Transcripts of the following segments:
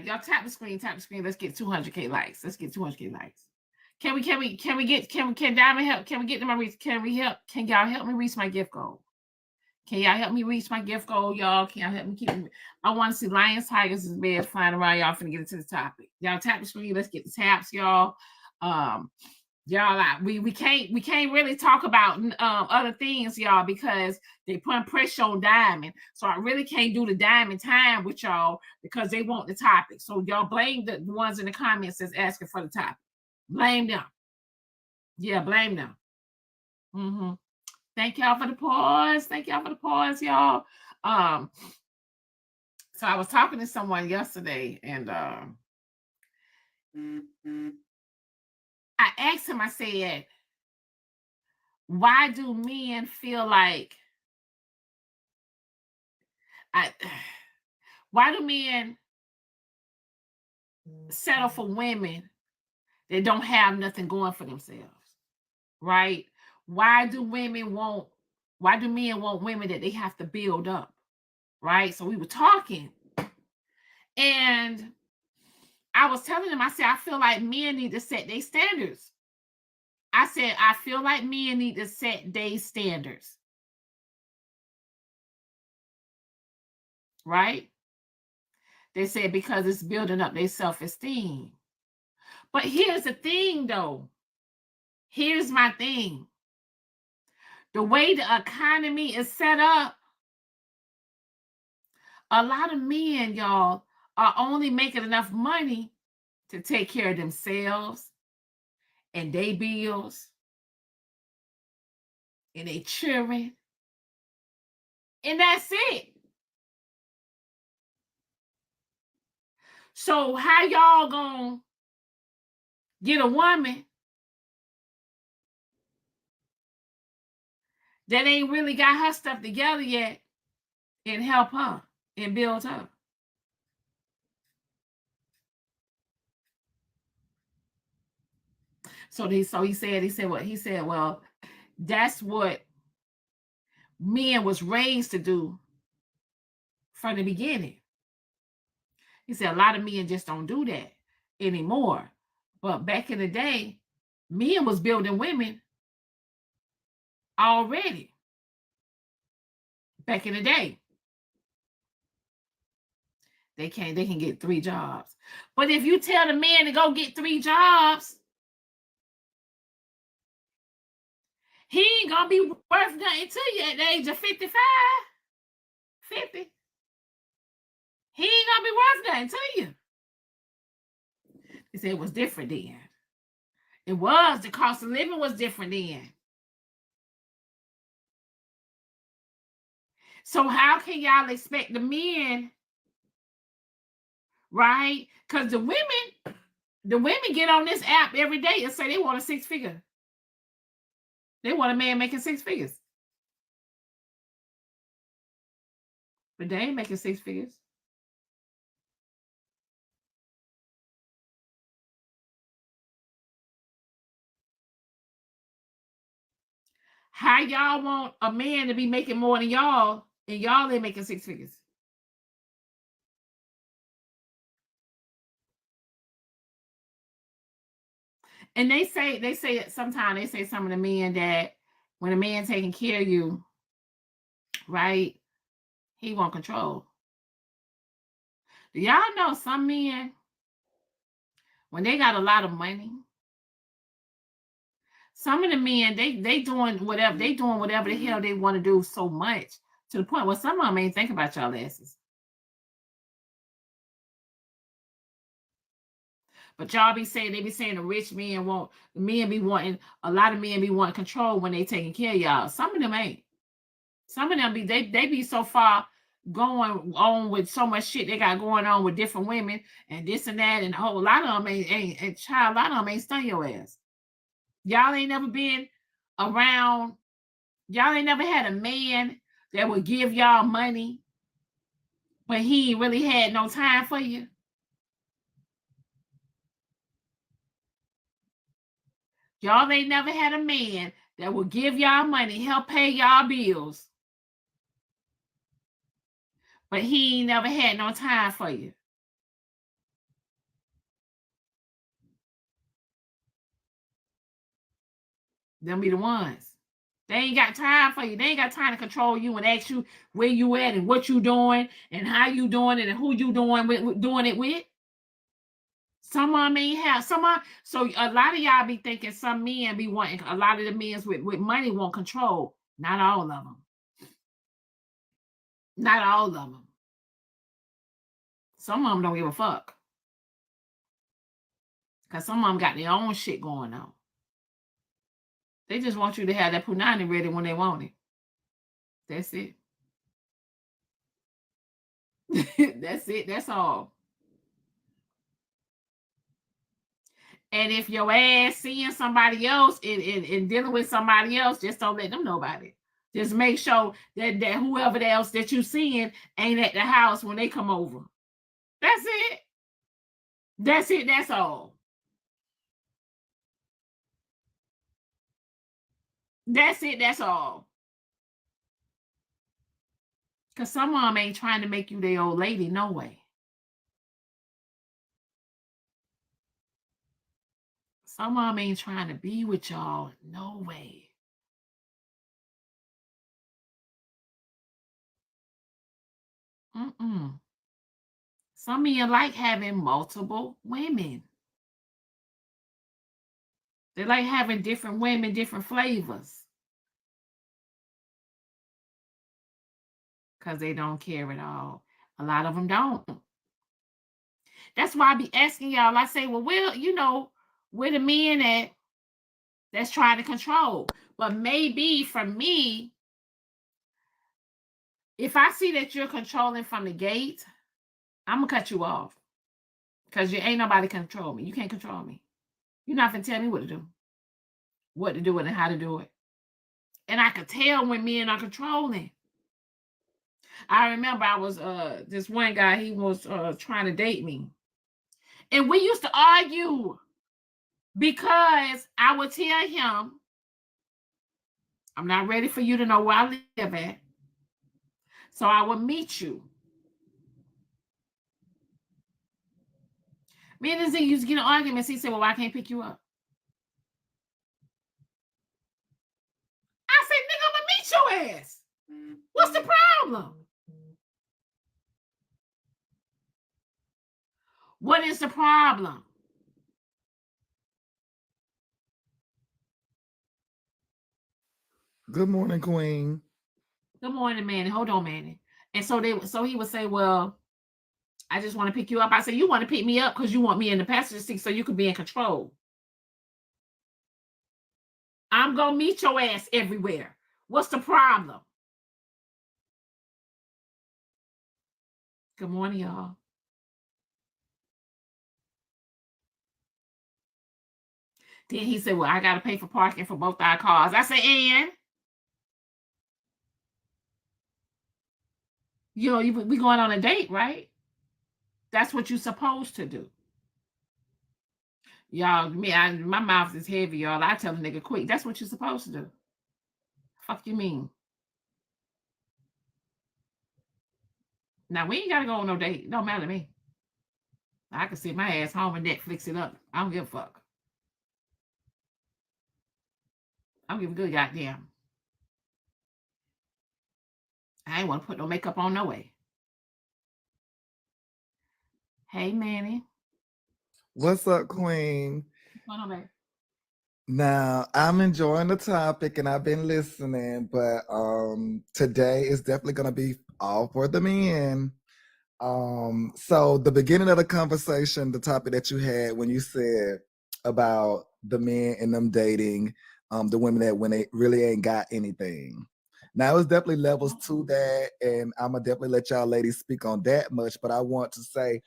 Y'all tap the screen, tap the screen. Let's get 200K likes. Let's get 200K likes. Can Diamond help? Can we get to my reach? Can y'all help me reach my gift goal? Can y'all help me reach my gift goal, y'all? Can y'all help me keep it? I want to see lions, tigers, and bears flying around. Y'all finna get into the topic. Y'all tap the screen. Let's get the taps, y'all. Y'all, we can't really talk about other things, y'all, because they putting pressure on Diamond. So I really can't do the Diamond time with y'all because they want the topic. So y'all blame the ones in the comments that's asking for the topic. Blame them. Yeah, blame them. Thank y'all for the pause. Thank y'all for the pause, y'all. So I was talking to someone yesterday, and I asked him, I said, why do men feel like why do men settle for women that don't have nothing going for themselves? Right? Why do men want women that they have to build up? Right? So we were talking, and I was telling him, I said, I feel like men need to set their standards. I said, I feel like men need to set their standards. Right? They said because it's building up their self-esteem. But here's the thing, though. Here's my thing. The way the economy is set up, a lot of men, y'all, are only making enough money to take care of themselves and their bills and their children. And that's it. So how y'all gonna get a woman that ain't really got her stuff together yet and help her and build her? So he said, well, that's what men was raised to do from the beginning. He said a lot of men just don't do that anymore. But back in the day, men was building women already. Back in the day, they can get 3 jobs. But if you tell the man to go get 3 jobs, he ain't gonna be worth nothing to you at the age of 55, 50. He ain't gonna be worth nothing to you. He said it was different then. It was. The cost of living was different then. So how can y'all expect the men, right? Because the women get on this app every day and say they want a 6-figure. They want a man making 6 figures. But they ain't making 6 figures. How y'all want a man to be making more than y'all, and y'all ain't making 6 figures? And they say sometimes they say some of the men that when a man taking care of you, right, he want control. Do y'all know some men, when they got a lot of money, some of the men they doing whatever the hell they want to do so much to the point where some of them ain't thinking about y'all asses. But y'all be saying the rich men want the men be wanting a lot of men be wanting control when they taking care of y'all. Some of them ain't. Some of them be they be so far going on with so much shit they got going on with different women and this and that, and a whole lot of them ain't child. A lot of them ain't stun your ass. Y'all ain't never been around. Y'all ain't never had a man that would give y'all money, but he really had no time for you. Y'all ain't never had a man that will give y'all money, help pay y'all bills, but he ain't never had no time for you. Them be the ones. They ain't got time for you. They ain't got time to control you and ask you where you at and what you doing and how you doing it and who you doing it with. Some of them ain't have some of, so a lot of y'all be thinking some men be wanting, a lot of the men with money want control. Not all of them. Not all of them. Some of them don't give a fuck. Because some of them got their own shit going on. They just want you to have that punani ready when they want it. That's it. That's it. That's all. And if your ass seeing somebody else and dealing with somebody else, just don't let them know about it. Just make sure that whoever else that you seeing ain't at the house when they come over. That's it. That's it. That's all. That's it. That's all. Because some of them ain't trying to make you their old lady, no way. Some of them ain't trying to be with y'all, no way. Mm-mm. Some of you like having multiple women. They like having different women, different flavors. Because they don't care at all. A lot of them don't. That's why I be asking y'all. I say, well, where the men at that's trying to control? But maybe for me, if I see that you're controlling from the gate, I'm going to cut you off. Because you ain't nobody control me. You can't control me. You're not going to tell me what to do. What to do and how to do it. And I could tell when men are controlling. I remember I was this one guy, he was trying to date me. And we used to argue because I would tell him, I'm not ready for you to know where I live at. So I will meet you. Me and this thing used to get in arguments. He said, well, why can't pick you up? I said, nigga, I'm gonna meet your ass. What's the problem? What is the problem? Good morning, Queen. Good morning, Manny. Hold on, Manny. And so he would say, well, I just want to pick you up. I said, you want to pick me up because you want me in the passenger seat so you could be in control. I'm going to meet your ass everywhere. What's the problem? Good morning, y'all. Then he said, well, I got to pay for parking for both our cars. I said, and? We going on a date, right? That's what you're supposed to do. Y'all, my mouth is heavy, y'all. I tell the nigga quick. That's what you're supposed to do. Fuck you mean? Now, we ain't got to go on no date. It don't matter to me. I can sit my ass home and Netflix it up. I don't give a fuck. I don't give a good goddamn. I ain't want to put no makeup on no way. Hey, Manny. What's up, Queen? What's going on, babe? Now, I'm enjoying the topic and I've been listening, but today is definitely going to be all for the men. So the beginning of the conversation, the topic that you had when you said about the men and them dating the women that when they really ain't got anything. Now it's definitely levels to that, and I'm gonna definitely let y'all ladies speak on that much, but I want to say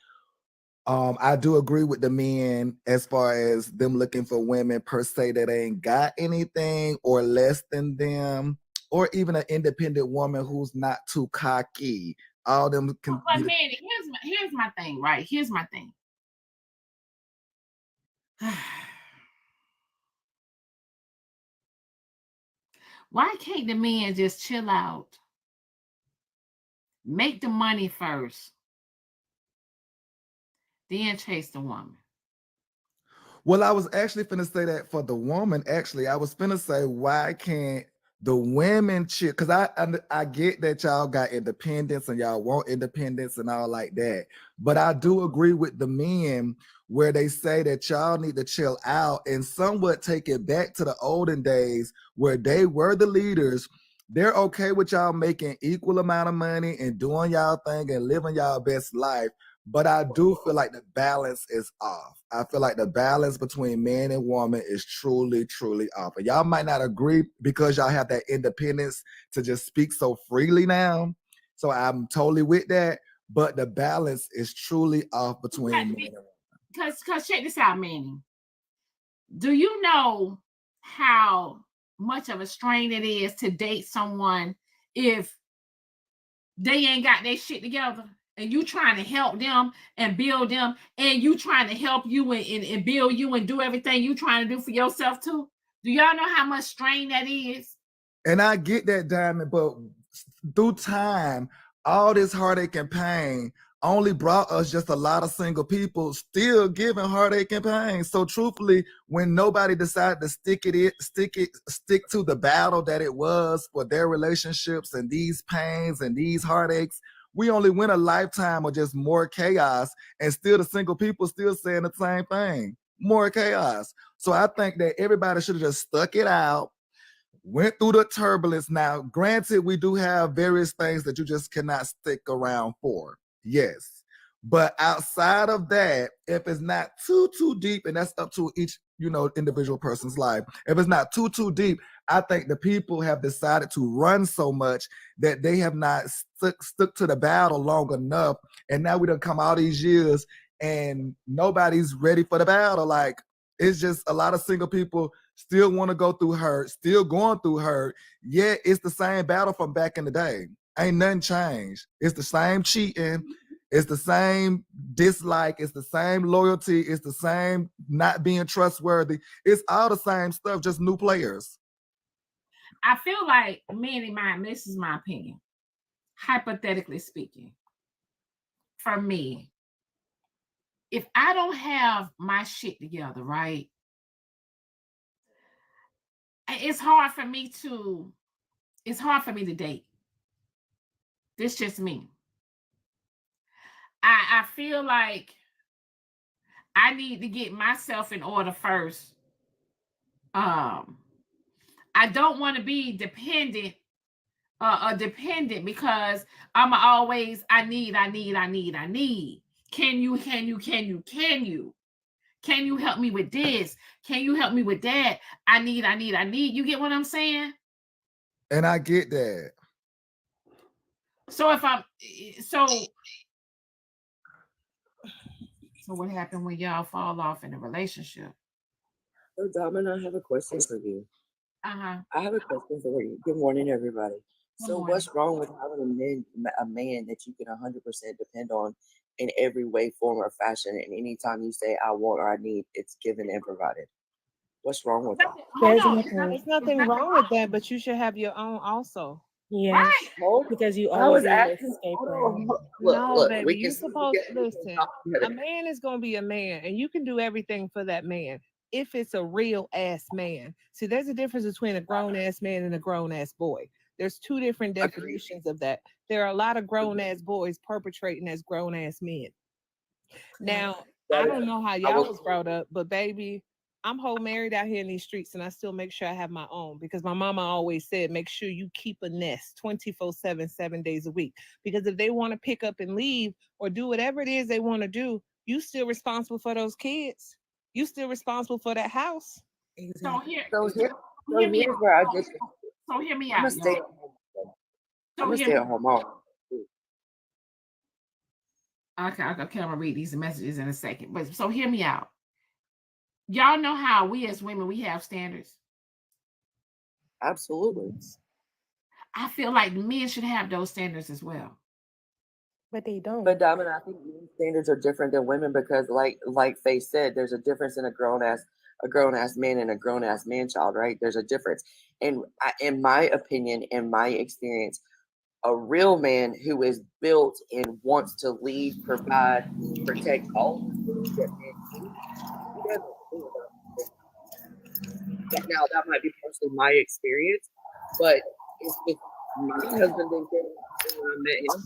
I do agree with the men as far as them looking for women per se that ain't got anything or less than them, or even an independent woman who's not too cocky. All them can But be. Manny, here's my thing, right? Here's my thing. Why can't the men just chill out, make the money first, then chase the woman? Well, I was actually finna say that for the woman. Actually, I was finna say, why can't the women chill? Because I get that y'all got independence and y'all want independence and all like that. But I do agree with the men where they say that y'all need to chill out and somewhat take it back to the olden days where they were the leaders. They're okay with y'all making equal amount of money and doing y'all thing and living y'all best life. But I do feel like the balance is off. I feel like the balance between man and woman is truly, truly off. And y'all might not agree because y'all have that independence to just speak so freely now. So I'm totally with that. But the balance is truly off between men and women. Because check this out, Manny. Do you know how much of a strain it is to date someone if they ain't got their shit together? And you trying to help them and build them, and you trying to help you and build you and do everything you trying to do for yourself too. Do y'all know how much strain that is? And I get that, Diamond, but through time, all this heartache and pain only brought us just a lot of single people still giving heartache and pain. So truthfully, when nobody decided to stick to the battle that it was for their relationships and these pains and these heartaches, we only went a lifetime of just more chaos, and still the single people still saying the same thing. More chaos. So I think that everybody should have just stuck it out, went through the turbulence. Now, granted, we do have various things that you just cannot stick around for. Yes. But outside of that, if it's not too deep, and that's up to each, individual person's life. If it's not too deep, I think the people have decided to run so much that they have not stuck to the battle long enough. And now we done come all these years and nobody's ready for the battle. Like, it's just a lot of single people still want to go through hurt, still going through hurt. Yet it's the same battle from back in the day. Ain't nothing changed. It's the same cheating. It's the same dislike. It's the same loyalty. It's the same not being trustworthy. It's all the same stuff, just new players. I feel like, this is my opinion, hypothetically speaking, for me, if I don't have my shit together, right, it's hard for me to date. This just me. I feel like I need to get myself in order first. I don't want to be dependent because I'm always I need. Can you help me with this? Can you help me with that? I need. You get what I'm saying? And I get that. So what happened when y'all fall off in a relationship? So, Dominic, I have a question for you. Uh-huh. I have a question for you. Good morning, everybody. Good So, morning. what's wrong with having a man that you can 100% depend on in every way, form, or fashion? And anytime you say "I want" or "I need," it's given and provided. What's wrong with that? There's nothing wrong with that, but you should have your own also. Yes, Right. because you I was always need an asking. escape Hold route. on, look, No, look. baby, We you can supposed get. listen. A man is gonna be a man, and you can do everything for that man if it's a real ass man. See, there's a difference between a grown ass man and a grown ass boy. There's two different Agreed. definitions of that. There are a lot of grown ass boys perpetrating as grown ass men. Now, I don't know how y'all was brought up, but baby, I'm whole married out here in these streets, and I still make sure I have my own because my mama always said, make sure you keep a nest 24/7, 7 days a week. Because if they want to pick up and leave or do whatever it is they want to do, you still responsible for those kids. You still responsible for that house. So hear me Here's out. where I just. So hear me I'm out. gonna stay at y'all. home. So I'm gonna hear stay me. at home. Mom. Okay, I'm gonna read these messages in a second. But so hear me out. Y'all know how we as women we have standards. Absolutely. I feel like men should have those standards as well. But they don't. But Dominic, I think men's standards are different than women because, like Faye said, there's a difference in a grown ass man and a grown ass man child, right? There's a difference, and in my opinion, in my experience, a real man who is built and wants to lead, provide, protect all the things that men need, Now that might be personally my experience, but it's with my husband didn't get it when I met him.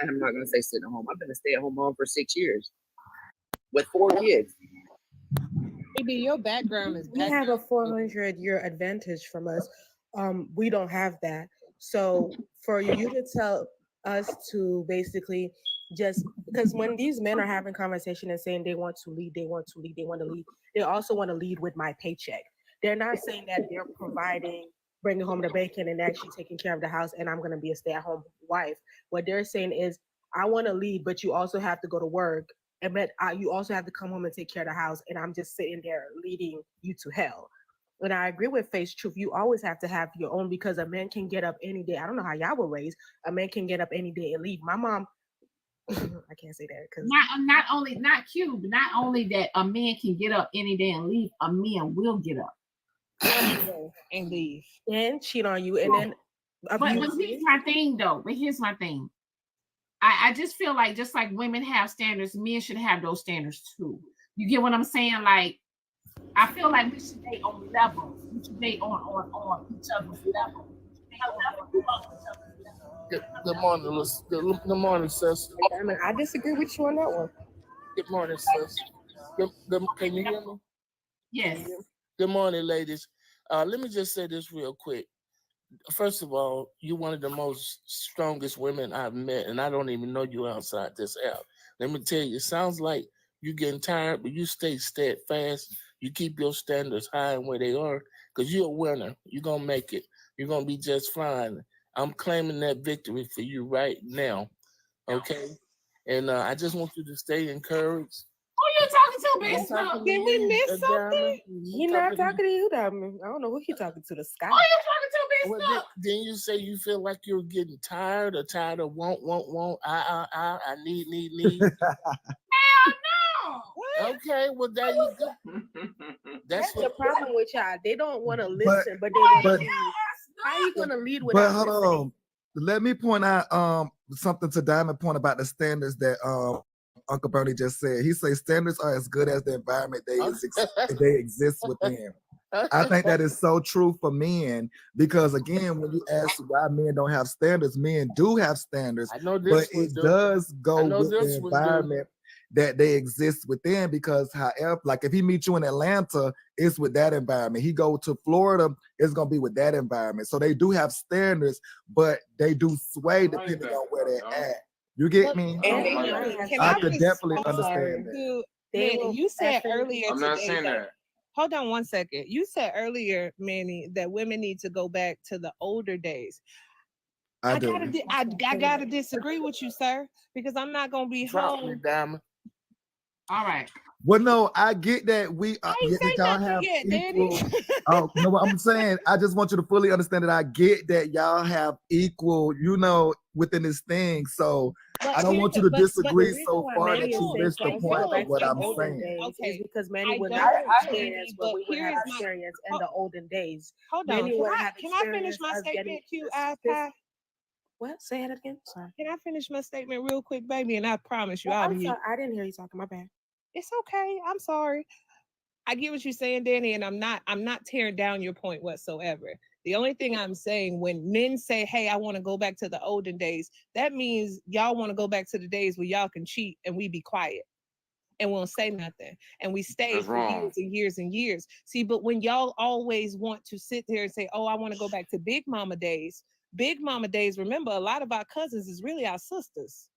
I'm not gonna say sitting at home. I've been a stay-at-home mom for 6 years with 4 kids. Maybe your background is We have a 400-year advantage from us. We don't have that. So for you to tell us to basically just because when these men are having conversation and saying they want to lead, they want to lead, they want to lead, they also want to lead with my paycheck. They're not saying that they're providing, bringing home the bacon and actually taking care of the house, and I'm going to be a stay-at-home wife. What they're saying is, I want to lead, but you also have to go to work, and but you also have to come home and take care of the house, and I'm just sitting there leading you to hell. And I agree with Face Truth. You always have to have your own because a man can get up any day. I don't know how y'all were raised. A man can get up any day and leave. My mom, I can't say that because not only that a man can get up any day and leave, a man will get up and leave and cheat on you, and then but here's my thing though. I just feel like just like women have standards, men should have those standards too. You get what I'm saying? Like, I feel like we should date on levels. We should date on each other's level. Good morning, good morning, sis. I disagree with you on that one. Good morning, sis. Can you hear me? Yes. Good morning, ladies. Let me just say this real quick. First of all, you're one of the most strongest women I've met, and I don't even know you outside this app. Let me tell you, it sounds like you're getting tired, but you stay steadfast. You keep your standards high and where they are, because you're a winner. You're going to make it. You're going to be just fine. I'm claiming that victory for you right now, okay? And I just want you to stay encouraged. Who you talking to, bitch? Did we miss something? He's not talking to you, Diamond. I don't know who he talking to. The sky. Who you talking to, bitch? Well, then you say you feel like you're getting tired of want, I need. Hell no. Okay, well, there you go. That's the problem with y'all. They don't want to listen, but they want to lead. How are you going to lead without But hold on. Let me point out something to Diamond point about the standards that Uncle Bernie just said. He says standards are as good as the environment they exist within. I think that is so true for men because, again, when you ask why men don't have standards, men do have standards, but it does go with the environment that they exist within because, however, like if he meets you in Atlanta, it's with that environment. He go to Florida, it's going to be with that environment. So they do have standards, but they do sway depending on where they're at. You get me? I could definitely understand that. You said earlier I'm not today saying that. Hold on one second. You said earlier, Manny, that women need to go back to the older days. I gotta disagree with you, sir, because I'm not gonna be home. All right. Well, no, I get that y'all have equal. Oh, no, what I'm saying, I just want you to fully understand that I get that y'all have equal, within this thing. So I don't want you to disagree so far that you miss the point of what I'm saying. Okay, because many would not experience what we would have experienced in the olden days. Hold on. Can I finish my statement, Q? What? Say it again. Sorry. Can I finish my statement real quick, baby? And I promise you, I'll be. I didn't hear you talking. My bad. It's okay. I'm sorry. I get what you're saying, Danny, and I'm not tearing down your point whatsoever. The only thing I'm saying, when men say, hey, I want to go back to the olden days, that means y'all want to go back to the days where y'all can cheat and we be quiet and won't say nothing. And we stay for years and years and years. See, but when y'all always want to sit there and say, oh, I want to go back to Big Mama days, remember, a lot of our cousins is really our sisters.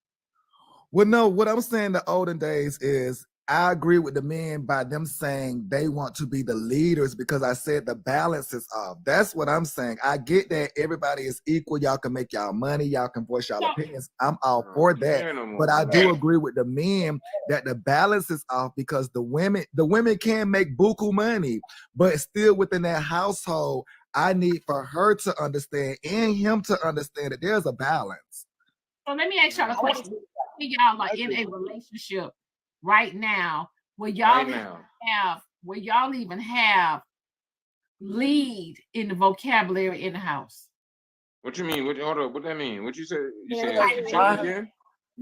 Well, no, what I'm saying the olden days is I agree with the men by them saying they want to be the leaders because I said the balance is off. That's what I'm saying. I get that everybody is equal. Y'all can make y'all money. Y'all can voice y'all opinions. I'm all for that. But I do agree with the men that the balance is off because the women can make buku money, but still within that household, I need for her to understand and him to understand that there's a balance. So let me ask y'all a question. Y'all are in a relationship right now where y'all even have lead in the vocabulary in the house. What you mean? What that mean? What you said? You said again?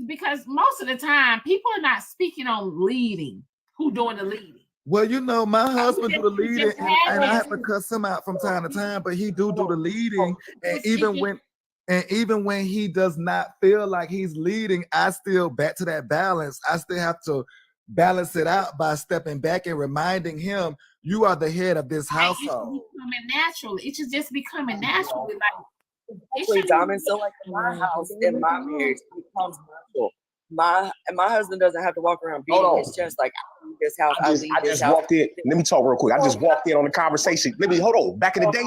Because most of the time people are not speaking on leading. who doing the leading. Well, you know, my husband do the just leading, and I had have to cuss him out from time to time, but he do the leading, and even when he does not feel like he's leading, I still back to that balance. I still have to balance it out by stepping back and reminding him, you are the head of this household. It's becoming naturally. It should just becoming naturally. Like Exactly, Diamond. So like in my house, in my marriage, it becomes natural. My husband doesn't have to walk around beating his chest like I leave this house. I just walked in. Let me talk real quick. I just walked in on the conversation. Let me hold on. Back in the day.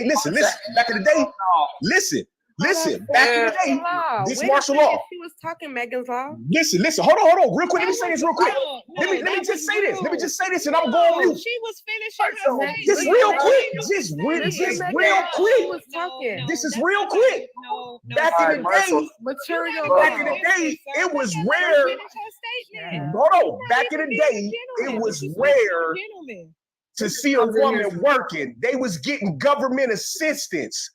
Listen. Back in the day. Listen. Back in the day. This martial law. She was talking Megan's Law. Listen. Hold on. Real quick. Let me say this real quick. Let me just say this. and I'm going mute. She was finishing her statement. Just real quick. Just real quick. Was talking. This is real quick. Back in the day, Material. back in the day, it was rare. Hold on. Back in the day, it was rare to see a woman working. They was getting government assistance.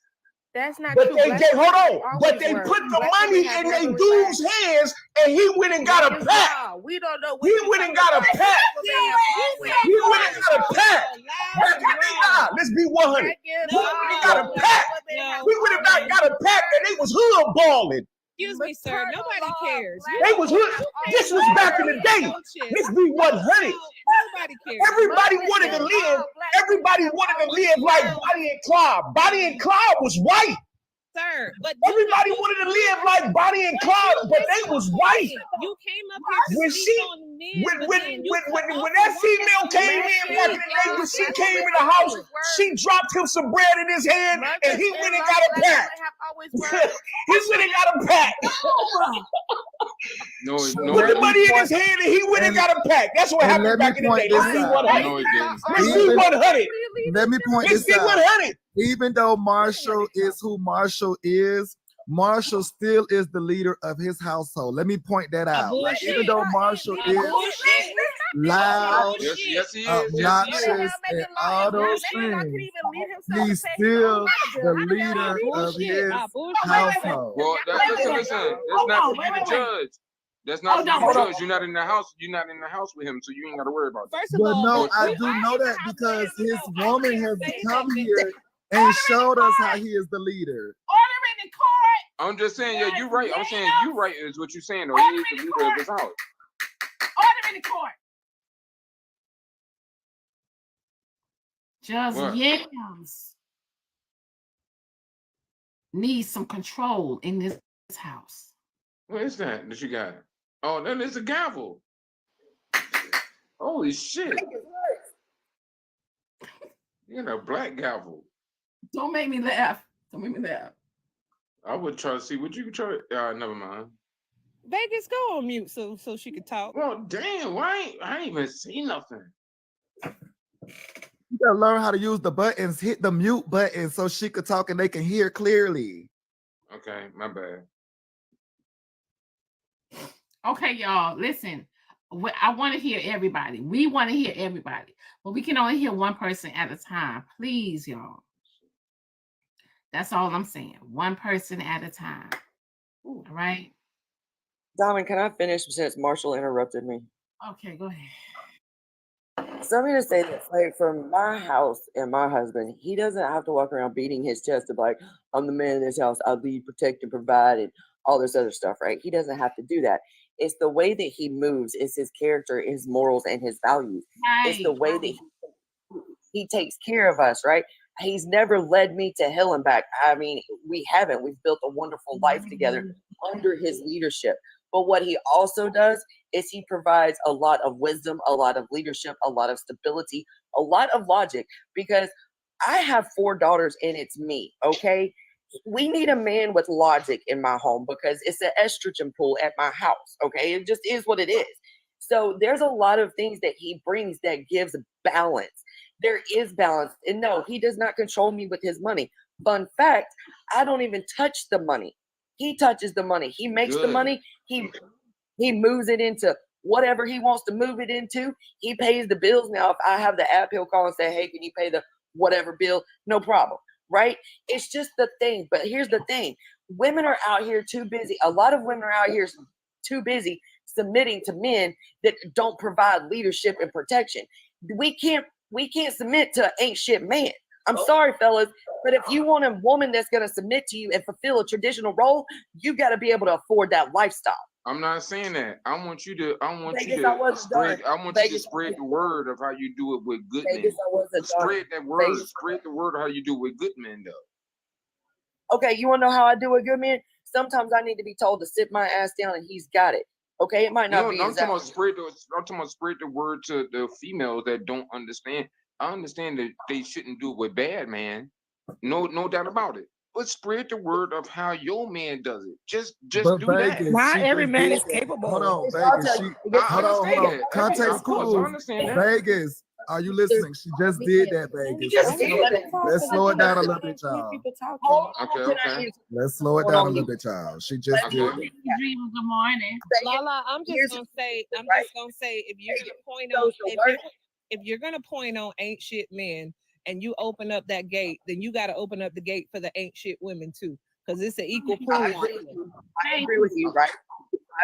That's not But true. they hold on. But they put the money in their dude's hands, and he went and got a pack. We don't know. He went and got a pack. He went and got a pack. Let's be 100. He went and got a pack. We went and got a pack, and they was hood balling. Excuse me, sir. Nobody cares. They was hood. This was back in the day. Let's be 100. Nobody cares. Everybody wanted to live. Everybody wanted to live like Bonnie and Clyde. Bonnie and Clyde was white. Sir, but Everybody wanted to live like Bonnie and Clyde, but they was white. You came up here When to she, speak on men, when that female came in back in the day, when she came in the house, she dropped him some bread in his hand, and he went and got a pack. He went and got a pack. No, Put the money in his hand, and he went and got a pack. That's what happened back in the day. Let's be 100. no, it didn't. Let's be 100. Let me point Let's this be out. 100. Even though Marshall is who Marshall is, Marshall still is the leader of his household. Let me point that out. Like, even though Marshall is loud, Yes, he is. obnoxious, and all those things, he's still the leader of his household. Well, listen. That's not for you to judge. That's not for you to judge. You're not in the house. You're not in the house with him, so you ain't got to worry about that. First of But all, no, I do know that because his woman has come here and showed us how he is the leader. order in the court. I'm just saying, yeah, you're right. I'm saying you're right is what you're saying, though. He is the leader of his house. Order in the court. Just What? yams needs some control in this house. What is that you got? Oh, that is a gavel. Holy shit. You got a black gavel. Don't make me laugh. Don't make me laugh. I would try to see what you could try. Never mind. Vegas, go on mute so she could talk. Well, damn, I ain't even see nothing. You gotta learn how to use the buttons, hit the mute button so she could talk and they can hear clearly. Okay, my bad. Okay, y'all, listen. I want to hear everybody. We want to hear everybody, but we can only hear one person at a time. Please, y'all. That's all I'm saying. One person at a time. All right? Diamond, can I finish since Marshall interrupted me? Okay, go ahead. So I'm gonna say this, like from my house and my husband, he doesn't have to walk around beating his chest to be like, I'm the man in this house, I'll lead, protect, and provide, and all this other stuff, right? He doesn't have to do that. It's the way that he moves, it's his character, his morals, and his values. Right, It's the way that he takes care of us, right? He's never led me to hell and back. I mean, we haven't. We've built a wonderful life together under his leadership. But what he also does is he provides a lot of wisdom, a lot of leadership, a lot of stability, a lot of logic, because I have 4 daughters and it's me, okay? We need a man with logic in my home because it's an estrogen pool at my house, okay? It just is what it is. So there's a lot of things that he brings that gives balance. There is balance. And no, he does not control me with his money. Fun fact, I don't even touch the money. He touches the money. He makes the money. He moves it into whatever he wants to move it into. He pays the bills. Now, if I have the app, he'll call and say, hey, can you pay the whatever bill? No problem, right? It's just the thing. But here's the thing. Women are out here too busy. A lot of women are out here too busy submitting to men that don't provide leadership and protection. We can't submit to an ain't shit man. I'm sorry, fellas, but if you want a woman that's going to submit to you and fulfill a traditional role, you got to be able to afford that lifestyle. I'm not saying that. I want you to spread the word of how you do it with good men. Spread that word. Spread the word of how you do it with good men, though. Okay, you want to know how I do with good men? Sometimes I need to be told to sit my ass down, and he's got it. Okay, it might not be. I'm talking about spread the word to the females that don't understand. I understand that they shouldn't do it with bad man. No doubt about it. But spread the word of how your man does it. Just do that. Not every man is capable. Hold on, Vegas. Hold on. Context clues. Vegas, are you listening? She just did that, Vegas. Let's slow it down a little bit, y'all. Okay. Let's slow it down a little bit, y'all. She just did it. Good morning. Lala, I'm just gonna say, if you're gonna point on ain't shit men and you open up that gate, then you got to open up the gate for the ain't shit women too, because it's an equal pool. I agree with you, right?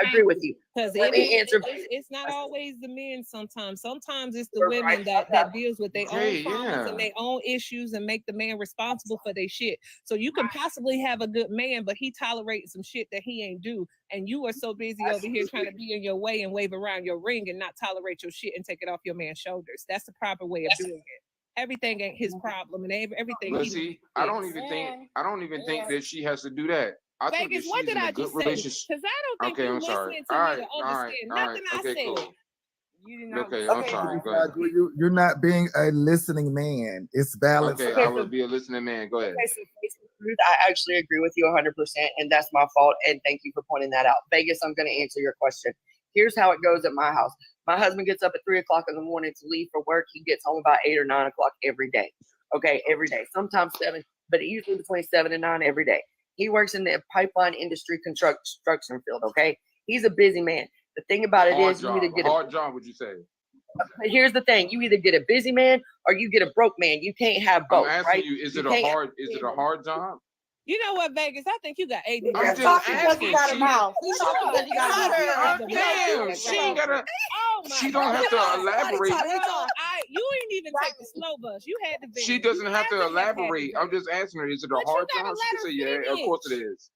I agree with you. Because it's not always the men sometimes. Sometimes it's the women that deals with their own problems and their own issues and make the man responsible for their shit. So you can possibly have a good man, but he tolerates some shit that he ain't do. And you are so busy over here trying to be in your way and wave around your ring and not tolerate your shit and take it off your man's shoulders. That's the proper way of doing it. Everything ain't his problem and everything. But see, I don't even think that she has to do that. I Vegas, what did I just say? Because I don't think you're listening to me to understand nothing I said. Cool. You did not. Okay, I'm sorry. Go ahead. You're not being a listening man. It's balance. Okay, I will be a listening man. Go ahead. Okay, so I actually agree with you 100%, and that's my fault. And thank you for pointing that out. Vegas, I'm going to answer your question. Here's how it goes at my house. My husband gets up at 3 o'clock in the morning to leave for work. He gets home about 8 or 9 o'clock every day. Okay, every day. Sometimes 7, but usually between 7 and 9 every day. He works in the pipeline industry construction field. Okay, he's a busy man. The thing about it is, you either get a hard job. Would you say? Here's the thing: you either get a busy man or you get a broke man. You can't have both. I'm asking right? you, is it a hard job? You know what, Vegas? I think you got ADD. I'm just asking. Got a mouth. Damn, she ain't gotta. She don't have to elaborate. You ain't even take the slow bus. You had to. She doesn't have to elaborate. I'm just asking her, is it a hard job? She say, yeah, of course it is.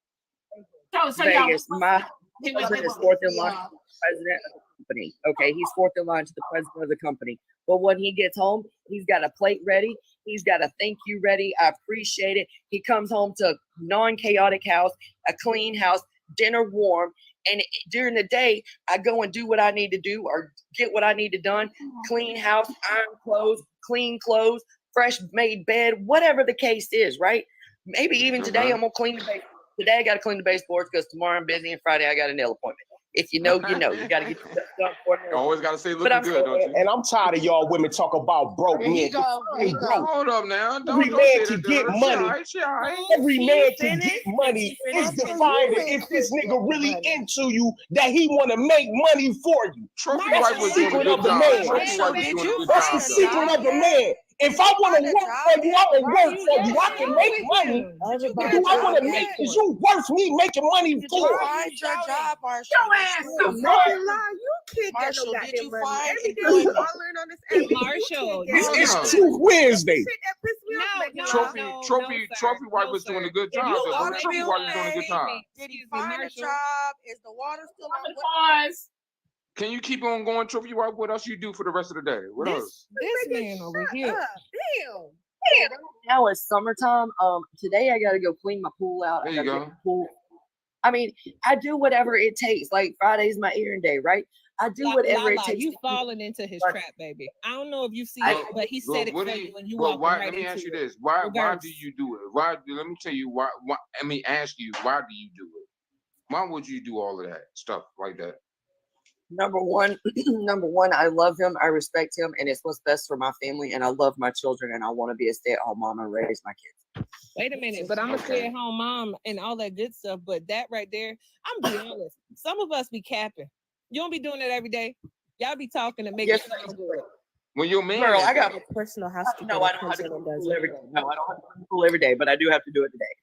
So Vegas, my husband is fourth in line to the president of the company. Okay, he's fourth in line to the president of the company. But when he gets home, he's got a plate ready. He's got a thank you ready. I appreciate it. He comes home to a non-chaotic house, a clean house, dinner warm. And during the day, I go and do what I need to do or get what I need to done. Clean house, iron clothes, clean clothes, fresh made bed, whatever the case is, right? Maybe even today I'm going to clean the baseboards. Today I got to clean the baseboards because tomorrow I'm busy and Friday I got a nail appointment. If you know, you know. You got to get your stuff done for You always got to say looking good, don't you? And I'm tired of y'all women talk about broke men. Hold up now. Every man can get money. Every man can get money. It's defined if this nigga really into you that he want to make money for you. That's the secret of the man. That's the secret of the man. If I want to work for you, I will work for you. I can make money. Do I want to make? Is you worth me making money for? Find your job, Marshall. Your ass some You can't get no goddamn money. Every day you hollering on this app. Marshall, It's Truth Wednesday. Trophy wife was doing a good job. Trophy wife was doing a good job. Did he find a job? Is the water still on? Can you keep on going, Trophy wife? What else you do for the rest of the day? What else? This man over here. Damn. Now it's summertime. Today I got to go clean my pool out. There you go. I mean, I do whatever it takes. Like Friday's my errand day, right? I do whatever it takes. You falling into his trap, baby. I don't know if you see it, but he said it for you when you walked right into it. Let me ask you this: Why do you do it? Why? Let me tell you why. Let me ask you: Why do you do it? Why would you do all of that stuff like that? Number one, I love him, I respect him, and it's what's best for my family, and I love my children, and I want to be a stay-at-home mom and raise my kids. Wait a minute, but I'm a stay-at-home mom and all that good stuff, but that right there, I'm being honest. Some of us be capping. You don't be doing that every day. Y'all be talking and making it sound good. When your man, girl, I got a personal housekeeper. No, I don't have to go to school every day. No, I don't have to go to school every day, but I do have to do it today.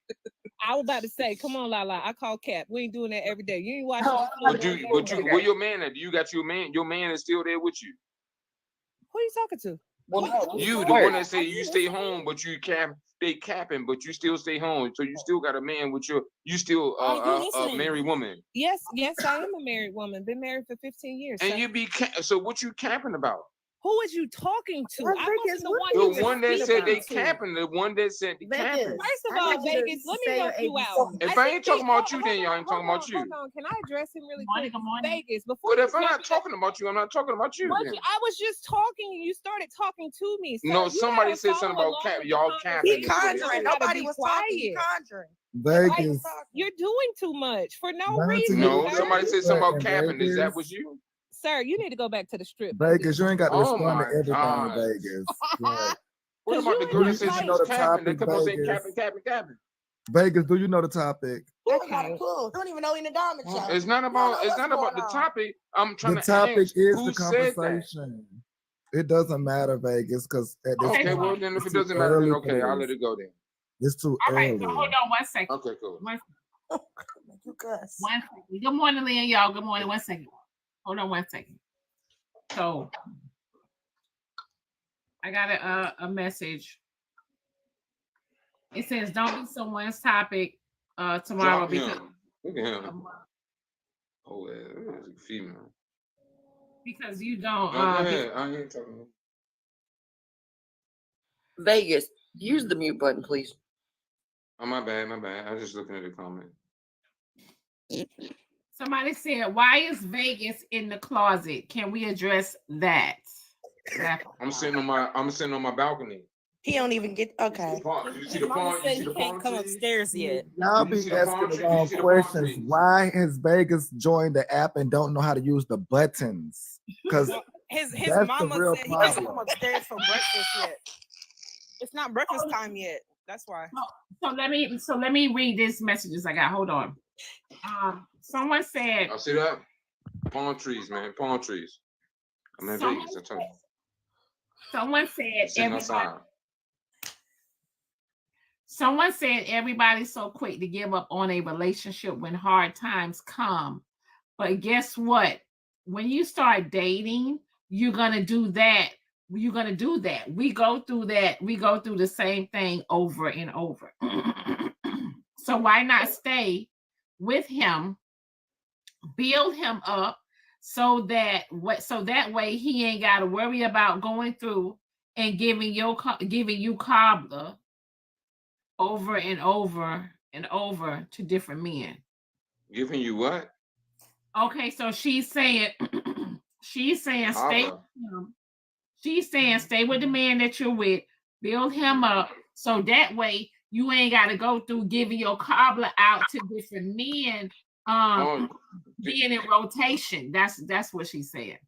I was about to say, come on, Lala. I call Cap. We ain't doing that every day. You ain't watching. Where your man at? You got your man. Your man is still there with you. Who are you talking to? You, the one that say you stay home, but you stay capping, but you still stay home. So you still got a man with you still a married woman. Yes, I am a married woman. Been married for 15 years. And you be so what you capping about? Who was you talking to? I wasn't the one that said they capping. The one that said they capping. First of all, Vegas, let me help you out. If I ain't talking about you, then y'all ain't talking about you. Hold on, can I address him really quick? Vegas, before. But if I'm not talking about you, I'm not talking about you. I was just talking, and you started talking to me. So no, somebody said something about y'all capping. He conjuring. Nobody was talking. He conjuring. Vegas. You're doing too much for no reason. No, somebody said something about capping. Is that was you? Sir, you need to go back to the strip. Vegas, you ain't got to respond to everything, Vegas. Like, what about the girl that says she's capping? They come on saying capping. Vegas, do you know the topic? Okay. Cool. Don't even know in the diamond shop. It's not about the topic. I'm trying to ask. The topic is who the conversation. It doesn't matter, Vegas, because at this okay, point, well then if it doesn't matter, then okay, I'll let it go then. It's too early. All right, so hold on 1 second. Okay, cool. You cuss. 1 second. Good morning, Leah, y'all. Good morning. 1 second. Hold on 1 second. So I got a message. It says, "Don't be someone's topic tomorrow because look at him. Oh, yeah, female. Because you don't." I ain't talking. Vegas, use the mute button, please. Oh, my bad. I was just looking at the comment. Somebody said, "Why is Vegas in the closet?" Can we address that? I'm sitting on my balcony. He don't even get okay. You see the palm? You see the palm come upstairs yet. Y'all be asking the wrong questions. Why has Vegas joined the app and don't know how to use the buttons? Because his that's mama the real said he doesn't problem. come upstairs for breakfast yet. It's not breakfast time yet. That's why. So let me read these messages I got. Hold on. Someone said, I see that palm trees, man. Palm trees. I'm in Vegas. I tell you. Someone said everybody's so quick to give up on a relationship when hard times come. But guess what? When you start dating, you're gonna do that. We go through that. We go through the same thing over and over. So why not stay with him, build him up so that way he ain't got to worry about going through and giving you cobbler over and over and over to different men. Giving you what? Okay, so she's saying stay with him. She's saying stay with the man that you're with, build him up, so that way you ain't got to go through giving your cobbler out to different men, being in rotation. That's what she's saying.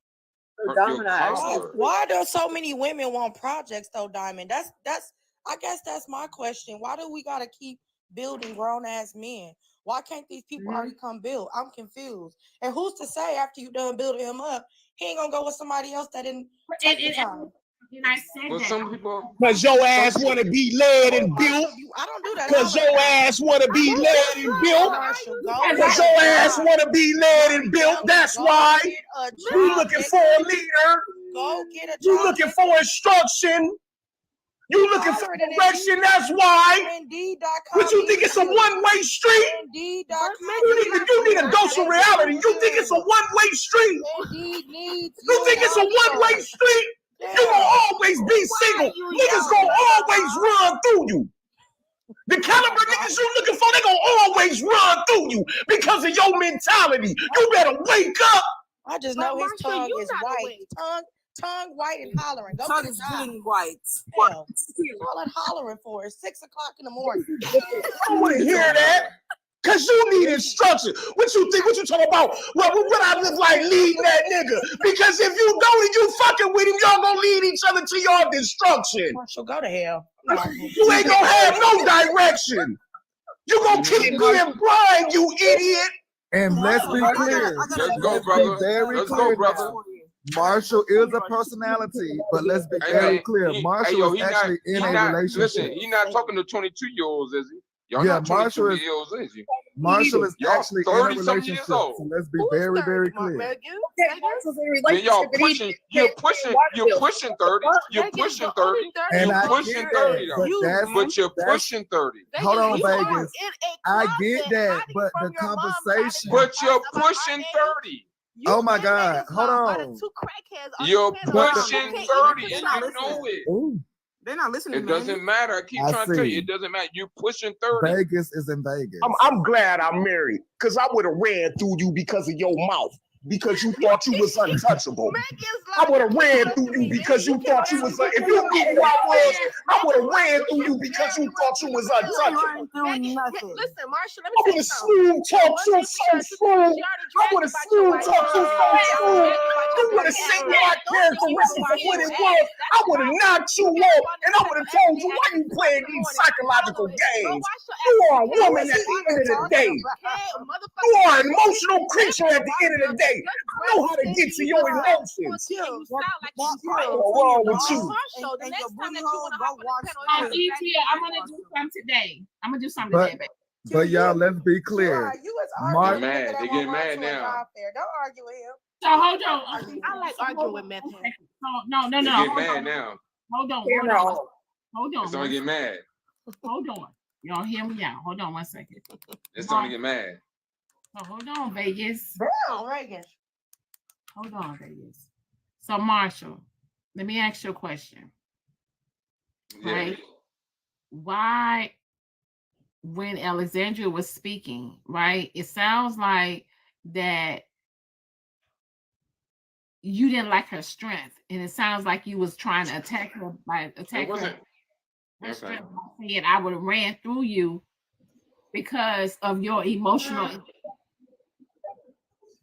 Why do so many women want projects though, Diamond? That's I guess that's my question. Why do we gotta keep building grown ass men? Why can't these people already come build? I'm confused. And who's to say after you done building him up, he ain't gonna go with somebody else that didn't take the time? And I said that. Some people, because your ass want to be led and built. I don't do that. Because your ass want to be led and built. Because your ass want to be led and built. That's why you looking for a leader. Go get a job. You looking for instruction. You looking for direction. That's why. Indeed.com. But you think it's a one-way street? Indeed.com. You need a dose of reality. You think it's a one-way street? Indeed needs. You think it's a one-way street? You gonna always be single. Niggas gonna always run through you. The caliber niggas you looking for, they gonna always run through you because of your mentality. You better wake up. I just know his tongue is white. Tongue white and hollering. Go Tongue get a is job. really white. Hell, all that hollering for is 6 o'clock in the morning. I don't want to hear that. Cause you need instruction. What you think? What you talking about? What I look like leading that nigga? Because if you don't and you fucking with him, y'all gonna lead each other to your destruction. Marshall, go to hell. You ain't gonna have no direction. You gonna keep being blind, you idiot. And let's be clear. Let's go, brother. Let's go, brother. Marshall is a personality, but let's be very clear. Marshall is actually in a relationship. Listen, he's not talking to 22-year-olds, is he? Y'all Yeah, not 22 years old, is you? Marshall is Y'all actually in a 30 some years relationship. old. So let's be very, very clear. Man, y'all pushing, you're pushing 30. You're pushing 30. And You're I pushing get 30 that, though. But you're pushing 30. Hold on, Vegas. I get that, but the conversation. But you're pushing 30. Oh my God. Hold on. You're pushing 30 They're and not you know it. Ooh, They're not listening. It doesn't matter. I keep I trying to tell you, see. it doesn't matter. You're pushing 30. Vegas is in Vegas. I'm glad I'm married because I would have ran through you because of your mouth. Because you thought you was untouchable. I would have ran through you because you thought you was. If you knew who I was, I would have ran through you because you thought you was untouchable. Listen, Marsha, let I would have smooth talked you so smooth. I would have smooth talked you so smooth. You would have seen my characteristics of what it was. I would have knocked you up and I would have told you why you playing these psychological games. You are a woman at the end of the day. You are an emotional creature at the end of the day. Know how to get to your emotions. What's wrong with you? I'm gonna do something today. I'm gonna do something today, baby. But y'all, let's be clear. They mad. They get mad now. Don't argue with him. So hold on. I like arguing with meth heads. No. They get mad now. Hold on. It's only get mad. Hold on. Y'all hear me out. Hold on 1 second. It's time to get mad. So hold on, Vegas. Damn, Reagan. Hold on, Vegas. So Marshall, let me ask you a question. Yeah. Right? Why, when Alexandria was speaking, right, it sounds like that you didn't like her strength, and it sounds like you was trying to attack her by attacking her strength by saying I would have ran through you because of your emotional.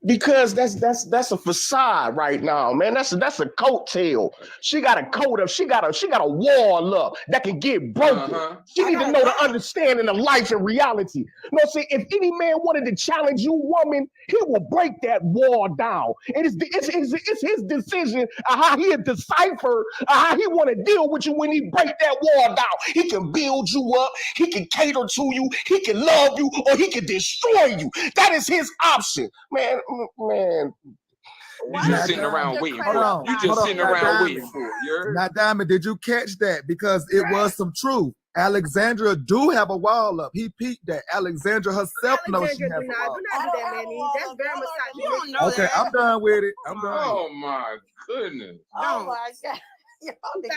Because that's a facade right now, man. That's a coattail. She got a coat up. She got a wall up that can get broken. She need to know the understanding of life and reality. You know what I'm saying? If any man wanted to challenge you, woman, he will break that wall down. It's his decision of how he decipher how he want to deal with you when he break that wall down. He can build you up. He can cater to you. He can love you, or he can destroy you. That is his option, man. You just sitting around waiting for it. You just sitting around waiting for it. Now, Diamond, did you catch that? Because it was some truth. Alexandra do have a wall up. He peeped that. Alexandra herself knows she has a wall. Do not do that, Manny. That's very misogynistic. Okay, I'm done with it. I'm done. Oh my goodness. Oh my God.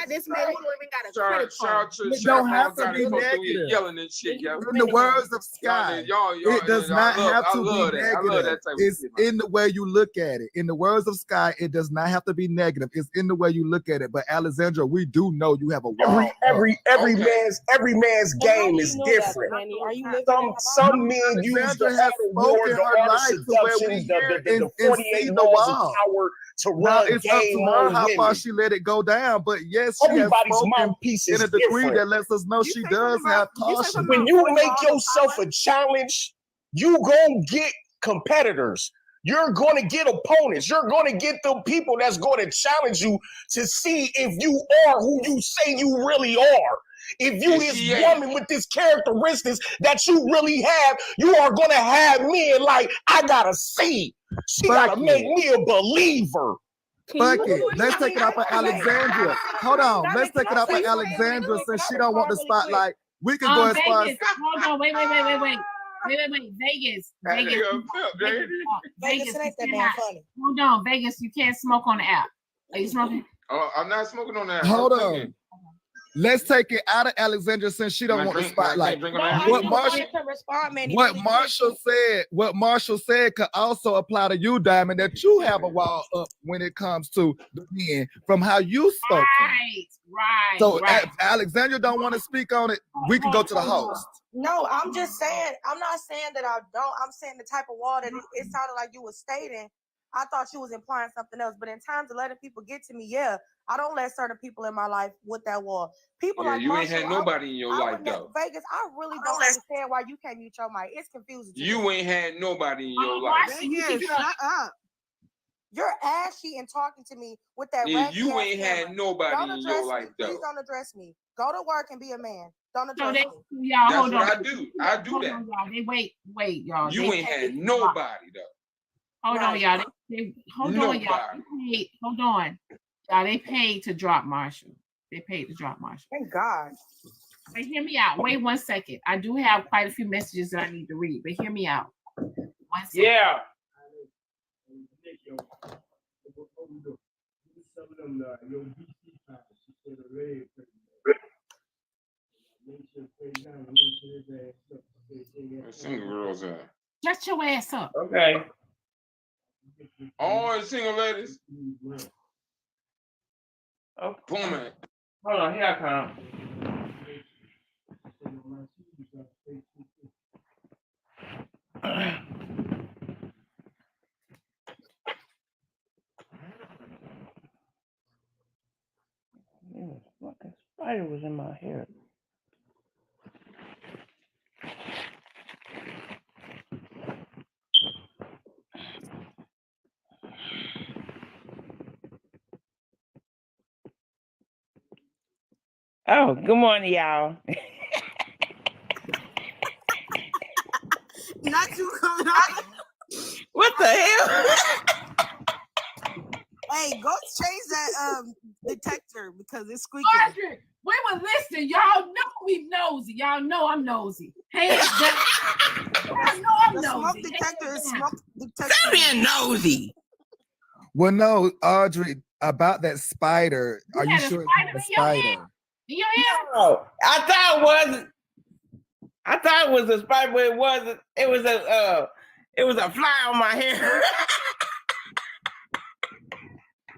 This man who even got a credit card. It don't have to be negative. Yelling and shit, In the words of Sky, it does not have to be negative. It's in the way you look at it. In the words of Sky, it does not have to be negative. It's in the way you look at it. But Alexandra, we do know you have a wall. Every man's game is different. Some men use the other war, the art of seduction, the 48 laws of power to run it's up game to her on how far women. she let it go down. But yes, she Everybody's has spoken mouthpiece is in a degree different. that lets us know she does have caution. When you make yourself a challenge, you gonna get competitors. You're going to get opponents. You're going to get the people that's going to challenge you to see if you are who you say you really are. If you is woman with this characteristics that you really have, you are going to have men like, I gotta see. She gotta make me a believer. Fuck it. Let's take it off of Alexandria. Hold on. Let's take it off of Alexandria since she don't want the spotlight. We can go as far as. Hold on. Wait. Vegas. Vegas, it ain't that damn funny. Hold on, Vegas. You can't smoke on the app. Are you smoking? Oh, I'm not smoking on that. Hold on. Let's take it out of Alexandria since she don't want the spotlight. What Marshall said could also apply to you, Diamond, that you have a wall up when it comes to the men from how you spoke. Right. So if Alexandria don't want to speak on it, we can go to the host. No, I'm just saying, I'm not saying that I don't. I'm saying the type of wall that it sounded like you were stating. I thought you was implying something else. But in terms of letting people get to me, yeah, I don't let certain people in my life with that wall. People like you Marshall, ain't had nobody in your life though. Vegas, I really don't understand why you can't mute your mic. It's confusing. You ain't had nobody in your life. Vegas, shut up. You're ashy and talking to me with that Yeah, raggedy you ass ain't camera. had nobody Don't in address your life me. Please though. don't address me. Go to work and be a man. Don't So address they, me. y'all, That's hold what on. I do. I do Hold that. on, y'all. They wait, y'all. You They ain't paid had to drop. nobody though. Hold on, Right. y'all. They hold on, y'all. Nobody. They paid, hold on. Y'all, they paid to drop Marshall. They paid to drop Marshall. Thank God. But hear me out. Wait 1 second. I do have quite a few messages that I need to read, but hear me out. 1 second. Yeah. Where single girls at? Shut your ass up. Okay. All the single ladies. Oh, Boom it. hold on, here I come. Fucking spider was in my hair. Oh, good morning, y'all. Not you coming out. What the hell? Hey, go change that detector because it's squeaking. Audrey, we were listening. Y'all know we nosy. Y'all know I'm nosy. Hands down. I know I'm The smoke nosy. detector Hands is down. smoke detector. Stop being nosy. Well, no, Audrey, about that spider. You Are you had a sure spider it's in not a your head? spider? In your head? Oh, I thought it wasn't. I thought it was a spider, but it wasn't. It was a fly on my hair.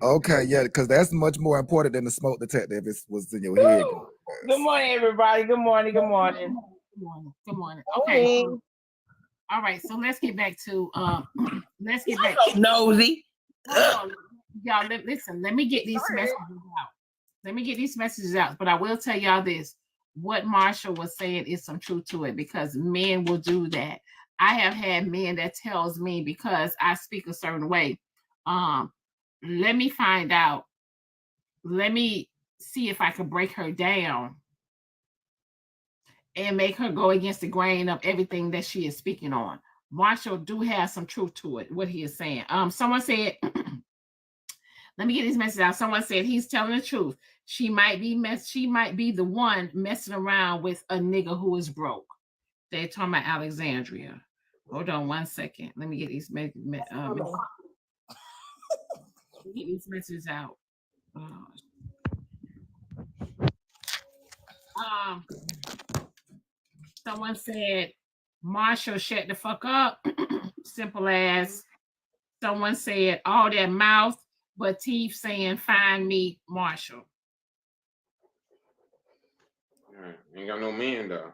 Okay, yeah, because that's much more important than the smoke detector if it was in your head. Good morning, everybody. Good morning. Good morning. Good morning. Good morning. Okay. So, all right. So let's get back to let's get back to nosy. hold on. Y'all listen, let me get these messages out. Let me get these messages out. But I will tell y'all this. What Marshall was saying is some truth to it because men will do that. I have had men that tells me because I speak a certain way. Let me find out. Let me see if I can break her down and make her go against the grain of everything that she is speaking on. Marshall do have some truth to it, what he is saying. Someone said, let me get these messages out. Someone said he's telling the truth. She might be the one messing around with a nigga who is broke. They're talking about Alexandria. Hold on 1 second. Let me get these get these messages out. Someone said Marshall shut the fuck up. Simple as. Someone said all that mouth, but teeth saying find me Marshall. Ain't got no man though.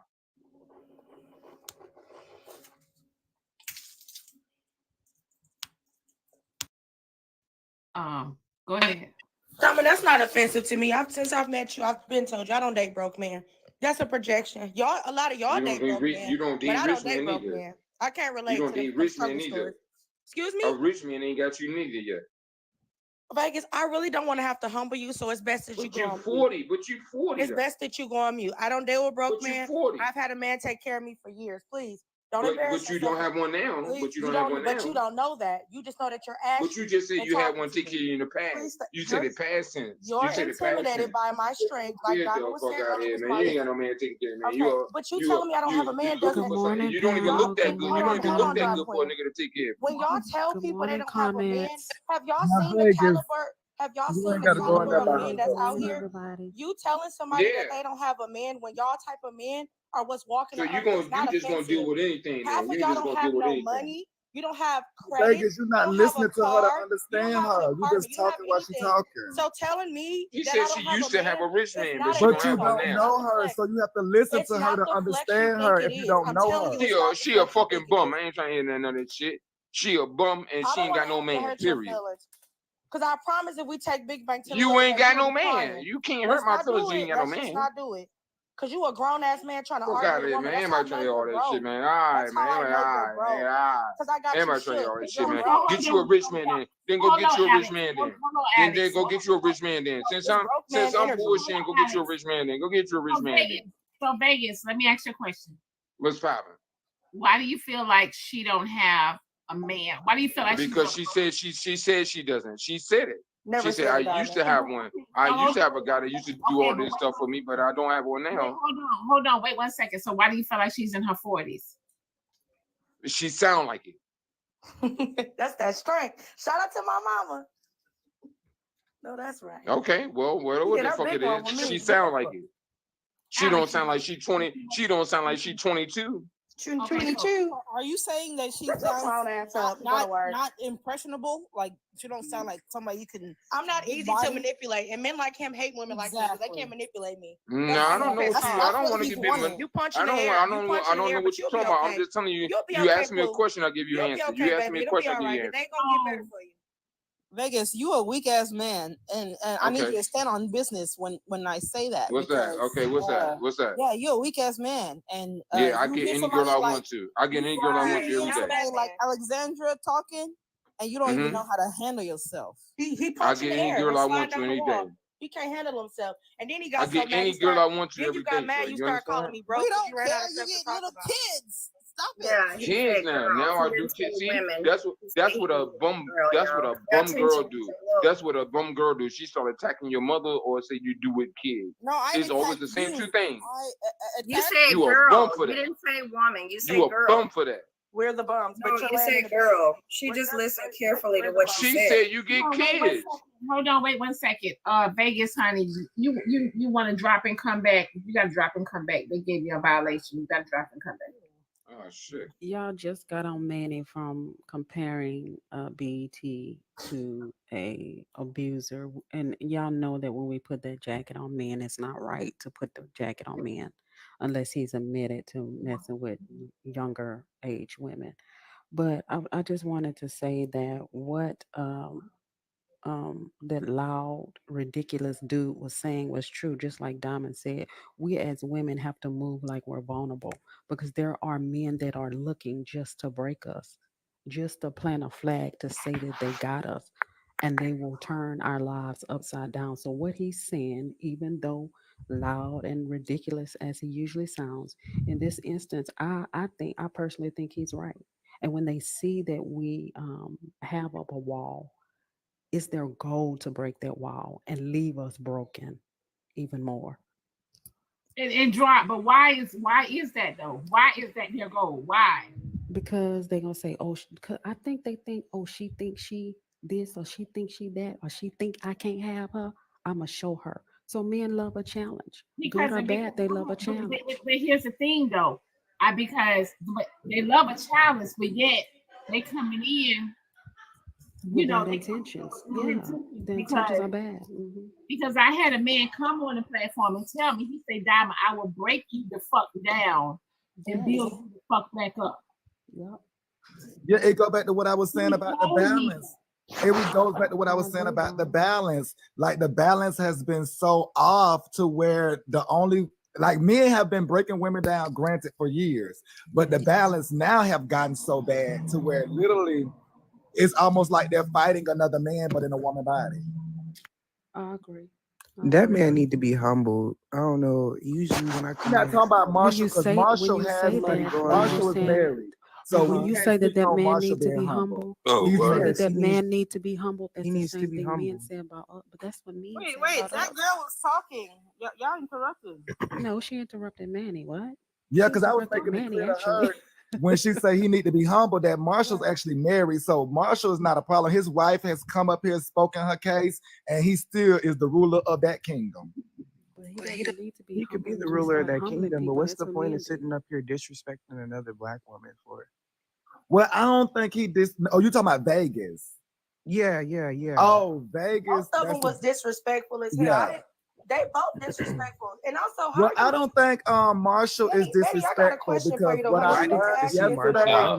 Go ahead. Diamond, that's not offensive to me. Since I've met you, I've been told you I don't date broke men. That's a projection. Y'all, a lot of y'all date broke men. You don't date but I rich don't date men broke either. men. I can't relate You don't to date the rich struggle men either. story. Excuse me? A rich man ain't got you neither yet. Vegas, I really don't want to have to humble you, so it's best that you go on mute. But you 40. It's best that you go on mute. I don't deal with broke men. 40. I've had a man take care of me for years. Please. Don't but embarrass you yourself. don't have one now. Please, but you don't have one now. But you don't know that. You just know that you're ashy. But you just said you had one take care of you in the past. You said it past tense. You're intimidated by my strength. Like Diamond was saying earlier this morning. You ain't got no man taking care of me. Okay, but you telling me I don't have a man doesn't. Good morning, you don't even look that good. You don't even look that good Queen. for a nigga to take care of. When y'all tell Good people they morning, don't have a man, comments. have y'all seen the caliber? Have y'all You seen ain't the gotta go in caliber there of by men that's out Morning, here? everybody. You telling somebody that they don't have a man when y'all type of men are what's walking So the you earth. just gonna deal with anything. Half of You y'all just don't gonna have deal with no anything. money. You don't have credit. Vegas, you're not you don't have listening a to her to car, understand you don't have her. an You apartment, just you don't have talking while she's anything. talking. So telling me She that said I don't she have used a to have a man, rich it's man, not but a she But don't you have one don't now. know her, so you have to listen It's to her not to the flex you understand think her it if you is. don't I'm know telling her. you, it's not the She a flex you fucking think it bum. is. I ain't trying to hear none of that shit. She a bum and I she don't ain't want got no to man. hurt your Period. feelings. Because I promise if we take Big Bang to the You living ain't room, got you'll no be man. crying. You can't hurt Let's my not feelings. do You it. ain't got no Let's just man. not do it. Cause you a grown ass man trying to Fuck argue out with of a here, woman. man. That's how I Everybody know tell you all you're that shit, broke. man. All right, That's man. how I know you're All right, broke. man. All right. Cause I got you Everybody tell you shook. all that Cause shit, you're man. broke. Get you a rich man then. Then go Hold get on, you a rich Alex. man then. Hold on, Then Alex. go get you a rich man then. It's broke Since man I'm energy. bullshitting, go get you a rich man then. Go get you a rich So man Vegas, then. so Vegas, let me ask you a question. What's poppin'? Why do you feel like she don't have a man? Why do you feel like Because she said she doesn't. She said it. Never She said said I it, used Diamond. to have one. I used to have a guy that used to do all this stuff for me, but I don't have one now. Hold on, wait 1 second. So why do you feel like she's in her 40s? She sound like it. That's that strength. Shout out to my mama. No, that's right. Okay, well, whatever Yeah, the that fuck big it one is, with me. she sound like it. She don't sound like she 20. She don't sound like she 22. 22. Are you saying that she Shut your sounds clown ass up. Go to work. not impressionable? Like she don't sound like somebody you can. I'm not big easy body? to manipulate, and men like him hate women like me because they can't manipulate me. No, I don't know what you. I don't want to get big. You punch I in the don't. air. I You don't. punch I in the don't air, know but what you're you'll be talking about. okay. I'm just telling you. You'll be You okay, ask me a Pooh. question, I give you an You'll be answer. okay, You ask baby. me a It'll be question, I all give right. you an The day answer. gonna get better for you. Vegas, you a weak ass man, and I need Okay. you to stand on business when I say that. What's that? Okay, what's that? What's that? Yeah, you're a weak ass man, and Yeah, I you get hear any girl somebody I like want to. I get any girl I want to you every hear day. somebody like Alexandra talking, and you don't even know how to handle yourself. He I punched in get the any air girl and I slide want to down the any wall. day. He can't handle himself, and then he I got so get mad. any He girl I started, want to then you every got day. mad. So You you started calling understand? me broke We because don't you ran care. out of You stuff to get talk little about. kids. Stop it. Yeah, he Kids said now. girls. Now He I do didn't say kids. See, women. that's He what a bum. girl, That's y'all. what a Y'all bum teach girl him. do. Look. That's what a bum girl do. She start attacking your mother or say you do with kids. No, I It's always the attacked same you. two things. You attacked said You a girl. bum for You that. didn't say woman. You said You a girl. bum for that. We're the bums, No, but you're you landing said the girl. She just listened carefully to what you She said. said you get Hold on, wait 1 kids. second. Hold on, wait 1 second. Vegas, honey, you want to drop and come back? You got to drop and come back. They gave you a violation. You got to drop and come back. Oh shit. Y'all just got on Manny from comparing BET to a abuser, and y'all know that when we put that jacket on men, it's not right to put the jacket on men unless he's admitted to messing with younger age women. But I just wanted to say that what that loud, ridiculous dude was saying was true. Just like Diamond said, we as women have to move like we're vulnerable because there are men that are looking just to break us, just to plant a flag to say that they got us, and they will turn our lives upside down. So, what he's saying, even though loud and ridiculous as he usually sounds, in this instance, I personally think he's right. And when they see that we have up a wall, it's their goal to break that wall and leave us broken even more. And drop. But why is that though? Why is that their goal? Why? Because they're gonna say, "Oh, I think they think, oh, she thinks she this, or she thinks she that, or she think I can't have her. I'ma show her." So men love a challenge, good or bad. They love a challenge. But here's the thing, though, because they love a challenge, but yet they coming in, With bad intentions. Yeah, the intentions are bad. Because I had a man come on the platform and tell me, he said, "Diamond, I will break you the fuck down and build you the fuck back up." Yep. Yeah, it goes back to what I was saying about the balance. It goes back to what I was saying about the balance. Like the balance has been so off to where the only like men have been breaking women down, granted, for years, but the balance now have gotten so bad to where literally it's almost like they're fighting another man, but in a woman body. I agree. That man need to be humbled. I don't know. Usually when I I'm come not in, talking about Marshall because Marshall has money money. going Marshall on. is married. So when you say that that man needs to be humble, you say that that man needs to be humble. That's the same thing men say about us, but that's what men say Wait, about that us. girl was talking. Y'all interrupted. No, she interrupted Manny. What? Yeah, She because I was interrupted making it Manny, clear to actually. her when she say he need to be humble that Marshall's actually married. So Marshall is not a problem. His wife has come up here, spoken her case, and he still is the ruler of that kingdom. He could be the ruler of that kingdom, but what's the point of sitting up here disrespecting another black woman for it? Well, I don't think he Oh, you talking about Vegas? Yeah. Oh, Vegas. Most of them was disrespectful as hell. Yeah. They both disrespectful. And also, Well, I don't think Marshall is disrespectful because what I yesterday,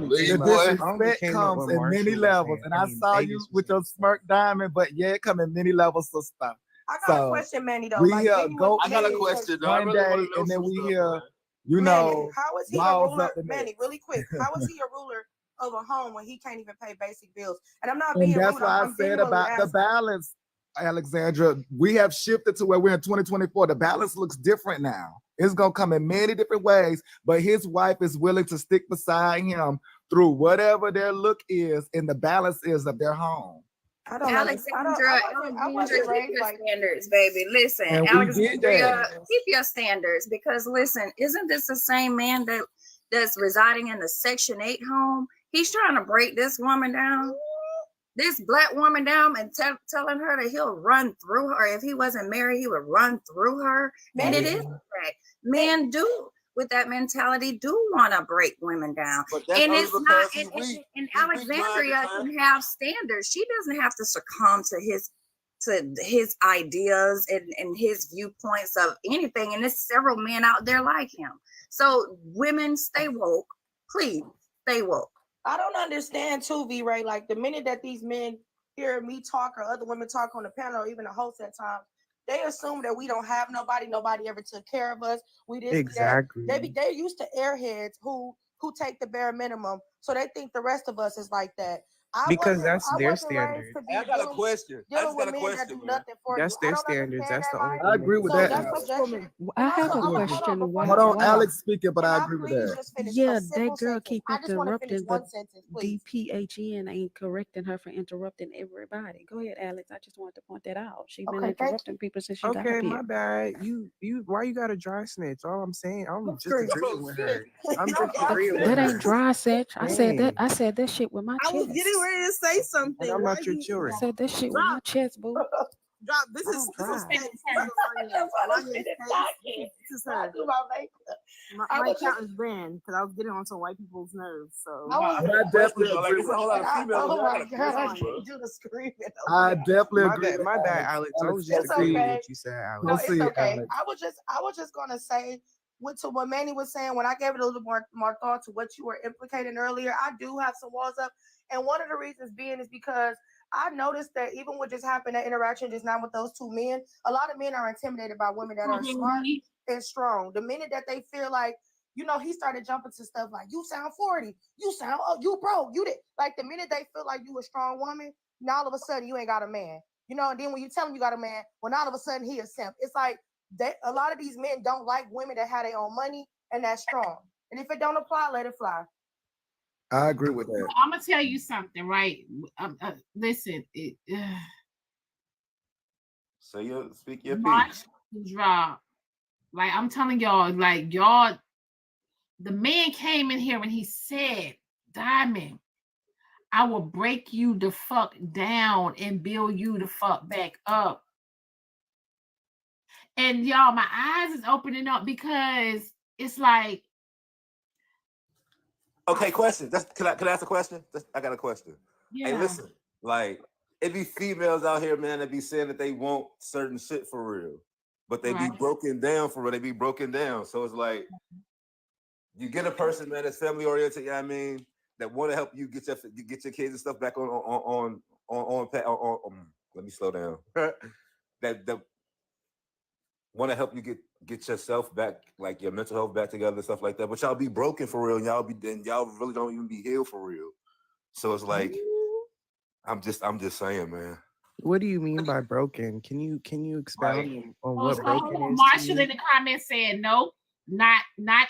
the disrespect comes in many levels, and I saw you with your smirk diamond, but yeah, it come in many levels, sister. I got a question, Manny, though. We Like, Manny go. I got a Manny was- question, though. I one really day, want to know and then some we stuff, hear, man. you Manny, know, how is he a balls ruler? up the Manny, neck. really quick, how is he a ruler of a home when he can't even pay basic bills? And I'm not And being that's rude. why I I'm said genuinely about the asking. balance, Alexandra. We have shifted to where we're in 2024. The balance looks different now. It's gonna come in many different ways, but his wife is willing to stick beside him through whatever their look is and the balance is of their home. I don't Alexandra, I wasn't keep raised your like standards, baby. Listen, And we get Alexandria, that. keep your standards because listen, isn't this the same man that's residing in the Section 8 home? He's trying to break this woman down, this black woman down, and telling her that he'll run through her. If he wasn't married, he would run through her. And it is a fact. Men do, with that mentality, do want to break women down. And it's not, and Alexandria can have standards. She doesn't have to succumb to his ideas and his viewpoints of anything. And there's several men out there like him. So women, stay woke. Please, stay woke. I don't understand too, V Ray. Like the minute that these men hear me talk or other women talk on the panel or even the host at times, they assume that we don't have nobody ever took care of us. We didn't Exactly. They used to airheads who take the bare minimum, so they think the rest of us is like that. Because that's their standard. I got a question. I just got a question, man. That's their standards. That's the only thing. I agree with that. I have a question. Hold on, Alex speaking, but I agree with that. Yeah, that girl keep I just want to finish interrupting, one but sentence, please. DPHN ain't correcting her for interrupting everybody. Go ahead, Alex. I just wanted to point that out. She's been Okay, thank interrupting people since she got Okay, up my here. bad. You why you got a dry snitch? All I'm saying, I'm just agreeing with her. I'm just That, agreeing with that her. ain't dry set. I said that. Dang. I said that shit with my I was chest. getting ready to say something. And I'm Why not your you- I children. said that shit with my chest, boo. Drop. This I is don't this is drive. Stace. This is her. My account is banned because I was getting on some white people's nerves. So I definitely Like, agree it's with a whole lot of Oh females. my in there. God, I Listen, bro. need you to scream it. I definitely My agree. bad, with my bad, Alex. I was just It's agreeing with okay. what you said, Alex. No, Proceed, it's okay. Alex. I was just gonna say to what Manny was saying when I gave it a little more thought to what you were implicating earlier. I do have some walls up, and one of the reasons being is because I noticed that even what just happened, that interaction just now with those two men, a lot of men are intimidated by women that are smart and strong. The minute that they feel like, he started jumping to stuff like, you sound 40, you sound, you broke, you did. Like the minute they feel like you a strong woman, now all of a sudden you ain't got a man. And then when you tell him you got a man, well, now all of a sudden he a simp. It's like a lot of these men don't like women that have their own money and that's strong. And if it don't apply, let it fly. I agree with that. I'm gonna tell you something, right? Listen, So speak your March piece. drop. Like I'm telling y'all, like y'all, the man came in here and he said, Diamond, I will break you the fuck down and build you the fuck back up. And y'all, my eyes is opening up because it's like. Okay, question. Can I ask a question? I got a question. Yeah. Hey, listen, like it be females out here, man, that be saying that they want certain shit for real, but they be broken down for real. They be broken down. So it's like you get a person, man, that's family oriented. You know what I mean? That want to help you get your kids and stuff back on. Let me slow down. that want to help you get yourself back, like your mental health back together and stuff like that. But y'all be broken for real, and y'all really don't even be healed for real. So it's like, I'm just saying, man. What do you mean by broken? Can you expound on what broken is? Marshall in the comments said, no, not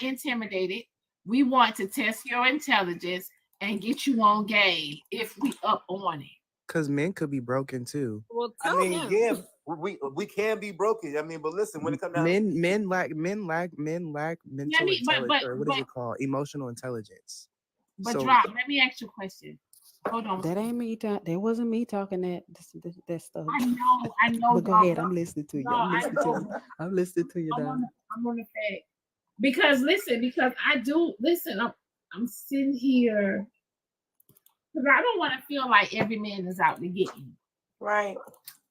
intimidated. We want to test your intelligence and get you on game if we up on it. Because men could be broken too. Well, I mean, yeah, we can be broken. I mean, but listen, when it comes down, men lack mental intelligence, or what is it called? Emotional intelligence. But Drop, let me ask you a question. Hold on. That ain't me. That wasn't me talking that stuff. I know. But go ahead. I'm listening to you. I'm listening to you. I'm on the fact. Because I do listen. I'm sitting here because I don't want to feel like every man is out to get me. Right.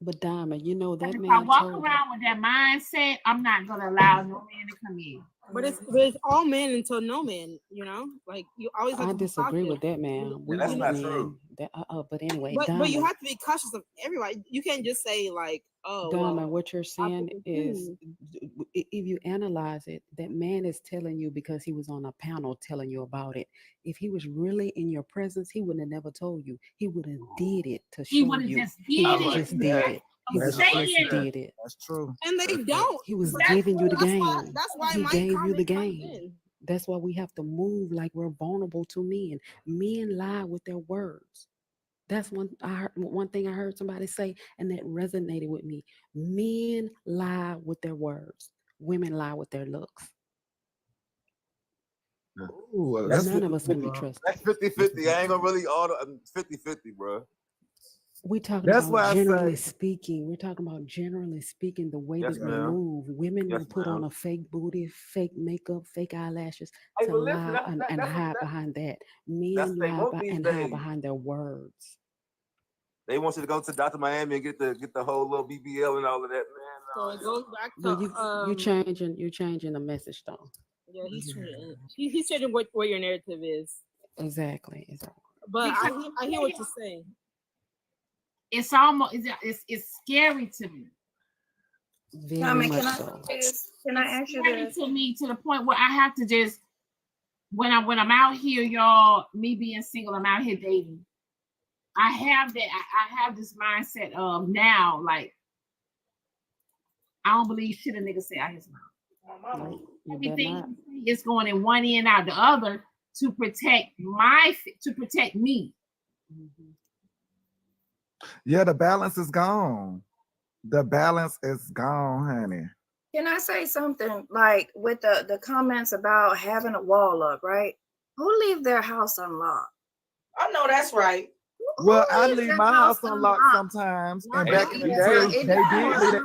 But Diamond, that if man. I walk around with that mindset, I'm not gonna allow no man to come in. But it's all men until no man, you know? Like you always have I to be disagree cautious. with that, man. We That's want not men. true. But anyway, But you Diamond, have to be cautious of everybody. You can't just say like, oh Diamond, well, what you're I saying pick and is, choose. if you analyze it, that man is telling you because he was on a panel telling you about it. If he was really in your presence, he would have never told you. He would have did it to He show would have you. just He did would have it. just did it. He I'm would have just saying. did it. That's true. And they don't. He was That's giving you the that's why game. that's why He my gave you the comment comes game. in. That's why we have to move like we're vulnerable to men. Men lie with their words. That's one thing I heard somebody say, and that resonated with me. Men lie with their words. Women lie with their looks. Ooh, That's None 50 of us can be 50. trusted. That's 50-50. I ain't gonna really all 50-50, bro. We're talking That's about why I generally say, speaking. We're talking about generally speaking, the way Yes, that we ma'am. move. Women Yes, will put on ma'am. a fake booty, fake makeup, fake eyelashes Hey, to but listen, lie and hide that's behind that. that's Men what they lie want these and hide days. behind their words. They want you to go to Dr. Miami and get the whole little BBL and all of that, man. So it goes back Well, to you're changing the message though. yeah, he's changing what your narrative is. Exactly. But Because I hear what you're saying. it's almost it's scary to me. Very Diamond, much can I so. say this? Can I ask you Scary this? to me to the point where I have to just when I'm out here, y'all, me being single, I'm out here dating. I have that. I have this mindset of now, like I don't believe shit a nigga say out his mouth. No, you better Everything not. he say is going in one ear and out the other to protect me. yeah, the balance is gone. The balance is gone, honey. Can I say something like with the comments about having a wall up, right? Who leave their house unlocked? I know that's right. Well, I leaves leave their my house house unlocked unlocked? sometimes, Not and back in the even, day, it they did depends. leave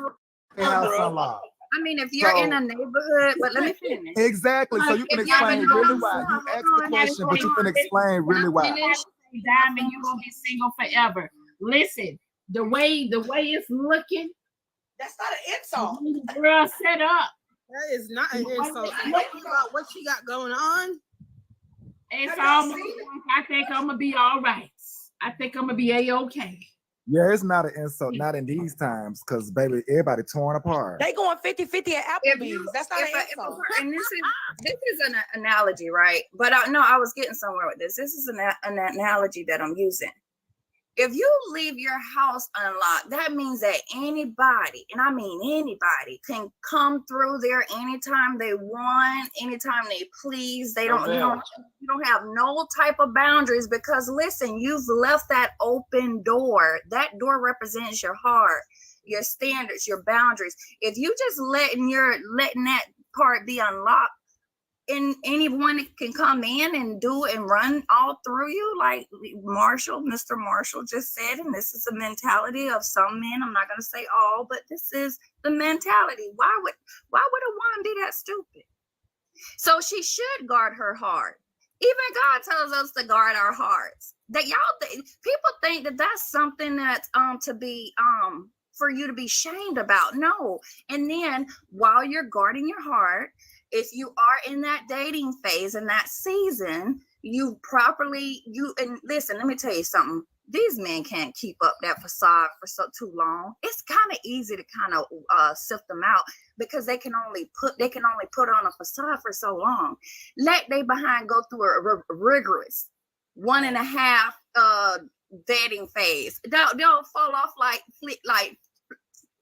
their house unlocked. I mean, if you're in So a neighborhood, but let me finish. exactly, so you can If you're in explain a really why. You asked the question, but you can explain really why. Diamond, you gonna be single forever. Listen, the way it's looking, that's not an insult. The girl set up. That is not an insult. About what she got going on. It's almost like I think I'm gonna be all right. I think I'm gonna be a-okay. Yeah, it's not an insult, not in these times, because baby, everybody torn apart. They going 50-50 at Applebee's. That's not an insult. And this is an analogy, right? But I was getting somewhere with this. This is an analogy that I'm using. If you leave your house unlocked, that means that anybody, and I mean anybody, can come through there anytime they want, anytime they please. You don't have no type of boundaries because listen, you've left that open door. That door represents your heart, your standards, your boundaries. If you just letting that part be unlocked, and anyone can come in and do and run all through you, like Mr. Marshall just said, and this is the mentality of some men. I'm not gonna say all, but this is the mentality. Why would a woman be that stupid? So she should guard her heart. Even God tells us to guard our hearts. That people think that that's something that's to be for you to be shamed about. No. And then while you're guarding your heart, if you are in that dating phase in that season, and listen, let me tell you something. These men can't keep up that facade for too long. It's kind of easy to kind of sift them out because they can only put on a facade for so long. Let they behind go through a rigorous 1.5 dating phase. They'll fall off like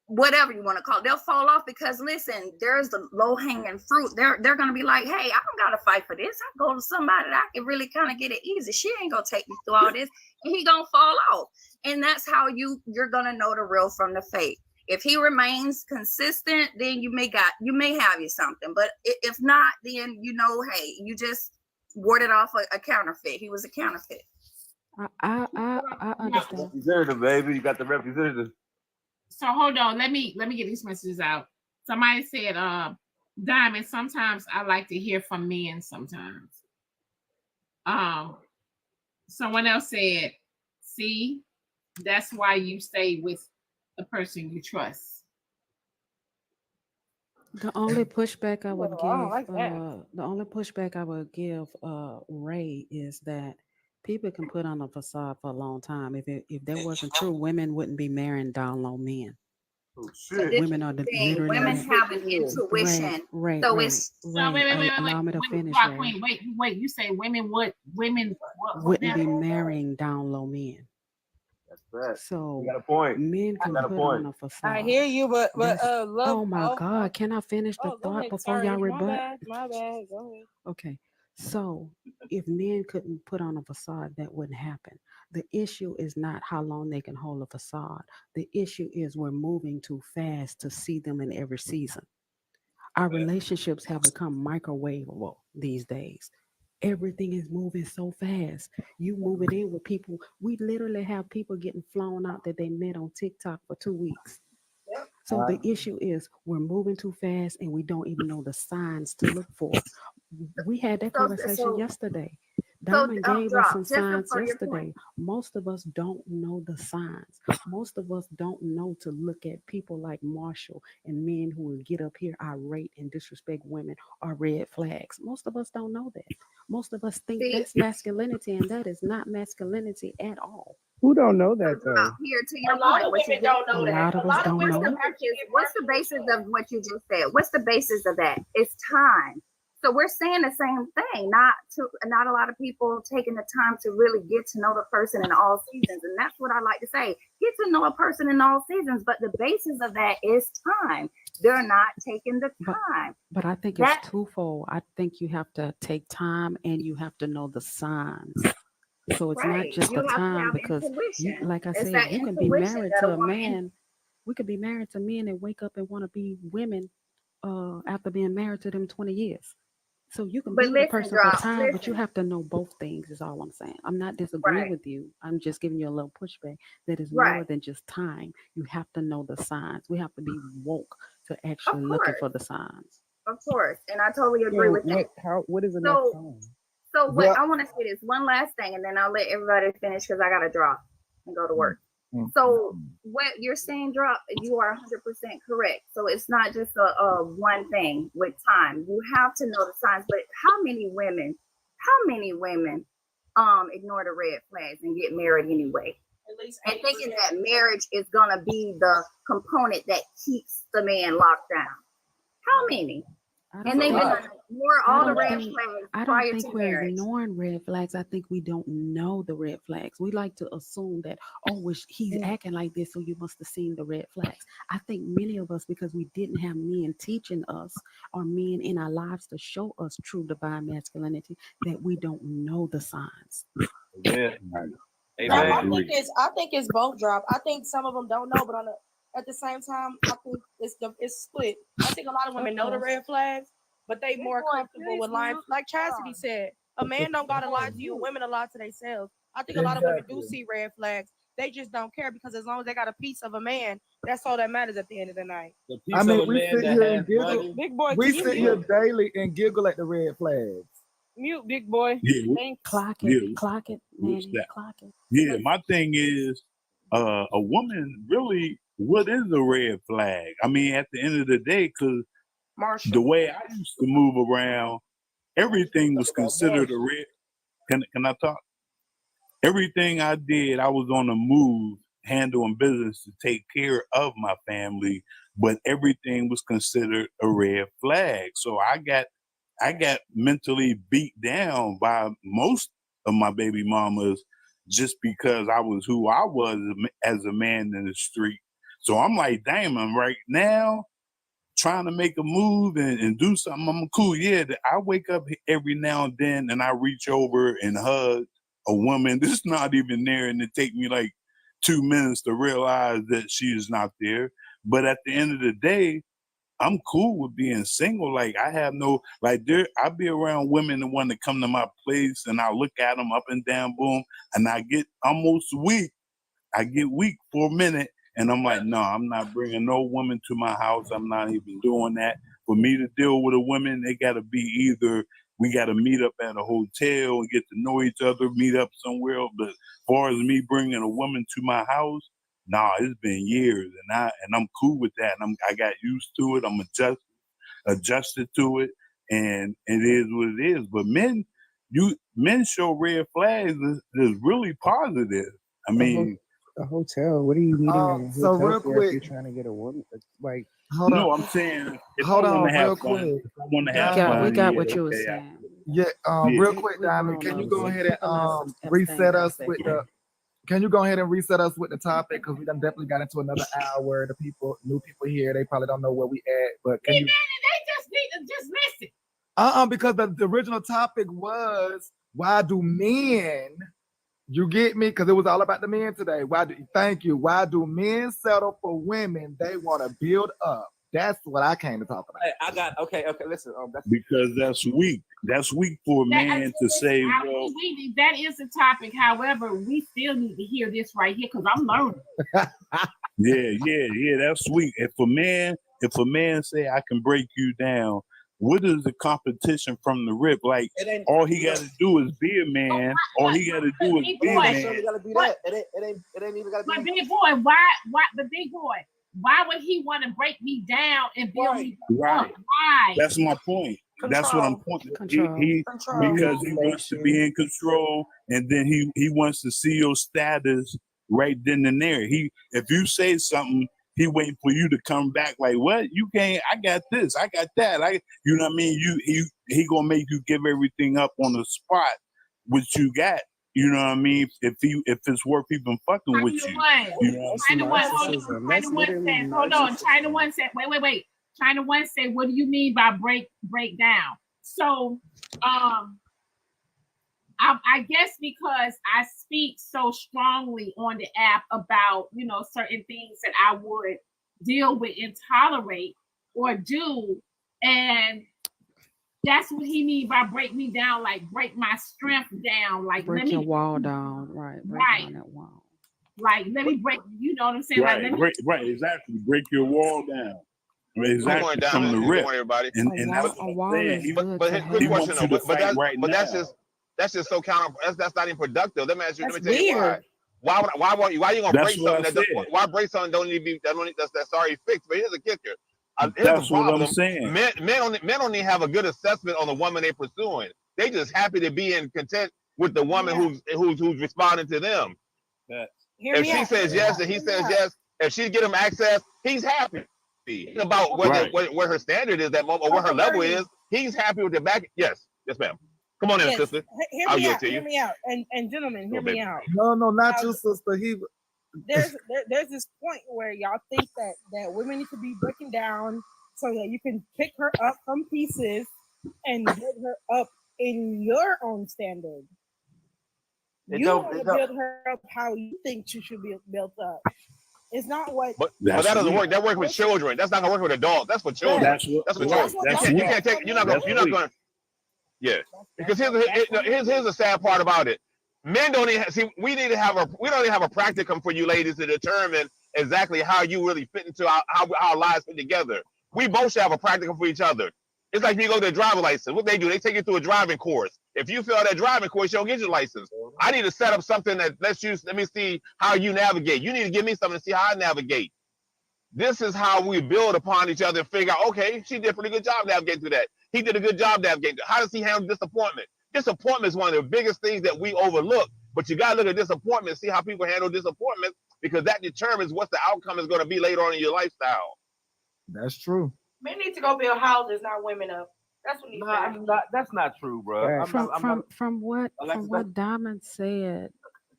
whatever you want to call it. They'll fall off because listen, there's the low-hanging fruit. They're gonna be like, hey, I don't gotta fight for this. I go to somebody that I can really kind of get it easy. She ain't gonna take me through all this, and he gonna fall off. And that's how you're gonna know the real from the fake. If he remains consistent, then you may have you something. But if not, then hey, you just warded off a counterfeit. He was a counterfeit. I understand. Representative, baby, you got the representative. So hold on, let me get these messages out. Somebody said, Diamond, sometimes I like to hear from men sometimes. Someone else said, see, that's why you stay with the person you trust. The only pushback I would Well, give, I don't like that. the only pushback I would give Ray is that people can put on a facade for a long time. If that wasn't true, women wouldn't be marrying down low men. Oh But shit. this Women is are the thing. literally Women have an Ray, intuition. Ray, So Ray, it's No, wait, Ray. wait, Allow me to finish, Rock Ray. Queen, wait. You say women what Wouldn't now? be marrying down low men. That's right. You So got a point. men You can got a put point. on a I facade. hear you, but That's love. oh my Oh, God. Can I finish the go thought ahead. before Sorry, y'all my rebut? bad. My bad. Go ahead. Okay. So if men couldn't put on a facade, that wouldn't happen. The issue is not how long they can hold a facade. The issue is we're moving too fast to see them in every season. Our relationships have become microwavable these days. Everything is moving so fast. You moving in with people. We literally have people getting flown out that they met on TikTok for 2 weeks. So the issue is we're moving too fast and we don't even know the signs to look for. We had that so conversation so yesterday. so Diamond gave us drop some just signs for your point. yesterday. Most of us don't know the signs. Most of us don't know to look at people like Marshall and men who will get up here irate and disrespect women are red flags. Most of us don't know that. Most of us think See, that's masculinity, and that is not masculinity at all. Who don't know so that though? drop here to A your lot point. of What you women just don't A know said. that. lot A of us lot of don't What's women the know it. basis? What's the basis of what you just said? What's the basis of that? It's time. So we're saying the same thing. Not a lot of people taking the time to really get to know the person in all seasons, and that's what I like to say. Get to know a person in all seasons, but the basis of that is time. They're not taking the But time. but I think it's That twofold. I think you have to take time and you have to know the signs. So it's not right. just You the have to time have because you, intuition. like I It's said, that you can be intuition married that to a a woman. man. We could be married to men and wake up and want to be women after being married to them 20 years. So you can But be with a listen, person for drop. time, but you Listen. have to know both things, is all I'm saying. I'm not disagreeing Right. with you. I'm just giving you a little pushback that is more Right. than just time. You have to know the signs. We have to be woke to Of actually looking course. for the signs. Of course. And I totally agree So with that. what is enough So time? so what Well, I want to say this one last thing, and then I'll let everybody finish because I gotta drop and go to mm, work. mm, So what you're saying, drop, you are 100% correct. So it's not just a one thing with time. You have to know the signs. But how many women ignore the red flags and get married anyway? At least And 80%. thinking that marriage is gonna be the component that keeps the man locked down. How many? I And don't they've been think ignore I all the don't red think flags I don't prior think to we're marriage. ignoring red flags. I think we don't know the red flags. We like to assume that, oh, well, he's acting like this, so you must have seen the red flags. I think many of us, because we didn't have men teaching us or men in our lives to show us true divine masculinity, that we don't know the signs. Yeah. Now, Amen. I think it's both drop. I think some of them don't know, but at the same time, I think it's split. I think a lot of women know the red flags, but they more comfortable with lying. Like Chastity said, a man don't gotta lie to you. Women lie to themselves. I think a lot of women do see red flags. They just don't care because as long as they got a piece of a man, that's all that matters at the end of the night. The I piece mean, of a we man sit that here and has giggle. money. Big boy, We can you sit here mute? daily and giggle at the red flags. Mute, big boy. Yeah, Thanks. Clock yeah, it, what's Manny, that? clock it. Yeah, my thing is, a woman really, what is a red flag? I mean, at the end of the day, because the Marshall. way I used to move around, everything was considered a red. Can I talk? Everything I did, I was on the move, handling business to take care of my family, but everything was considered a red flag. So I got mentally beat down by most of my baby mamas just because I was who I was as a man in the street. So I'm like, damn, I'm right now trying to make a move and do something. I'm cool. Yeah, I wake up every now and then and I reach over and hug a woman. This is not even there, and it take me like 2 minutes to realize that she is not there. But at the end of the day, I'm cool with being single. Like I have no like there. I be around women that want to come to my place, and I look at them up and down, boom, and I get almost weak. I get weak for a minute, and I'm like, no, I'm not bringing no woman to my house. I'm not even doing that. For me to deal with a woman, they got to be either we got to meet up at a hotel and get to know each other, meet up somewhere else. But as far as me bringing a woman to my house, nah, it's been years, and I'm cool with that. And I got used to it. I'm adjusted. adjusted to it, and it is what it is. But men show red flags is really positive. I mean, a hotel. What are you needing a so hotel real for if quick, you're trying to get a woman? Like, hold no, on, I'm saying if hold I on, want to real have fun, quick. if I want to have Diamond, We fun, got yeah, what you were okay, saying. yeah, yeah. real quick, Diamond, can you go ahead and reset us with the? Can you go ahead and reset us with the topic? Because we done definitely got into another hour. The new people here, they probably don't know where we at. But can you? They just need to just listen. Because the original topic was why do men? You get me? Because it was all about the men today. Thank you. Why do men settle for women they want to build up? That's what I came to talk about. Hey, I got okay. Listen, Because that's weak. That's weak for a man to say, well, that is the topic. However, we still need to hear this right here because I'm learning. yeah, that's weak. If a man say I can break you down, what is the competition from the rip? Like all he got to do is be a man. All he got to do is be a man. It ain't even gotta be. But big boy, the big boy, why would he want to break me down and build me up? Why? That's my point. That's what I'm pointing. He because he wants to be in control, and then he wants to see your status right then and there. If you say something, he waiting for you to come back like, what? You can't. I got this. I got that. You know what I mean? He gonna make you give everything up on the spot, which you got. You know what I mean? If it's worth even fucking with you. You know China One said, wait. China One said, what do you mean by break down? So I guess because I speak so strongly on the app about, certain things that I would deal with and tolerate or do. And that's what he means by break me down, like break my strength down. Like break your wall down, right? Break down that wall. Like let me break, you know what I'm saying? Right, like, right, exactly. Break your wall down. Exactly. Good morning, Diamond. Good morning, everybody. And that's a what I'm saying. But quick question though. But that's just so counter. That's not even productive. Let me ask you. Let me tell you why. Why are you gonna break something? Why break something? Don't need to be. That's already fixed. But here's a kicker. Here's the problem. What I'm saying. Men don't even have a good assessment on the woman they're pursuing. They just happy to be in content with the woman who's responding to them. If she says yes and he says yes, if she get him access, he's happy. About what her standard is that moment or what her level is. He's happy with the back. Yes, ma'am. Come on in, sister. Hear me out. And gentlemen, hear me out. No, not you, sister. There's this point where y'all think that women need to be breaking down so that you can pick her up from pieces and build her up in your own standard. You want to build her up how you think she should be built up. It's not what. But that doesn't work. That works with children. That's not gonna work with adults. That's for children. That's for children. You can't take. You're not gonna. Yeah. Because here's the sad part about it. Men don't even see. We don't even have a practicum for you ladies to determine exactly how you really fit into how our lives fit together. We both should have a practicum for each other. It's like you go to a driver's license. What they do, they take you through a driving course. If you fail that driving course, you don't get your license. I need to set up something that let me see how you navigate. You need to give me something to see how I navigate. This is how we build upon each other and figure out, okay, she did a pretty good job navigating through that. He did a good job navigating. How does he handle disappointment? Disappointment is one of the biggest things that we overlook. But you got to look at disappointment and see how people handle disappointment because that determines what the outcome is going to be later on in your lifestyle. That's true. Men need to go build houses, not women up. That's what that's not true, bro. From what Diamond said,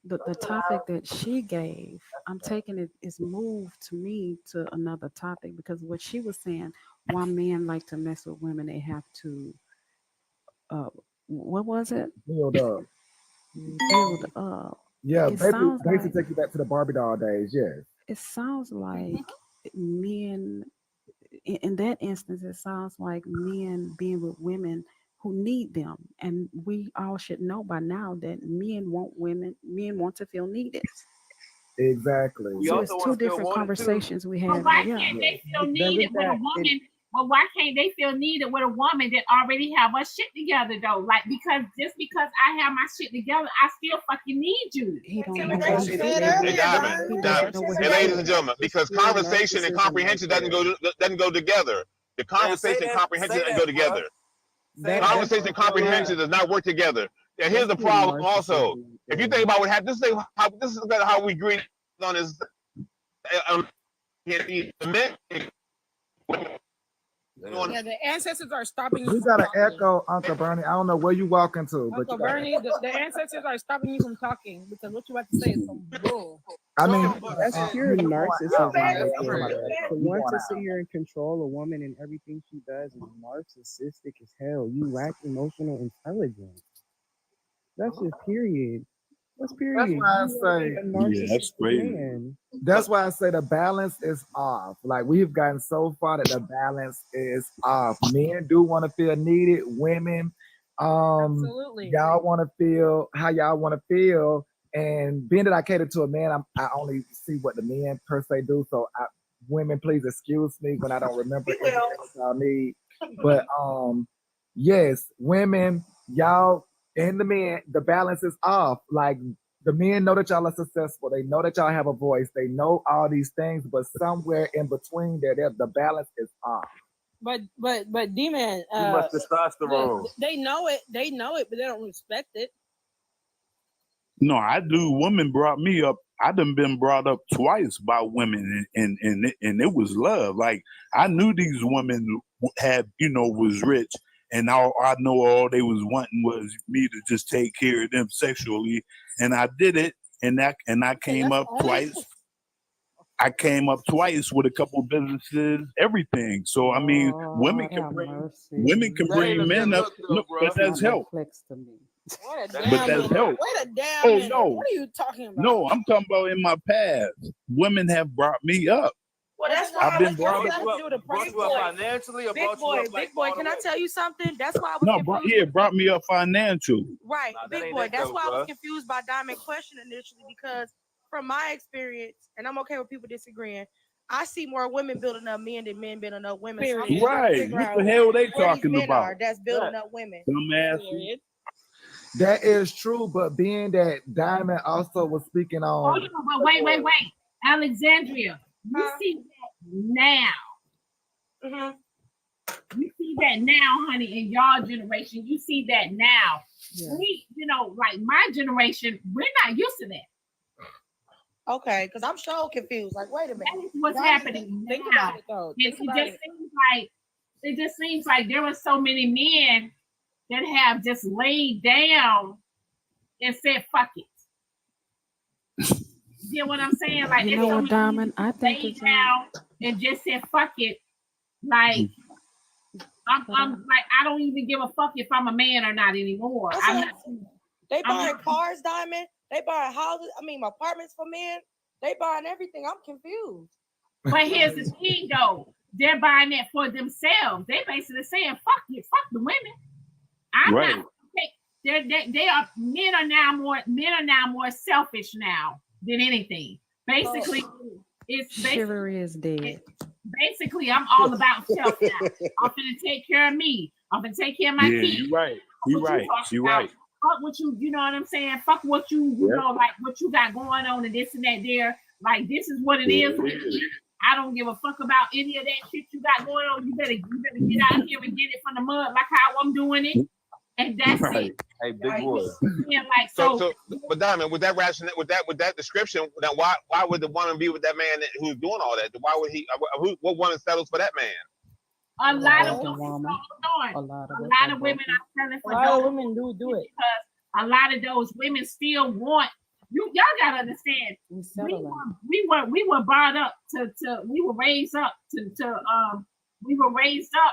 the topic that she gave, I'm taking it is moved to me to another topic because what she was saying, why men like to mess with women, they have to, what was it? Build up. Build up. Yeah, basically take you back to the Barbie doll days. Yes. It sounds like men. In that instance, it sounds like men being with women who need them. And we all should know by now that men want to feel needed. Exactly. So it's two different conversations we have. But why can't they feel needed with a woman? Well, why can't they feel needed with a woman that already have her shit together though? Like because I have my shit together, I still fucking need you. Hey, ladies and gentlemen, because conversation and comprehension doesn't go together. The conversation and comprehension doesn't go together. Conversation and comprehension does not work together. And here's the problem also. If you think about what happened, this is how we agree on this. Yeah, the ancestors are stopping you. You got an echo, Uncle Bernie. I don't know where you walking to, but Uncle Bernie, the ancestors are stopping you from talking because what you about to say is some bull. I mean, that's pure narcissism right there. To want to sit here and control a woman and everything she does is narcissistic as hell. You lack emotional intelligence. That's just period. That's period. That's why I say, yeah, that's crazy. Man. That's why I say the balance is off. Like we've gotten so far that the balance is off. Men do want to feel needed. Women, Absolutely. y'all want to feel how y'all want to feel. And being that I cater to a man, I only see what the men per se do. So women, please excuse me when I don't remember everything y'all need. But yes, women, y'all. And the men, the balance is off. Like the men know that y'all are successful. They know that y'all have a voice. They know all these things, but somewhere in between there, the balance is off. But D-Man, too much testosterone. They know it, but they don't respect it. No, I do. Women brought me up. I done been brought up twice by women, and it was love. Like I knew these women had, was rich. And all they was wanting was me to just take care of them sexually, and I did it. And I came up twice. I came up twice with a couple of businesses, everything. So I mean, women can bring men up. Look, but that's help. But that's help. Wait a damn Oh minute. no! What are you talking about? No, I'm talking about in my past. Women have brought me up. Well, that's why I've been brought up financially or big boy, big boy. Can I tell you something? That's why I was confused. Brought me up financially. Right, big boy. That's why I was confused by Diamond question initially because from my experience, and I'm okay with people disagreeing, I see more women building up men than men building up women. So right. What the hell are they talking about? That's building up women. Dumbass. That is true, but being that Diamond also was speaking on. Hold on, but wait. Alexandria, you see that now. Mm-hmm. You see that now, honey, in y'all generation. You see that now. Yeah. We, like my generation, we're not used to that. Okay, because I'm so confused. Like, wait a minute. That is what's happening now. About it, though. It just seems like there were so many men that have just laid down and said, fuck it. You know what I'm saying? Like, you know what, Diamond? I think laid down and just said, fuck it. Like, I'm like, I don't even give a fuck if I'm a man or not anymore. They buying cars, Diamond. They buying houses. Apartments for men. They buying everything. I'm confused. But here's the thing, though. They're buying it for themselves. They basically saying, fuck it, fuck the women. I'm right. not. Men are now more selfish now than anything. Basically, chivalry is dead. Basically, I'm all about self now. I'm gonna take care of me. I'm gonna take care of my kids. You're right. You're right. Fuck what you know what I'm saying? Fuck what you know, like what you got going on and this and that there. Like this is what it is. I don't give a fuck about any of that shit you got going on. You better get out here and get it from the mud like how I'm doing it. And that's it. Hey, big boy. Yeah, like so. But Diamond, with that rationale, with that description, now why would the woman be with that man who's doing all that? Why would he? What woman settles for that man? A lot of women are selling for. A lot of women do it because a lot of those women still want you. Y'all gotta understand. We were brought up we were raised up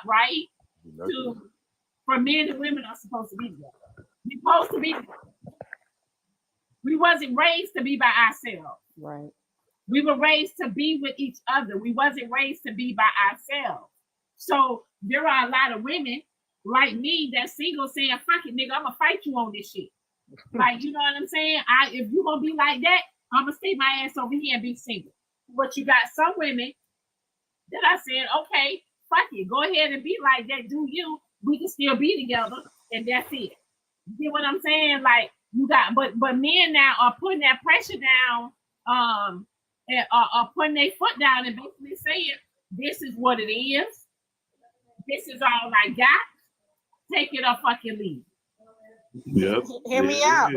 right for men and women are supposed to be together. We're supposed to be together. We wasn't raised to be by ourselves. Right. We were raised to be with each other. We wasn't raised to be by ourselves. So there are a lot of women like me that's single saying, fuck it, nigga, I'm gonna fight you on this shit. Like, you know what I'm saying? If you gonna be like that, I'm gonna stay my ass over here and be single. But you got some women that I said, okay, fuck it, go ahead and be like that, do you? We can still be together, and that's it. You get what I'm saying? Like you got, but men now are putting that pressure down, and are putting their foot down and basically saying, this is what it is. this is all I got. Take it or fucking leave. Yep. Hear me out.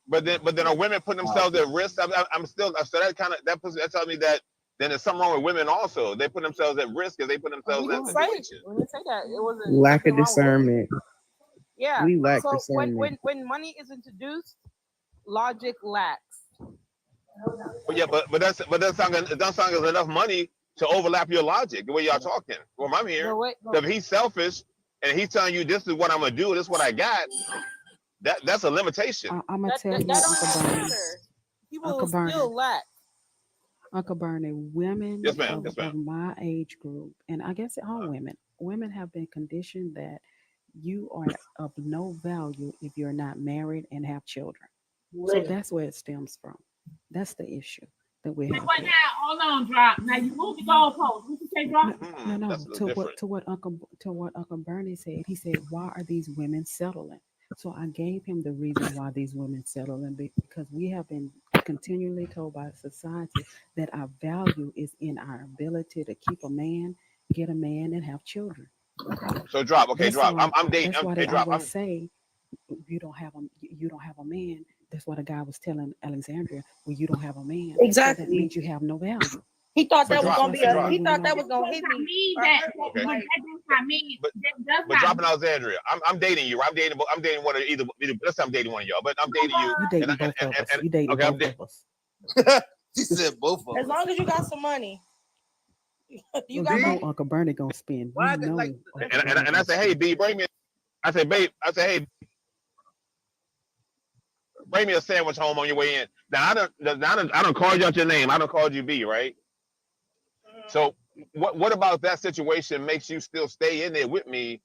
But then are women putting themselves at risk? I'm still so that kind of that tells me that then there's something wrong with women also. They put themselves at risk if they put themselves in that situation. We didn't say that. It wasn't Lack of nothing wrong with it. discernment. Yeah. We lack So discernment. when money is introduced, logic lacks. But yeah, but that song is enough money to overlap your logic the way y'all talking. Well, I'm here. If he's selfish and he's telling you this is what I'm gonna do, this is what I got, that's a limitation. I'm gonna tell you, Uncle Bernie. People still lack. Uncle Bernie, women Yes, ma'am. of, Yes, ma'am. of my age group, and I guess all women have been conditioned that you are of no value if you're not married and have children. So that's where it stems from. That's the issue that we have. But now, hold on, drop. Now you move the goalpost. What you say, drop? No. To what Uncle Bernie said, he said, "Why are these women settling?" So I gave him the reason why these women settling because we have been continually told by society that our value is in our ability to keep a man, get a man, and have children. So drop. Okay, That's drop. why, I'm dating. That's why Okay, they drop. always say you don't have a man. That's what a guy was telling Alexandria. Well, you don't have a man. Exactly. So that means you have no value. He thought But that was drop, gonna be but a. drop. He thought that was gonna hit me. mean or that. hurt me. Okay. Like, That does not mean. That does But not dropping mean. Alexandria, I'm dating you. I'm dating one of either. Let's say I'm dating one of y'all, but I'm dating you. You dating both of us. You dating okay, both of us. She said both of as us. long as you got some money, you You got know money. Uncle Bernie gonna spend. Why I You got, know like, Uncle Bernie and I gonna say, hey, spend. B, bring me. I say, babe. I say, hey, bring me a sandwich home on your way in. Now I don't call you out your name. I don't call you B, right? So what about that situation makes you still stay in there with me?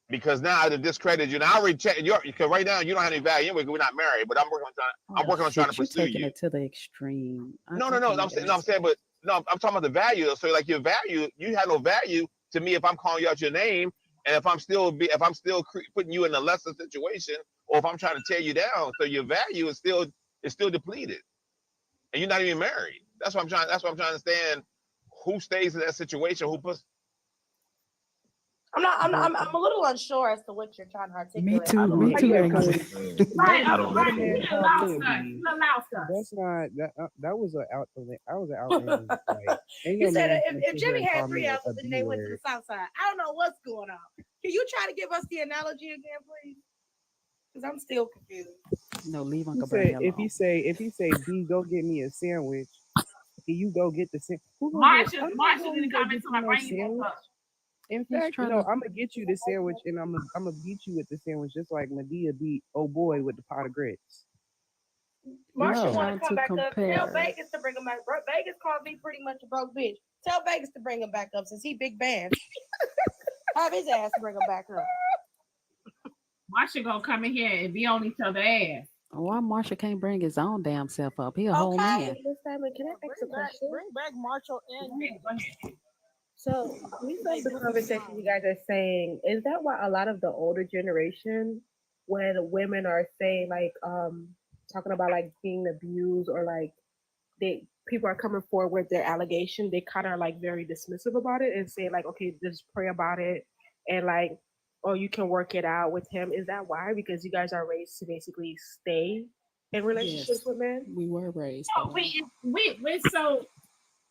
Because now I discredit you. Now I already checked because right now you don't have any value anyway. We're not married, but I'm working on trying to You're pursue taking you. it to the extreme. No. I'm saying, but no, I'm talking about the value. So like your value, you have no value to me if I'm calling you out your name, and if I'm still putting you in a lesser situation, or if I'm trying to tear you down. So your value is still depleted, and you're not even married. That's what I'm trying to understand. Who stays in that situation? Who puts? I'm a little unsure as to what you're trying to articulate. Me too. I don't Me like too. that Angel. Right, I Uncle don't Bernie, like you that. lost us. You lost us. That's not that was an outlandish. Like, ain't You no said man if finna sit here Jimmy and had call 3 me a apples and they went to B-word. the south side, I don't know what's going on. Can you try to give us the analogy again, please? Because I'm still confused. No, leave He Uncle Bernie said if he alone. say B, go get me a sandwich. Can you go get the sandwich? I'm not Marsha going didn't to go come get into you my no bring you back sandwich. up. In He's fact, trying no, to. I'm gonna get you the sandwich, and I'm gonna beat you with the sandwich, just like Medea beat oh boy with the pot of grits. Marsha He's want trying to come to back up. Tell compare. Vegas to bring him back. Vegas called me pretty much a broke bitch. Tell Vegas to bring him back up since he big band. Have his ass bring him back up. Marsha gonna come in here and be on each other's ass. Why Marsha can't bring his own damn self up? He a whole man. Miss Diamond, can I ask a question? Bring back Marshall and me. So, based on the conversation you guys are saying, is that why a lot of the older generation, when women are saying like, talking about like being abused or like people are coming forward with their allegation, they kind of like very dismissive about it and say like, okay, just pray about it and like, oh, you can work it out with him. Is that why? Because you guys are raised to basically stay in relationships Yes, with men? we were raised. No, we so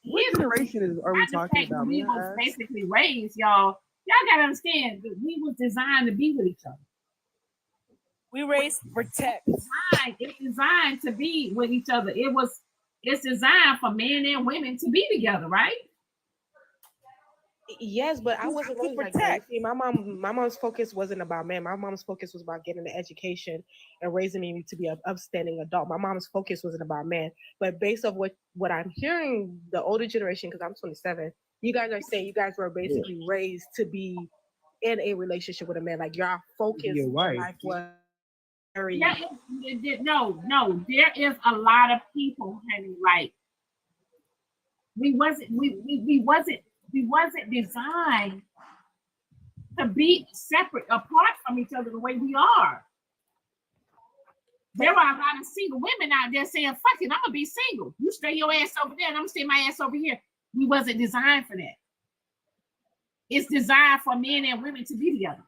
What generation are we talking about? we May I was ask? basically raised, y'all. Y'all gotta understand that we was designed to be with each other. We raised to protect. It's designed to be with each other. It's designed for men and women to be together, right? Yes, but I wasn't raised like that. See, my mom's focus wasn't about men. My mom's focus was about getting the education and raising me to be an upstanding adult. My mom's focus wasn't about men. But based on what I'm hearing, the older generation, because I'm 27, you guys are saying you guys were basically raised to be in a relationship with a man. Like your focus Your in wife. life was very. Yeah, no. There is a lot of people, honey. Like we wasn't designed to be separate, apart from each other the way we are. There are a lot of single women out there saying, fuck it, I'm gonna be single. You stay your ass over there and I'm gonna stay my ass over here. We wasn't designed for that. it's designed for men and women to be together.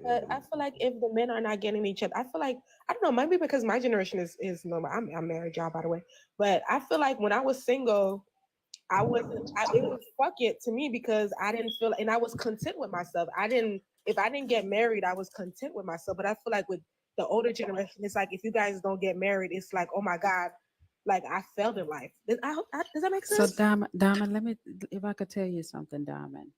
But I feel like if the men are not getting each other, I feel like I don't know, maybe because my generation is normal. I'm married, y'all, by the way. But I feel like when I was single, it was fuck it to me because I didn't feel, and I was content with myself. If I didn't get married, I was content with myself. But I feel like with the older generation, it's like if you guys don't get married, it's like, oh my God, like I failed in life. Does that make So sense? Diamond, let me, if I could tell you something, Diamond.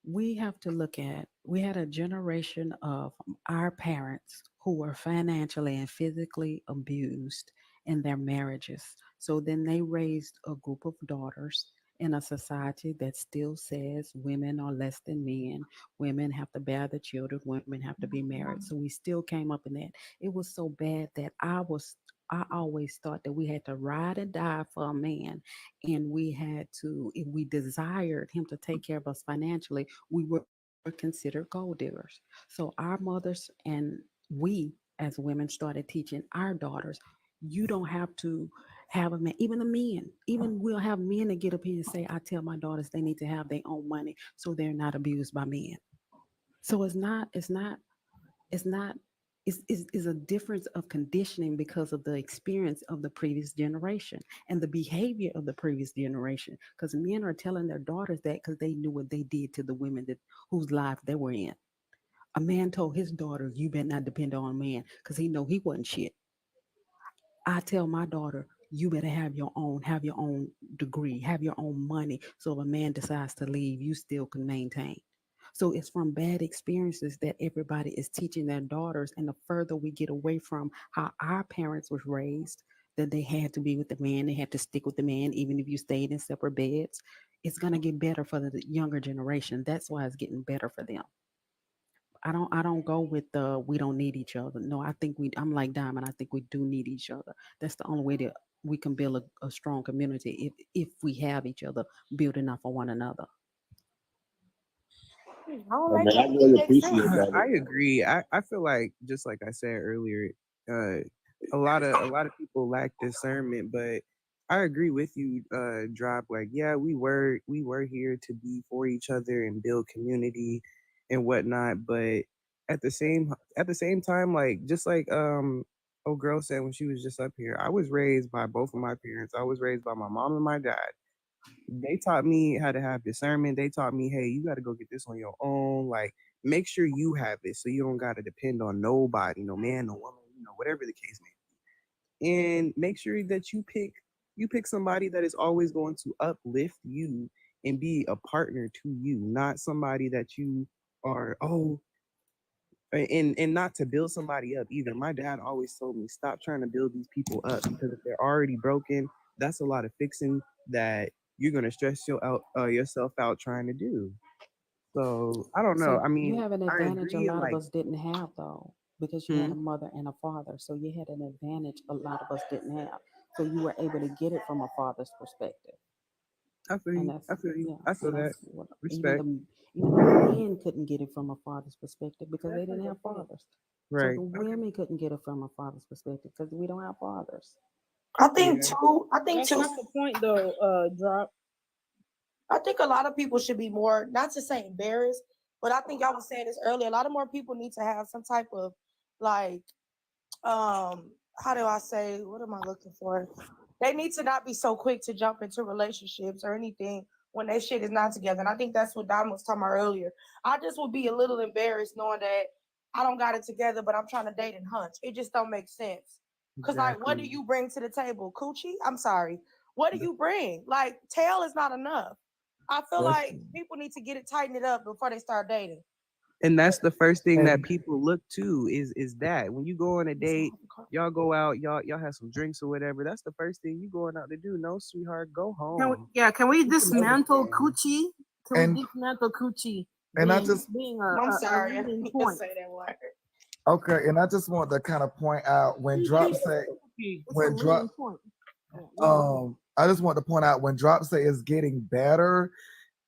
We have to look at, we had a generation of our parents who were financially and physically abused in their marriages. So then they raised a group of daughters in a society that still says women are less than men, women have to bear the children, women have to be married. So we still came up in that. It was so bad that I always thought that we had to ride and die for a man, and we had to, if we desired him to take care of us financially, we were considered gold diggers. So our mothers and we as women started teaching our daughters, you don't have to have a man, even the men, even we'll have men that get up here and say, I tell my daughters they need to have their own money so they're not abused by men. So it's not is a difference of conditioning because of the experience of the previous generation and the behavior of the previous generation, because men are telling their daughters that because they knew what they did to the women that whose life they were in. A man told his daughter, you better not depend on a man because he know he wasn't shit. I tell my daughter, you better have your own degree, have your own money, so if a man decides to leave, you still can maintain. So it's from bad experiences that everybody is teaching their daughters. And the further we get away from how our parents was raised, that they had to be with the man, they had to stick with the man, even if you stayed in separate beds, it's gonna get better for the younger generation. That's why it's getting better for them. I don't go with the we don't need each other. No, I'm like Diamond. I think we do need each other. That's the only way that we can build a strong community if we have each other building up for one another. Man, I really appreciate that. I agree. I feel like, just like I said earlier, a lot of people lack discernment, but I agree with you, Drop. Like, yeah, we were here to be for each other and build community and whatnot, but at the same time, like just like old girl said when she was just up here, I was raised by both of my parents. I was raised by my mom and my dad. They taught me how to have discernment. They taught me, hey, you got to go get this on your own. Like, make sure you have it so you don't got to depend on nobody, no man, no woman, whatever the case may be. And make sure that you pick somebody that is always going to uplift you and be a partner to you, not somebody that you are, and not to build somebody up either. My dad always told me, stop trying to build these people up, because if they're already broken, that's a lot of fixing that you're gonna stress yourself out trying to do. So I don't know. So I you mean, have an I advantage a agree. lot of Like, us didn't have though, because you had a mother and a father. So you had an advantage a lot of us didn't have. So you were able to get it from a father's perspective. I feel And you. that's I feel you. yeah, I feel and that. that's what Respect. even the men couldn't get it from a father's perspective because they didn't have fathers. So Right. the women couldn't get it from a father's perspective because we don't have fathers. I think Yeah. too. I think That's too. not the point though, Drop. I think a lot of people should be more, not to say embarrassed, but I think y'all was saying this earlier. A lot of more people need to have some type of like, how do I say? What am I looking for? They need to not be so quick to jump into relationships or anything when their shit is not together. And I think that's what Dom was talking about earlier. I just would be a little embarrassed knowing that I don't got it together, but I'm trying to date and hunch. It just don't make sense. Cause like, what do Exactly. you bring to the table? Coochie? I'm sorry. What do you bring? Like, tail is not enough. I feel That's like people need to tighten it up before they start dating. and that's the first thing that And people look to is that when you go on a date, y'all go out, y'all have some drinks or whatever. That's the first thing you going out to do. No, sweetheart, go home. Can we You can dismantle understand. coochie? Can we and dismantle coochie and I being just I'm a sorry, I leading didn't mean to point? say that word. okay, and I just want to kind of point out when Drop say It's a when Drop leading point. Yeah, go ahead. I just want to point out when Drop say is getting better.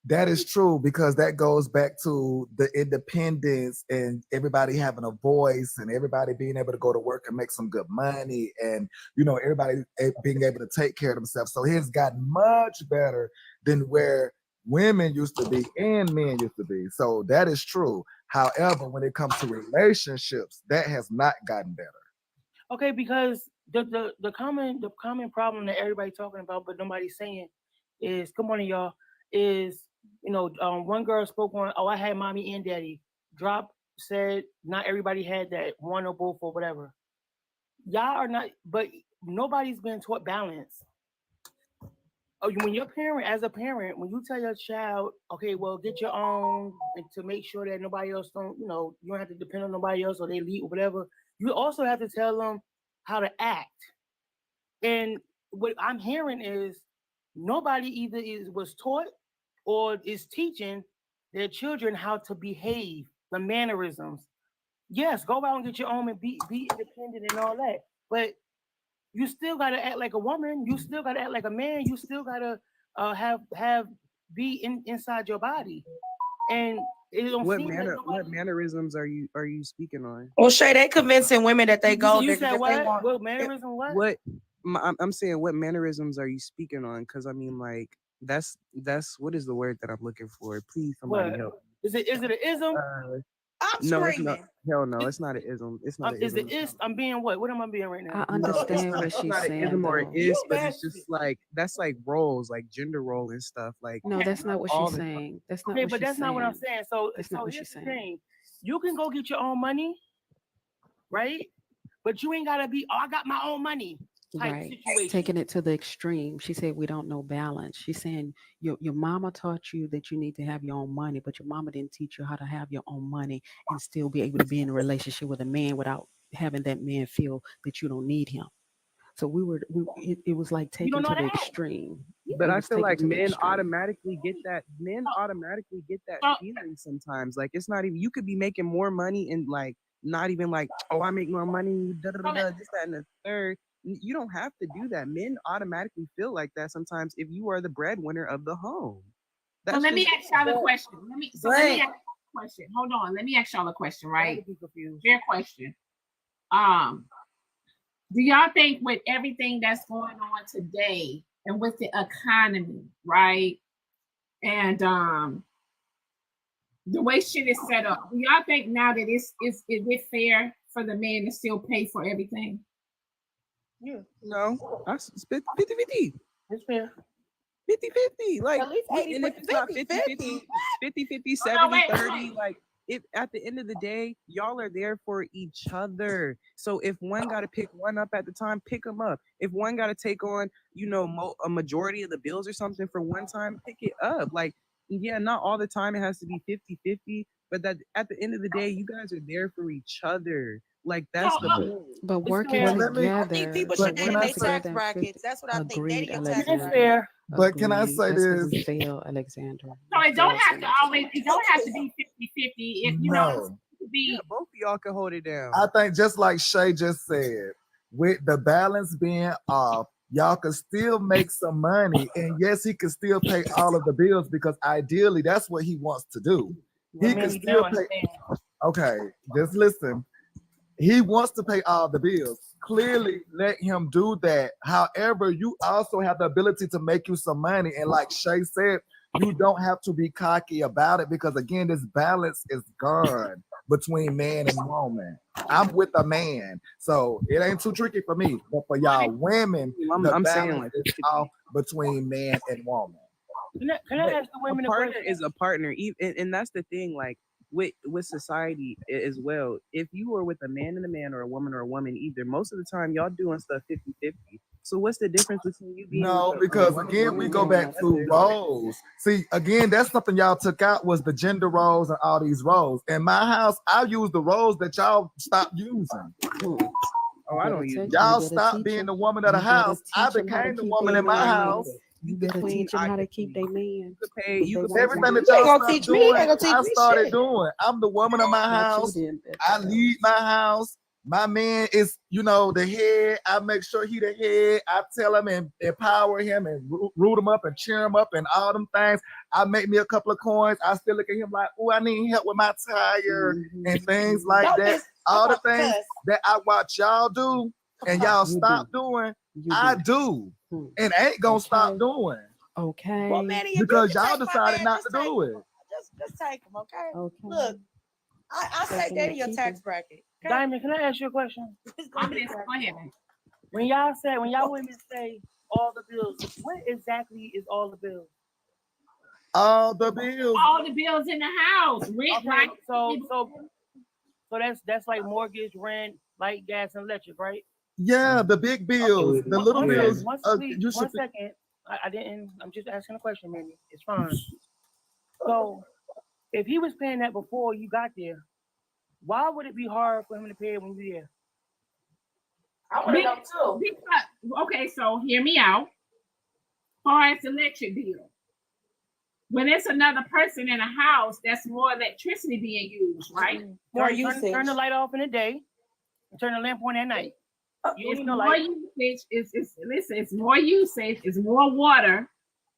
That is true because that goes back to the independence and everybody having a voice and everybody being able to go to work and make some good money and everybody being able to take care of themselves. So it's gotten much better than where women used to be and men used to be. So that is true. However, when it comes to relationships, that has not gotten better. Okay, because the common problem that everybody's talking about, but nobody's saying, is good morning, y'all. Is one girl spoke on, oh, I had mommy and daddy. Drop said not everybody had that, one or both or whatever. Y'all are not, but nobody's been taught balance. Oh, when your parent, as a parent, when you tell your child, okay, well, get your own, and to make sure that nobody else don't, you don't have to depend on nobody else or they leave or whatever. You also have to tell them how to act. And what I'm hearing is nobody either was taught or is teaching their children how to behave, the mannerisms. Yes, go out and get your own and be independent and all that. But you still gotta act like a woman. You still gotta act like a man. You still gotta be inside your body. And it don't What seem like nobody. what mannerisms are you speaking on? Well, Shay, they convincing women that they go. You that said they what? want. What mannerism? What? I'm saying, what mannerisms are you speaking on? Because I mean, like, that's what is the word that I'm looking for? Please, somebody What? help. Is it an ism? I'm No, screaming. it's not. Hell no, it's not an ism. It's not an Is ism. it is? I'm being what? What am I being right now? I understand what she's not an saying. ism or it Though. is, but it's just like that's like roles, like gender role and stuff. Like No, that's not what all she's the saying. That's not Okay, what but she's that's saying. not what I'm saying. So That's not what here's she's the saying. thing. You can go get your own money, right? But you ain't gotta be, oh, I got my own money type Right. situation. Taking it to the extreme. She said we don't know balance. She's saying your mama taught you that you need to have your own money, but your mama didn't teach you how to have your own money and still be able to be in a relationship with a man without having that man feel that you don't need him. So it was like You taken don't know to the that? extreme. But It I was feel taken like to the men extreme. automatically get that. Men automatically get that feeling sometimes. Like it's not even. You could be making more money and like not even like, oh, I make more money. Da, da, da, da, this, that, and the third. You don't have to do that. Men automatically feel like that sometimes if you are the breadwinner of the home. So let me ask y'all a question. Let me ask y'all a question. Hold on. Let me ask y'all a question, right? Fair question. Do y'all think with everything that's going on today and with the economy, right? And the way shit is set up, do y'all think now that is it fair for the man to still pay for everything? Yeah. No. That's 50-50. It's fair. 50-50. Like, At least and if it's not 50-50, 50-50, 70-30, like if at the end of the day, y'all are there for each other. So if one got to pick one up at the time, pick them up. If one got to take on, a majority of the bills or something for one time, pick it up. Like, yeah, not all the time it has to be 50-50, but that at the end of the day, you guys are there for each other. Like that's the point. But working I together. think people but should name working their tax together, brackets. That's what I think. agreed, Dating your tax Alexander. bracket. But can I Agreed. say That's where we this? fail, Alexander. So We it don't fail have so to much. always, it don't have to be 50-50. It, No. It could be. Yeah, both of y'all can hold it down. I think just like Shay just said, with the balance being off, y'all can still make some money. And yes, he can still pay all of the bills because ideally that's what he wants to do. He can still pay. Okay, just listen. He wants to pay all the bills. Clearly, let him do that. However, you also have the ability to make you some money. And like Shay said, you don't have to be cocky about it because again, this balance is gone between man and woman. I'm with a man, so it ain't too tricky for me. But for y'all women, I'm saying balance like is off between man and woman. Can I ask the women a partner is a partner, and that's the thing. Like with society as well. If you are with a man and a man or a woman or a woman, either most of the time y'all doing stuff 50-50. So what's the difference between you being No, because again, we go back to roles. See, again, that's something y'all took out was the gender roles and all these roles. In my house, I use the roles that y'all stopped using. Oh, I don't use y'all stopped being the woman of the house. I became the woman in my house. You better teach them how to keep their man. Everything that y'all stopped doing, I started doing. I'm the woman of my house. I lead my house. My man is, the head. I make sure he the head. I tell him and empower him and root him up and cheer him up and all them things. I make me a couple of coins. I still look at him like, oh, I need help with my tire and things like that. All the things that I watch y'all do and y'all stop doing, I do. And ain't gonna stop doing. Okay. Well, Manny, because y'all decided not to do it. Just take them, okay? Okay. Look, I say Taking that the in your tax cheapest. bracket. Okay? Diamond, can I ask you a question? Go ahead, man. When y'all women say all the bills, what exactly is all the bills? All the bills. All the bills in the house. Rent, Okay, right? so that's like mortgage, rent, light, gas, and electric, right? Yeah, the big bills, the little bills. You should. One second. I didn't. I'm just asking a question, Manny. It's fine. So, if he was paying that before you got there, why would it be hard for him to pay it when you're there? I want to know too. Okay, so hear me out. Far as electric bill, when it's another person in a house, that's more electricity being used, right? More usage. Turn the light off in the day, and turn the lamp on at night. It's more usage. It's more usage. It's more water.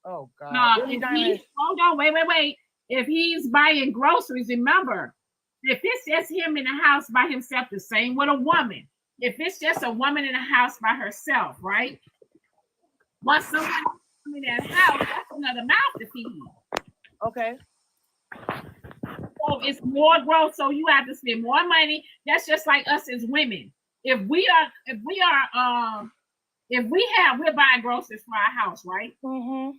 Oh God! Hold on, wait. If he's buying groceries, remember, if it's just him in the house by himself, the same with a woman. If it's just a woman in the house by herself, right? Once someone comes in that house, that's another mouth to feed. Okay. So it's more growth. So you have to spend more money. That's just like us as women. If we're buying groceries for our house, right? Mm-hmm.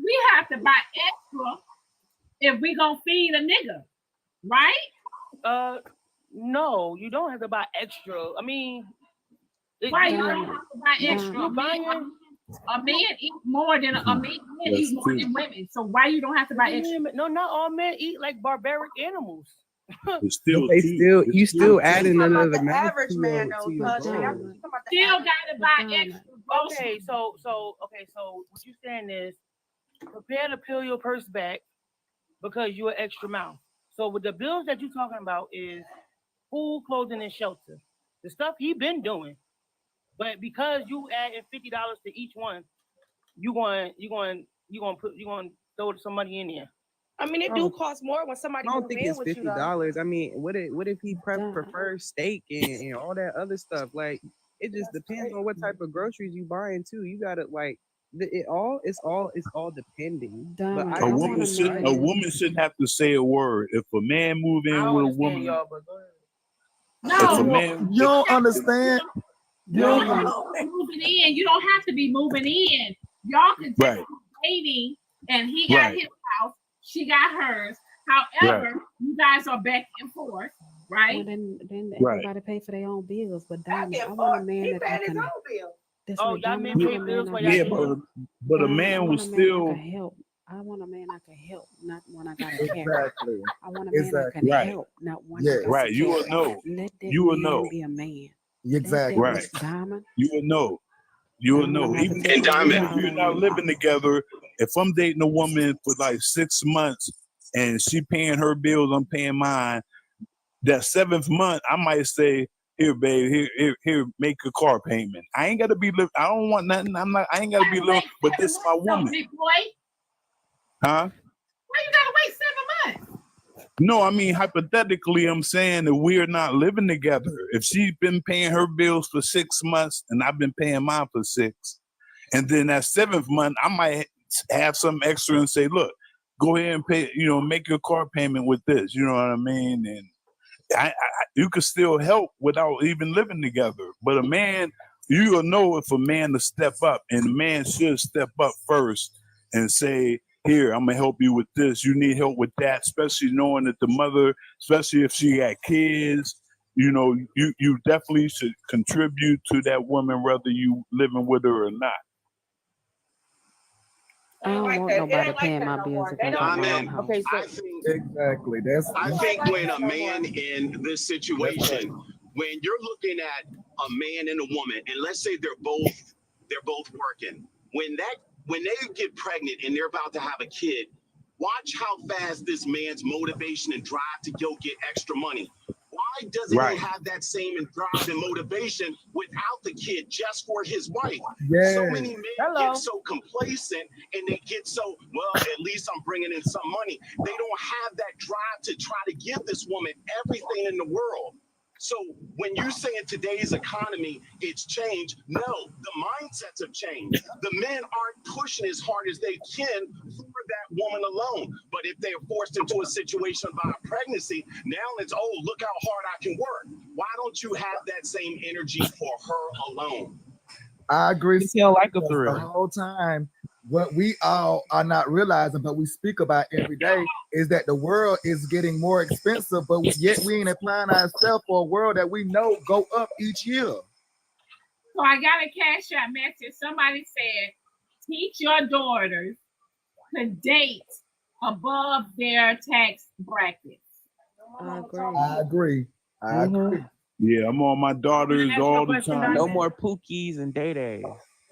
We have to buy extra if we gonna feed a nigga, right? No, you don't have to buy extra. I mean, why you don't have to buy extra? A man eats more than eats more than women. So why you don't have to buy extra? No, not all men eat like barbaric animals. It's still you still adding another average man though. Still gotta buy extra. Okay, so what you're saying is prepare to peel your purse back because you're an extra mouth. So with the bills that you're talking about is food, clothing, and shelter. The stuff he been doing. But because you adding $50 to each one, you going to throw some money in there. I mean, it do cost more when somebody. I don't think it's $50. I mean, what if he prefers steak and all that other stuff? Like, it just depends on what type of groceries you buying too. You gotta like it's all depending. But a woman shouldn't have to say a word. If a man move in with a woman, You don't understand. Moving in, you don't have to be moving in. Y'all can just be dating, and he got his house, she got hers. However, you guys are back and forth, right? Well, then everybody pay for their own bills. But Diamond, I want a man that can. Y'all men pay bills for y'all. Yeah, but a man will still help. I want a man I can help, not one I gotta carry. Exactly. I want a man I can help, not one I gotta You will know. Let that You will man know. be a man. Exactly. Right. Diamond. You will know. You will know. Even if you're not living together, if I'm dating a woman for like 6 months and she paying her bills, I'm paying mine. That 7th month, I might say, "Here, babe, here, make a car payment." I ain't gotta be living. I don't want nothing. I ain't gotta be living. But this is my woman. Big boy. Huh? Why you gotta wait 7 months? No, I mean hypothetically, I'm saying that we're not living together. If she's been paying her bills for 6 months and I've been paying mine for 6, and then that 7th month, I might have some extra and say, "Look, go ahead and pay. Make your car payment with this." You know what I mean? And you could still help without even living together. But a man, you will know if a man to step up, and a man should step up first and say, "Here, I'm gonna help you with this. You need help with that," especially knowing that the mother, especially if she got kids, you definitely should contribute to that woman, whether you living with her or not. I don't want nobody paying my bills if I got my own house. Exactly. I think when a man in this situation, when you're looking at a man and a woman, and let's say they're both working, when they get pregnant and they're about to have a kid, watch how fast this man's motivation and drive to go get extra money. Why doesn't he have that same drive and motivation without the kid, just for his wife? Yeah. So many men get so complacent and they get so, well, at least I'm bringing in some money. They don't have that drive to try to give this woman everything in the world. So when you say in today's economy, it's changed, no, the mindsets have changed. The men aren't pushing as hard as they can for that woman alone. But if they're forced into a situation by a pregnancy, now it's, oh, look how hard I can work. Why don't you have that same energy for her alone? I agree. It's like a The thrill. whole time, what we all are not realizing, but we speak about every day, is that the world is getting more expensive, but yet we ain't applying ourselves for a world that we know go up each year. So I got a cash out message. Somebody said, teach your daughters to date above their tax brackets. I agree. I agree. Yeah, I'm on my daughters all the time. No more pookies and day-days.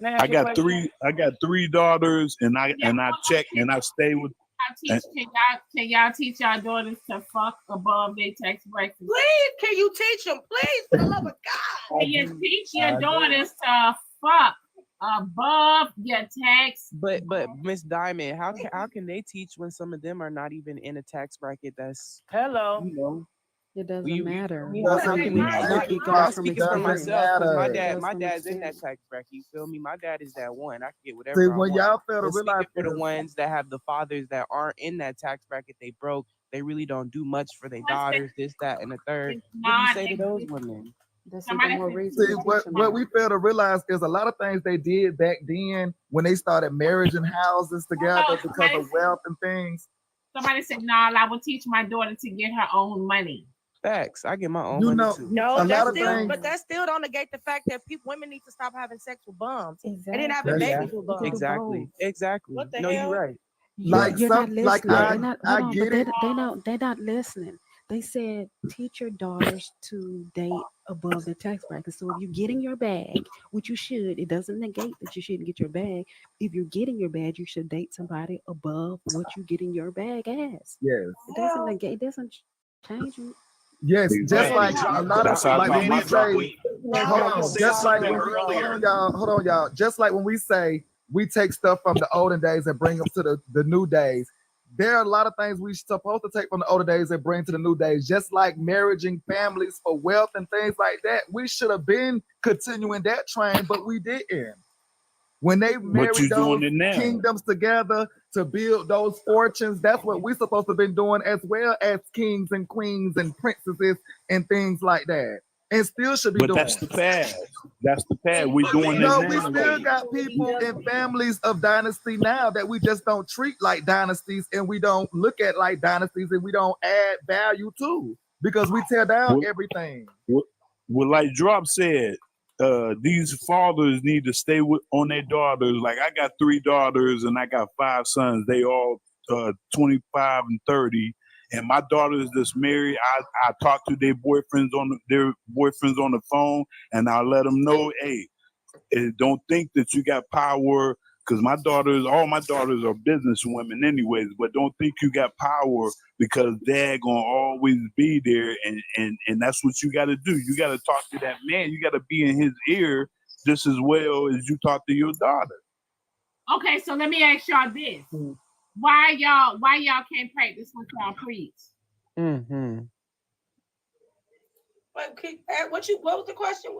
I got three daughters, and I check and I stay with. Can y'all teach y'all daughters to fuck above their tax bracket? Please, can you teach them? Please, for the love of God. Can you teach your daughters to fuck above your tax? But Miss Diamond, how can they teach when some of them are not even in a tax bracket? That's hello. You know, it doesn't matter. I'm speaking for myself because my dad's in that tax bracket. You feel me? My dad is that one. I can get whatever. See, I when want. y'all fail to But realize speaking for the ones that have the fathers that aren't in that tax bracket, they broke. They really don't do much for their daughters. This, that, and the third. What do you say to those women? See, what we fail to realize is a lot of things they did back then when they started marriage and houses together because of wealth and things. Somebody said, "No, I will teach my daughter to get her own money." Facts. I get my own money too. No, but that still don't negate the fact that women need to stop having sex with bums and then having babies with bums. Exactly. What the No, hell? you're right. Like You're not listening. I get it. They're not listening. They said teach your daughters to date above the tax bracket. So if you're getting your bag, which you should, it doesn't negate that you shouldn't get your bag. If you're getting your bag, you should date somebody above what you get in your bag as. Yes. It doesn't negate. It doesn't change it. Yes, just like a lot of like when we say, hold on, y'all. Just like when we say we take stuff from the olden days and bring them to the new days, there are a lot of things we're supposed to take from the older days and bring to the new days. Just like marrying families for wealth and things like that, we should have been continuing that train, but we didn't. When they married those kingdoms together to build those fortunes, that's what we're supposed to have been doing as well as kings and queens and princesses and things like that. And still should be doing. But that's the past. That's the past. We're doing this No, now. we still got people in families of dynasty now that we just don't treat like dynasties and we don't look at like dynasties and we don't add value to because we tear down everything. Well, like Drop said, these fathers need to stay on their daughters. Like I got 3 daughters and I got 5 sons. They all 25 and 30. And my daughters that's married, I talk to their boyfriends on the phone, and I let them know, hey, don't think that you got power. Because all my daughters are business women anyways, but don't think you got power because dad gonna always be there, and that's what you got to do. You got to talk to that man. You got to be in his ear just as well as you talk to your daughter. Okay, so let me ask y'all this: why y'all can't practice what y'all preach? Mm-hmm. What was the question?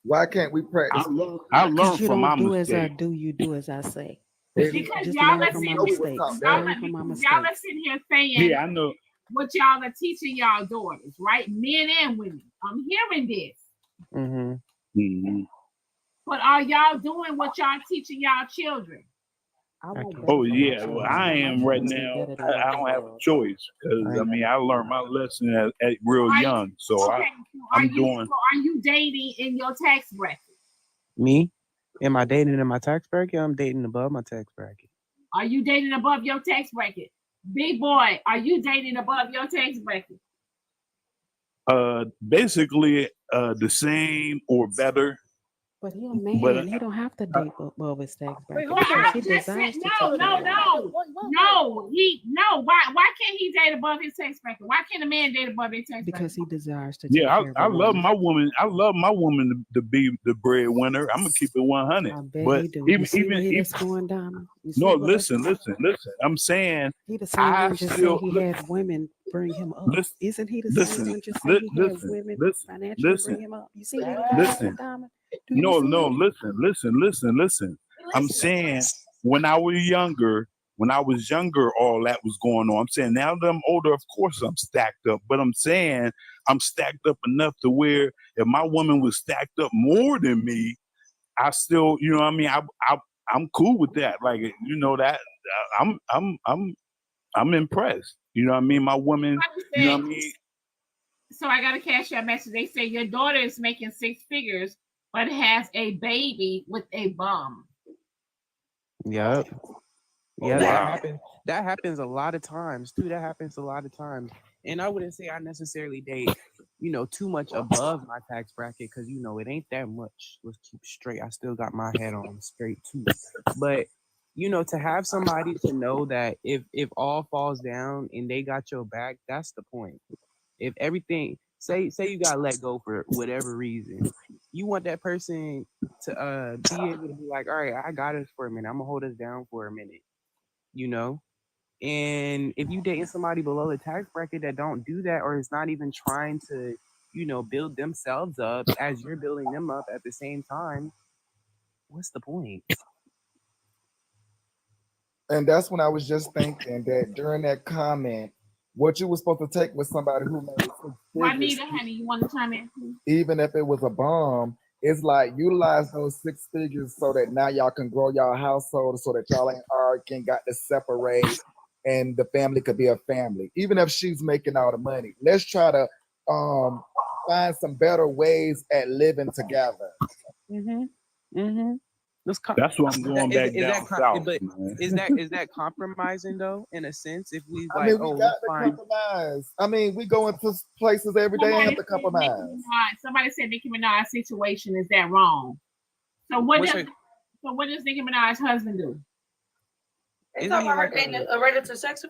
Why can't we practice? I learned from my do mistake. as I do, you do as I say. Because just y'all learn are from sitting my mistakes. Learn from my mistakes. Y'all are sitting here saying, yeah, I know what y'all are teaching y'all daughters, right? Men and women. I'm hearing this. Mm-hmm. Mm-hmm. But are y'all doing what y'all teaching y'all children? Oh yeah, well I am right now. I don't have a choice because I mean I learned my lesson at real young. So I'm doing. So are you dating in your tax bracket? Me? Am I dating in my tax bracket? I'm dating above my tax bracket. Are you dating above your tax bracket? Big boy, are you dating above your tax bracket? Basically the same or better. But he a But man. He don't have to date above his tax Wait, bracket hold because on. he Just said desires to no, take no, care of it. no. Why can't he date above his tax bracket? Why can't a man date above his tax bracket? Because he desires to take yeah, care of I a love woman. my woman. I love my woman to be the breadwinner. I'm gonna keep it 100. I bet But he do. You see where he even that's going, Diamond? You see no, where that's listen. going? I'm saying He the same I one just say still he had women bring him up. listen. Isn't he the same Listen, one just say he had listen, women listen, financially bring listen, him up? You see where he going with that, listen. Diamond? Do you No, see no, it? listen. I'm saying when I was younger, all that was going on. I'm saying now that I'm older, of course I'm stacked up, but I'm saying I'm stacked up enough to where if my woman was stacked up more than me, I still, you know what I mean? I'm cool with that. Like, you know that I'm impressed. You know what I mean? My woman, you know what I mean? So I got a cash out message. They say your daughter is making 6 figures, but has a baby with a bum. Yep. Yeah, Wow. that happens a lot of times too. That happens a lot of times. And I wouldn't say I necessarily date, too much above my tax bracket because it ain't that much. Let's keep straight. I still got my head on straight too. But to have somebody to know that if all falls down and they got your back, that's the point. If everything say you got let go for whatever reason, you want that person to be able to be like, all right, I got us for a minute. I'm gonna hold us down for a minute, And if you dating somebody below the tax bracket that don't do that or is not even trying to, build themselves up as you're building them up at the same time, what's the point? And that's when I was just thinking that during that comment, what you were supposed to take was somebody who made 6 figures, Juanita, honey, you want to chime in? even if it was a bomb. It's like utilize those 6 figures so that now y'all can grow y'all household, so that y'all ain't arguing, got to separate, and the family could be a family. Even if she's making all the money, let's try to find some better ways at living together. That's why I'm going back down south. But man. is that compromising though, in a sense? If we I mean, we got to compromise. I mean, we go into places every day and have to compromise. Somebody said Nicki Minaj's situation is that wrong. So what does Nicki Minaj's husband do? They talking about her dating a registered sex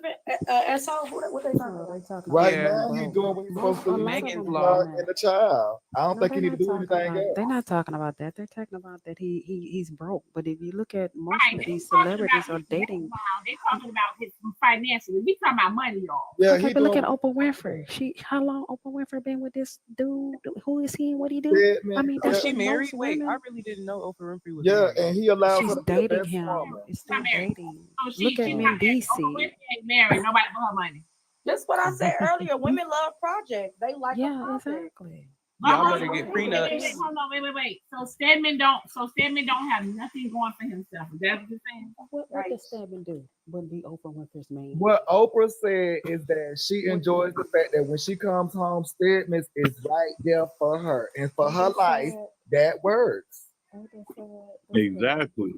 asshole. What they talking about? Right now, he's doing what he's supposed to do in the child. I don't think he need to do anything else. They're not talking about that. They're talking about that he's broke. But if you look at most of these celebrities are dating. They're talking about his financially. We talking about money, y'all. Yeah, okay, but look at Oprah Winfrey. How long Oprah Winfrey been with this dude? Who is he and what he do? I mean, was she married? Wait, I really didn't know Oprah Winfrey was married. And he allows She's her to be dating the best him. woman. It's still dating. So Look at Mendici. Oprah Winfrey ain't married. Nobody for her money. That's what I said earlier. Women love projects. They like a project. Exactly. Y'all better get prenups. Hold on, wait. So Stedman don't have nothing going for himself. Is that what you're saying? What does Stedman do? Wouldn't be Oprah Winfrey's man. What Oprah said is that she enjoys the fact that when she comes home, Stedman is right there for her. And for her life, that works. Exactly.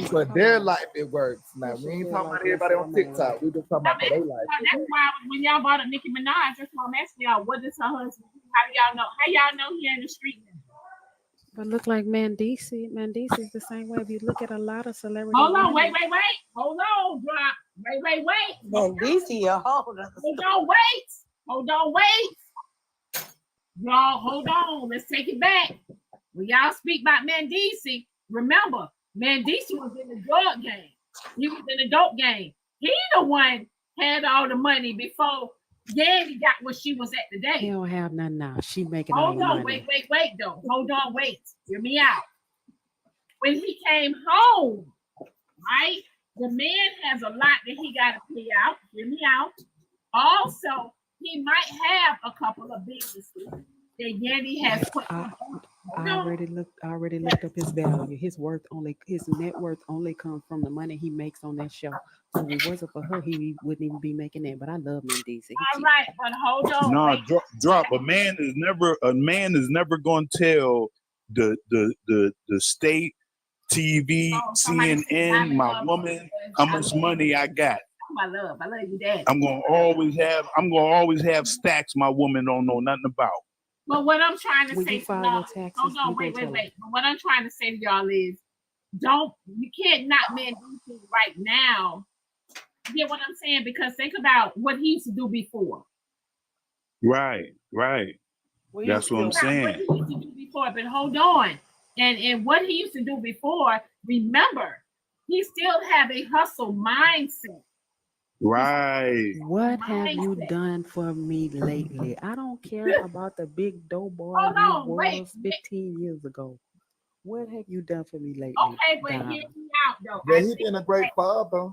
For their life, it works. Now, we ain't talking about everybody on TikTok. We just talking about for their life. That's why when y'all brought up Nicki Minaj, that's why I'm asking y'all, what is her husband? How y'all know he in the street now? But look like Mendici is the same way. If you look at a lot of celebrities. Hold on, wait. Hold on, drop. Wait. Mendici, hold on, wait. Y'all, hold on. Let's take it back. When y'all speak about Mendici, remember, Mendici was in the drug game. He was in the dope game. He the one had all the money before Yandy got what she was at today. He don't have nothing now. She making all the money. Wait, though. Hold on, wait. Hear me out. When he came home, right, the man has a lot that he got to pay out. Hear me out. Also, he might have a couple of businesses that Yandy has put on. I already looked up his value. His net worth only comes from the money he makes on that show. So if it wasn't for her, he wouldn't even be making that. But I love Mendici. All right, but hold on. No, drop. A man is never going to tell the state TV, CNN, my woman, how much money I got. I love you, Dad. I'm gonna always have stacks my woman don't know nothing about. But what I'm trying to When say you to file y'all, your taxes, hold on, you wait. gonna tell them. But what I'm trying to say to y'all is, you can't not man DC right now. You get what I'm saying? Because think about what he used to do before. Right. That's what I'm What saying. he used to do before, but hold on. And what he used to do before, remember, he still have a hustle mindset. Right. What have you done for me lately? I don't care about the big dope boy Hold you on, was 15 years ago. What have you done for me lately? Okay, but Diamond? hear me out though. Yeah, he been a great father.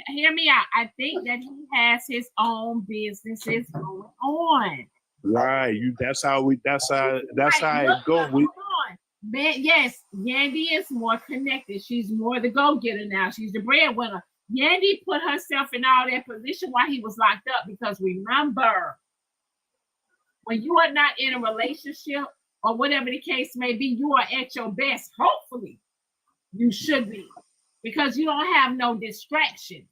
Hear me out. I think that he has his own businesses going on. Right. That's how it Look, go. hold on. Man, yes, Yandy is more connected. She's more the go-getter now. She's the breadwinner. Yandy put herself in all that position while he was locked up, because remember, when you are not in a relationship or whatever the case may be, you are at your best. Hopefully, you should be, because you don't have no distractions.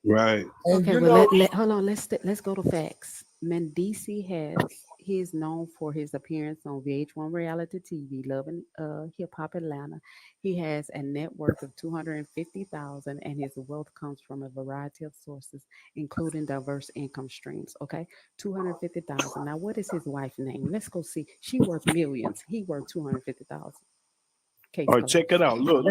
Right. Okay, well, hold on. Let's go to facts. Mendici he's known for his appearance on VH1 reality TV, Love and Hip Hop Atlanta. He has a net worth of $250,000, and his wealth comes from a variety of sources, including diverse income streams. Okay, $250,000. Now, what is his wife's name? Let's go see. She worth millions. He worth $250,000. Case All right, check it out. Look,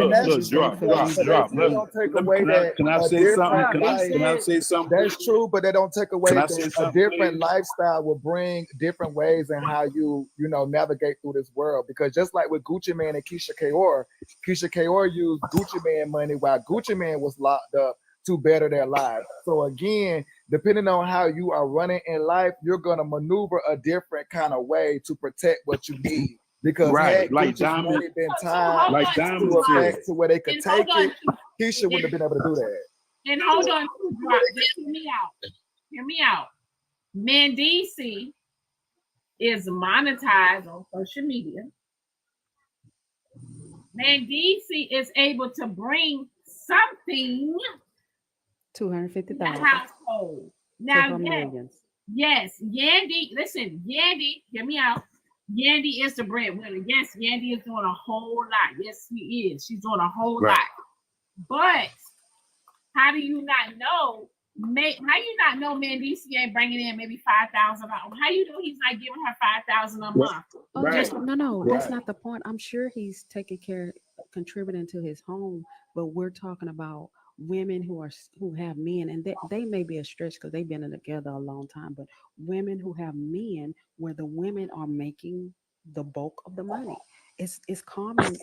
drop. Don't take away that. Can I say something? Can I say something? That's true, but they don't take away Can I that say a something, different please? lifestyle will bring different ways in how you navigate through this world. Because just like with Gucci Mane and Keisha Kaur used Gucci Mane money while Gucci Mane was locked up to better their lives. So again, depending on how you are running in life, you're gonna maneuver a different kind of way to protect what you need. Because had like Gucci's Diamond, money been tied like Diamond to a said. fact to where they could take it, Keisha wouldn't have been able to do that. And hold on, just hear me out. Hear me out. Mendici is monetized on social media. Mendici is able to bring something $250,000 to the household. Now, yes, Yandy, listen, Yandy, hear me out. Yandy is the breadwinner. Yes, Yandy is doing a whole lot. Yes, he is. She's doing a whole lot. But how do you not know? How you not know Mendici ain't bringing in maybe $5,000? How you know he's not giving her $5,000 a month? No, that's not the point. I'm sure he's taking care, contributing to his home, but we're talking about women who have men, and they may be a stretch because they've been together a long time, but women who have men where the women are making the bulk of the money. It's common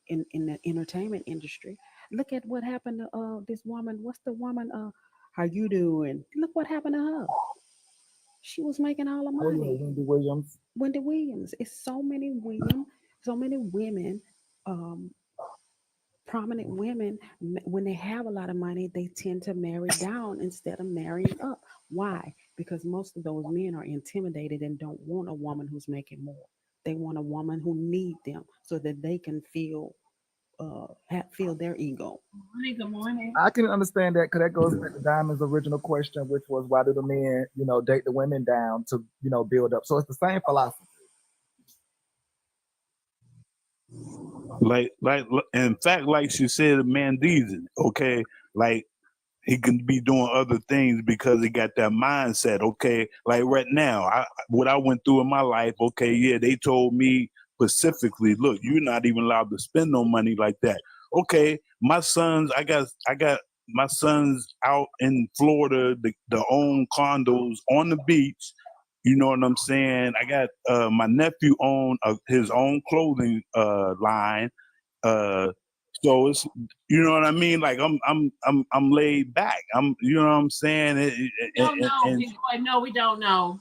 in the entertainment industry. Look at what happened to this woman. What's the woman? How you doing? Look what happened to her. She was making all the money. Wendy Williams. It's so many women, prominent women, when they have a lot of money, they tend to marry down instead of marrying up. Why? Because most of those men are intimidated and don't want a woman who's making more. They want a woman who needs them so that they can feel their ego. Good morning. I can understand that, because that goes back to Diamond's original question, which was why do the men, date the women down to, build up? So it's the same philosophy. Like in fact, like she said, Mendici, okay, like he can be doing other things because he got that mindset, okay. Like right now, what I went through in my life, okay, yeah, they told me specifically, look, you're not even allowed to spend no money like that. Okay, my sons, I got my sons out in Florida, the own condos on the beach. You know what I'm saying? I got my nephew own his own clothing line. So it's, you know what I mean? Like I'm laid back. You know what I'm saying? No, we don't know.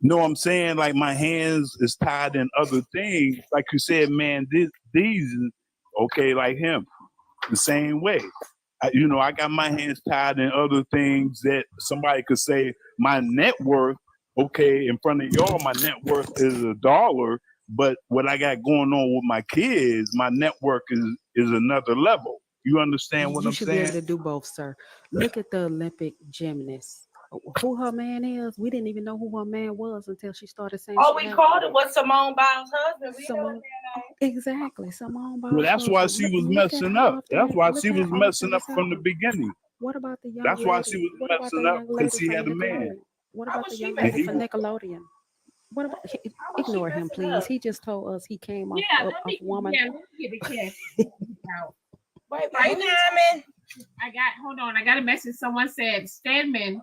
No, I'm saying like my hands is tied in other things. Like you said, man, these okay, like him, the same way. I got my hands tied in other things that somebody could say my net worth. Okay, in front of y'all, my net worth is $1. But what I got going on with my kids, my network is another level. You understand what I'm saying? You should be able to do both, sir. Look at the Olympic gymnasts. who her man is. We didn't even know who her man was until she started saying. Oh, we called it what Simone Biles' husband. We know Simone, exactly. Simone Biles. Well, that's why she was messing up. That's why she was messing up from the beginning. beginning. What about the young That's lady? why she was What about the messing up young because lady she from had a man. Nickelodeon? What How about was the she young messing lady from up? Nickelodeon? What about How was she ignore him, messing please? up? He just told us he came off Yeah, of let me woman. yeah, let me get the cash out. Wait, Right Diamond. hold on. I got a message. Someone said Stedman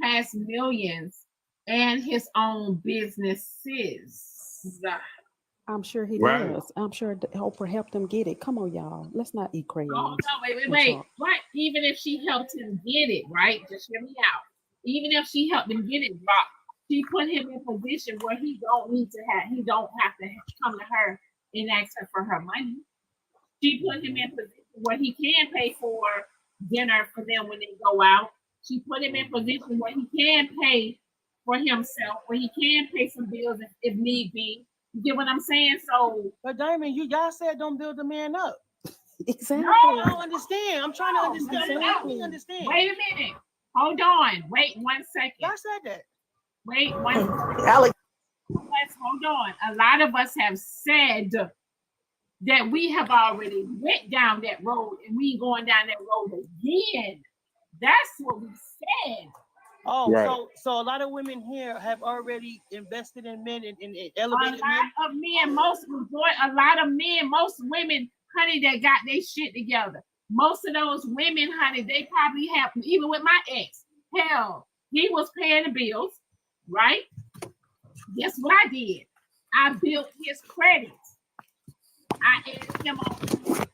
has millions and his own businesses. I'm sure he Right. does. I'm sure Oprah helped him get it. Come on, y'all. Let's not eat Oh, crayons. no, wait. and chalk. What? Even if she helped him get it, right? Just hear me out. Even if she helped him get it, Rock, she put him in a position where he don't have to come to her and ask her for her money. She put him in a position where he can pay for dinner for them when they go out. She put him in a position where he can pay for himself, where he can pay some bills if need be. You get what I'm saying? So, but Diamond, y'all said don't build the man up. Exactly. No, I don't understand. I'm trying to understand. Exactly. Help me understand. Wait a minute. Hold on. Wait 1 second. Y'all said that. Wait 1 second. Alex. Hold on. A lot of us have said that we have already went down that road and we ain't going down that road again. That's what we said. Oh, Right. so a lot of women here have already invested in men and A elevated men. lot of men, most women, honey, that got their shit together. Most of those women, honey, they probably have, even with my ex, hell, he was paying the bills, right? Guess what I did? I built his credit. I added him on credit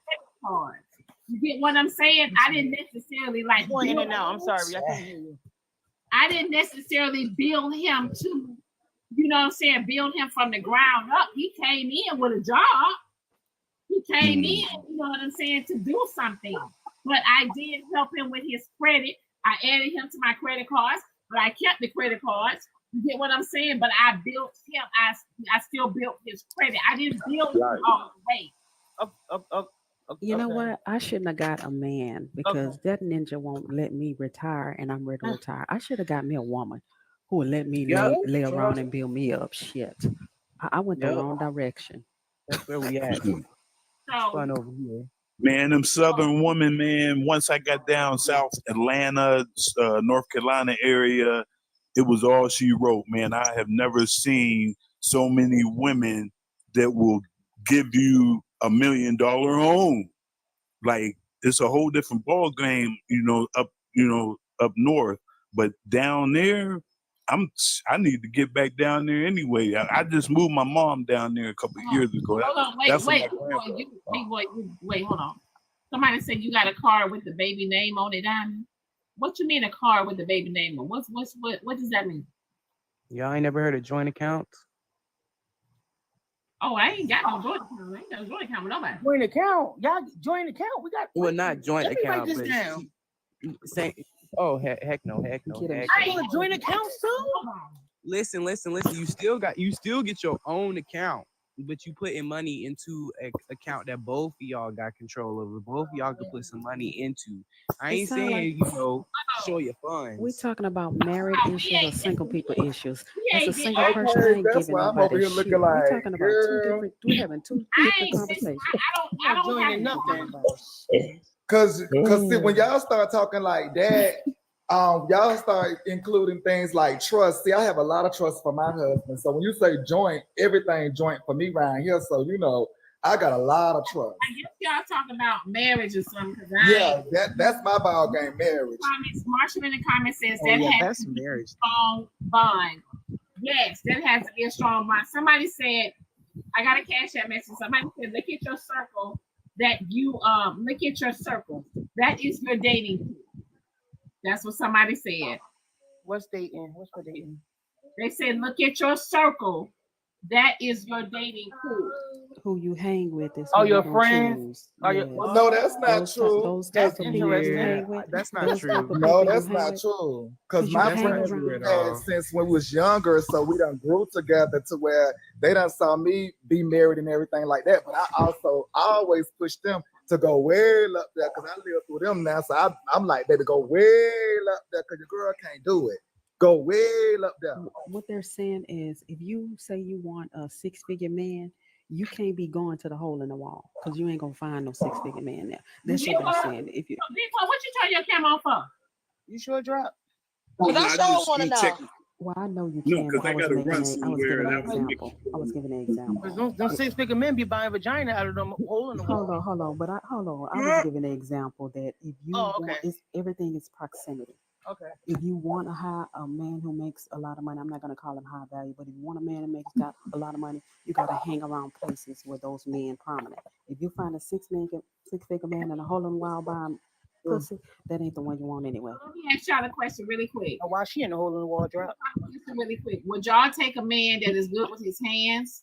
cards. You get what I'm saying? I didn't necessarily like. In and out. I'm sorry, I can't hear you. I didn't necessarily build him to, you know what I'm saying, build him from the ground up. He came in with a job. He came in, you know what I'm saying, to do something. But I did help him with his credit. I added him to my credit cards, but I kept the credit cards. You get what I'm saying? But I built him. I still built his credit. I didn't build him all the way. You know what? I shouldn't have got a man because that ninja won't let me retire and I'm ready to retire. I should have got me a woman who would let me lay around and build me up. Shit. I went the wrong direction. That's where we at. It's fun over here. Man, them Southern women, man, once I got down South Atlanta, North Carolina area, it was all she wrote, man. I have never seen so many women that will give you $1 million home. Like, it's a whole different ball game, up north. But down there, I need to get back down there anyway. I just moved my mom down there a couple of years ago. Hold on, wait, hold on. Somebody said you got a car with the baby name on it, Diamond. What you mean a car with the baby name on? What does that mean? Y'all ain't never heard of joint accounts? Oh, I ain't got no joint account. I ain't got no joint account with nobody. Joint account. Y'all joint account. We got. Well, not joint Let me write account, this but down. heck no. I want joint accounts too. Listen. You still get your own account, but you put in money into an account that both of y'all got control over. Both of y'all can put some money into. I ain't saying show your funds. We're talking about married issues or single people issues. As a single Okay, person, I ain't that's giving why I'm over nobody here shit. looking We're like, talking about we're having two different conversations. I don't have nothing. Cause see, when y'all start talking like that, y'all start including things like trust. See, I have a lot of trust for my husband. So when you say joint, everything joint for me around here. So I got a lot of trust. I guess y'all talking about marriage or something. That's my ball game, marriage. Marshall in the comments says that's marriage. Strong bond. Yes, that has to be a strong bond. Somebody said, I got a cash app message. Somebody said, look at your circle. Look at your circle. That is your dating pool. That's what somebody said. What's dating? What's for dating? They said, look at your circle. That is your dating pool. Who you hang with is your friends. No, that's not true. That's interesting. That's not true. No, that's not true. Because my friends we've had since when we was younger, so we done grew together to where they done saw me be married and everything like that. But I always push them to go way up there because I live with them now. So I'm like, baby, go way up there because your girl can't do it. Go way up there. What they're saying is, if you say you want a 6-figure man, you can't be going to the hole in the wall because you ain't gonna find no 6-figure man there. That's what they're saying. If you, what you turn your camera on for? You sure drop? Because I sure want to know. well, I know you No, can, because but I I was gotta making run a, I was somewhere. giving And an I want to make example. I was giving an example. Because them 6-figure men be buying vagina out of them hole in the wall. Hold on, but I was giving an example that if you Oh, want, okay. it's everything is proximity. Okay. If you want a man who makes a lot of money, I'm not gonna call him high value, but if you want a man who got a lot of money, you gotta hang around places where those men prominent. If you find a 6-figure man in a hole in the wall buying pussy, that ain't the one you want anyway. Let me ask y'all a question really quick. Now, why she in the hole in the wall drop? Really quick. Would y'all take a man that is good with his hands?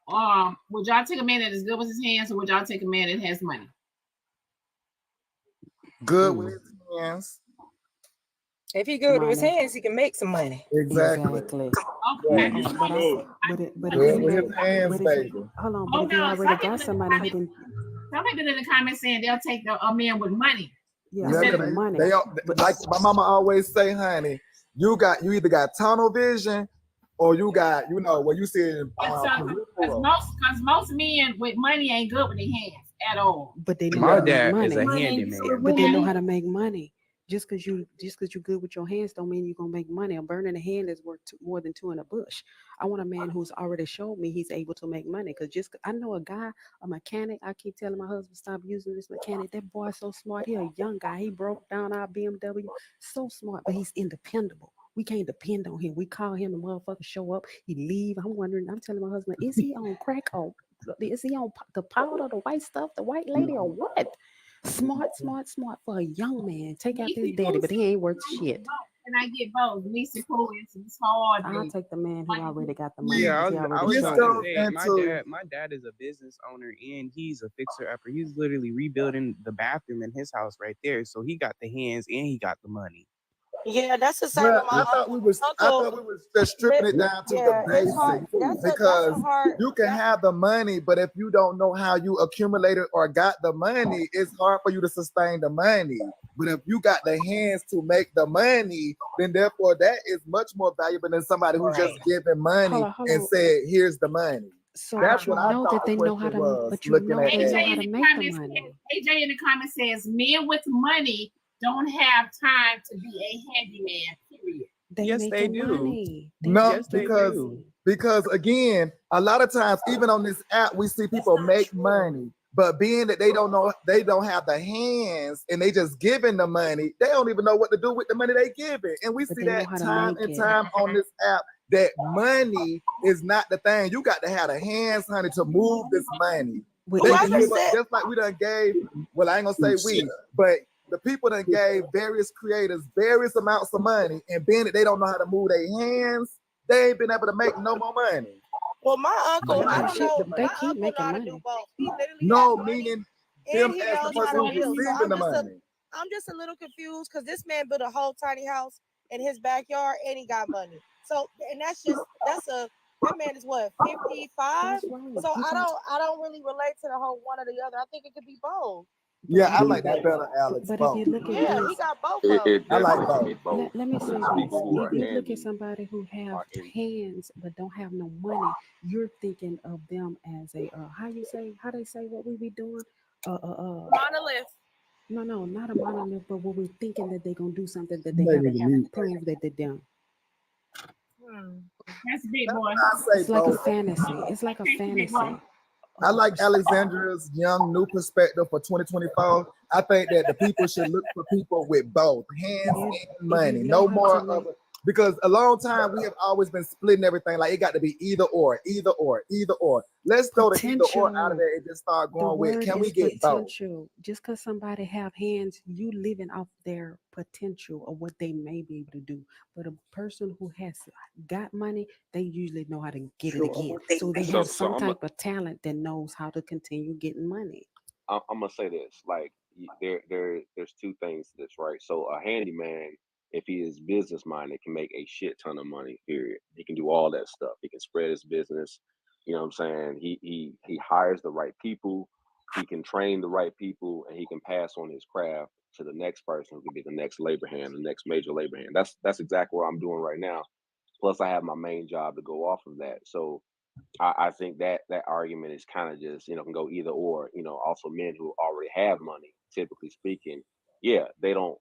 Would y'all take a man that is good with his hands, or would y'all take a man that has money? Good with his hands. If he good with his hands, he can make some money. Exactly. Okay. But with his hands, baby. Hold on, but if you already got somebody, he didn't. Some people in the comments saying they'll take a man with money. Yeah, money. Like my mama always say, honey, you either got tunnel vision or you got, what you said. Because most men with money ain't good with their hands at all. But they know My how to make dad money. is a handyman. But they know how to make money. Just because you're good with your hands don't mean you're gonna make money. A bird in the hand is worth more than two in a bush. I want a man who's already showed me he's able to make money. Because I know a guy, a mechanic. I keep telling my husband stop using this mechanic. That boy's so smart. He a young guy. He broke down our BMW. So smart, but he's independable. We can't depend on him. We call him, the motherfucker show up. He leave. I'm telling my husband, is he on crack or is he on the powder, the white stuff, the white lady, or what? Smart for a young man. Take out his daddy, but he ain't worth shit. Can I get both? Lisa Cool and it's hard. I'll take the man who already got the money. Yeah, I was He about to say, my dad is a business owner and he's a fixer upper. He's literally rebuilding the bathroom in his house right there. So he got the hands and he got the money. Yeah, that's the same with my I thought we was just stripping it down to the basics because you can have the money, but if you don't know how you accumulated or got the money, it's hard for you to sustain the money. But if you got the hands to make the money, then therefore that is much more valuable than somebody who just giving money and said, "Here's the money." So that's what I know thought that they know how to, but you know they know how to make the money. AJ in the comments says men with money don't have time to be a handyman, period. Yes, they do. Money. No, yes, because again, a lot of times, even on this app, we see people make money, but being that they don't know, they don't have the hands, and they just giving the money, they don't even know what to do with the money they giving, and we see that time and time on this app. That money is not the thing. You got to have the hands, honey, to move this money. Just like we done gave. Well, I ain't gonna say we, but the people that gave various creators various amounts of money, and being that they don't know how to move their hands, they ain't been able to make no more money. Well, my uncle, I don't know. They My keep uncle making know how to money. do both. He literally No, has money, meaning and them he as the knows person how to who's build. So receiving the money. I'm just a little confused because this man built a whole tiny house in his backyard, and he got money. So, and that man is what, 55? So I don't really relate to the whole one or the other. I think it could be both. Yeah, I like that better, Alex. But if you look at this, he got both of them. I like both. Let me say this: if you look at somebody who have hands but don't have no money, you're thinking of them as a how they say what we be doing? Monolith. No, not a monolith, but what we're thinking that they're gonna do something that they haven't proved that they're done. That's a big boy. It's like a fantasy. It's like a fantasy. I like Alexandra's young new perspective for 2024. I think that the people should look for people with both hands and money. No more of it. Because a long time we have always been splitting everything. Like it got to be either or, either or, either or. Let's throw the either or out of there and just start going with. Can we get potential? Just because somebody have hands, you living off their potential of what they may be able to do. But a person who has got money, they usually know how to get it again. So they have some type of talent that knows how to continue getting money. I'm gonna say this: like there's two things to this, right? So a handyman, if he is business minded, can make a shit ton of money. Period. He can do all that stuff. He can spread his business. You know what I'm saying? He hires the right people. He can train the right people, and he can pass on his craft to the next person who can be the next labor hand, the next major labor hand. That's exactly what I'm doing right now. Plus, I have my main job to go off of that. So I think that argument is kind of just, you know, can go either or. You know, also men who already have money, typically speaking, yeah, they don't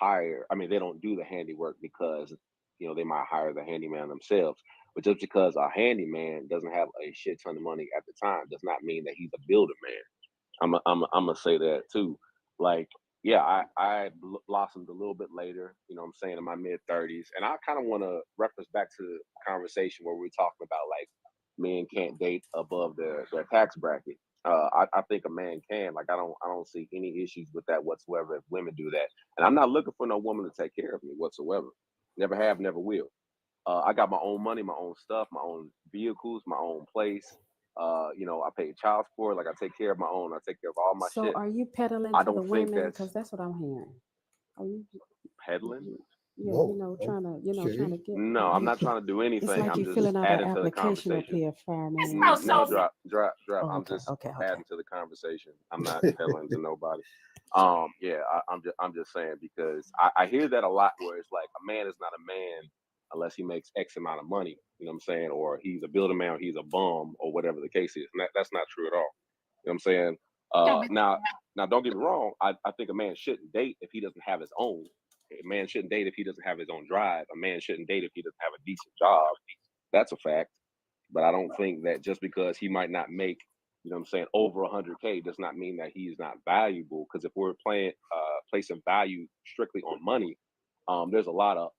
they don't do the handiwork because, you know, they might hire the handyman themselves. But just because a handyman doesn't have a shit ton of money at the time does not mean that he's a builder man. I'm gonna say that too. Like, yeah, I blossomed a little bit later, you know what I'm saying, in my mid-30s. And I kind of want to reference back to the conversation where we were talking about like men can't date above their tax bracket. I think a man can. Like, I don't see any issues with that whatsoever if women do that. And I'm not looking for no woman to take care of me whatsoever. Never have, never will. I got my own money, my own stuff, my own vehicles, my own place. You know, I pay child support. Like, I take care of my own. I take care of all my So shit. are you peddling I to the don't think women? that's Because that's what I'm hearing. Are you? peddling. Yeah, Whoa, you know, trying to get. No, I'm not trying to do It's anything. like I'm you're just filling out an adding to the application up conversation. here, fireman. No, drop. Oh, I'm okay, just okay. adding to the conversation. I'm not telling to nobody. Yeah, I'm just saying, because I hear that a lot, where it's like a man is not a man unless he makes X amount of money. You know what I'm saying? Or he's a builder man, or he's a bum, or whatever the case is. And that's not true at all. You know what I'm saying? Now, don't get me wrong. I think a man shouldn't date if he doesn't have his own. A man shouldn't date if he doesn't have his own drive. A man shouldn't date if he doesn't have a decent job. That's a fact. But I don't think that just because he might not make, you know what I'm saying, over 100K does not mean that he is not valuable. Because if we're placing value strictly on money, there's a lot of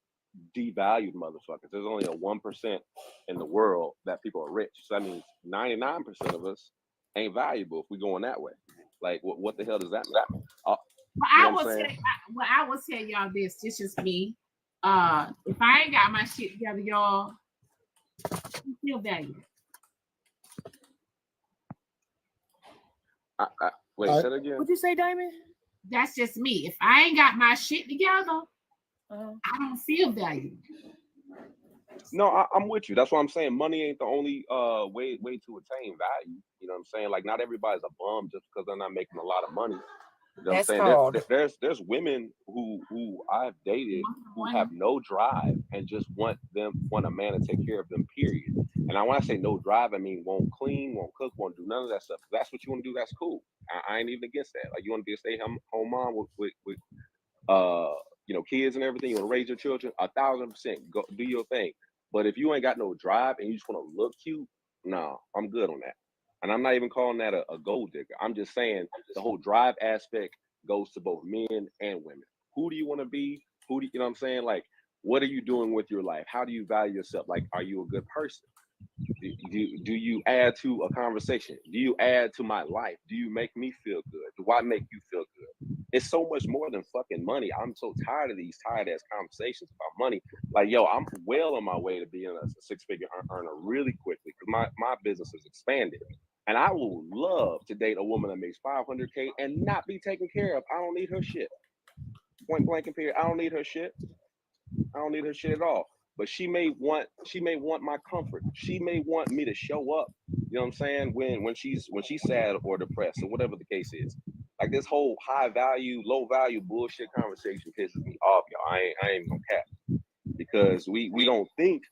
devalued motherfuckers. There's only a 1% in the world that people are rich. So that means 99% of us ain't valuable if we're going that way. Like, what the hell does that mean? I will tell y'all this. This is me. If I ain't got my shit together, y'all, you feel valued. Wait, say that again. What'd you say, Diamond? That's just me. If I ain't got my shit together, I don't feel valued. No, I'm with you. That's what I'm saying. Money ain't the only way to attain value. You know what I'm saying? Like, not everybody's a bum just because they're not making a lot of money. You know what I'm saying? There's women who I've dated who have no drive and just want a man to take care of them, period. And when I say no drive, I mean won't clean, won't cook, won't do none of that stuff. If that's what you want to do, that's cool. I ain't even against that. Like, you want to be a stay-home mom with you know, kids and everything, you want to raise your children, 1,000%, go do your thing. But if you ain't got no drive and you just want to look cute, no, I'm good on that. And I'm not even calling that a gold digger. I'm just saying the whole drive aspect goes to both men and women. Who do you want to be? You know what I'm saying? Like, what are you doing with your life? How do you value yourself? Like, are you a good person? Do you add to a conversation? Do you add to my life? Do you make me feel good? Do I make you feel good? It's so much more than fucking money. I'm so tired of these tired ass conversations about money. Like, yo, I'm well on my way to being a six-figure earner really quickly, because my business is expanded. And I will love to date a woman that makes 500K and not be taken care of. I don't need her shit. Point blank and period. I don't need her shit. I don't need her shit at all. But she may want my comfort. She may want me to show up, you know what I'm saying, when she's sad or depressed or whatever the case is. Like, this whole high value, low value bullshit conversation pisses me off, y'all. I ain't even gonna cap. Because we don't think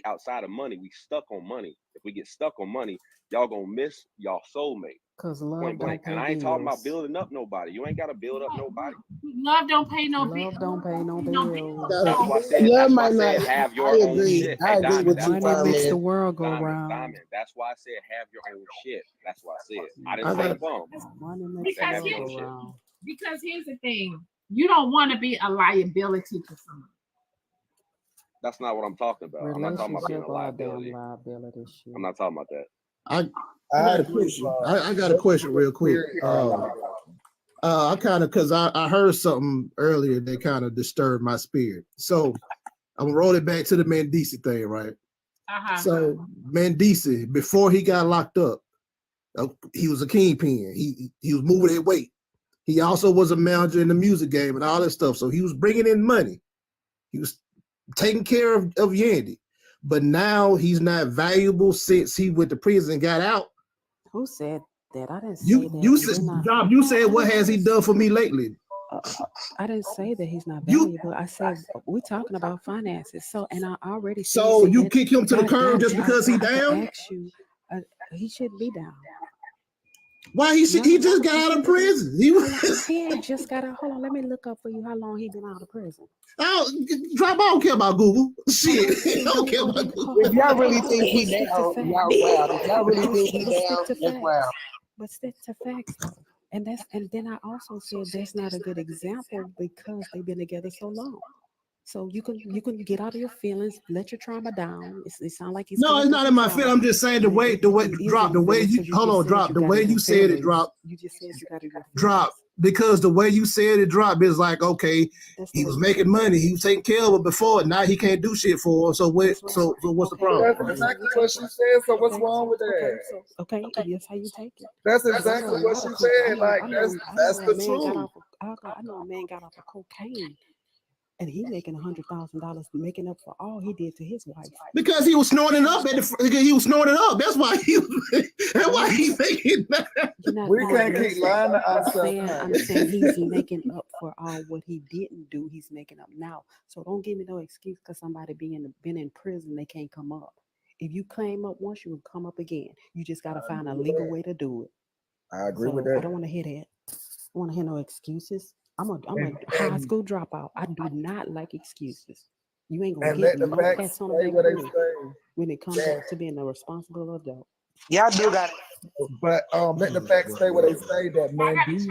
outside of money. We stuck on money. If we get stuck on money, y'all gonna miss y'all soulmate. Because love Point blank. don't And pay I ain't talking about bills. building up nobody. You ain't gotta build up nobody. Love don't pay no bills. Love don't pay no bills. That's why I said have your own shit. I agree Diamond, with that's you, why I makes said the world go Diamond, round. Diamond. That's why I said have your own shit. That's why I said. I didn't say bum. Money makes the Because world here's, go round. because here's the thing. You don't want to be a liability to someone. That's not what I'm talking about. I'm not talking about being a Liability shit. I'm not talking about that. I got a question. I got a question real quick. I kind of, because I heard something earlier that kind of disturbed my spirit. So I'm gonna roll it back to the Mendici thing, right? So Mendici, before he got locked up, he was a kingpin. He was moving that weight. He also was a manager in the music game and all that stuff. So he was bringing in money. He was taking care of Yandy. But now he's not valuable since he went to prison and got out. Who said that? I didn't say You that. said, Job, you said, what has he done for me lately? I didn't say that he's not valuable. I said we're talking about finances. So, and I already said So you that- kick him to the curb Diamond, just because he I can down? ask you, he shouldn't be down. Why he just got out of prison? He ain't just got out. Hold on, let me look up for you how long he been out of prison. I don't care about Google. Shit, I don't care about Google. If y'all really think he down, y'all wild. If y'all really think he down, that's wild. But stick to facts though. And then I also said that's not a good example because they've been together so long. So you can get out of your feelings, let your trauma down. It sounds like he's No, it's not in my feelings. I'm just saying the way drop the way you hold on drop the way you said it drop. You just said you got to drop because the way you said it dropped is like okay, he was making money, he was taking care of it before, now he can't do shit for her. So what's the problem? That's exactly what she said. So what's wrong with that? Okay, that's how you take it. That's exactly what she said. Like that's the truth. I know a man got off of cocaine. And he making $100,000, making up for all he did to his wife. Because he was snorting up he was snorting up. That's why that's why he's making that. We can't keep lying to ourselves. I'm saying he's making up for all what he didn't do. He's making up now. So don't give me no excuse because somebody been in prison, they can't come up. If you claim up once, you will come up again. You just got to find a legal way to do it. I agree with that. I don't want to hear that. I don't want to hear no excuses. I'm a high school dropout. I do not like excuses. You ain't gonna get no pats on the back when it comes to being a responsible adult. Y'all do got it. But let the facts say what they say that Mendeezy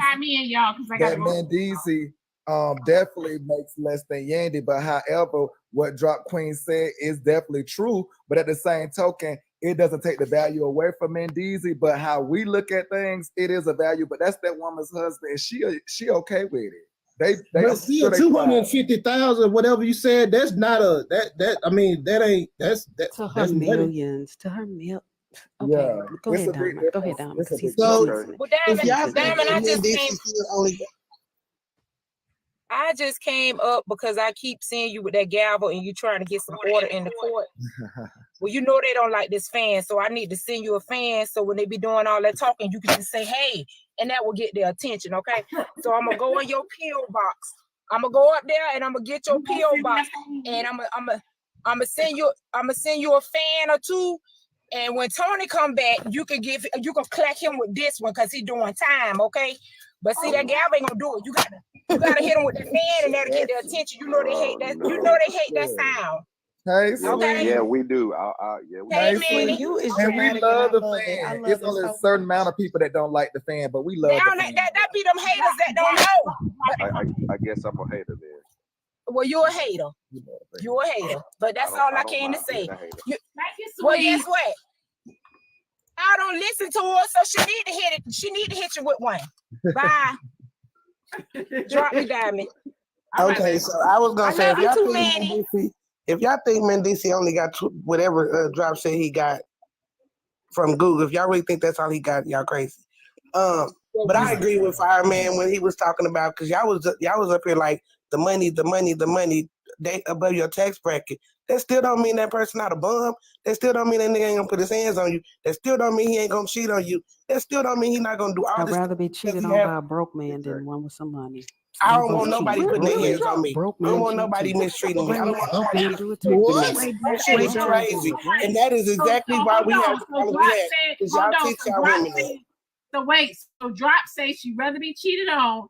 definitely makes less than Yandy. But however, what Drop Queen said is definitely true. But at the same token, it doesn't take the value away from Mendeezy. But how we look at things, it is a value. But that's that woman's husband, and she okay with it. They but still 250,000, whatever you said, that's not a that. I mean, that ain't that's to her millions, to her mil. Okay, yeah. Go ahead, Diamond. Go ahead, Diamond. Well, Diamond, I just came up because I keep seeing you with that gavel and you trying to get some order in the court. Well, you know they don't like this fan, so I need to send you a fan. So when they be doing all that talking, you can just say, "Hey," and that will get their attention. Okay, so I'm gonna go in your PO box. I'm gonna go up there and I'm gonna get your PO box, and I'm gonna send you a fan or two. And when Tony come back, you can clack him with this one because he doing time. Okay, but see that gavel ain't gonna do it. You gotta hit him with the fan, and that'll get their attention. You know they hate that. You know they hate that sound. Hey, okay. Yeah, we do. Hey, and we love the fan. It's only a certain amount of people that don't like the fan, but we love the fan. That be them haters that don't know. I guess I'm a hater then. Well, you're a hater. You're a hater. But that's all I came to say. Well, guess what? I don't listen to her, so she need to hit it. She need to hit you with one. Bye. Drop me, Diamond. Okay, so I was gonna say if y'all think Mendeezy only got whatever Drop said he got from Google, if y'all really think that's all he got, y'all crazy. But I agree with Fireman when he was talking about because y'all was up here like the money, they above your tax bracket. That still don't mean that person not a bum. That still don't mean that nigga ain't gonna put his hands on you. That still don't mean he ain't gonna cheat on you. That still don't mean he not gonna do all this. I'd rather be cheated on by a broke man than one with some money. I don't want nobody putting their hands on me. I don't want nobody mistreating me. I don't want nobody doing it. Shit is crazy. And that is exactly why we have the problem we have. Because y'all teach y'all women that. So wait, so Drop says she'd rather be cheated on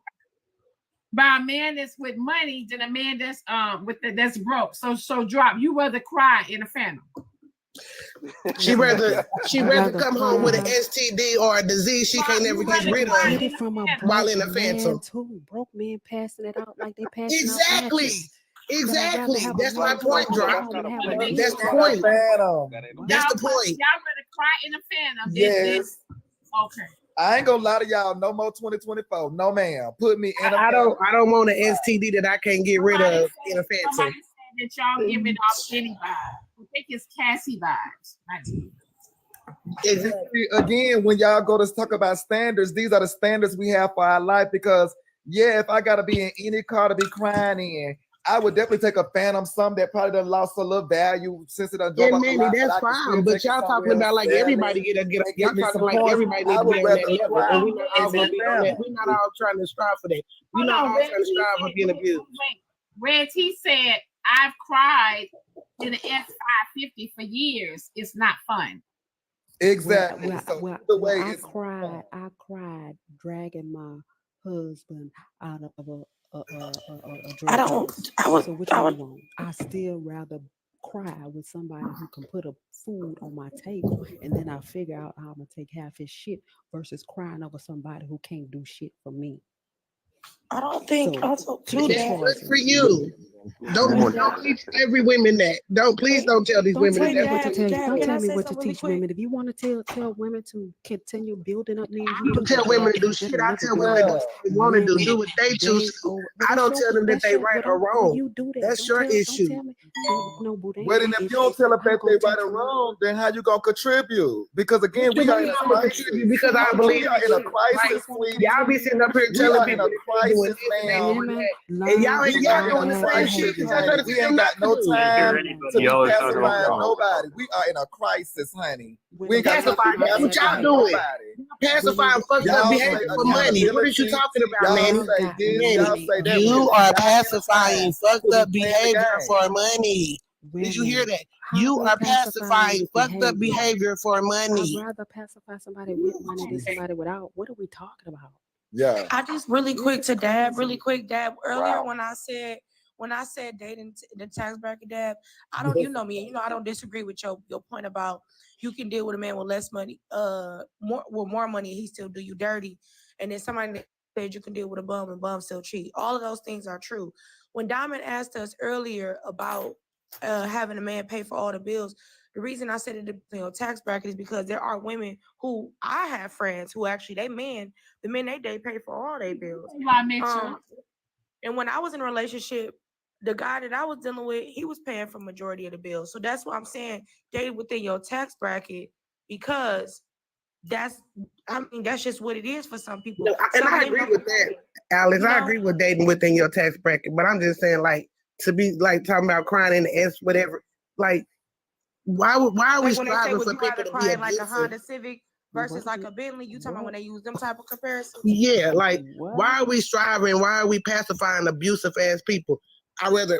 by a man that's with money than a man that's that's broke. So Drop, you rather cry in a phantom. She rather come home with an STD or a disease she can't never get rid of while in a phantom. Broke men passing it out like they passing exactly. out Exactly. That's my point, Drop. That's the point. That's the point. Y'all rather cry in a phantom. Yes. Okay. I ain't gonna lie to y'all. No more 2024. No, ma'am. Put me in. I don't want an STD that I can't get rid of in a phantom. Somebody said that y'all giving off any vibe. I think it's Cassie vibes. Exactly. Again, when y'all go to talk about standards, these are the standards we have for our life. Because yeah, if I gotta be in any car to be crying in, I would definitely take a Phantom, some that probably done lost a little value since it done dropped Yeah, off a Manny, lot, but that's I can still fine. But take it y'all talking somewhere about and like sell everybody it get and y'all get me talking some like points. everybody I need to would be on that rather level, cry and we not all and gonna get be on that. Phantom. We not all trying to strive for that. We Hold not on, all Red. trying to He strive for said, being abused. Red, he said, I've cried in an S550 for years. It's not fun. Exactly. So either way, I it's cried dragging my husband out of a I drug don't. house. I would. So which I one would. you want? I still rather cry with somebody who can put a food on my table, and then I figure out how I'm gonna take half his shit versus crying over somebody who can't do shit for me. I don't think. So Also, pick too, your That's good poison. for you. Don't teach every women that. Please don't tell these Don't women tell that. me what to tell. Dab, Don't can tell I me say what to something really teach quick? women. If you want to tell women to continue building up men, you I don't do tell that. women to do That'll shit. I never tell be women enough. what they want to do. Women Do what they choose. beg over. Well, I don't tell them that they right or wrong. You do that. That's Don't your tell. issue. Don't tell me. No, boo, that But ain't then my if you issue. don't tell them I'm that gonna they right teach or you. wrong, then how you gonna contribute? Because again, What we you are mean in a I'm gonna crisis. contribute? Because I We believe are in a like crisis, sweetie. y'all be sitting up here We telling are in people a that they doing crisis, this and they ma'am. doing that, and Learn y'all We from are doing in the a bad same crisis, shit. behavior. You just trying honey. to We tell them ain't not got to no do. time to be Y'all is talking about pacifying wrong. nobody. We are in a crisis, honey. We Women ain't got time to Pacify. be That's what y'all pacifying doing. nobody. Pacifying fucked up Y'all say behavior for money. What is you accountability. talking about, Y'all Manny? say Got this. Manny, Y'all money. say that. you We are is not in a pacifying time fucked to be up playing the behavior game. for money. Did you hear Women, that? how You they are pacifying pacifying fucked up behavior. behavior for I'd money. rather pacify somebody with money than somebody without. What are we talking about? Yeah. I just really This quick is to dab, really crazy. quick dab. Earlier Wow. when I said dating the tax bracket dab, I don't, you know me, you know I don't disagree with your point about you can deal with a man with less money, more money, he still do you dirty, and then somebody that said you can deal with a bum and bum still cheat. All of those things are true. When Diamond asked us earlier about having a man pay for all the bills, the reason I said it, tax bracket is because there are women who I have friends who actually the men they date pay for all their bills. And when I was in a relationship, the guy that I was dealing with, he was paying for majority of the bills. So that's why I'm saying date within your tax bracket, because that's just what it is for some people. No, and Some I men agree don't, with that, Alex. you I know? agree with dating within your tax bracket, but I'm just saying, like, to be like talking about crying in the S, whatever. Like, why are we Like when they say, striving would for you people rather to cry be in like a abusive? Honda Civic versus like a Bentley? You talking about when they use them type of comparisons? Yeah, like, why are we striving? Why are we pacifying abusive ass people? I rather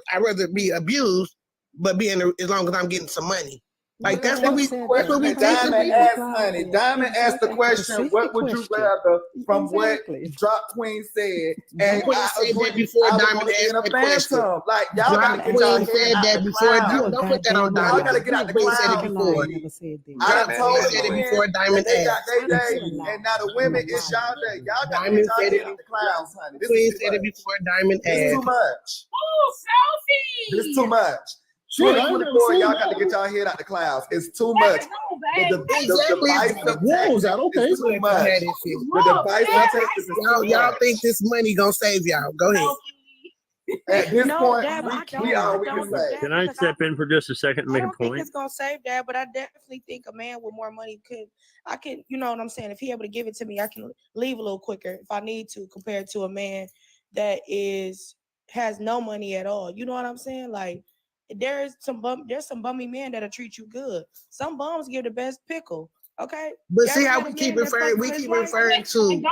be abused, but as long as I'm getting some money. Like that's what we Diamond asked, honey. Diamond asked the question, what would you rather from what Drop Queen said? And Queen I said that agree, before I would Diamond want to be in asked a that question. phantom. Like, y'all got to Drop get y'all Queen head said out that the before. clouds. Don't put that on Y'all Diamond. got to get out the Queen said it clouds, before. sweetie. I Drop done Queen told said the it men before that Diamond they got asked. their day, and now the women, it's y'all day. Y'all got to get Diamond y'all said head it. out the clouds, honey. This Queen is too said it much. before Diamond This is too asked. much. Oh, Sophie! This is too much. Shit, I ain't never 2024, seen y'all that. got to get y'all head out the clouds. It's too much. The divisive Wolves tactics out, okay. is too much. The divisive tactics is too Y'all much. think this money gonna save y'all? Go ahead. At this point, we are we can say. Can I step in for just a second and I make a don't think point? it's gonna save that, but I definitely think a man with more money I can, you know what I'm saying? If he able to give it to me, I can leave a little quicker if I need to, compared to a man that has no money at all. You know what I'm saying? Like there's some bummy men that'll treat you good. Some bums give the best pickle. Okay. But You see ever how met we a keep man that's referring. fucked We for his keep wife? referring to.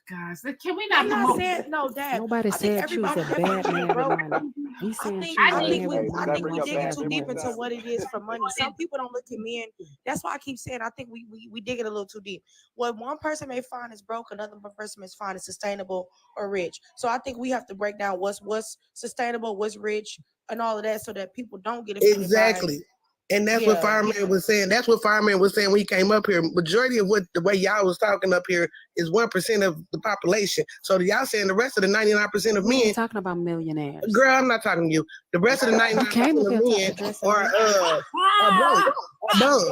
Guys, can we not I'm not saying no, Dad. Nobody I think said choose everybody a that's bad man with broke. money. We saying choose I a think man with money who we wants to digging have too deep money. into what it is for money. Some people don't look at men. That's why I keep saying I think we dig it a little too deep. What one person may find is broke, another person may find is sustainable or rich. So I think we have to break down what's sustainable, what's rich, and all of that, so that people don't get offended. Exactly. And that's what Fireman was saying. That's what Fireman was saying when he came up here. Majority of the way y'all was talking up here is 1% of the population. So y'all saying the rest of the 99% of We men. ain't talking about millionaires. Girl, I'm not talking to you. The rest of the 99% of men are broke.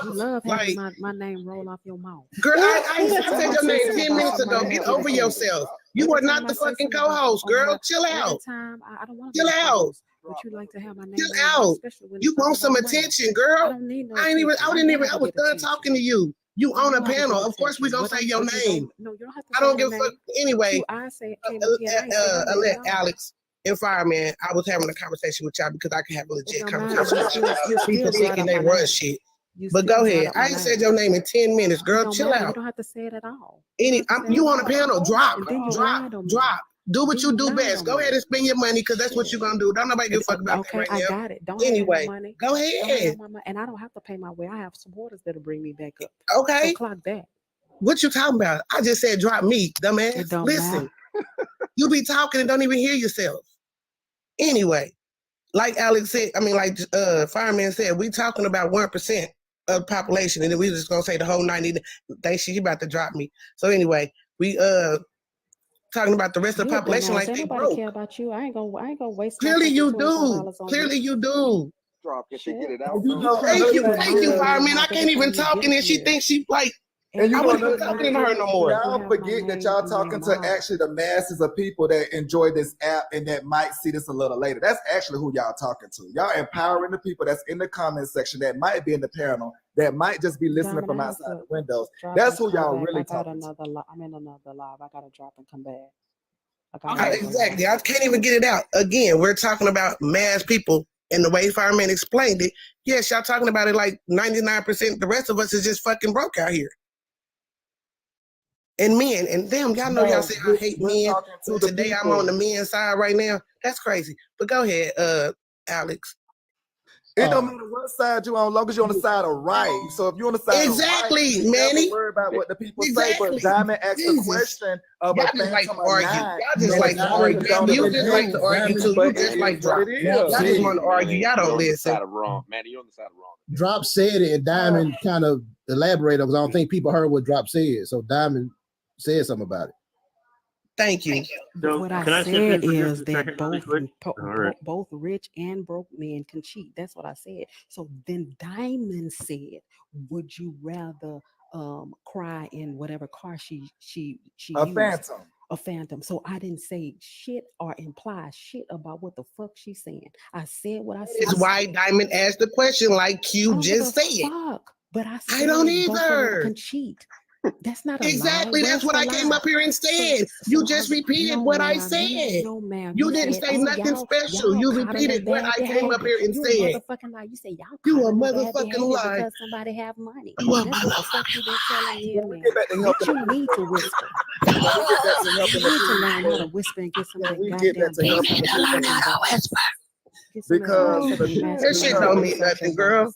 You love having my name roll off your mouth. Girl, I said your name 10 minutes ago. Get over yourself. You are not the fucking co-host, girl. Chill out. I don't want to Chill be a out. co-host, but you like to have my name Chill roll off, out. especially when You want some attention, girl. I don't need no I was done talking to you. You on a panel. Of course we gonna say your name. No, you don't have to I say don't my give a fuck. name. Anyway, I say came up here and I ain't say her name at all. Alex, and Fireman, I was having a conversation with y'all because I can have a legit conversation. You People still brought thinking up they my run name. shit. You But still go brought ahead. up I my ain't name. said your name in 10 minutes, It girl. don't Chill matter. You out. don't have to say it at all. You on the panel, drop. And then you lied on me. Do what Then you do lied best. on Go me. ahead and spend your money because that's what you're gonna do. Don't nobody give a fuck about that Okay, right I now. got it. Don't have Anyway, no money. go Don't have ahead. no money. And I don't have to pay my way. I have supporters that'll bring me back up. Okay. So clock that. What you talking about? I just said drop me, dumbass. It don't Listen, matter. you be talking and don't even hear yourself. Anyway, like Alex said, like Fireman said, we talking about 1% of the population, and then we just gonna say the whole 90. Think she about to drop me. So anyway, we talking about the rest of the You a population dumbass. like Ain't they nobody broke. care about you. I ain't gonna waste my Clearly fucking you do. $25 on Clearly you. you do. Drop. Can she get it Shit. out? You know, Thank you, another thing is- Fireman. I can't even talk, and then she thinks she like. And you I know, wouldn't even another talking thing to her is, no more. y'all forget that y'all talking to actually the masses of people that enjoy this app and that might see this a little later. That's actually who y'all talking to. Y'all empowering the people that's in the comment section that might be in the panel, that might just be listening Diamond, from I have outside to the windows. drop That's and who come y'all back. really I got talking to. another I'm in another live. I gotta drop and come back. I got another Exactly. live. I can't even get it out. Again, we're talking about mass people, and the way Fireman explained it, yes, y'all talking about it like 99%. The rest of us is just fucking broke out here. And men, and them, y'all know y'all say I hate men. So today I'm on the men's side right now. That's crazy. But go ahead, Alex. It don't matter what side you on, long as you're on the side of right. So if you're on the side Exactly, of right, you Manny. never worry about what the people say. Exactly. But Diamond asked the Jesus. question of Y'all a just like phantom to or argue. not. Y'all just like to argue. You just like to argue too. You just like drop. Y'all just want to argue. Y'all don't listen. Manny, you're on the side of wrong. Drop said it, and Diamond kind of elaborated because I don't think people heard what Drop said. So Diamond said something about it. Thank you. So, What can I I step in said for just is a that second really quick? All right. both rich and broke men can cheat. That's what I said. So then Diamond said, "Would you rather cry in whatever car she A used?" phantom. A phantom. So I didn't say shit or imply shit about what the fuck she's saying. I said what I said. It's why Diamond asked the question like Q just said. Fuck. But I said I don't both of them either. can cheat. That's not a Exactly. lie. That's Where's what the I came lie? up here and said. You just repeated what I said. No, ma'am. You didn't say nothing special. You repeated what I came up here and You said. a motherfucking lie. You say y'all You caught a in a bad motherfucking behavior lie. because somebody have money. You a That's what the fuck you been telling me, man. Get back to Bitch, helping you need to whisper. Can we get back to helping You the need to people? learn how to whisper and get some of Can that we get back goddamn to helping the people? because That shit don't mean nothing, girl.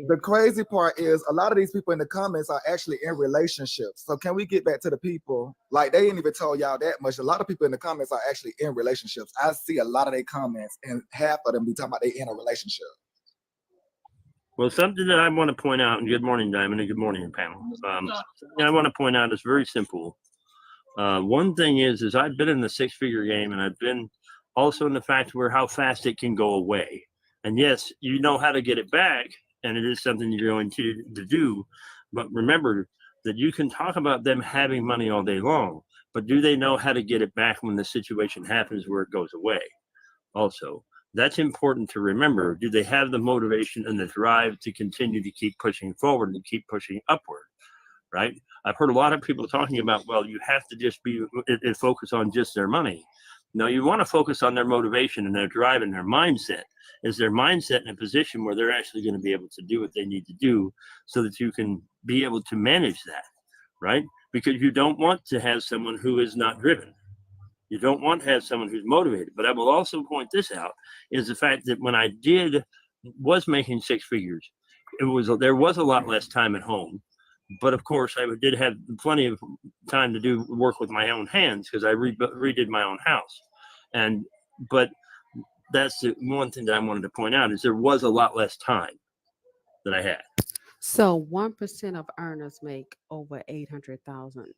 The crazy part is a lot of these people in the comments are actually in relationships. So can we get back to the people? Like they ain't even told y'all that much. A lot of people in the comments are actually in relationships. I see a lot of their comments and half of them be talking about they in a relationship. Well, something that I want to point out, and good morning, Diamond, and good morning, panel. Something I want to point out is very simple. One thing is I've been in the six-figure game, and I've been also in the fact where how fast it can go away. And yes, you know how to get it back, and it is something you're going to do. But remember that you can talk about them having money all day long, but do they know how to get it back when the situation happens where it goes away? Also, that's important to remember. Do they have the motivation and the drive to continue to keep pushing forward and keep pushing upward? Right? I've heard a lot of people talking about, well, you have to just be and focus on just their money. No, you want to focus on their motivation and their drive and their mindset. Is their mindset in a position where they're actually going to be able to do what they need to do so that you can be able to manage that, right? Because you don't want to have someone who is not driven. You don't want to have someone who's motivated. But I will also point this out is the fact that when I was making six figures, there was a lot less time at home. But of course, I did have plenty of time to do work with my own hands because I redid my own house. But that's the one thing that I wanted to point out is there was a lot less time that I had. So 1% of earners make over $800,000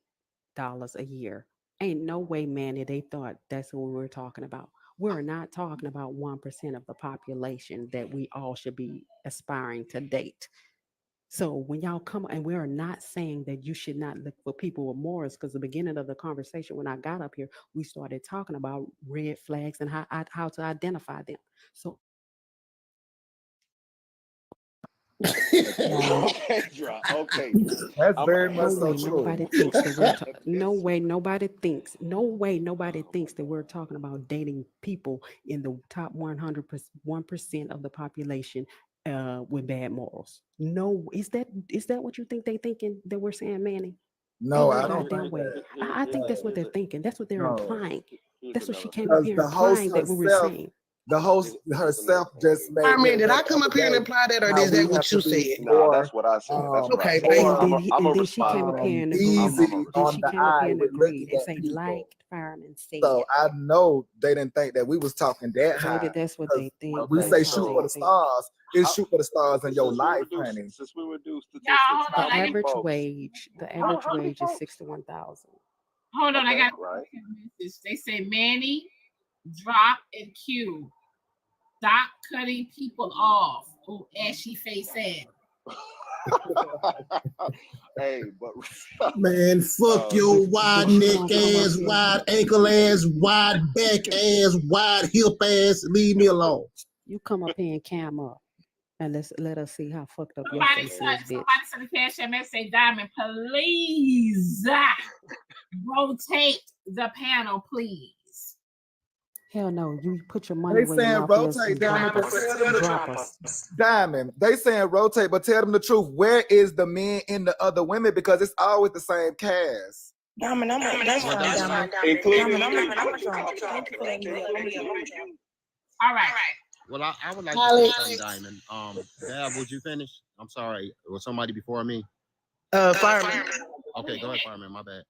a year. Ain't no way, Manny, they thought that's what we were talking about. We're not talking about 1% of the population that we all should be aspiring to date. So when y'all come, and we are not saying that you should not look for people with morals, because the beginning of the conversation when I got up here, we started talking about red flags and how to identify them. So Okay, drop. Okay. That's very much No so way nobody true. thinks that we're no way nobody thinks that we're talking about dating people in the top 1% of the population with bad morals. No, is that what you think they thinking that we're saying, Manny? No, Ain't no I don't goddamn think way. that. I think that's what they're thinking. That's what they're No, implying. That's what she came up because here the host implying that we were herself, saying. the host herself just made Fireman, did I mention come the up here and other day imply that, or how is that we have what to you be said? Nah, more, that's what I said. That's what I Okay, said. thank more you. I'm a Then she came up here and agreed. easy Then on she the came up eye here and with agreed looking and at say, people. like Fireman said. So I know they didn't think that we was talking that Maybe high. that's what 'Cause they think. when we That's say how shoot they for the think. stars, it's How, shoot for the stars in your life, honey. since we reduce Y'all, statistics, hold how on. I many got, folks? The average wage is 61,000. hold on. I Okay, got right. a message. They say Manny, drop and Q. Stop cutting people off. Oh, ashy face said. Hey, but Man, fuck your wide neck ass, wide ankle ass, wide back ass, wide hip ass. Leave me alone. You come up here and cam up, and let us see how fucked up your Somebody face is, said, bitch. somebody said the cash app say Diamond, please rotate the panel, please. Hell no, you put your money They where your saying mouth is rotate, and Diamond, drop but us. tell them the Drop truth. us. Diamond, they saying rotate, but tell them the truth. Where is the men in the other women? Because it's always the same cast. Diamond, that's fine, Diamond. including Diamond, I'm you. sorry. Thank you for letting me up. All right. Well, I would like to Alex. say something, Diamond. Dab, would you finish? I'm sorry. Was somebody before me? Fireman. Okay, go ahead, Fireman. My bad.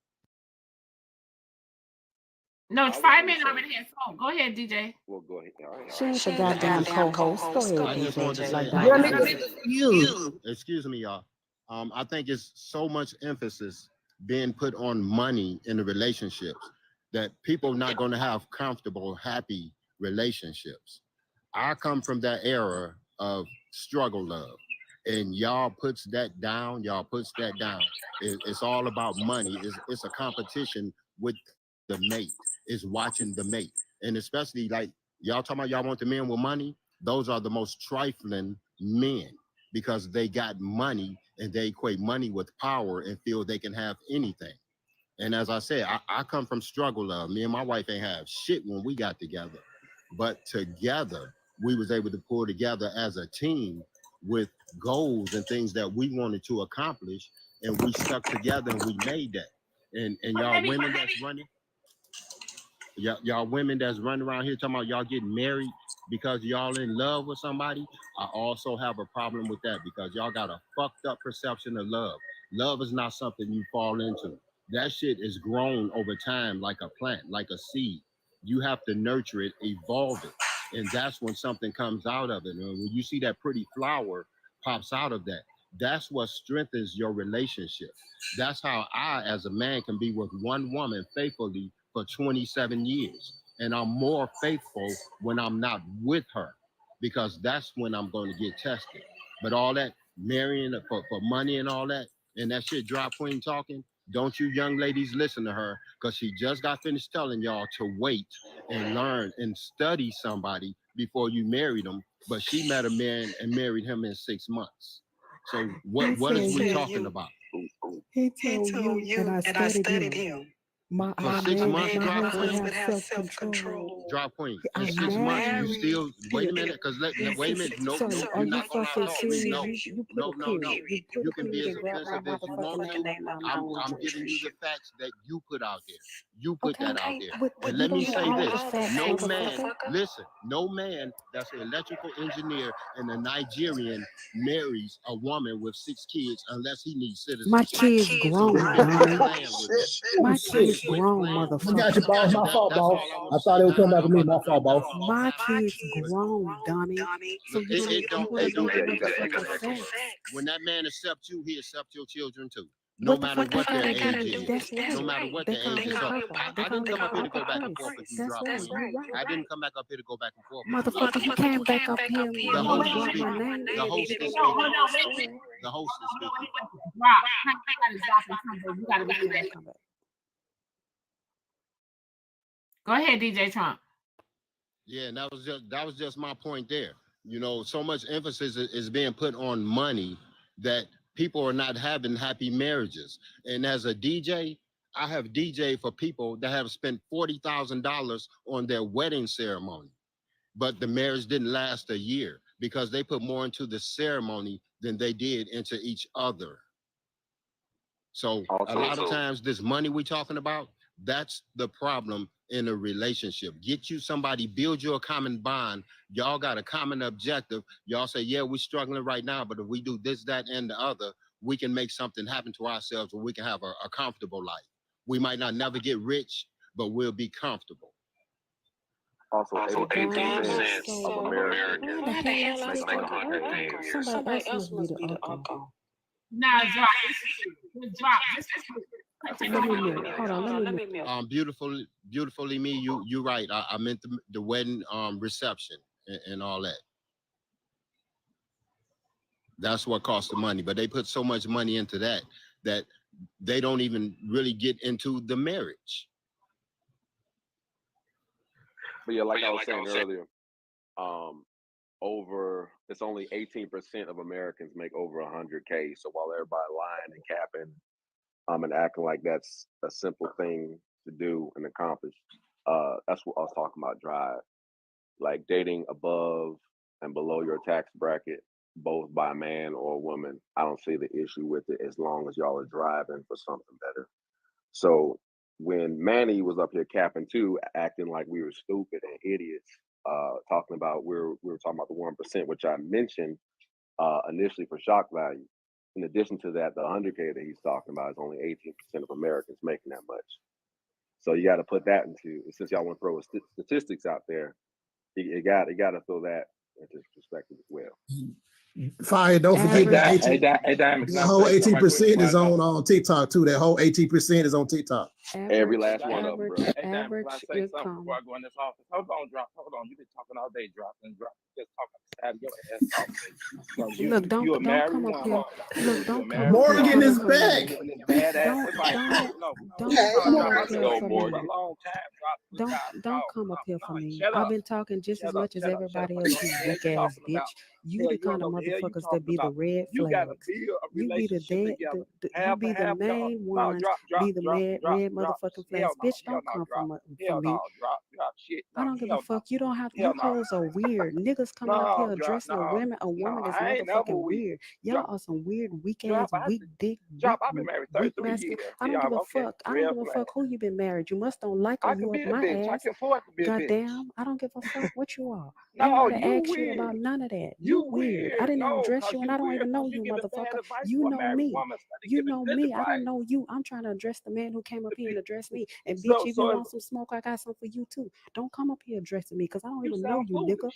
No, it's 5 minutes already had phone. Go ahead, DJ. Well, go ahead. All right. She ain't the goddamn co-host. Go ahead, I just wanted to DJ. say, Like Yeah, Diamond nigga, said. this is you. excuse me, y'all. I think it's so much emphasis being put on money in the relationships that people not going to have comfortable, happy relationships. I come from that era of struggle love, and y'all puts that down. It's all about money. It's a competition with the mate. It's watching the mate, and especially like y'all talking about y'all want the men with money. Those are the most trifling men because they got money and they equate money with power and feel they can have anything. And as I said, I come from struggle love. Me and my wife ain't have shit when we got together, but together we was able to pull together as a team with goals and things that we wanted to accomplish, and we stuck together and we made that. And y'all women that's running, y'all women that's running around here talking about y'all getting married because y'all in love with somebody, I also have a problem with that because y'all got a fucked up perception of love. Love is not something you fall into. That shit is grown over time like a plant, like a seed. You have to nurture it, evolve it, and that's when something comes out of it. And when you see that pretty flower pops out of that, that's what strengthens your relationship. That's how I, as a man, can be with one woman faithfully for 27 years. And I'm more faithful when I'm not with her because that's when I'm going to get tested. But all that marrying for money and all that, and that shit drop queen talking, don't you young ladies listen to her because she just got finished telling y'all to wait and learn and study somebody before you marry them. But she met a man and married him in 6 months. So what is we talking about? He told you, and I studied him. My For 6 months, my drop husband queen. has self-control. Drop queen. I In 6 months, you still wait a minute, because wait a minute. No, Sorry, are you're you not gonna fucking outtalk me. serious? No, You put no, a no, no. period. You You put a can be as period and grab my offensive as you want motherfucking to. name. I'm giving you the facts that you put out there. You put Okay, that out there. but And you let me don't say know all this: the facts, no motherfucker. man, listen, no man that's an electrical engineer and a Nigerian marries a woman with 6 kids unless he needs citizenship. My kids grown, dummy. My Shit. kids grown, I got you, motherfucker. boss. My fault, boss. I thought it would come back to me. My fault, boss. My kids grown, dummy. So you don't Hey, know DJ, the you got motherfucking facts. When that man accepts you, he accepts your children too. No What the matter fuck what that their gotta age do? is. That's No right. matter what They their call age him is. So Papa. They I call didn't him come up here to Papa go back and Chris. forth with you, That's drop right. queen. You're right. I didn't come back up here to go back and forth with you. Motherfucker, you came back up here and The host is dropped my speaking. name. The host is No, hold speaking. on, wait. The host is speaking. Drop. I gotta drop and come back. You gotta wait that. Go ahead, DJ Trump. Yeah, and that was just my point there. You know, so much emphasis is being put on money that people are not having happy marriages. And as a DJ, I have DJ for people that have spent $40,000 on their wedding ceremony, but the marriage didn't last a year because they put more into the ceremony than they did into each other. So a lot of times this money we're talking about, that's the problem in a relationship. Get you somebody, build you a common bond. Y'all got a common objective. Y'all say, yeah, we're struggling right now, but if we do this, that, and the other, we can make something happen to ourselves where we can have a comfortable life. We might not never get rich, but we'll be comfortable. Also, 18% of Americans make $100K. Somebody else must be the uncle. Nah, drop. Drop. Hold on, let me mute. Beautifully me, you right. I meant the wedding reception and all that. That's what costs the money. But they put so much money into that they don't even really get into the marriage. But yeah, like I was saying earlier, it's only 18% of Americans make over 100K. So while everybody lying and capping, and acting like that's a simple thing to do and accomplish, that's what I was talking about. Drive, like dating above and below your tax bracket, both by a man or a woman. I don't see the issue with it as long as y'all are driving for something better. So when Manny was up here capping too, acting like we were stupid and idiots, talking about we were talking about the 1%, which I mentioned initially for shock value. In addition to that, the 100K that he's talking about is only 18% of Americans making that much. So you got to put that into, since y'all want to throw statistics out there, you got to throw that into perspective as well. Fire, don't forget that whole 18% is on TikTok too. That whole 18% is on TikTok. Every last one of them, bro. Average income. Before I go in this office, hold on. You've been talking all day, drop. Just talking out of your ass. Look, don't come up here. Look, don't come. Morgan is back. Don't come up here for me. I've been talking just as much as everybody else. You weak ass bitch. You the kind of motherfuckers that be the red flags. You be the you be the main ones. Be the red motherfucking flags. Bitch, don't come from me. I don't give a fuck. You don't have. You hoes are weird. Niggas coming up here addressing a woman is motherfucking weird. Y'all are some weird, weak ass, weak dick. I've been married 33 years. I don't give a fuck. I don't give a fuck who you been married. You must don't like her. You up my ass. Goddamn. I don't give a fuck what you are. I don't want to ask you about none of that. You weird. I didn't even address you, and I don't even know you, motherfucker. You know me. You know me. I don't know you. I'm trying to address the man who came up here and addressed me. And bitch, if you want some smoke, I got some for you too. Don't come up here addressing me because I don't even know you, nigga.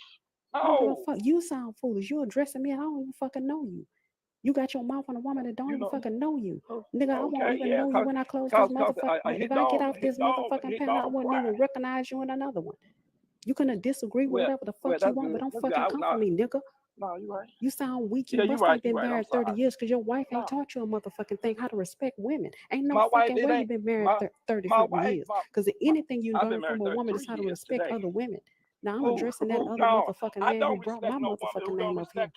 I don't give a fuck. You sound foolish. You addressing me and I don't even fucking know you. You got your mouth on a woman that don't even fucking know you. Nigga, I won't even know you when I close this motherfucker. If I get off this motherfucking panel, I wouldn't even recognize you in another one. You can disagree with whatever the fuck you want, but don't fucking come for me, nigga. No, you right. You sound weak. You must have been married 30 years because your wife ain't taught you a motherfucking thing how to respect women. Ain't no fucking way you been married 30 years. Because anything you learn from a woman is how to respect other women. Now I'm addressing that other motherfucking man who brought my motherfucking name up here.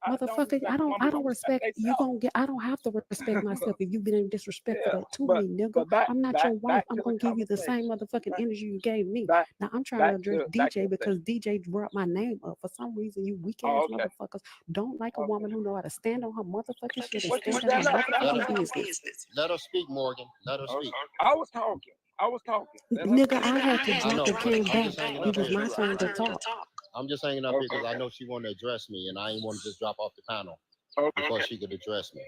Motherfucker, I don't respect you. I don't have to respect myself if you getting disrespectful to me, nigga. I'm not your wife. I'm gonna give you the same motherfucking energy you gave me. Now I'm trying to address DJ because DJ brought my name up. For some reason, you weak ass motherfuckers don't like a woman who know how to stand on her motherfucking shit and stand on her motherfucking business. Let her speak, Morgan. Let her speak. I was talking. Nigga, I had to drop and came back. It was my turn to talk. I'm just hanging up because I know she wanted to address me, and I ain't want to just drop off the panel before she could address me.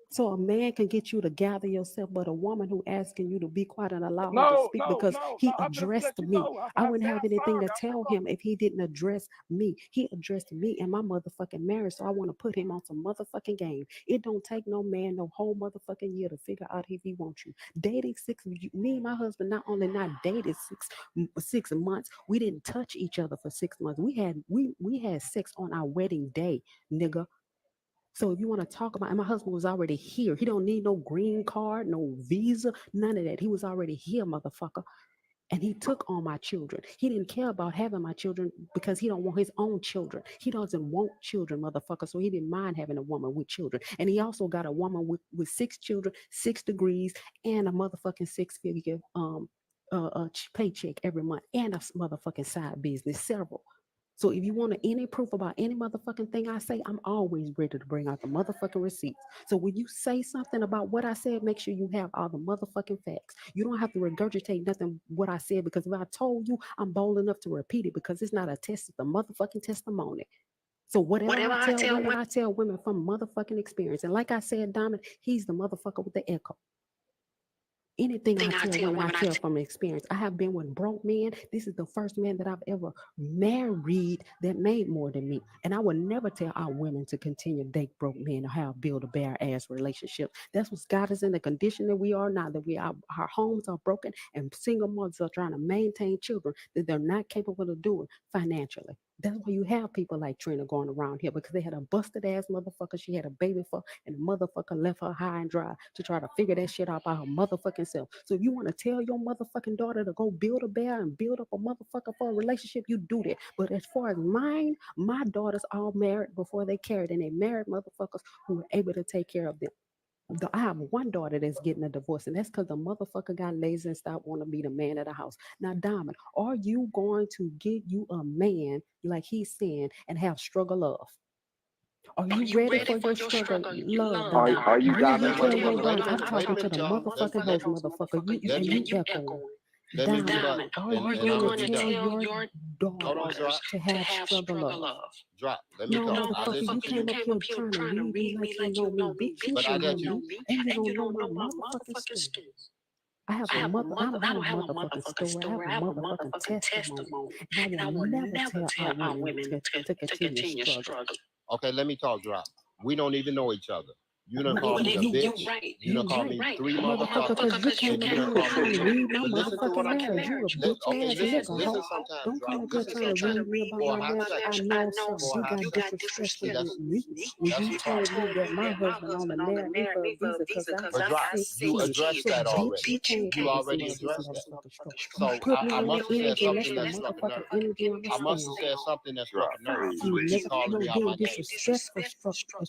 So a man can get you to gather yourself, but a woman who asking you to be quiet and allow him to speak because he addressed me. I wouldn't have anything to tell him if he didn't address me. He addressed me and my motherfucking marriage, so I want to put him on some motherfucking game. It don't take no man no whole motherfucking year to figure out if he wants you. Dating me and my husband not only not dated 6 months, we didn't touch each other for 6 months. We had sex on our wedding day, nigga. So if you want to talk about, and my husband was already here. He don't need no green card, no visa, none of that. He was already here, motherfucker. And he took on my children. He didn't care about having my children because he don't want his own children. He doesn't want children, motherfucker. So he didn't mind having a woman with children. And he also got a woman with 6 children, 6 degrees, and a motherfucking 6-figure paycheck every month, and a motherfucking side business, several. So if you want any proof about any motherfucking thing I say, I'm always ready to bring out the motherfucking receipts. So when you say something about what I said, make sure you have all the motherfucking facts. You don't have to regurgitate nothing what I said, because if I told you, I'm bold enough to repeat it, because it's not a test, it's a motherfucking testimony. So whatever I tell women from motherfucking experience. And like I said, Diamond, he's the motherfucker with the echo. Anything I tell women, I tell from experience. I have been with broke men. This is the first man that I've ever married that made more than me. And I would never tell our women to continue to date broke men or how build a bare ass relationship. That's what's got us in the condition that we are now, that our homes are broken and single mothers are trying to maintain children that they're not capable of doing financially. That's why you have people like Trina going around here, because they had a busted ass motherfucker she had a baby for, and the motherfucker left her high and dry to try to figure that shit out by her motherfucking self. So if you want to tell your motherfucking daughter to go build a bear and build up a motherfucker for a relationship, you do that. But as far as mine, my daughters all married before they carried, and they married motherfuckers who were able to take care of them. I have one daughter that's getting a divorce, and that's because the motherfucker got lazy and stopped wanting to be the man of the house. Now, Diamond, are you going to get you a man, like he's saying, and have struggle love? Are you ready for your struggle love? Are you Diamond? I'm talking to the motherfucking host, motherfucker. You echo. Diamond, are you going to tell your daughters to have struggle love? Drop. Let me No, talk. motherfucker, you came up here trying to read me like you know me, bitch. You don't know me, and you don't know my motherfucking story. I don't have a motherfucking story. I have a motherfucking testimony, and I will never tell our women to continue to struggle. Okay, let me talk, Drop. We don't even know each other. You done called me a bitch. You done called me 3 motherfuckers. Because you came up here trying to read my Listen to what motherfucking I'm marriage. saying. You a bitch ass Listen nigga. sometimes, Don't Drop. come up here trying to read me about my marriage. I know something. You got disrespectful with me when you told me that my husband only married me for a visa because I got 6 you kids. addressed So that already. bitch, you can't You put already this addressed that. motherfucking stroke. So Put me I on must your have said energy, and something that's that the struck a nerve. motherfucking energy I'm I must have staying said something that struck a nerve. you You calling me out my being name. disrespectful struck.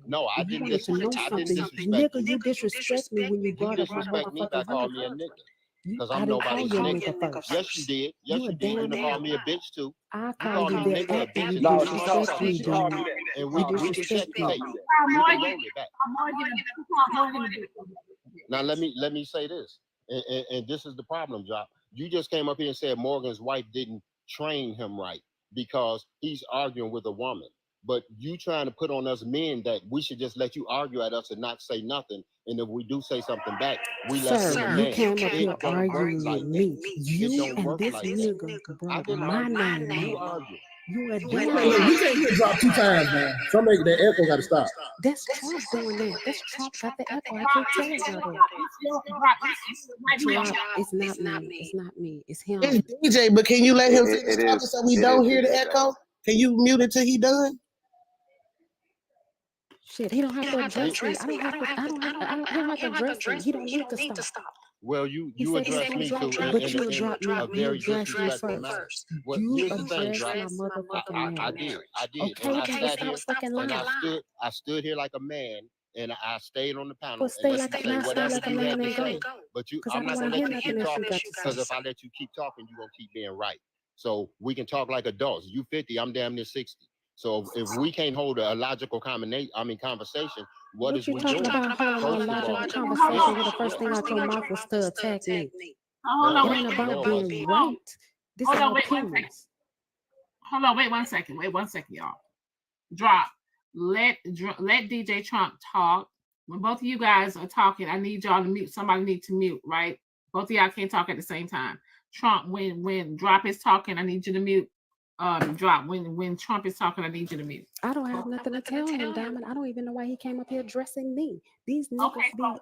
No, I If you didn't wanted to know I didn't something, disrespect nigga, you disrespect me when you You brought up my disrespect me by motherfucking calling me a husband. nigga. Because I I'm didn't call nobody's you a nigga. nigga first. Yes, you did. Yes, You a you did. You damn done called me a liar. bitch too. I You call called you me that nigga, a after bitch, you and No, then she you told disrespect me. me, She called me dude. that. and You we can check disrespect the tape. me. We can roll it back. Now let me say this, and this is the problem, Jock. You just came up here and said Morgan's wife didn't train him right because he's arguing with a woman. But you trying to put on us men that we should just let you argue at us and not say nothing, and if we do say something back, we less than a Sir, man. you came up It here don't work arguing like with that. me. It You don't and work this like that. nigga I brought didn't my argue. name You up. argue. You a Hey, damn we can't get dropped 2 times, man. Somebody, that echo got to stop. That's Trump doing that. That's Trump got the echo. I keep telling y'all that. Drop. It's not me. It's not me. It's him. It's DJ, but can you let him finish It talking is. so we It don't is hear the DJ. echo? Can you mute it till he done? Shit, he don't have to address me. He don't have to address me. He don't need to stop. Well, you He said addressed me too but you in addressed me. a You very addressed me disrespectful manner. first. Well, You here's the thing, addressed Drop. my motherfucking I marriage. did, Okay, and I then sat stop here fucking and lying. I stood here like a man, and I stayed on the panel Well, and stay let like you a say man, stay whatever like a you had man to and say. go. But Because I'm I don't not want gonna to hear let you nothing keep else talking you got to because if say. I let you keep talking, you're gonna keep being right. So we can talk like adults. You 50, I'm damn near 60. So if we can't hold a logical conversation, what is You we talking doing? about holding a First of all, logical conversation where the first thing out your mouth was to attack me? Hold Lord, on, It wait, ain't wait, about Lord, being right. This hold is on, wait 1 second. opinions. Hold on, wait 1 second. Wait 1 second, y'all. Drop. Let DJ Trump talk. When both of you guys are talking, I need y'all to mute. Somebody need to mute, right? Both of y'all can't talk at the same time. Trump, when Drop is talking, I need you to mute. Drop. When Trump is talking, I need you to mute. I don't have nothing to tell him, Diamond. I don't even know why he came up here addressing me. These niggas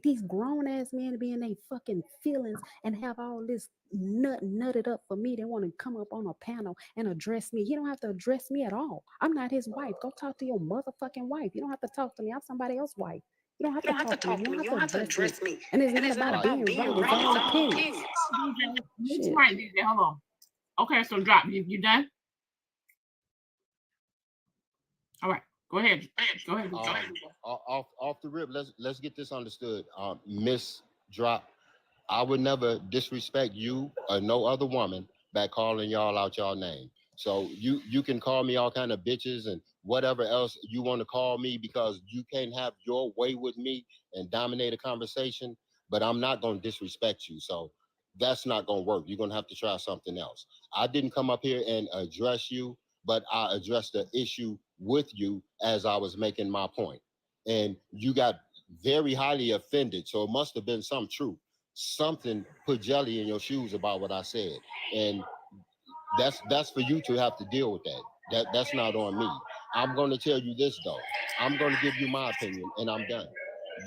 these grown ass men be in their fucking feelings and have all this nutted up for me. They want to come up on a panel and address me. He don't have to address me at all. I'm not his wife. Go talk to your motherfucking wife. You don't have to talk to me. I'm somebody else's wife. You don't have to talk to me. You don't have to address me. And it's not about being right. It's all opinions. Shit. Right, DJ. Hold on. Okay, so drop. You done? All right. Go ahead. Go ahead. Off the rip, let's get this understood. Miss Drop, I would never disrespect you or no other woman by calling y'all out y'all name. So you can call me all kind of bitches and whatever else you want to call me, because you can't have your way with me and dominate a conversation, but I'm not going to disrespect you. So that's not going to work. You're going to have to try something else. I didn't come up here and address you, but I addressed the issue with you as I was making my point. And you got very highly offended. So it must have been some truth. Something put jelly in your shoes about what I said. And that's for you to have to deal with that. That's not on me. I'm going to tell you this, though. I'm going to give you my opinion, and I'm done.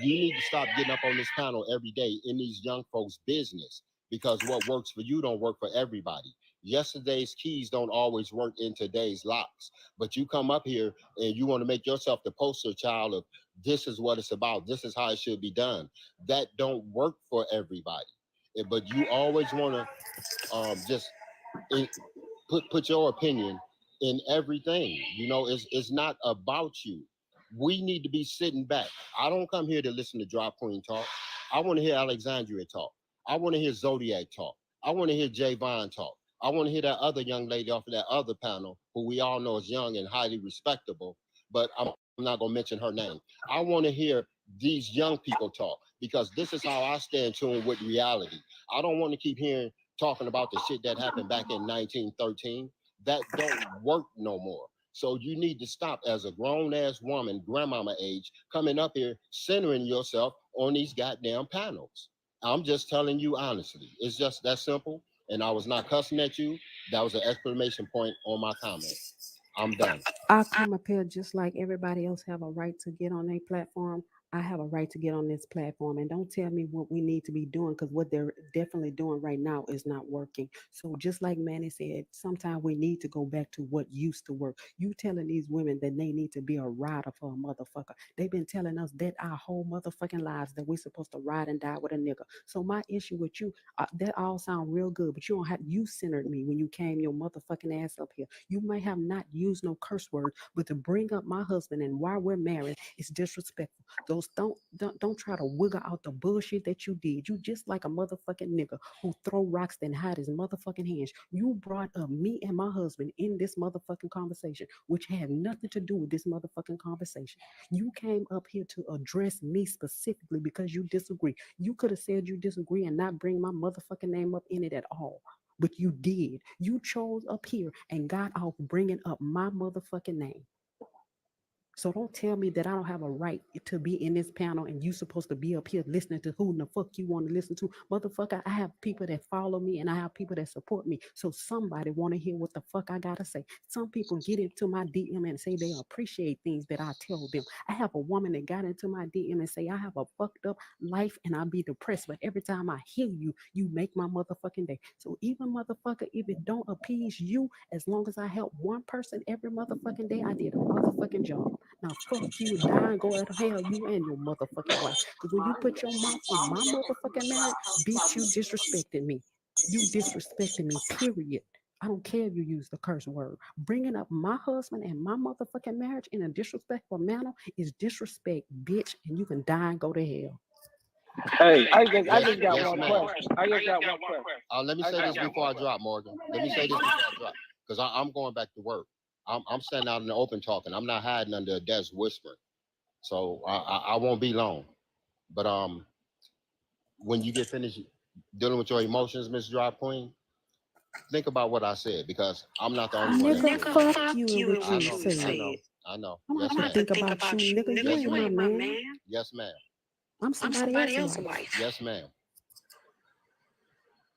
You need to stop getting up on this panel every day in these young folks' business, because what works for you don't work for everybody. Yesterday's keys don't always work in today's locks. But you come up here and you want to make yourself the poster child of this is what it's about. This is how it should be done. That don't work for everybody. But you always want to just put your opinion in everything. You know, it's not about you. We need to be sitting back. I don't come here to listen to Drop Queen talk. I want to hear Alexandria talk. I want to hear Zodiac talk. I want to hear Javon talk. I want to hear that other young lady off of that other panel who we all know is young and highly respectable, but I'm not going to mention her name. I want to hear these young people talk, because this is how I stay in tune with reality. I don't want to keep hearing talking about the shit that happened back in 1913. That don't work no more. So you need to stop as a grown-ass woman, grandmama age, coming up here, centering yourself on these goddamn panels. I'm just telling you honestly. It's just that simple. And I was not cussing at you. That was an exclamation point on my comment. I'm done. I come up here just like everybody else have a right to get on a platform. I have a right to get on this platform, and don't tell me what we need to be doing, because what they're definitely doing right now is not working. So just like Manny said, sometimes we need to go back to what used to work. You telling these women that they need to be a rider for a motherfucker. They've been telling us that our whole motherfucking lives that we're supposed to ride and die with a nigga. So my issue with you, that all sound real good, but you centered me when you came your motherfucking ass up here. You may have not used no curse word, but to bring up my husband and why we're married is disrespectful. Don't try to wiggle out the bullshit that you did. You just like a motherfucking nigga who throw rocks then hide his motherfucking hands. You brought up me and my husband in this motherfucking conversation, which had nothing to do with this motherfucking conversation. You came up here to address me specifically because you disagree. You could have said you disagree and not bring my motherfucking name up in it at all. But you did. You chose up here and got off bringing up my motherfucking name. So don't tell me that I don't have a right to be in this panel and you supposed to be up here listening to who in the fuck you want to listen to. Motherfucker, I have people that follow me and I have people that support me. So somebody want to hear what the fuck I got to say. Some people get into my DM and say they appreciate things that I tell them. I have a woman that got into my DM and say I have a fucked up life and I be depressed. But every time I hear you, you make my motherfucking day. So even motherfucker, if it don't appease you, as long as I help one person every motherfucking day, I did a motherfucking job. Now fuck you, die and go out of hell, you and your motherfucking wife. Because when you put your mouth on my motherfucking marriage, bitch, you disrespected me. You disrespected me, period. I don't care if you use the curse word. Bringing up my husband and my motherfucking marriage in a disrespectful manner is disrespect, bitch, and you can die and go to hell. Hey, I just got one question. Let me say this before I drop, Morgan. Let me say this before I drop, because I'm going back to work. I'm standing out in the open talking. I'm not hiding under a desk whispering. So I won't be long. But when you get finished dealing with your emotions, Miss Drop Queen, think about what I said, because I'm not the only one. Nigga, fuck you and what you said. I know. I'm Yes, not ma'am. think about you, nigga. You ain't my man. Yes, ma'am. I'm somebody else's wife. Yes, ma'am.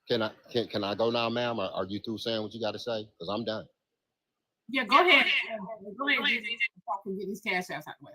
Can I go now, ma'am? Or are you through saying what you got to say? Because I'm done. Yeah, go ahead. Go ahead, DJ. Talk and get these cash outs out the way.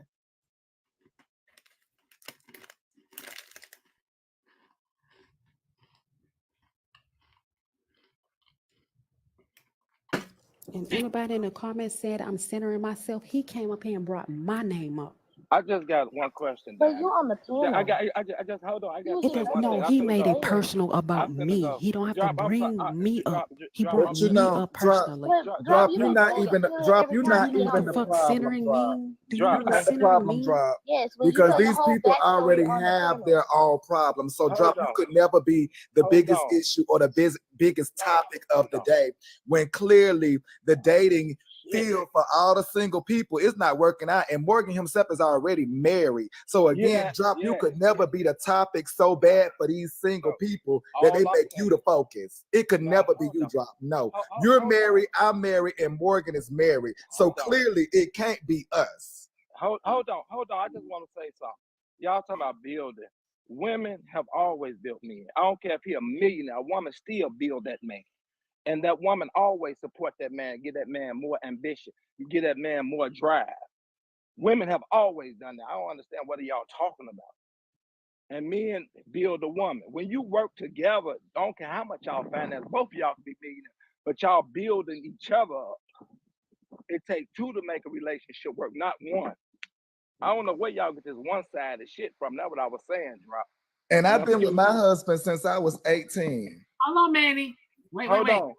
And anybody in the comments said I'm centering myself, he came up here and brought my name up. I just got one question. But you on the panel. I just hold on. I got It does no. He made it personal about me. He don't have to bring me up. He brought But you me know, up personally. drop. You not even drop. You not You know even the the fuck problem. centering Drop. mean? Do you You're know what not the centering problem, mean? drop. Yes, when you Because know the these whole people backstory already on the have panel. their own problems. So Hold drop. You on. could never be the Hold biggest on. issue or the biggest topic of the day when clearly the dating field for all the single people is not working out, and Morgan himself is already married. So again, drop. You could never be the topic so bad for these single people that they make you the focus. It could never be you, drop. No, you're married, I'm married, and Morgan is married. So clearly it can't be us. Hold on. I just want to say something. Y'all talking about building. Women have always built men. I don't care if he a millionaire, a woman still build that man. And that woman always support that man, give that man more ambition. You give that man more drive. Women have always done that. I don't understand what are y'all talking about. And men build a woman. When you work together, don't care how much y'all finance, both of y'all can be millionaires, but y'all building each other up. It takes two to make a relationship work, not one. I don't know where y'all get this one-sided shit from. That's what I was saying, drop. And I've been with my husband since I was 18. Hold on, Manny. Wait. Hold on.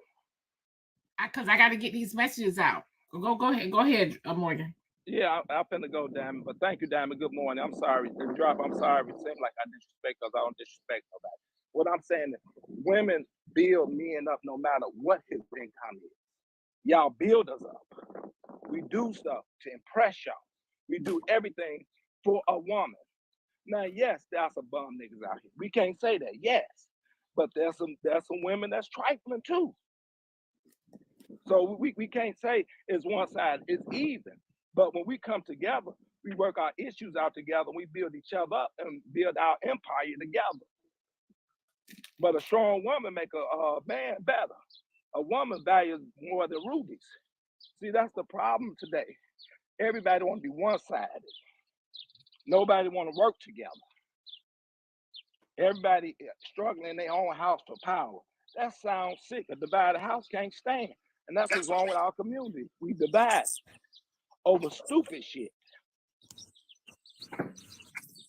Because I got to get these messages out. Go ahead, Morgan. Yeah, I'm finna go, Diamond. But thank you, Diamond. Good morning. I'm sorry. Drop, I'm sorry. It seems like I disrespect because I don't disrespect nobody. What I'm saying is women build men up no matter what his income is. Y'all build us up. We do stuff to impress y'all. We do everything for a woman. Now, yes, there's some bum niggas out here. We can't say that, yes. But there's some women that's trifling too. So we can't say it's one side, it's even. But when we come together, we work our issues out together, we build each other up and build our empire together. But a strong woman make a man better. A woman values more than rubies. See, that's the problem today. Everybody want to be one-sided. Nobody want to work together. Everybody struggling in their own house for power. That sounds sick. A divided house can't stand. And that's what's wrong with our community. We divide over stupid shit.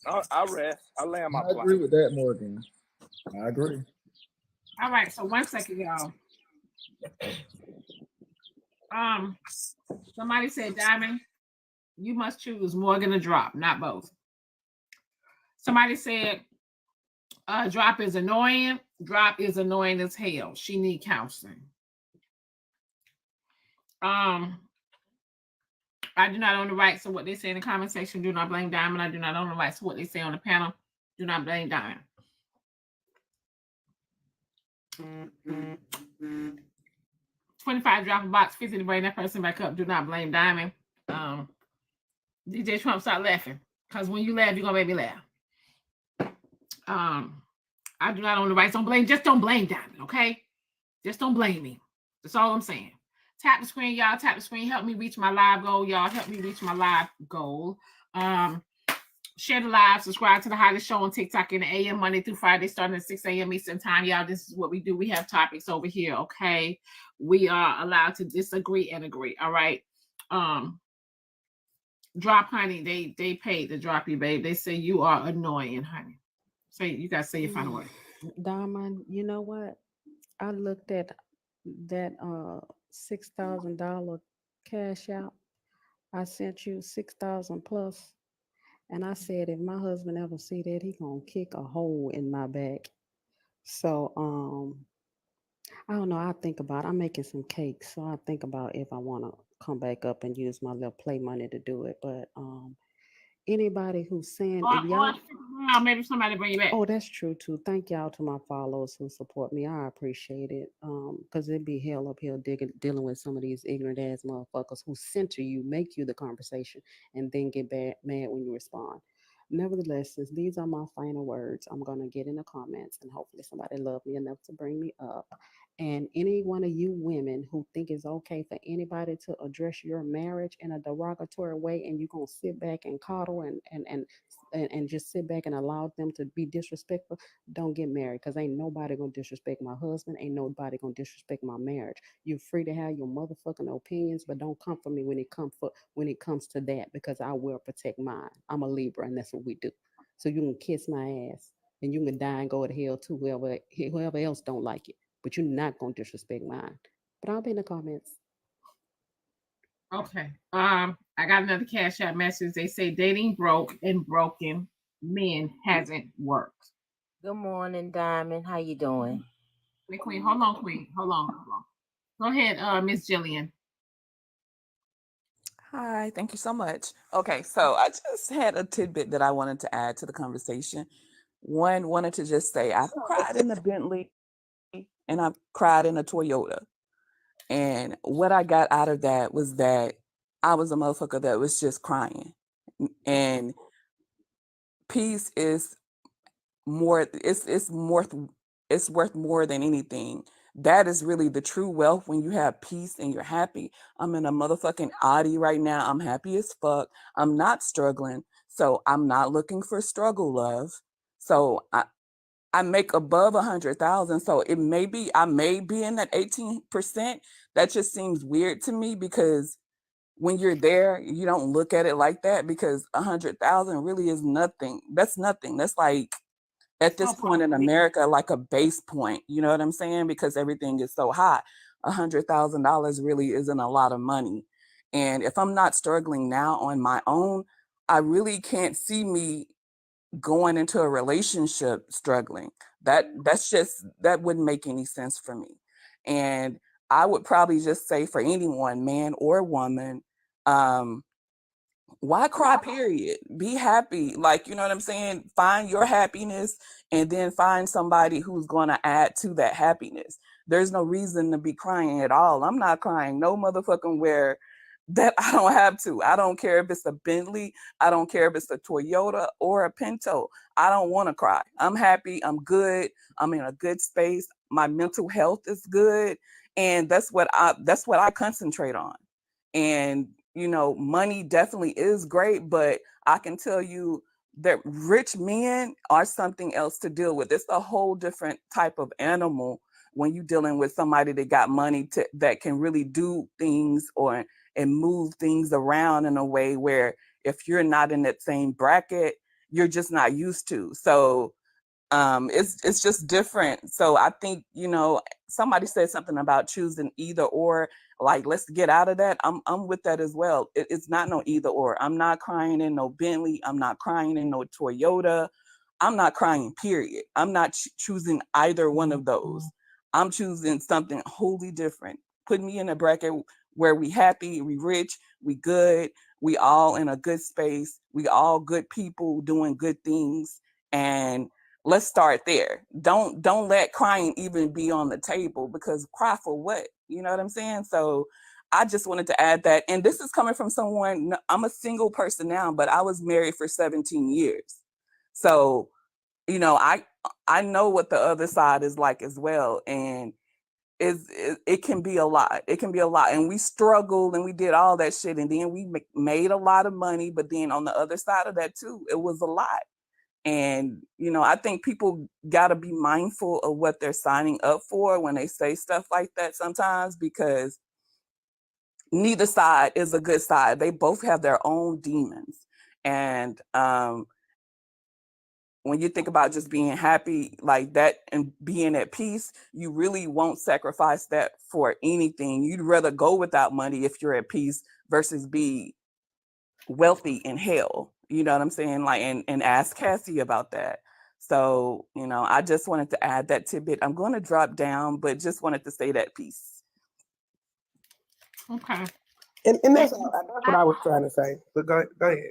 I rest. I land my plane. I agree with that, Morgan. I agree. All right, so 1 second, y'all. Somebody said, Diamond, you must choose Morgan or Drop, not both. Somebody said, Drop is annoying. Drop is annoying as hell. She need counseling. I do not own the rights to what they say in the comment section. Do not blame Diamond. I do not own the rights to what they say on the panel. Do not blame Diamond. 25 drop a box, 50 to bring that person back up. Do not blame Diamond. DJ Trump, start laughing. Because when you laugh, you're gonna make me laugh. I do not own the rights. Just don't blame Diamond, okay? Just don't blame me. That's all I'm saying. Tap the screen, y'all. Tap the screen. Help me reach my live goal, y'all. Help me reach my live goal. Share the live. Subscribe to the hottest show on TikTok in the AM Monday through Friday, starting at 6 a.m. Eastern time, y'all. This is what we do. We have topics over here, okay? We are allowed to disagree and agree, all right? Drop, honey. They paid to drop you, babe. They say you are annoying, honey. You gotta say your final word. Diamond, you know what? I looked at that $6,000 cash out. I sent you 6,000 plus, and I said if my husband ever see that, he gonna kick a hole in my back. So I don't know. I think about I'm making some cakes, so I think about if I want to come back up and use my little play money to do it. But anybody who's saying if y'all, maybe somebody bring you back. Oh, that's true too. Thank y'all to my followers who support me. I appreciate it. Because it'd be hell up here dealing with some of these ignorant ass motherfuckers who center you, make you the conversation, and then get mad when you respond. Nevertheless, since these are my final words, I'm gonna get in the comments and hopefully somebody love me enough to bring me up. And any one of you women who think it's okay for anybody to address your marriage in a derogatory way, and you're gonna sit back and coddle and just sit back and allow them to be disrespectful, don't get married. Cause ain't nobody gonna disrespect my husband. Ain't nobody gonna disrespect my marriage. You're free to have your motherfucking opinions, but don't come for me when it comes to that, because I will protect mine. I'm a Libra, and that's what we do. So you can kiss my ass, and you can die and go to hell too. Whoever else don't like it, but you're not gonna disrespect mine. But I'll be in the comments. Okay. I got another cash out message. They say dating broke and broken men hasn't worked. Good morning, Diamond. How you doing? Wait, Queen. Hold on, Queen. Hold on. Go ahead, Miss Jillian. Hi, thank you so much. Okay, so I just had a tidbit that I wanted to add to the conversation. One, wanted to just say I've cried in a Bentley and I've cried in a Toyota. And what I got out of that was that I was a motherfucker that was just crying. And peace is more, it's worth more than anything. That is really the true wealth when you have peace and you're happy. I'm in a motherfucking Audi right now. I'm happy as fuck. I'm not struggling. So I'm not looking for struggle love. So I make above 100,000. So it may be, I may be in that 18%. That just seems weird to me, because when you're there, you don't look at it like that, because 100,000 really is nothing. That's nothing. That's like, at this point in America, like a base point, you know what I'm saying? Because everything is so high. $100,000 really isn't a lot of money. And if I'm not struggling now on my own, I really can't see me going into a relationship struggling. That wouldn't make any sense for me. And I would probably just say for anyone, man or woman, why cry, period? Be happy. Like, you know what I'm saying? Find your happiness, and then find somebody who's going to add to that happiness. There's no reason to be crying at all. I'm not crying no motherfucking where that I don't have to. I don't care if it's a Bentley. I don't care if it's a Toyota or a Pinto. I don't want to cry. I'm happy. I'm good. I'm in a good space. My mental health is good. And that's what I concentrate on. And money definitely is great, but I can tell you that rich men are something else to deal with. It's a whole different type of animal when you're dealing with somebody that got money that can really do things and move things around in a way where if you're not in that same bracket, you're just not used to. So it's just different. So I think, somebody said something about choosing either or, like, let's get out of that. I'm with that as well. It's not no either or. I'm not crying in no Bentley. I'm not crying in no Toyota. I'm not crying, period. I'm not choosing either one of those. I'm choosing something wholly different. Put me in a bracket where we happy, we rich, we good, we all in a good space, we all good people doing good things, and let's start there. Don't let crying even be on the table, because cry for what? You know what I'm saying? So I just wanted to add that. And this is coming from someone, I'm a single person now, but I was married for 17 years. So, I know what the other side is like as well. And it can be a lot. It can be a lot. And we struggled and we did all that shit. And then we made a lot of money. But then on the other side of that too, it was a lot. And, I think people got to be mindful of what they're signing up for when they say stuff like that sometimes, because neither side is a good side. They both have their own demons. And when you think about just being happy like that and being at peace, you really won't sacrifice that for anything. You'd rather go without money if you're at peace versus be wealthy in hell. You know what I'm saying? Like, and ask Cassie about that. So, I just wanted to add that tidbit. I'm going to drop down, but just wanted to say that piece. Okay. And that's what I was trying to say. But go ahead.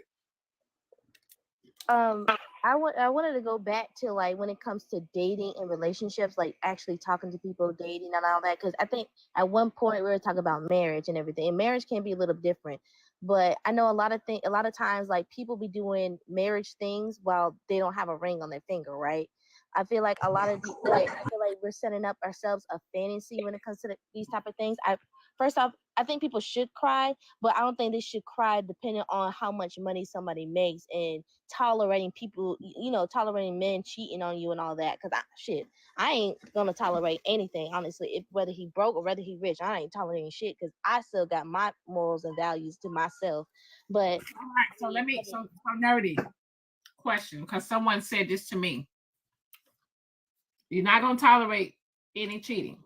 I wanted to go back to, like, when it comes to dating and relationships, like actually talking to people, dating and all that, because I think at one point we were talking about marriage and everything, and marriage can be a little different. But I know a lot of times, like, people be doing marriage things while they don't have a ring on their finger, right? I feel like a lot of like like we're setting up ourselves a fantasy when it comes to these type of things. First off, I think people should cry, but I don't think they should cry depending on how much money somebody makes and tolerating people, tolerating men cheating on you and all that. Cause I ain't gonna tolerate anything, honestly. If whether he broke or whether he rich, I ain't tolerating shit because I still got my morals and values to myself. But all right, so let me so nerdy question, because someone said this to me. You're not gonna tolerate any cheating.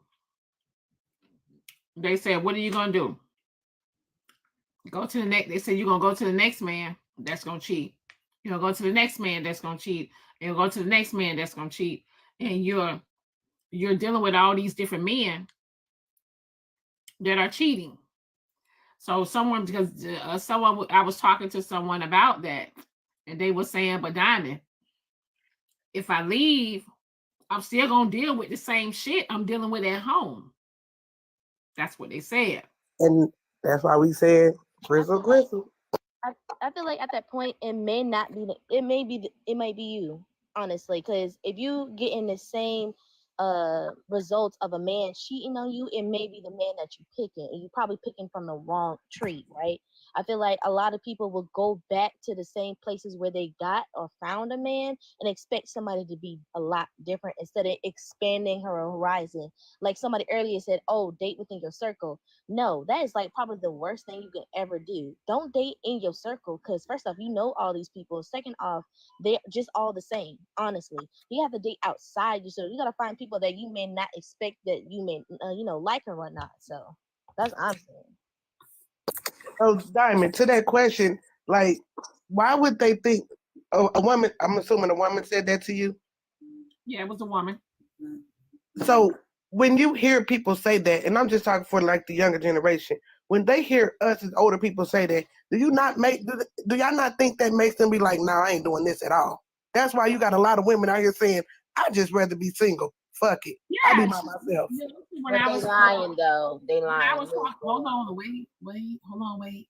They said, what are you gonna do? Go to the next. They said you're gonna go to the next man that's gonna cheat. You're gonna go to the next man that's gonna cheat. And you'll go to the next man that's gonna cheat. And you're dealing with all these different men that are cheating. So someone, because I was talking to someone about that, and they were saying, but Diamond, if I leave, I'm still gonna deal with the same shit I'm dealing with at home. That's what they said. And that's why we said grizzle. I feel like at that point it may not be it might be you, honestly, because if you get in the same results of a man cheating on you, it may be the man that you're picking, and you're probably picking from the wrong tree, right? I feel like a lot of people will go back to the same places where they got or found a man and expect somebody to be a lot different instead of expanding her horizon. Like somebody earlier said, oh, date within your circle. No, that is like probably the worst thing you can ever do. Don't date in your circle because first off, you know all these people. Second off, they're just all the same. Honestly, you have to date outside you, so you gotta find people that you may not expect that you may like or whatnot. So that's what I'm saying. So Diamond, to that question, like, why would they think a woman? I'm assuming a woman said that to you. Yeah, it was a woman. So when you hear people say that, and I'm just talking for like the younger generation, when they hear us as older people say that, do y'all not think that makes them be like, nah, I ain't doing this at all? That's why you got a lot of women out here saying, I just rather be single. Fuck it. I'll be by myself. But they lying though. They lying. Hold on, wait. Hold on, wait.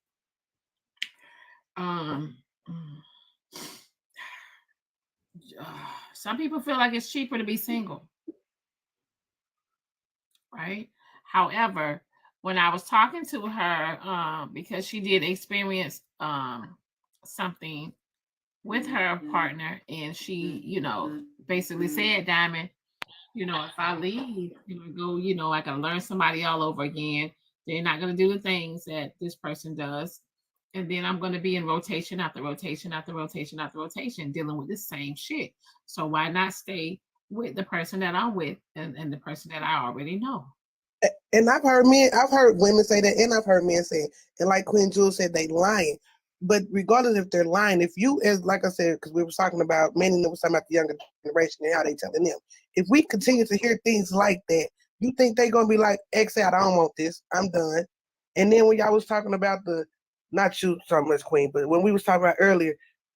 Some people feel like it's cheaper to be single, right? However, when I was talking to her, because she did experience something with her partner, and she, basically said, Diamond, if I leave, go, I can learn somebody all over again. They're not going to do the things that this person does. And then I'm going to be in rotation after rotation after rotation after rotation, dealing with the same shit. So why not stay with the person that I'm with and the person that I already know? And I've heard women say that, and I've heard men say it. And like Queen Jewel said, they lying. But regardless if they're lying, if you, as like I said, because we were talking about, Manny was talking about the younger generation and how they telling them. If we continue to hear things like that, you think they're going to be like, X out, I don't want this, I'm done. And then when y'all was talking about not you so much, Queen, but when we was talking about earlier,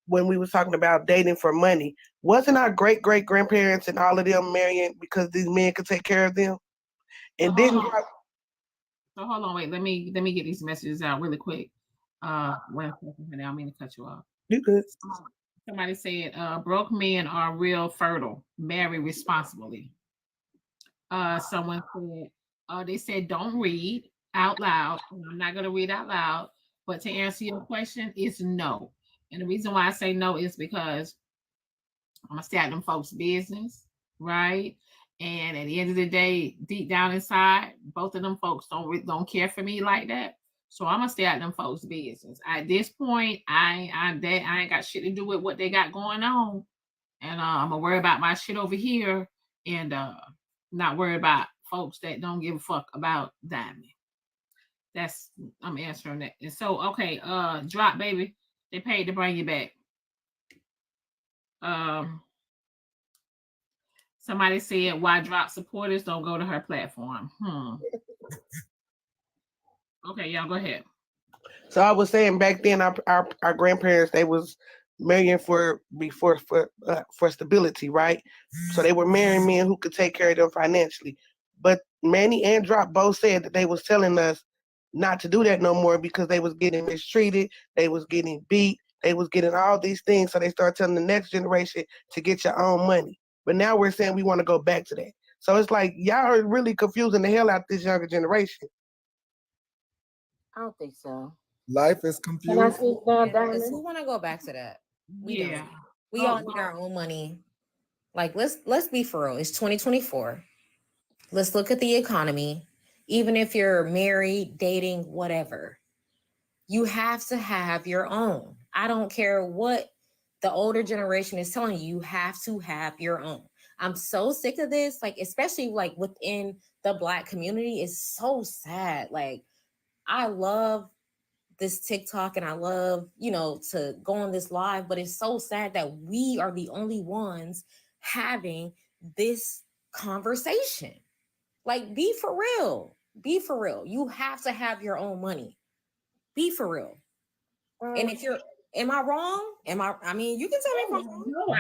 when we was talking about dating for money, wasn't our great-great-grandparents and all of them marrying because these men could take care of them? And then... So hold on, wait, let me get these messages out really quick. I don't mean to cut you off. You good. Somebody said, broke men are real fertile, marry responsibly. Someone said, they said, don't read out loud. I'm not going to read out loud, but to answer your question is no. And the reason why I say no is because I'm going to stay out them folks' business, right? And at the end of the day, deep down inside, both of them folks don't care for me like that. So I'm gonna stay out them folks' business. At this point, I ain't got shit to do with what they got going on, and I'm gonna worry about my shit over here, and not worry about folks that don't give a fuck about Diamond. I'm answering that. And so, okay, drop baby, they paid to bring you back. Somebody said, why drop supporters don't go to her platform? Okay, y'all go ahead. So I was saying back then, our grandparents, they was marrying for stability, right? So they were marrying men who could take care of them financially. But Manny and Drop both said that they was telling us not to do that no more because they was getting mistreated, they was getting beat, they was getting all these things. So they started telling the next generation to get your own money. But now we're saying we want to go back to that. So it's like y'all are really confusing the hell out of this younger generation. I don't think so. Life is Can I confusing. speak now, Yeah, because Diamond? who want to go back to that? We Yeah. don't. We all need our own money. Like let's be for real. It's 2024. Let's look at the economy. Even if you're married, dating, whatever, you have to have your own. I don't care what the older generation is telling you. You have to have your own. I'm so sick of this. Like, especially like within the Black community, it's so sad. Like, I love this TikTok and I love, to go on this live, but it's so sad that we are the only ones having this conversation. Like, be for real. Be for real. You have to have your own money. Be for real. And if you're, am I wrong? I mean, you can tell me if I'm wrong. No,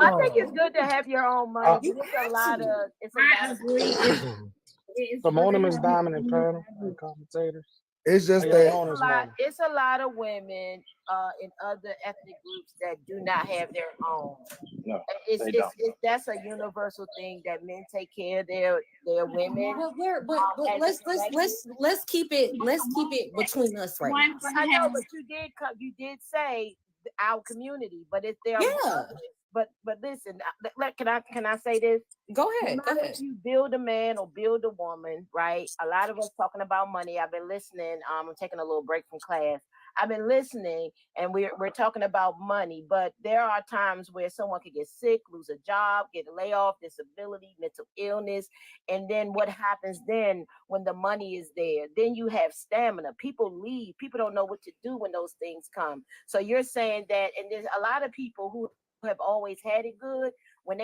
I think it's good to have your own money. You It's have a lot to. of. It's a I lot agree. of. So morning, Miss Diamond and panel and commentators. It's just How y'all that doing this morning? It's a lot of women in other ethnic groups that do not have their own. No, It's, they it's, don't. it's that's a universal thing that men take care of their women. But let's keep it between us right now. I know, but you did say our community, but if there are others, but listen, can I say this? Go ahead. No matter if you build a man or build a woman, right? A lot of us talking about money. I've been listening. I'm taking a little break from class. I've been listening, and we're talking about money, but there are times where someone could get sick, lose a job, get a layoff, disability, mental illness, and then what happens then when the money is there? Then you have stamina. People leave. People don't know what to do when those things come. So you're saying that, and there's a lot of people who have always had it good. When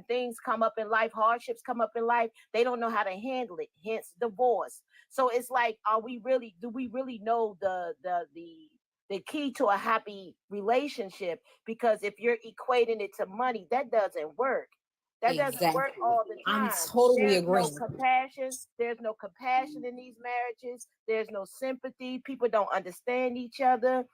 things come up in life, hardships come up in life, they don't know how to handle it. Hence divorce. So it's like, do we really know the key to a happy relationship? Because if you're equating it to money, that doesn't work. That doesn't work all the time. I'm totally There's agreeing. no compassion. There's no compassion in these marriages. There's no sympathy. People don't understand each other.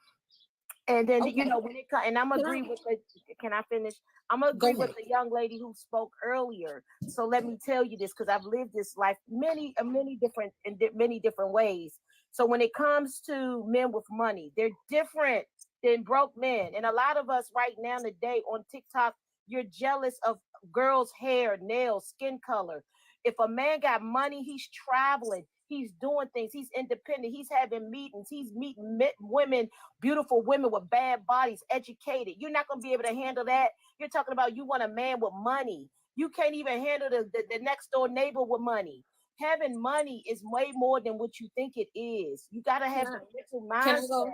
And then when it comes, and I'm agree with the. Can I finish? I'm agree with the young lady who spoke earlier. So let me tell you this, because I've lived this life many different ways. So when it comes to men with money, they're different than broke men. And a lot of us right now today on TikTok, you're jealous of girls' hair, nails, skin color. If a man got money, he's traveling. He's doing things. He's independent. He's having meetings. He's meeting women, beautiful women with bad bodies, educated. You're not going to be able to handle that. You're talking about you want a man with money. You can't even handle the next door neighbor with money. Having money is way more than what you think it is. You got to have the mental mindset. Can I go?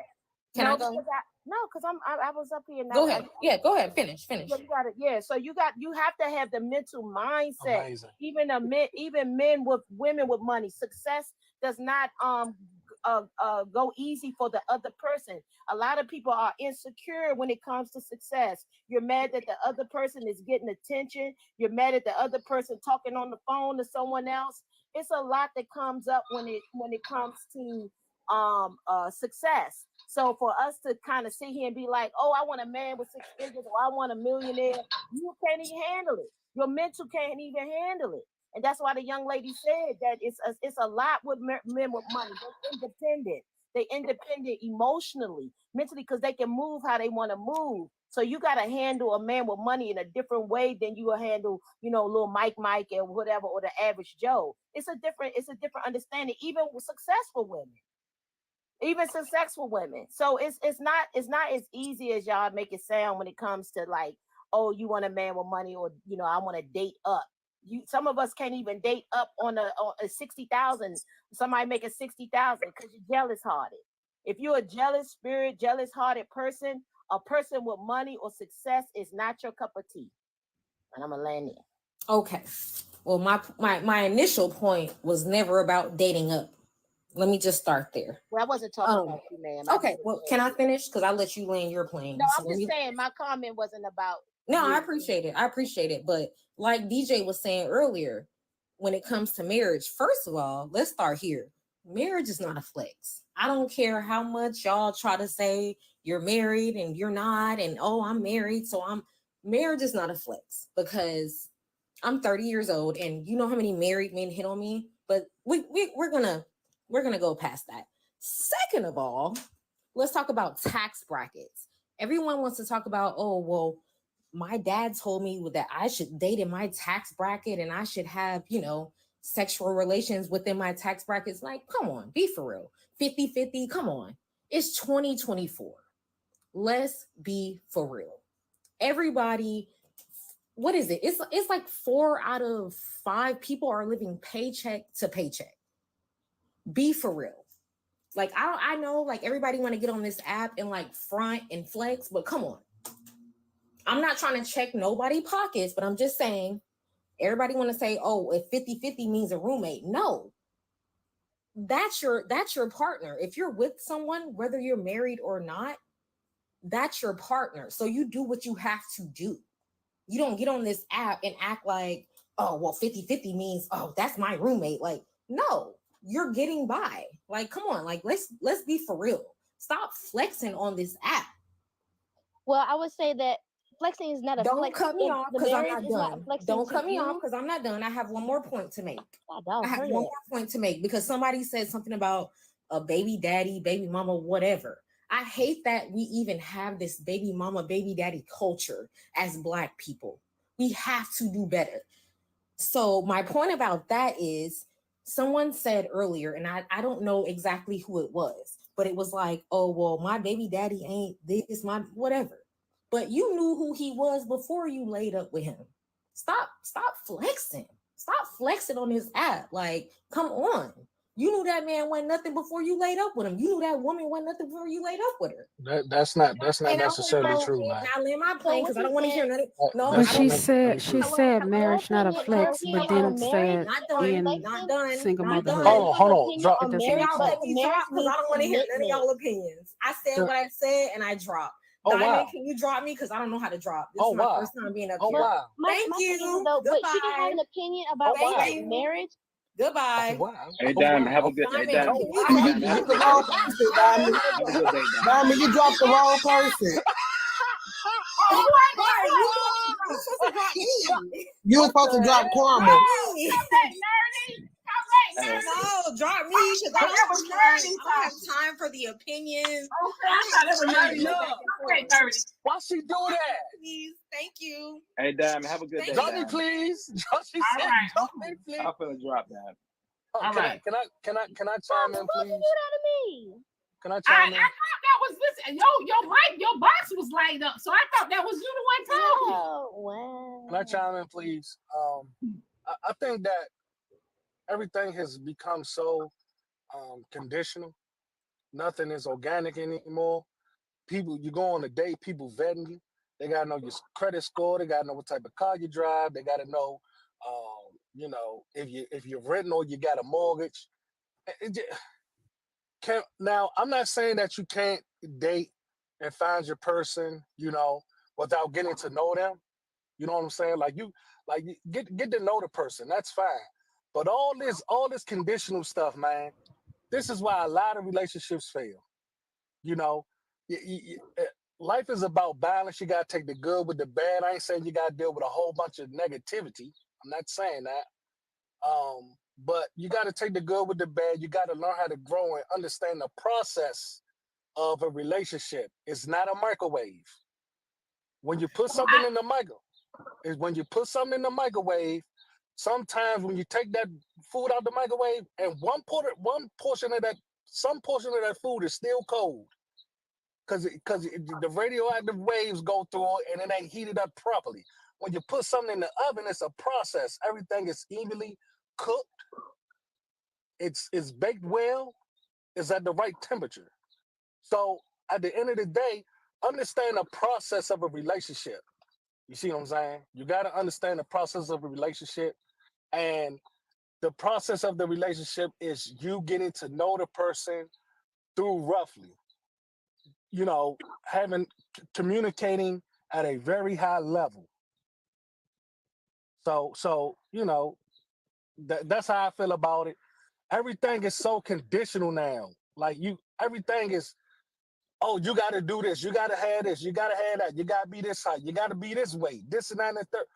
Can I go? Because I was up here. Go ahead. Yeah, go ahead. Finish. Yeah, you got it. Yeah. So you have to have the mental mindset. Amazing. Even men with women with money. Success does not go easy for the other person. A lot of people are insecure when it comes to success. You're mad that the other person is getting attention. You're mad at the other person talking on the phone to someone else. It's a lot that comes up when it comes to success. So for us to kind of sit here and be like, oh, I want a man with 6 figures, or I want a millionaire, you can't even handle it. Your mental can't even handle it. And that's why the young lady said that it's a lot with men with money. They're independent. They're independent emotionally, mentally, because they can move how they want to move. So you got to handle a man with money in a different way than you will handle, little Mike and whatever, or the average Joe. It's a different understanding, even with successful women. So it's not as easy as y'all make it sound when it comes to like, oh, you want a man with money, or I want to date up. Some of us can't even date up on a 60,000. Somebody making 60,000 because you're jealous hearted. If you're a jealous spirit, jealous hearted person, a person with money or success is not your cup of tea. And I'm gonna land it. Okay. Well, my initial point was never about dating up. Let me just start there. Well, I wasn't talking about you, ma'am. Okay. Well, can I finish? Because I'll let you land your plane. No, I'm just saying my comment wasn't about. No, I appreciate it. But like DJ was saying earlier, when it comes to marriage, first of all, let's start here. Marriage is not a flex. I don't care how much y'all try to say you're married and you're not, and oh, I'm married, so marriage is not a flex, because I'm 30 years old, and you know how many married men hit on me, but we're gonna go past that. Second of all, let's talk about tax brackets. Everyone wants to talk about, oh, well, my dad told me that I should date in my tax bracket and I should have, sexual relations within my tax brackets. Like, come on, be for real. 50-50, come on. It's 2024. Let's be for real. Everybody, what is it? It's like 4 out of 5 people are living paycheck to paycheck. Be for real. Like, I know, like, everybody want to get on this app and like front and flex, but come on. I'm not trying to check nobody's pockets, but I'm just saying, everybody want to say, oh, if 50-50 means a roommate. No, that's your partner. If you're with someone, whether you're married or not, that's your partner. So you do what you have to do. You don't get on this app and act like, oh, well, 50-50 means, oh, that's my roommate. Like, no, you're getting by. Like, come on, like, let's be for real. Stop flexing on this app. Well, I would say that flexing is not a Don't flex. cut me off because I'm not done. Don't cut me off you. because I'm not done. I have one more point to make. I have one more point to make because somebody said something about a baby daddy, baby mama, whatever. I hate that we even have this baby mama, baby daddy culture as Black people. We have to do better. So my point about that is, someone said earlier, and I don't know exactly who it was, but it was like, oh, well, my baby daddy ain't this, my whatever. But you knew who he was before you laid up with him. Stop flexing. Stop flexing on this app. Like, come on. You knew that man wasn't nothing before you laid up with him. You knew that woman wasn't nothing before you laid up with her. That's not necessarily true, man. Now land my plane because I don't want to hear nothing. No, But she said marriage not a flex, but then said in not done. single motherhood. Hold on. Drop. Y'all let me drop because I don't want to hear none of y'all opinions. I said what I said and I dropped. Oh, Diamond, wow. can you drop me? Because I don't know how to drop. This Oh, is my wow. first time being up Oh, here. wow. Thank you. Though, but Goodbye. she can have an opinion about marriage. Goodbye. Hey, Diamond, have a good day, Diamond. You dropped the wrong person, Diamond. Have a good day, Diamond. Diamond, you dropped the wrong person. You were supposed to drop Karma. No, drop me because I don't have time for the opinions. Why she do that? Please, thank you. Hey, Diamond, have a good day. Drop me, Diamond. please. She said, drop me, please. I'm finna drop that. Oh, All right. Can I chime in, Why please? you do that to me? Can I I chime in? thought that was this. Your box was lighted up, so I thought that was you the one talking. Oh, wow. Can I chime in, please? I think that everything has become so conditional. Nothing is organic anymore. People, you go on a date, people vetting you. They gotta know your credit score. They gotta know what type of car you drive. They gotta know, if you're renting or you got a mortgage. Now, I'm not saying that you can't date and find your person, without getting to know them. You know what I'm saying? Like you get to know the person. That's fine. But all this conditional stuff, man, this is why a lot of relationships fail. Life is about balance. You got to take the good with the bad. I ain't saying you got to deal with a whole bunch of negativity. I'm not saying that. But you got to take the good with the bad. You got to learn how to grow and understand the process of a relationship. It's not a microwave. When you put something in the microwave, sometimes when you take that food out the microwave and some portion of that food is still cold because the radioactive waves go through it and it ain't heated up properly. When you put something in the oven, it's a process. Everything is evenly cooked. It's baked well. It's at the right temperature. So at the end of the day, understand the process of a relationship. You see what I'm saying? You got to understand the process of a relationship. And the process of the relationship is you getting to know the person through roughly, communicating at a very high level. So that's how I feel about it. Everything is so conditional now. Like everything is, oh, you got to do this. You got to have this. You got to have that. You got to be this high. You got to be this way. This and that and the third.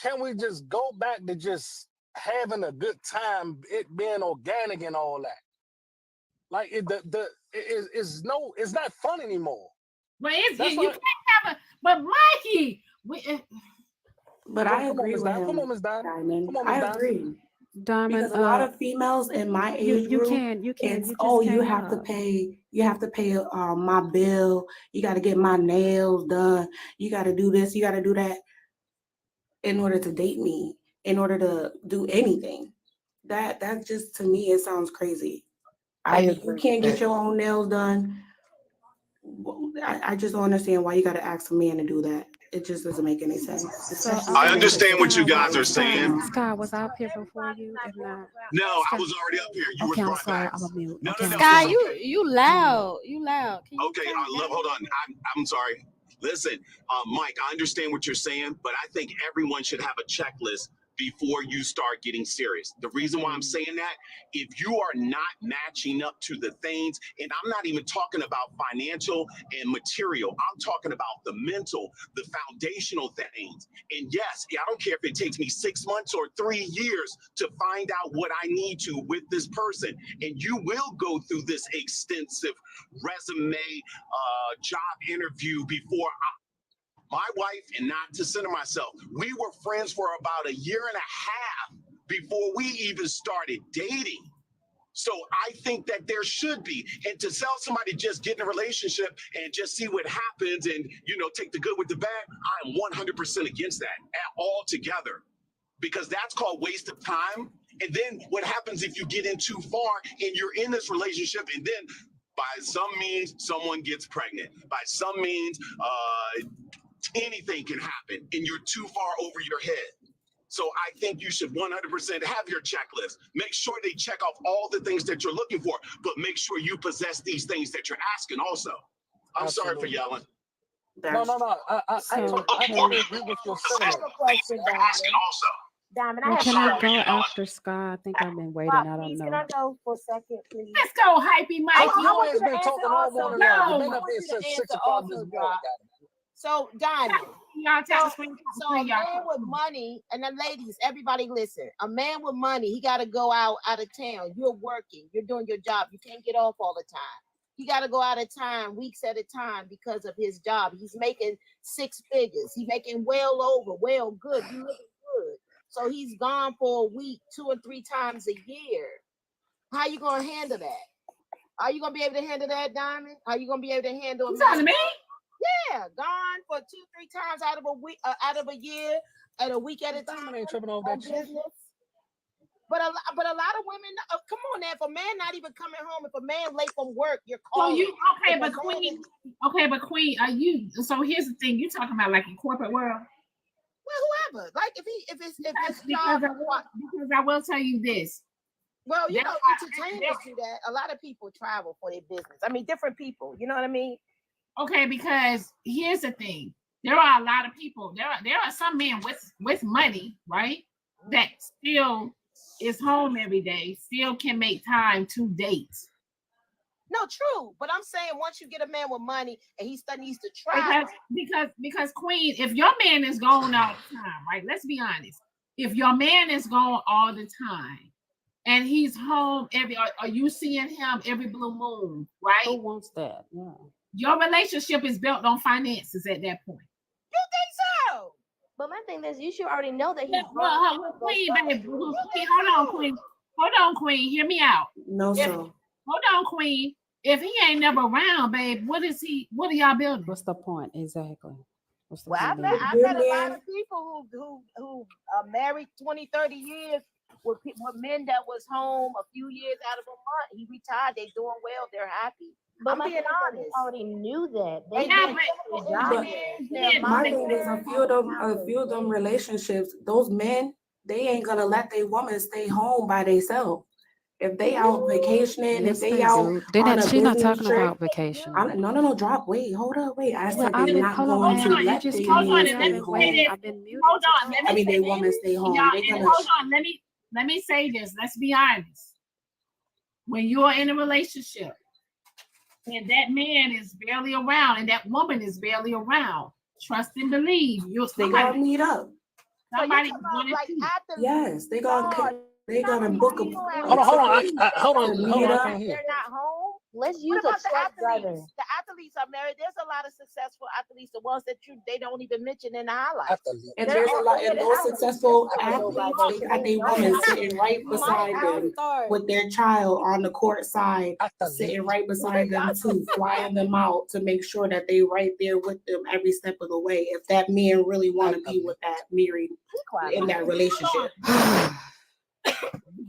can we just go back to just having a good time, it being organic and all that? Like it's not fun anymore. But you can't have a. But Mikey, But I agree with him. Come on, Miss Diamond. Come on, Miss I agree. Diamond, Because a lot of females in my age you group, can. it's You just you came have to up. pay. You have to pay my bill. You got to get my nails done. You got to do this. You got to do that in order to date me. In order to do anything. That just to me it sounds crazy. You can't get your own nails done. I just don't understand why you got to ask a man to do that. It just doesn't make any sense. I understand what you guys are saying. Sky was I up here before you? If not, No, I was already up here. You okay, were I'm brought sorry. back. I'm a mute. No, Okay, no, no. Sky, it's okay. you loud. You loud. Can you Okay, turn it down? hold on. I'm sorry. Listen, Mike, I understand what you're saying, but I think everyone should have a checklist before you start getting serious. The reason why I'm saying that, if you are not matching up to the things, and I'm not even talking about financial and material, I'm talking about the mental, the foundational things. And yes, I don't care if it takes me 6 months or 3 years to find out what I need to with this person. And you will go through this extensive resume, job interview before my wife, and not to center myself, we were friends for about 1.5 years before we even started dating. So I think that there should be, and to tell somebody just get in a relationship and just see what happens and, take the good with the bad, I am 100% against that altogether, because that's called waste of time. And then what happens if you get in too far and you're in this relationship and then by some means someone gets pregnant, by some means, anything can happen and you're too far over your head. So I think you should 100% have your checklist. Make sure they check off all the things that you're looking for, but make sure you possess these things that you're asking also. I'm sorry for yelling. No. I totally agree with your I have sentiment. a question, Asking also. Diamond, well, I can have I go after Sky? I think I've been waiting. I don't please, know. can I go for a second, please? Let's go, hypey Mikey. I want you to been answer talking all also. morning No, long. You've I been up want here you to since 6 answer o'clock this also, morning. Doc. So, Diamond, Y'all tap the screen. so a man with money, and then ladies, everybody listen. A man with money, he got to go out of town. You're working. You're doing your job. You can't get off all the time. He got to go out of town weeks at a time because of his job. He's making 6 figures. He's making well good. He living good. So he's gone for a week, 2 or 3 times a year. How you gonna handle that? Are you gonna be able to handle that, Diamond? Are you gonna be able to handle You talking to me? Yeah, gone for 2-3 times out of a week, out of a year, at a week at a time. Ain't tripping over that shit. Business. But a lot of women, come on now. If a man not even coming home, if a man late from work, you're calling. So but Queen, are you? So here's the thing. You talking about like in corporate world? Well, whoever. Like if it's because I will tell you this. Well, entertainers do that. A lot of people travel for their business. I mean, different people. You know what I mean? Okay, because here's the thing. There are a lot of people. There are some men with money, right? That still is home every day, still can make time to date. No, true. But I'm saying once you get a man with money and he still needs to travel. Because Queen, if your man is gone all the time, right? Let's be honest. If your man is gone all the time and he's home are you seeing him every blue moon, right? Who wants that? Yeah. Your relationship is built on finances at that point. You think so? But my thing is, you should already know that he's Queen, baby. Hold on, Queen. Hear me out. No, sir. Hold on, Queen. If he ain't never around, babe, what are y'all building? What's the point? Exactly. Well, I've met a lot of people who are married 20, 30 years with men that was home a few years out of a month. He retired. They're doing well. They're happy. But I'm being honest. Already knew that. My thing is, a few of them relationships, those men, they ain't gonna let their woman stay home by themselves. If they out vacationing, if they out on a she's not talking trip, about vacation. No, drop. Hold up. I said I've they're been not going to let their woman stay home. I've been muted. Hold on. I mean, they woman stay home. Hold on. Let me say this. Let's be honest. When you're in a relationship and that man is barely around and that woman is barely around, trust and believe they gonna meet up. Somebody like athletes. Yes, they gonna book a Hold on. Hold on. up. I can't hear. They're not home. Let's What use a about the truck driver. athletes? The athletes are married. There's a lot of successful athletes, the ones that they don't even mention in the highlights. And there's a lot, and those successful athletes, they got their women sitting right beside them with their child on the court side, sitting right beside them too, flying them out to make sure that they right there with them every step of the way. If that man really want to be with that married in that relationship.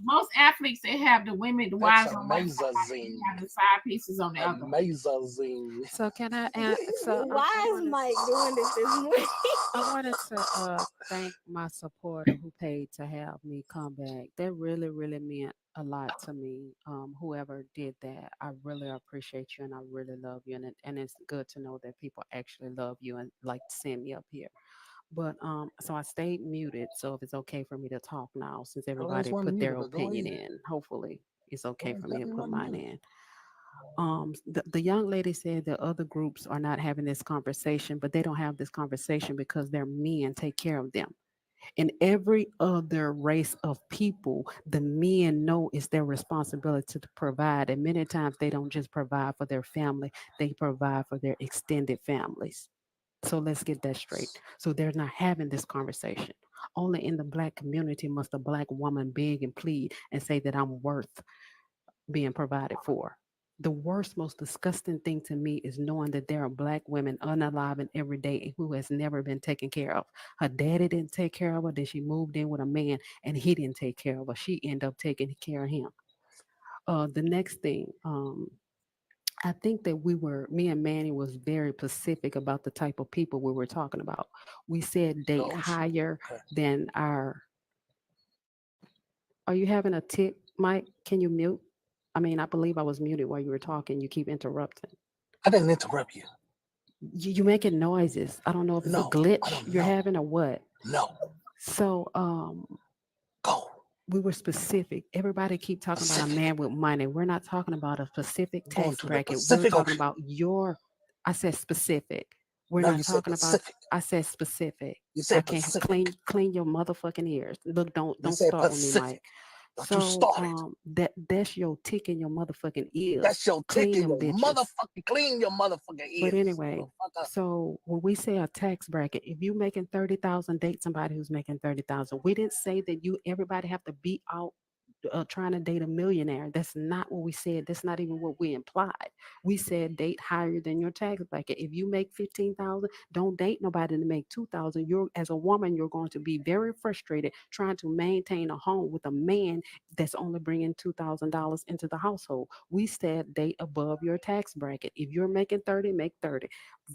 Most athletes, they have the women, the wives on one side, amazing. they have the side pieces on the other. Amazing. So can I ask? So Why is Mike doing this morning? I wanted to thank my supporter who paid to have me come back. That really, really meant a lot to me. Whoever did that, I really appreciate you and I really love you. And it's good to know that people actually love you and like to send me up here. But so I stayed muted. So if it's okay for me to talk now, since everybody put their opinion in, hopefully it's okay for me to put mine in. The young lady said that other groups are not having this conversation, but they don't have this conversation because their men take care of them. In every other race of people, the men know it's their responsibility to provide. And many times they don't just provide for their family, they provide for their extended families. So let's get that straight. So they're not having this conversation. Only in the Black community must a Black woman beg and plead and say that I'm worth being provided for. The worst, most disgusting thing to me is knowing that there are Black women unalive and every day who has never been taken care of. Her daddy didn't take care of her. Then she moved in with a man and he didn't take care of her. She ended up taking care of him. The next thing, I think that me and Manny was very specific about the type of people we were talking about. We said date higher than our. Are you having a tick, Mike? Can you mute? I mean, I believe I was muted while you were talking. You keep interrupting. I didn't interrupt you. You making noises. I don't know if it's a glitch you're having or what. No. So go. We were specific. Everybody keep talking about a man with money. We're not talking about a specific tax bracket. We're talking about your. I said specific. We're not talking about. I said specific. You said I can't Pacific. clean your motherfucking ears. Look, don't said start with me, Pacific. Mike. Don't you start it. That's your tick in your motherfucking ears. That's your tick in your bitches. motherfucking clean your motherfucking ears. But anyway, so when we say a tax bracket, if you making 30,000, date somebody who's making 30,000. We didn't say that everybody have to be out trying to date a millionaire. That's not what we said. That's not even what we implied. We said date higher than your tax bracket. If you make 15,000, don't date nobody to make 2,000. You're as a woman, you're going to be very frustrated trying to maintain a home with a man that's only bringing $2,000 into the household. We said date above your tax bracket. If you're making 30, make 30.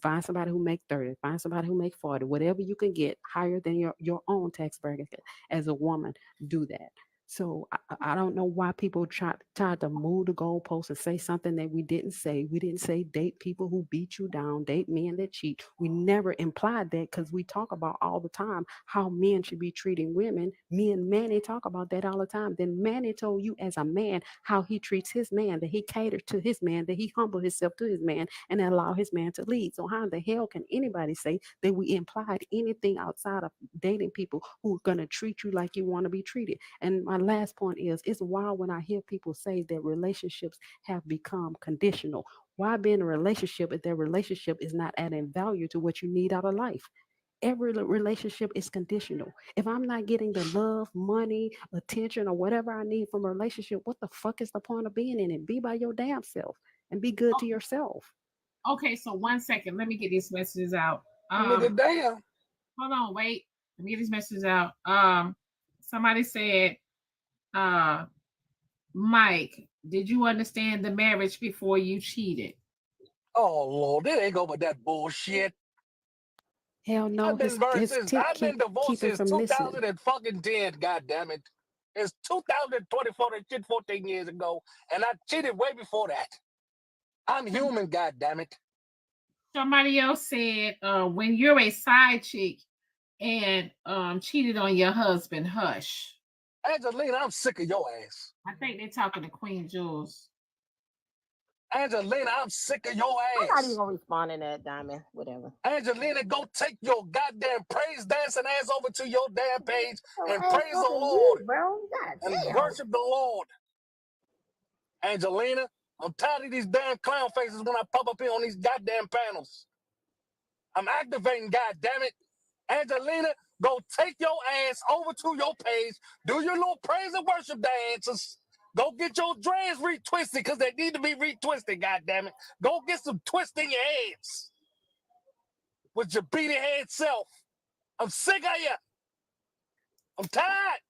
Find somebody who make 30. Find somebody who make 40. Whatever you can get higher than your own tax bracket as a woman, do that. So I don't know why people tried to move the goalposts and say something that we didn't say. We didn't say date people who beat you down, date men that cheat. We never implied that because we talk about all the time how men should be treating women. Me and Manny talk about that all the time. Then Manny told you as a man how he treats his man, that he caters to his man, that he humble himself to his man and allow his man to lead. So how in the hell can anybody say that we implied anything outside of dating people who are going to treat you like you want to be treated? And my last point is, it's wild when I hear people say that relationships have become conditional. Why be in a relationship if their relationship is not adding value to what you need out of life? Every relationship is conditional. If I'm not getting the love, money, attention, or whatever I need from a relationship, what the fuck is the point of being in it? Be by your damn self and be good to yourself. Okay, so 1 second. Let me get these messages out. Nigga, damn. Hold on, wait. Let me get these messages out. Somebody said, Mike, did you understand the marriage before you cheated? Oh Lord, they ain't go with that bullshit. Hell no. I've been divorced since 2010. God damn it, it's 2024. That shit 14 years ago, and I cheated way before that. I'm human. God damn it. Somebody else said, when you're a side chick and cheated on your husband, hush. Angelina, I'm sick of your ass. I think they're talking to Queen Jules. Angelina, I'm sick of your I'm not ass. even responding to that, Diamond. Whatever. Angelina, go take your goddamn praise dancing ass over to your damn page and Ass praise the fucking Lord weird, bro. God and damn. worship the Lord. Angelina, I'm tired of these damn clown faces when I pop up here on these goddamn panels. I'm activating, goddammit. Angelina, go take your ass over to your page, do your little praise and worship dances. Go get your dreads retwisted because they need to be retwisted, goddammit. Go get some twist in your heads with your beady head self. I'm sick of you. I'm tired.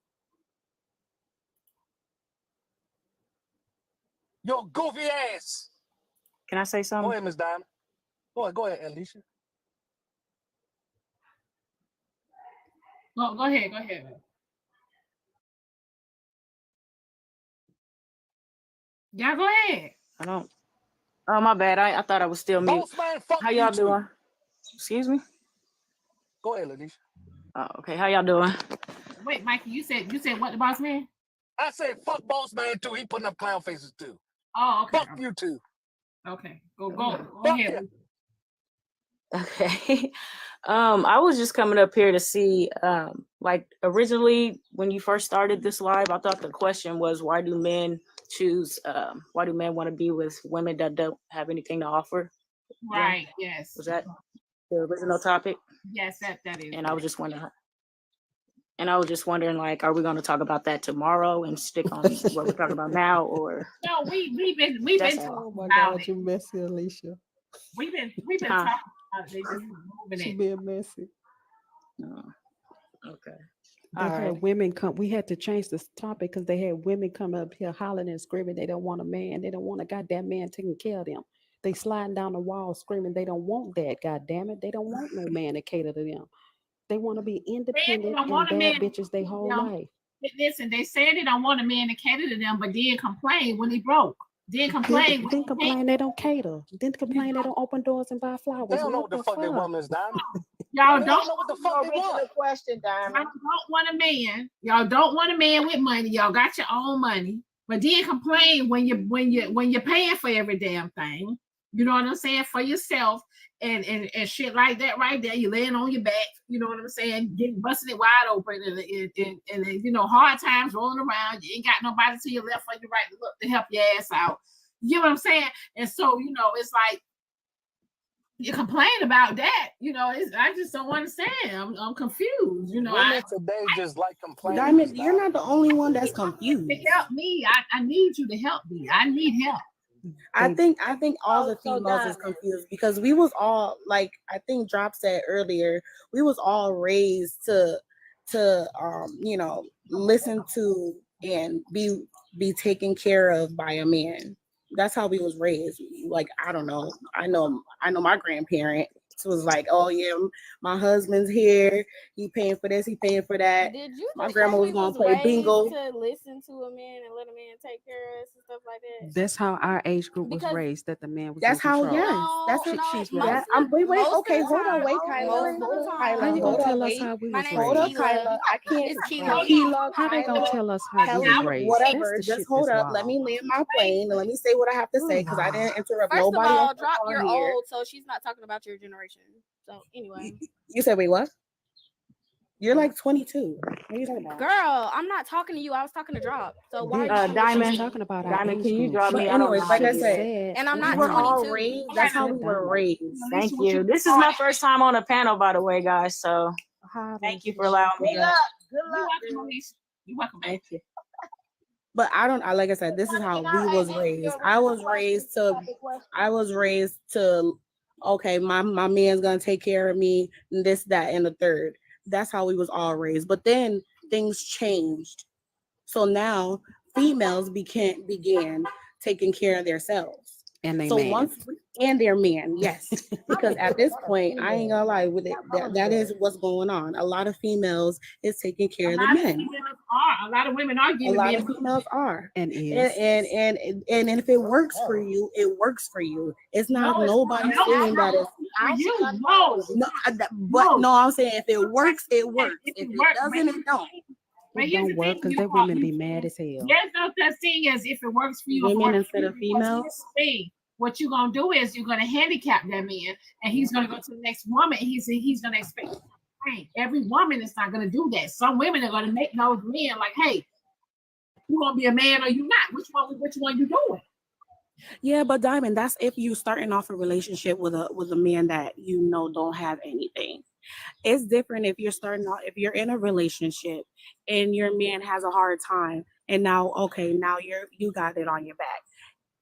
Your goofy ass. Can I say Go something? ahead, Miss Diamond. Go ahead, Alicia. Go ahead. Go ahead. Yeah, go ahead. I don't. Oh, my bad. I thought I was still mute. Boss man, fuck How you y'all too. doing? Excuse me? Go ahead, Alicia. Oh, okay. How y'all doing? Wait, Mikey, you said what, the boss man? I said fuck boss man too. He putting up clown faces too. Oh, okay. Fuck you too. Okay. Go Fuck ahead. you. Okay. I was just coming up here to see, like originally when you first started this live, I thought the question was why do men want to be with women that don't have anything to offer? Right. Yes. Was that the original topic? Yes, that is. And I was just wondering, like, are we going to talk about that tomorrow and stick on what we're talking about now, or? No, we've been That's talking Oh my about God, it. you messy, Alicia. We've been Huh? talking about it. They just moving She it. being messy. Okay. They All had right. women come. We had to change this topic because they had women come up here hollering and screaming. They don't want a man. They don't want a goddamn man taking care of them. They sliding down the wall screaming. They don't want that. God damn it. They don't want no man to cater to them. They want to be They independent don't and want a bad man. bitches their whole life. Listen, they said they don't want a man to cater to them, but then complain when he broke. Then complain. Then complain they don't cater. Then complain they don't open doors and buy flowers. They don't know What what the fuck they want, Miss Diamond. Y'all They don't know what the fuck they want. Question, Y'all Diamond. don't want a man. Y'all don't want a man with money. Y'all got your own money, but then complain when you're paying for every damn thing. You know what I'm saying, for yourself and shit like that. Right there, you laying on your back. You know what I'm saying, getting busting it wide open and you know, hard times rolling around. You ain't got nobody to your left or your right to look to help your ass out. You know what I'm saying? And so, you know, it's like you complain about that, you know. I just don't understand. I'm confused, you know. Women today just like complaining. Diamond, you're not the only one that's confused. To help me, I need you to help me. I need help. I think all the females is confused because we was all like, I think Drop said earlier, we was all raised to you know, listen to and be taken care of by a man. That's how we was raised. Like, I don't know. I know my grandparents was like, oh yeah, my husband's here. He paying for this. He paying for that. Did you? My grandma was gonna play raised bingo. to listen to a man and let a man take care of us and stuff like that? That's how our age group was Because raised. That the man was. That's in how. control. Yes. That's No, what she's most right. of- Wait. most of Okay. the Hold on. time. Wait, Most Kyla. of the time. How you Hold gonna up. tell us Wait. how we My was name Hold is up, raised? Kyla. I can't. It's Keela. Keela, How they gonna Kyla, tell us how we Kelly, was raised? whatever. That's the Just shit hold that's up. Let wild. me land my plane and let me say what I have to say because I didn't interrupt First of nobody all, else Drop, you're on here. old, so she's not talking about your generation. So anyway. You said, wait, what? You're like 22. What are you talking about? Girl, I'm not talking to you. I was talking to Drop. So why are you Diamond, talking about our Diamond, age can you group? drop But me? I don't know anyways, how like to I do said, And I'm we not were all 22. raised. That's how we were raised. Thank you. This is my first time on a panel, by the way, guys. So thank you for allowing me. Good luck. Good You're luck. welcome, Elise. You're welcome. Thank you. But like I said, this is how we was raised. I was raised to, okay, my man's gonna take care of me, and this, that, and the third. That's how we was all raised. But then things changed. So now females began taking care of themselves. And they So man. and their man, yes. Because at this point, I ain't gonna lie with it. That is what's going on. A lot of females is taking care of the men. A lot of women are A giving lot men. of females are. And is. And if it works for you, it works for you. It's not nobody saying that it's for you. No. No, I'm saying if it works, it works. If it doesn't, it don't. It don't work because that women be mad as hell. There's no such thing as if it works for you. Women instead of females. what you're gonna do is you're gonna handicap that man, and he's gonna go to the next woman, and he's gonna expect. Hey, every woman is not gonna do that. Some women are gonna make those men like, hey, you gonna be a man or you not? Which one you doing? Yeah, but Diamond, that's if you starting off a relationship with a man that you know don't have anything. It's different if you're starting off, if you're in a relationship and your man has a hard time, and now you got it on your back,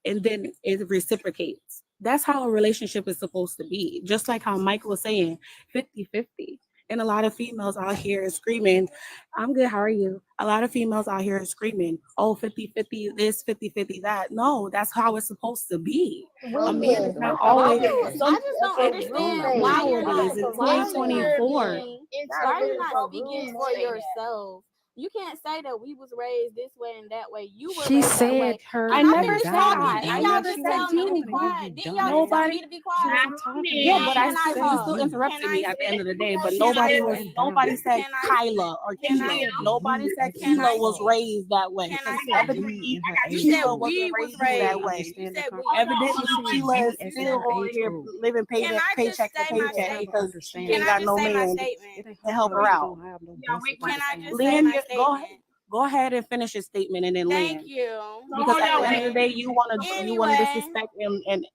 and then it reciprocates. That's how a relationship is supposed to be. Just like how Mike was saying, 50-50. And a lot of females out here is screaming, I'm good, how are you? A lot of females out here are screaming, oh, 50-50 this, 50-50 that. No, that's how it's supposed to be. A man is not always. I just don't understand why you're not. Nowadays, in 2024. Why are you not speaking for yourself? You can't say that we was raised this way and that way. You were She raised that said way. her. I And never finished said talking. that. Then I y'all never just said tell me to be you. quiet. Then y'all just tell me to be quiet. Yeah, but Can I you talk? still interrupted Can me I at the end of the day. But Can nobody I nobody said Can I Kyla or Can Keela. I Nobody said Can Keela I was raised that way. Can I Because say? evidently You said Keela we wasn't was raised raised. that way. You said we. Evidently Keela is as still an over age here group. living Can I just paycheck to say my paycheck statement? because she Can ain't I got just no say my man statement? to help her out. Can I just say Land my your, statement? go ahead and finish your statement and then Thank land. you. Because at the end of the day, you want to Anyway, disrespect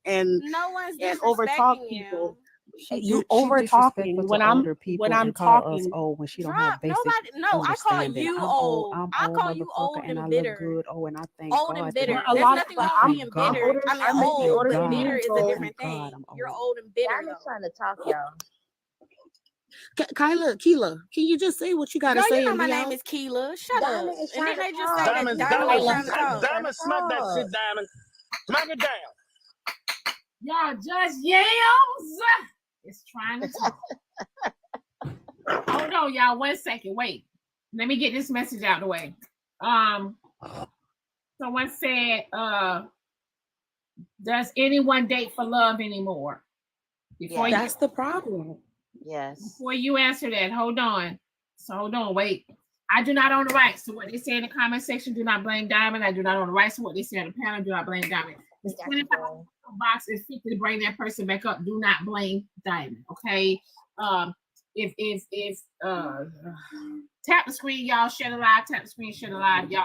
and no one's over talk disrespecting people. She You over talking disrespectful when to older people I'm and call us talking. old when she don't Drop. have basic Nobody. No, I call understanding. you I'm old. I'm I old call you motherfucker old and I and look bitter. good. Oh, and I thank Old God and that bitter. I There's am. nothing wrong I'm with being God. bitter. I mean, I may be old, older but than bitter you, is a so different thing. You're old and bitter. I'm just trying to talk, y'all. Keela, can you just say what you gotta Girl, say you know and my be name out? is Keela. Shut up. Diamond is And then trying to they just say talk. that Diamond, Diamond was trying to talk. Diamond, smack that shit, Diamond. Smack it down. Y'all just yams. It's trying to talk. Hold on, y'all. 1 second. Wait. Let me get this message out of the way. Someone said, does anyone date for love anymore? That's the problem. Yes. Before you answer that, hold on. So hold on, wait. I do not own the rights to what they say in the comment section. Do not blame Diamond. I do not own the rights to what they say on the panel. Do not blame Diamond. It's 25 box is 50 to bring that person back up. Do not blame Diamond. Okay. If tap the screen, y'all, share the live, tap the screen, share the live, y'all.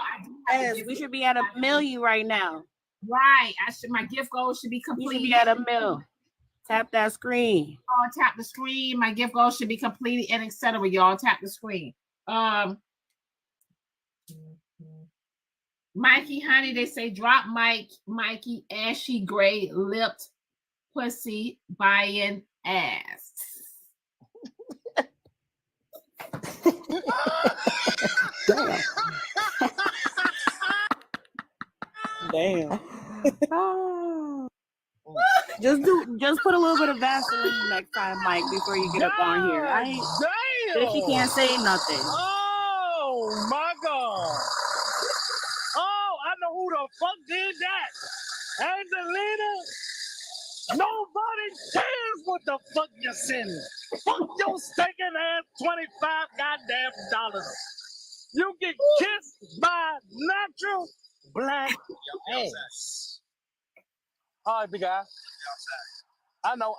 Yes, we should be at 1 million right now. Right. My gift goal should be complete. We should be at 1 mil. Tap that screen. Y'all tap the screen. My gift goal should be completed and etc. Y'all tap the screen. Mikey, honey, they say drop Mikey, ashy gray lipped pussy buying ass. Damn. Just put a little bit of Vaseline next time, Mike, before you get up on here. Damn. She can't say nothing. Oh my God. Oh, I know who the fuck did that. Angelina. Nobody cares what the fuck you send. Fuck your stinking ass $25 goddamn dollars. You get kissed by natural black ass. All right, big guy. I know.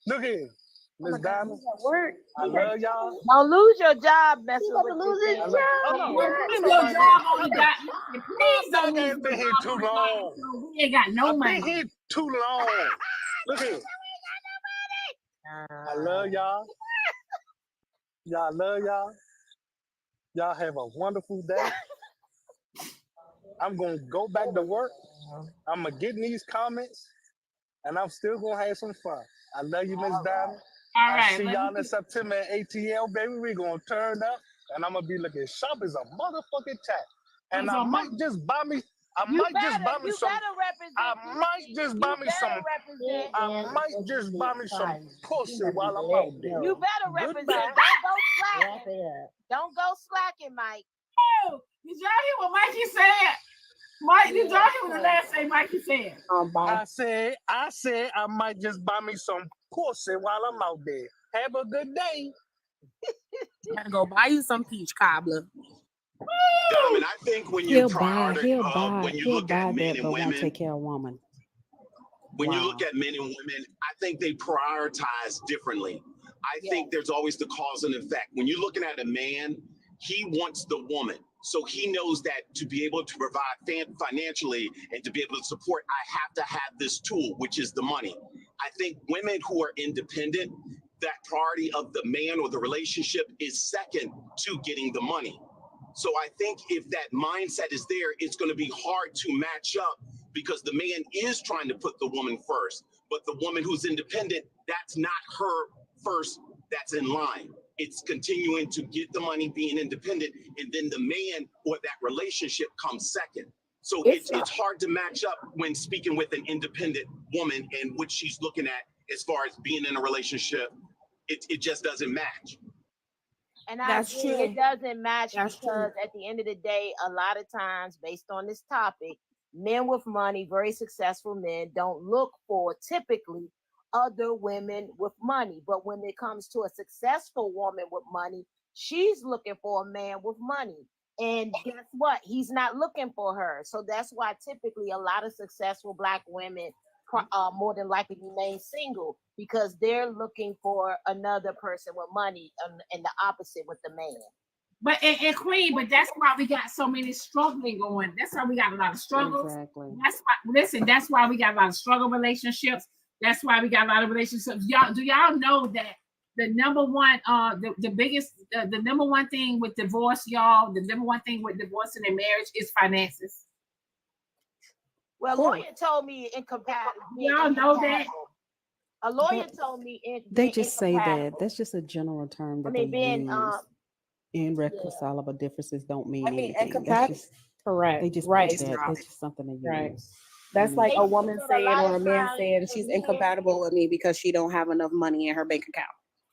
Look here, Miss Diamond. I love y'all. Don't lose your job messing with lose his job. Please don't lose I've been here too long. We ain't got no I've money. been here too long. Look here. I love y'all. Y'all love y'all. Y'all have a wonderful day. I'm going to go back to work. I'm going to get in these comments, and I'm still going to have some fun. I love you, Miss Diamond. All right. I'll see y'all in September at ATL, baby. We're going to turn up, and I'm going to be looking sharp as a motherfucking tack. And I might just buy me some pussy while I'm out there. You better represent. Goodbye. Don't go slacking. Don't go slacking, Mike. Oh, did y'all hear what Mikey said? Mike, did y'all hear what the last say Mikey said? I said I might just buy me some pussy while I'm out there. Have a good day. Gotta go buy you some peach cobbler. Diamond, I think when you He'll buy when you he'll look buy at men that, and but won't women, take care of a woman. When you look at men and women, I think they prioritize differently. I think there's always the cause and effect. When you're looking at a man, he wants the woman. So he knows that to be able to provide financially and to be able to support, I have to have this tool, which is the money. I think women who are independent, that priority of the man or the relationship is second to getting the money. So I think if that mindset is there, it's going to be hard to match up because the man is trying to put the woman first, but the woman who's independent, that's not her first, that's in line. It's continuing to get the money, being independent, and then the man or that relationship comes second. So it's hard to match up when speaking with an independent woman and what she's looking at as far as being in a relationship. It just doesn't match. And I agree, it doesn't match because at the end of the day, a lot of times, based on this topic, men with money, very successful men, don't look for typically other women with money. But when it comes to a successful woman with money, she's looking for a man with money. And guess what? He's not looking for her. So that's why typically a lot of successful Black women more than likely remain single because they're looking for another person with money and the opposite with the man. But and Queen, but that's why we got so many struggling going. That's why we got a lot of struggles. Exactly. That's why. Listen, that's why we got a lot of struggle relationships. That's why we got a lot of relationships. Do y'all know that the number one, the biggest, the number one thing with divorce, y'all, the number one thing with divorce in a marriage is finances. Well, a lawyer told me incompatible. Y'all know that. A lawyer told me they just say that. That's just a general term that they being use. Irreconcilable differences don't mean anything. Incompatible. Correct. They just right. put that. That's just something they use. Right. That's like a woman saying or a man saying she's incompatible with me because she don't have enough money in her bank account,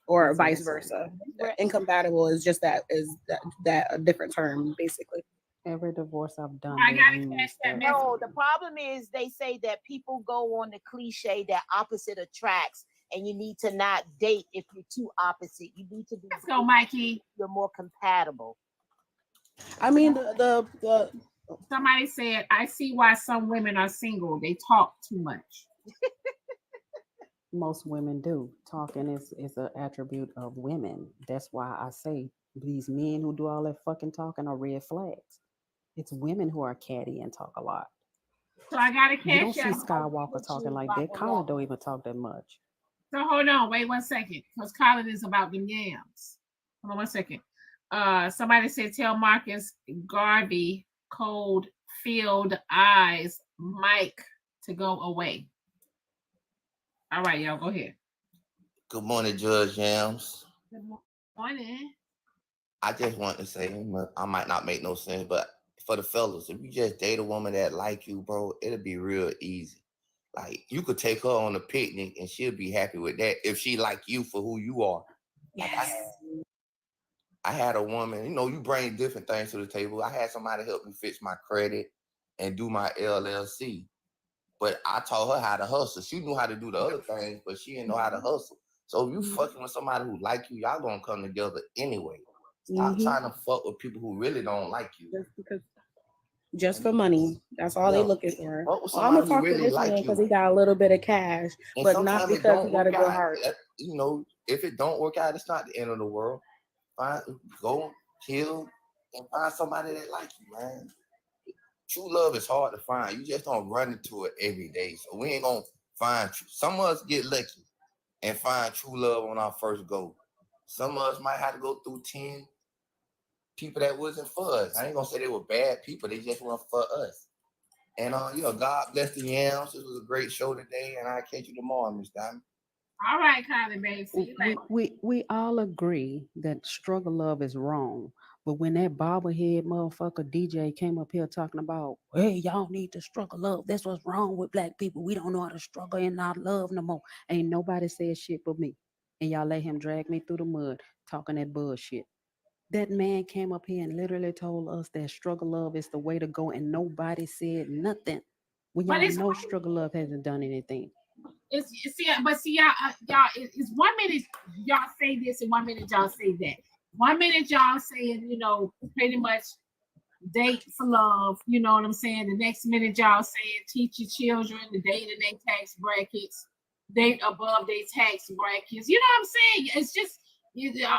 or vice versa. Incompatible is just that a different term basically. Every divorce I've done. I gotta catch that. No, the problem is they say that people go on the cliche that opposite attracts, and you need to not date if you're too opposite. You need to be. Let's go, Mikey. You're more compatible. I mean, the somebody said, I see why some women are single. They talk too much. Most women do. Talking is an attribute of women. That's why I say these men who do all that fucking talking are red flags. It's women who are catty and talk a lot. So I gotta catch you. Don't see Skywalker talking like that. Colin don't even talk that much. So hold on, wait 1 second, because Colin is about them yams. Hold on 1 second. Somebody said, tell Marcus Garvey cold filled eyes Mike to go away. All right, y'all, go ahead. Good morning, Judge Yams. Good morning. I just want to say, I might not make no sense, but for the fellas, if you just date a woman that like you, bro, it'll be real easy. Like, you could take her on a picnic and she'll be happy with that if she like you for who you are. Yes. Like I had a woman, you bring different things to the table. I had somebody help me fix my credit and do my LLC. But I taught her how to hustle. She knew how to do the other things, but she didn't know how to hustle. So if you fucking with somebody who like you, y'all gonna come together anyway. Stop trying to fuck with people who really don't like you. Just for money. That's all they looking for. Well, I'm gonna talk to this man because he got a little bit of cash, and but not because he got a good heart. If it don't work out, it's not the end of the world. Go, kill, and find somebody that like you, man. True love is hard to find. You just don't run into it every day. So we ain't gonna find. Some of us get lucky and find true love on our first go. Some of us might have to go through 10 people that wasn't for us. I ain't gonna say they were bad people. They just weren't for us. And God bless the yams. This was a great show today, and I'll catch you tomorrow, Miss Diamond. All right, Kylie, baby. See you later. We all agree that struggle love is wrong. But when that bobblehead motherfucker DJ came up here talking about, hey, y'all need to struggle love. That's what's wrong with Black people. We don't know how to struggle and not love no more. Ain't nobody said shit but me. And y'all let him drag me through the mud talking that bullshit. That man came up here and literally told us that struggle love is the way to go, and nobody said nothing. When y'all know struggle love hasn't done anything. It's y'all. It's 1 minute y'all say this and 1 minute y'all say that. 1 minute y'all saying, pretty much date for love. You know what I'm saying? The next minute y'all saying teach your children to date in their tax brackets, date above their tax brackets. You know what I'm saying? It's just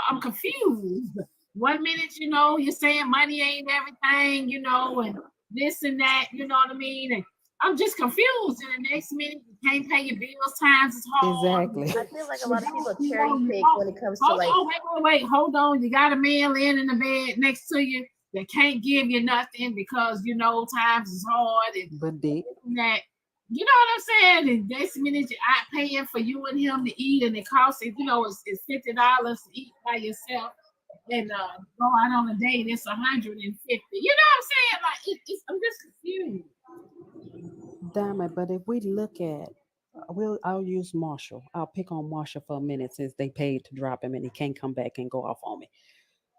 I'm confused. 1 minute, you know, you're saying money ain't everything, you know, and this and that, you know what I mean? And I'm just confused. And the next minute, you can't pay your bills, times is hard. Exactly. I feel like a lot of people cherry pick when it comes to like. Wait, hold on. You got a man laying in the bed next to you that can't give you nothing because, you know, times is hard and but dick. That. You know what I'm saying? And next minute you're out paying for you and him to eat, and it costs, you know, it's $50 to eat by yourself. And go out on a date, it's $150. You know what I'm saying? Like I'm just confused. Diamond, but if we look at, I'll use Marshall. I'll pick on Marshall for a minute since they paid to drop him and he can't come back and go off on me.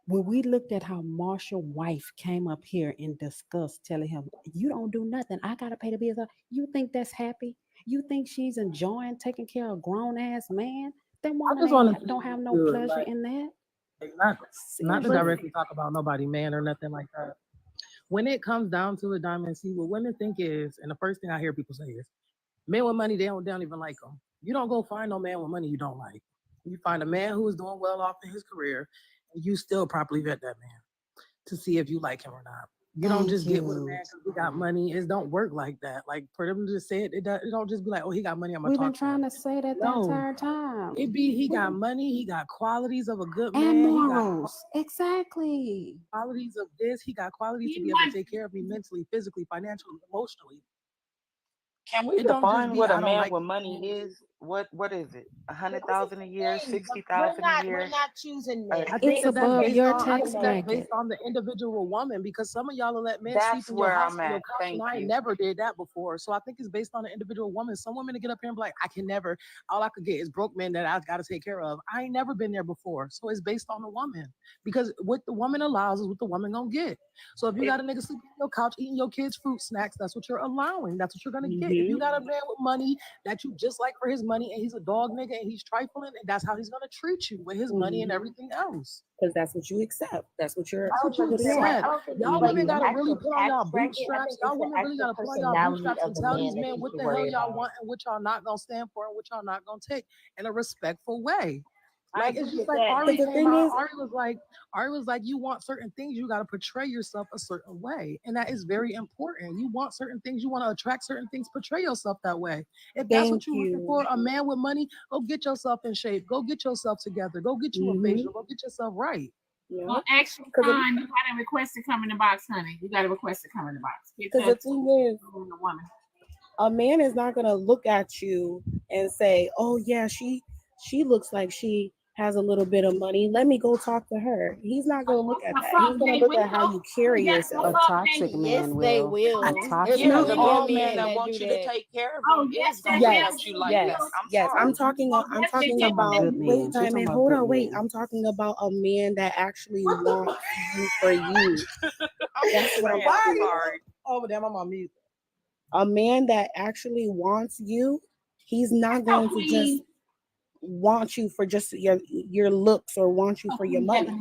When we looked at how Marshall's wife came up here and discussed, telling him, "You don't do nothing. I gotta pay the bills." You think that's happy? You think she's enjoying taking care of a grown ass man? That woman don't have no pleasure in that. Not to directly talk about nobody man or nothing like that. When it comes down to it, Diamond, see what women think is, and the first thing I hear people say is, men with money, they don't even like them. You don't go find no man with money you don't like. You find a man who is doing well off in his career, and you still properly vet that man to see if you like him or not. You don't just get with a man because he got money. It don't work like that. Like for them to just say it don't just be like, oh, he got money, I'm gonna We've talk been to trying him. to say that the entire time. It be he got money, he got qualities of a good And man. morals. Exactly. Qualities of this, he got qualities to be able to take care of me mentally, physically, financially, emotionally. Can we It don't just define be, what I a don't man like with money is? What is it? 100,000 a year, We're 60,000 a year? we're not choosing men. I think It's above your tax that's bracket. based on the individual woman, because some of y'all will let men sleep That's in your where house I'm on your at. couch, Thank and I you. never did that before. So I think it's based on the individual woman. Some women to get up here and be like, I can never, all I could get is broke men that I gotta take care of. I ain't never been there before. So it's based on the woman. Because what the woman allows is what the woman gonna get. So if you got a nigga sleeping on your couch, eating your kids' fruit snacks, that's what you're allowing. That's what you're gonna get. If you got a man with money that you just like for his money, and he's a dog nigga and he's trifling, and that's how he's gonna treat you with his money and everything else. Because that's what you accept. That's what you're. That's what you putting said. in. Y'all Like women the gotta really actual put on y'all tax bracket, I bootstraps. think Y'all it's the women really actual gotta put on y'all personality bootstraps of and the tell man these that men you what should the hell worry y'all about. want and what y'all not gonna stand for and what y'all not gonna take in a respectful way. I Like agree it's just with like that. Ari But the came thing out. is- Ari was like, you want certain things, you gotta portray yourself a certain way, and that is very important. You want certain things, you want to attract certain things, portray yourself that way. If that's what Thank you're looking you. for, a man with money, go get yourself in shape, go get yourself together, go get you a facial, go get yourself right. Well, actually, fine. You got to request to come in the box, honey. You got to request to come in the box. Because the thing is, the woman. a man is not gonna look at you and say, "Oh yeah, she looks like she has a little bit of money. Let me go talk to her." He's not gonna look at that. He's gonna look at how you carry yourself. A toxic man will. They will. A There's toxic No, plenty All of man. men men that that want do you to that. take care of Oh, them yes, is gonna yes, accept you like that. I'm yes. sorry. I'm talking She's about. talking about good men. Wait, She's talking Diamond, about hold good on, wait. men. I'm talking about a man that actually wants you for you. That's what I'm I'm talking about. sorry. Oh, damn, I'm on mute. A man that actually wants you, he's not going to just want you for just your looks or want you for your money.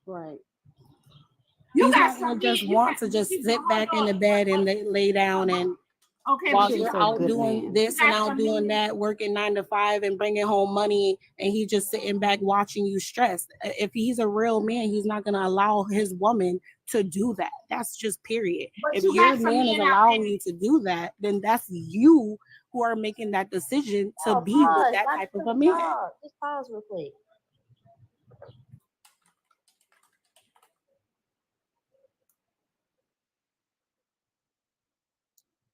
Right. He's not going to just want to just sit back in the bed and lay down and while She you're said out good doing man. this and out doing that, working 9 to 5 and bringing home money, and he's just sitting back watching you stress. If he's a real man, he's not going to allow his woman to do that. That's just period. But If you your got some man is men out allowing there. you to do that, then that's you who are making that decision to be with that type of a man. Just pause real quick.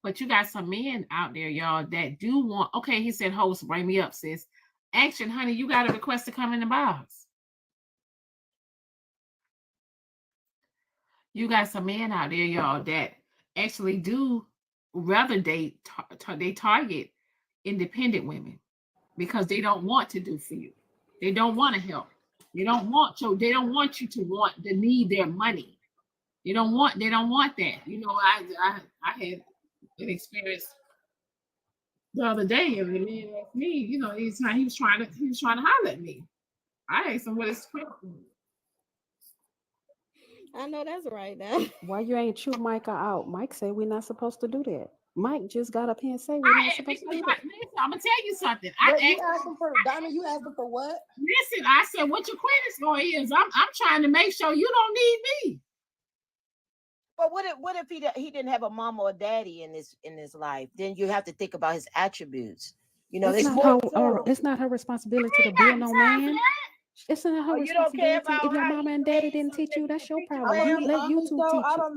But you got some men out there, y'all, that do want. Okay, he said, "Host, bring me up, sis." Action, honey. You got a request to come in the box. You got some men out there, y'all, that actually do rather they target independent women because they don't want to do for you. They don't want to help. They don't want you. They don't want you to want to need their money. They don't want that. You know, I had an experience the other day, and the man asked me, you know, he was trying to holler at me. I asked him what his question was. I know that's right now. Why you ain't chew Micah out? Mike said we're not supposed to do that. Mike just got up here and say we're not supposed to do that. Listen, I'm gonna tell you something. You asked him for Diamond. You asked him for what? Listen, I said what your credit score is. I'm trying to make sure you don't need me. But what if he didn't have a mama or daddy in his life? Then you have to think about his attributes. You know, it's not her responsibility to build no man. It's not her you don't care responsibility. about If your how mama and daddy didn't teach you, that's your problem. Man, Let YouTube teach I you. don't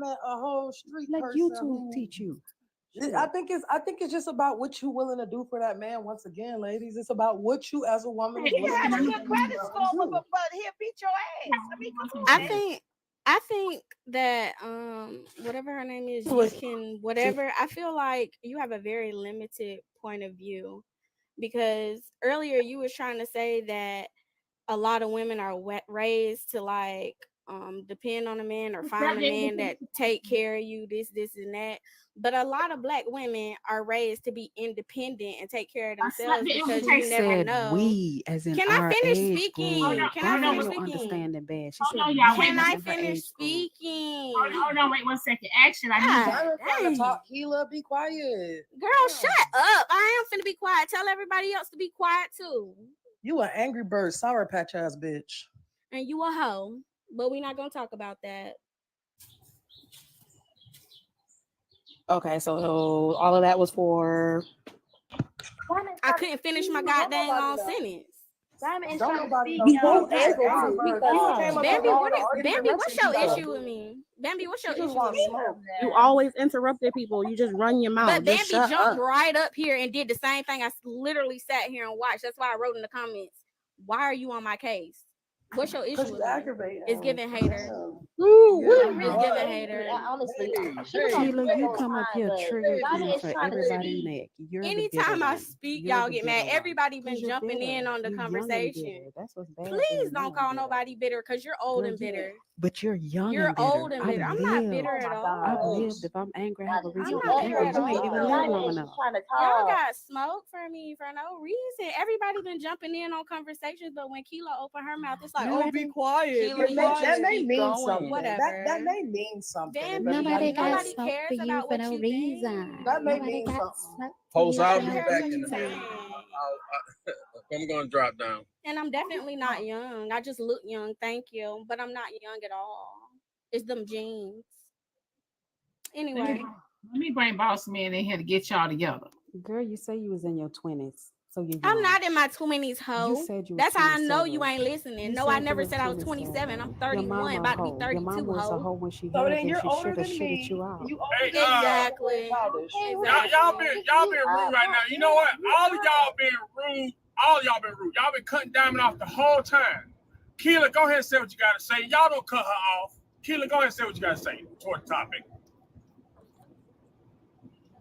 met a whole street Let person YouTube who, teach you. I think it's just about what you're willing to do for that man. Once again, ladies, it's about what you as a woman is He willing can to have a do. good credit score, but he'll beat your ass. I mean, come on. I think that whatever her name is, you can whatever. I feel like you have a very limited point of view, because earlier you was trying to say that a lot of women are raised to like depend on a man or find a man that take care of you, this and that. But a lot of Black women are raised to be independent and take care of themselves because you never know. We, as in Can our I finish age speaking? group. Can I finish Your speaking? understanding bad. She said, Can I finish speaking? Hold on, wait 1 second. Action. I I'm trying dang. to talk. Keela, be quiet. Girl, shut up. I am finna be quiet. Tell everybody else to be quiet too. You an Angry Bird Sour Patch ass bitch. And you a hoe. But we're not gonna talk about that. Okay, so all of that was for. I couldn't finish my goddamn long sentence. Diamond is Don't trying to nobody speak. know. Bambi, what's your issue with me? Bambi, what's your issue with me? You always interrupted people. You just run your mouth. But Just Bambi shut jumped up. right up here and did the same thing. I literally sat here and watched. That's why I wrote in the comments, why are you on my case? What's your issue with me? It's giving hater. It's giving hater. Honestly, Keela, you come up here triggering for everybody's neck. You're Anytime I speak, y'all get mad. Everybody been jumping in on the conversation. Please don't call nobody bitter because you're old and bitter. But you're young. You're and bitter. old and bitter. I'm not bitter at all. I've lived. If I'm angry, I have a reason to I'm be not angry. bitter You at ain't even all. lived long enough. Y'all got smoke for me for no reason. Everybody been jumping in on conversations, but when Keela opened her mouth, it's like, oh, be quiet. That may mean something. Whatever. That may mean something. Nobody cares about what you reason. That may mean something. Post, I'll be back in a minute. I'm gonna drop down. And I'm definitely not young. I just look young, thank you. But I'm not young at all. It's them jeans. Anyway. Let me bring Boss Man in here to get y'all together. Girl, you say you was in your 20s. So I'm not in my 20s, ho. You said you were That's how I know 27. you ain't listening. You No, said I you never was said I was 27. I'm 31, about to be 32, Your mom was a hoe when she So had then you. you're She older should have than shitted me. you out. Exactly. Y'all been rude right now. You know what? All of y'all been rude. All y'all been rude. Y'all been cutting Diamond off the whole time. Keela, go ahead and say what you gotta say. Y'all don't cut her off. Keela, go ahead and say what you gotta say toward the topic.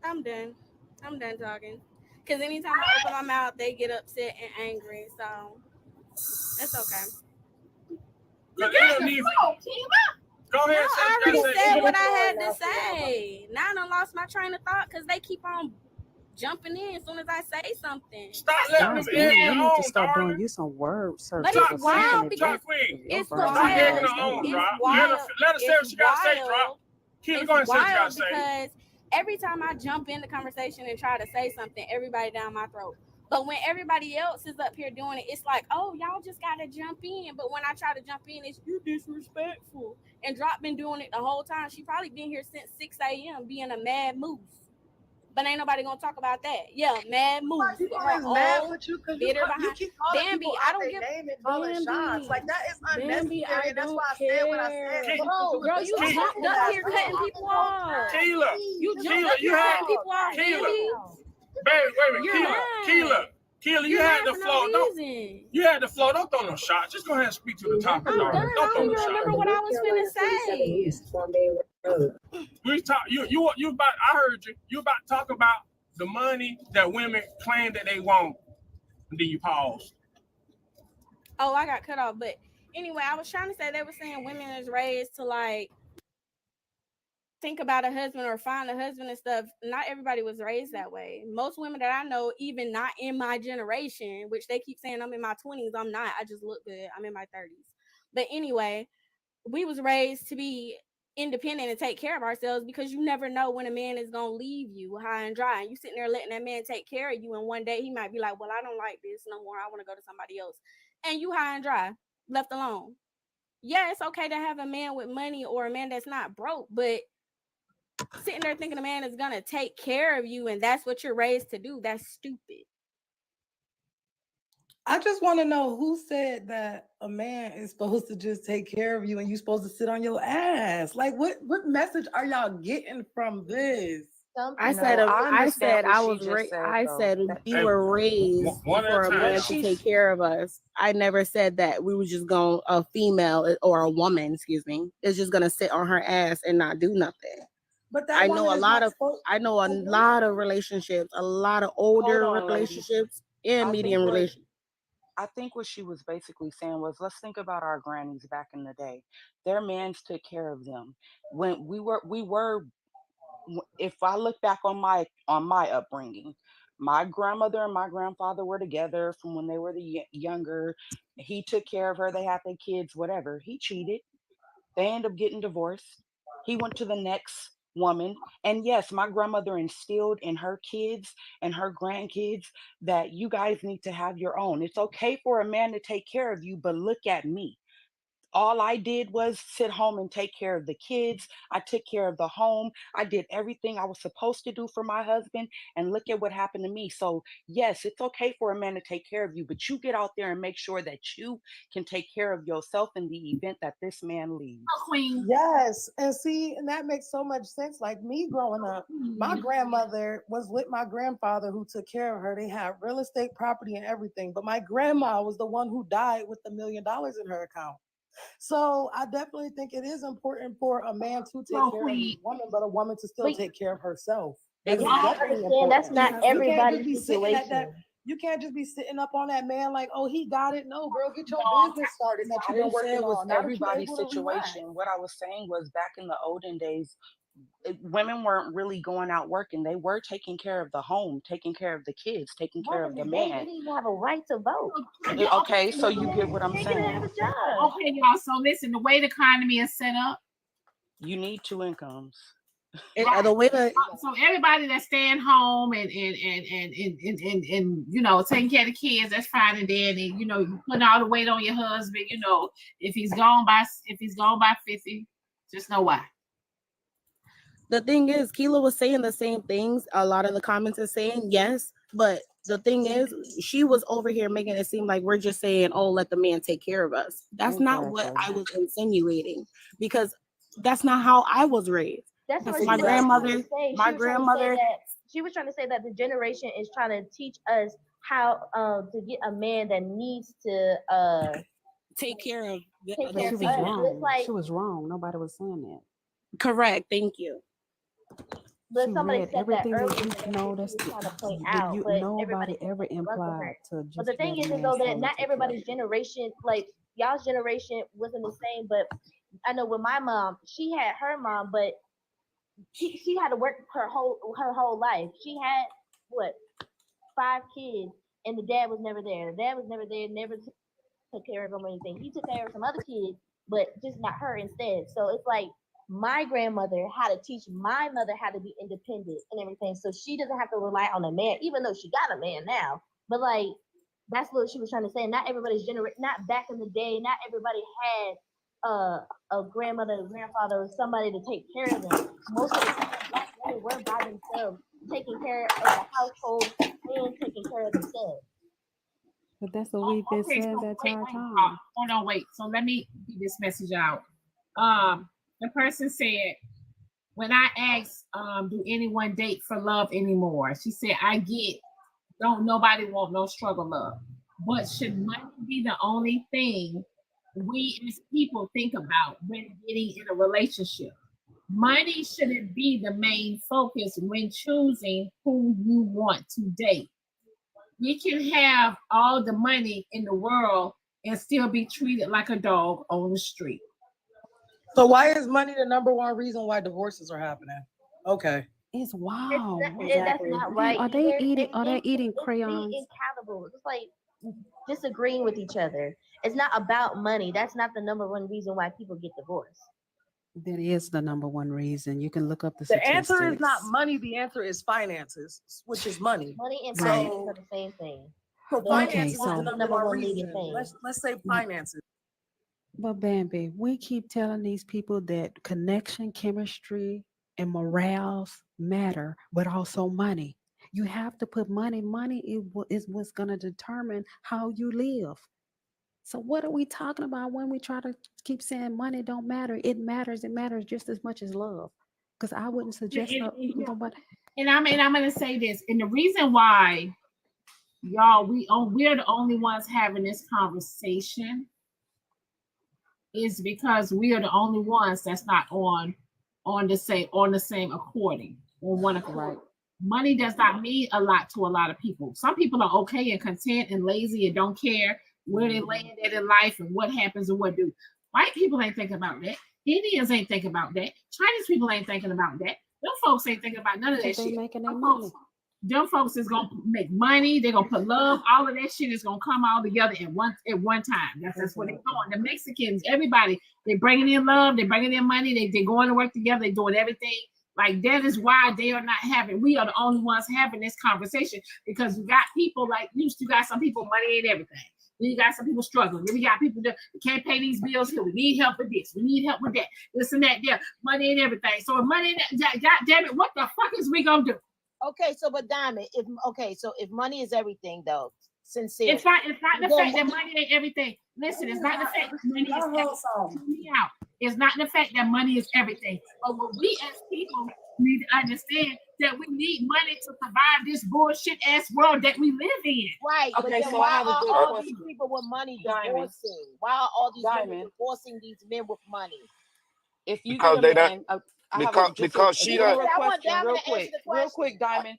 I'm done talking. Because anytime I open my mouth, they get upset and angry. So it's okay. Go ahead and I already said what I had to say. Now I done lost my train of thought because they keep on jumping in as soon as I say something. Stop letting them in You your need own, to start darling. doing you some word search. But it's wild because it's wild. Stop egging her on, Drop. Let her say what she gotta say, Drop. Keela, go ahead and say what you gotta say. Because every time I jump in the conversation and try to say something, everybody down my throat. But when everybody else is up here doing it, it's like, oh, y'all just gotta jump in. But when I try to jump in, it's you disrespectful. And Drop been doing it the whole time. She probably been here since 6 a.m. being a mad moose. But ain't nobody gonna talk about that. Yeah, mad moose. She's always mad with you because you keep calling Bambi, people I out don't their give name and calling shots. Like that is unnecessary. I And that's don't why I said what I said. Girl, you jumped up here cutting people off. Keela, You jumped up here cutting people off. Baby, wait a minute. Keela, you had the flow. You had the flow. Don't throw no shots. Just go ahead and speak to the topic. I'm done. I don't even remember what I was finna say. We talk. You about. I heard you. You about to talk about the money that women claim that they want. And then you pause. Oh, I got cut off. But anyway, I was trying to say they were saying women is raised to like think about a husband or find a husband and stuff. Not everybody was raised that way. Most women that I know, even not in my generation, which they keep saying I'm in my 20s, I'm not. I just look good. I'm in my 30s. But anyway, we was raised to be independent and take care of ourselves, because you never know when a man is gonna leave you high and dry, and you sitting there letting that man take care of you, and one day he might be like, well, I don't like this no more, I want to go to somebody else, and you high and dry, left alone. Yeah, it's okay to have a man with money or a man that's not broke, but sitting there thinking a man is gonna take care of you and that's what you're raised to do, that's stupid. I just want to know who said that a man is supposed to just take care of you and you're supposed to sit on your ass. Like, what message are y'all getting from this? I said I was raised. I said we were raised for a man to take care of us. I never said that we were just going a female or a woman, excuse me, is just gonna sit on her ass and not do nothing. But I know a lot of relationships, a lot of older relationships and medium relationships. I think what she was basically saying was, let's think about our grannies back in the day. Their mans took care of them. When we were, if I look back on my upbringing, my grandmother and my grandfather were together from when they were younger. He took care of her. They had their kids, whatever. He cheated. They ended up getting divorced. He went to the next woman. And yes, my grandmother instilled in her kids and her grandkids that you guys need to have your own. It's okay for a man to take care of you, but look at me. All I did was sit home and take care of the kids. I took care of the home. I did everything I was supposed to do for my husband. And look at what happened to me. So yes, it's okay for a man to take care of you, but you get out there and make sure that you can take care of yourself in the event that this man leaves. Queen. Yes. And see, and that makes so much sense. Like me growing up, my grandmother was with my grandfather who took care of her. They had real estate property and everything. But my grandma was the one who died with $1 million in her account. So I definitely think it is important for a man to take care of a woman, but a woman to still take care of herself. That is definitely important. That's not everybody's situation. You can't just be sitting up on that man like, oh, he got it. No, girl, get your business started that you've been working on. Everybody's situation. What I was saying was, back in the olden days, women weren't really going out working. They were taking care of the home, taking care of the kids, taking care of the man. They didn't have a right to vote. Okay, so you get what I'm saying. Okay, y'all. So listen, the way the economy is set up, you need 2 incomes. Right. So everybody that's staying home and you know, taking care of the kids, that's fine and dandy. You know, you putting all the weight on your husband. You know, if he's gone by 50, just know why. The thing is, Keela was saying the same things. A lot of the comments are saying yes, but the thing is, she was over here making it seem like we're just saying, oh, let the man take care of us. That's not what I was insinuating, because that's not how I was raised. That's what my grandmother. She was trying to say that the generation is trying to teach us how to get a man that needs to take care of. She was wrong. She was wrong. Nobody was saying that. Correct. Thank you. But somebody said everything that that earlier. you know, that's nobody ever implied to just. But the thing is though, that not everybody's generation, like y'all's generation, wasn't the same. But I know with my mom, she had her mom, but she had to work her whole life. She had 5 kids, and the dad was never there. The dad was never there, never took care of them or anything. He took care of some other kids, but just not her instead. So it's like my grandmother had to teach my mother how to be independent and everything, so she doesn't have to rely on a man, even though she got a man now. But like, that's what she was trying to say. Not everybody's not back in the day. Not everybody had a grandmother, a grandfather, or somebody to take care of them. Most of the time, black women were by themselves, taking care of the household and taking care of themselves. But that's what we've been saying that entire time. Hold on, wait. So let me get this message out. The person said, when I asked, do anyone date for love anymore? She said, I get, don't nobody want no struggle love. But should money be the only thing we as people think about when getting in a relationship? Money shouldn't be the main focus when choosing who you want to date. You can have all the money in the world and still be treated like a dog on the street. So why is money the #1 reason why divorces are happening? Okay. It's wow. That's not right. Are they eating crayons? It's like disagreeing with each other. It's not about money. That's not the number one reason why people get divorced. That is the number one reason. You can look up the The answer is not statistics. money. The answer is finances, which is money. Money and Right. finances are the same thing. So The finances is money the is number one leading reason. thing. Let's say finances. But Bambi, we keep telling these people that connection, chemistry, and morals matter, but also money. You have to put money. Money is what's going to determine how you live. So what are we talking about when we try to keep saying money don't matter? It matters. It matters just as much as love. Because I wouldn't suggest nobody. And I'm gonna say this, and the reason why y'all we're the only ones having this conversation is because we are the only ones that's not on the same according on one accord. Money does not mean a lot to a lot of people. Some people are okay and content and lazy and don't care where they land at in life and what happens and what do. White people ain't thinking about that. Indians ain't thinking about that. Chinese people ain't thinking about that. Them folks ain't thinking about none of that But they shit. making their Them money. folks is gonna make money. They're gonna put love. All of that shit is gonna come all together at one time. That's what they're doing. The Mexicans, everybody, they bringing in love. They bringing in money. They going to work together. They doing everything. Like that is why they are not having. We are the only ones having this conversation because we got people like you got some people money ain't everything. Then you got some people struggling. Then we got people that can't pay these bills here. We need help with this. We need help with that. This and that. There, money and everything. So if money, God damn it, what the fuck is we gonna do? Okay, so but Diamond, if money is everything though, sincere. It's not the fact that money ain't everything. Listen, it's not the fact that money is everything. It's not the fact that money is everything. But what we as people need to understand that we need money to survive this bullshit ass world that we live in. Right. Okay, but then so I why have a are good all question. these people with money Diamond. divorcing? Why are all these women Diamond. divorcing these men with money? If you Because get a they man, don't. I have Because a she general done. I want question, Diamond real to answer quick, the question. Diamond.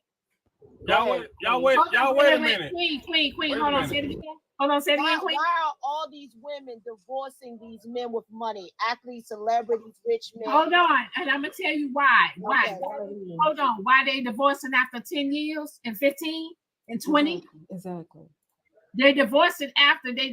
Y'all wait, wait a minute. Queen. Wait Hold a on, say it minute. again. Hold on, say it again, Queen. Why are all these women divorcing these men with money? Athletes, celebrities, rich men. Hold on, and I'm gonna tell you why. Why? Okay. Hold on. Why they divorcing after 10 years and 15 and 20? Exactly. They're divorcing after they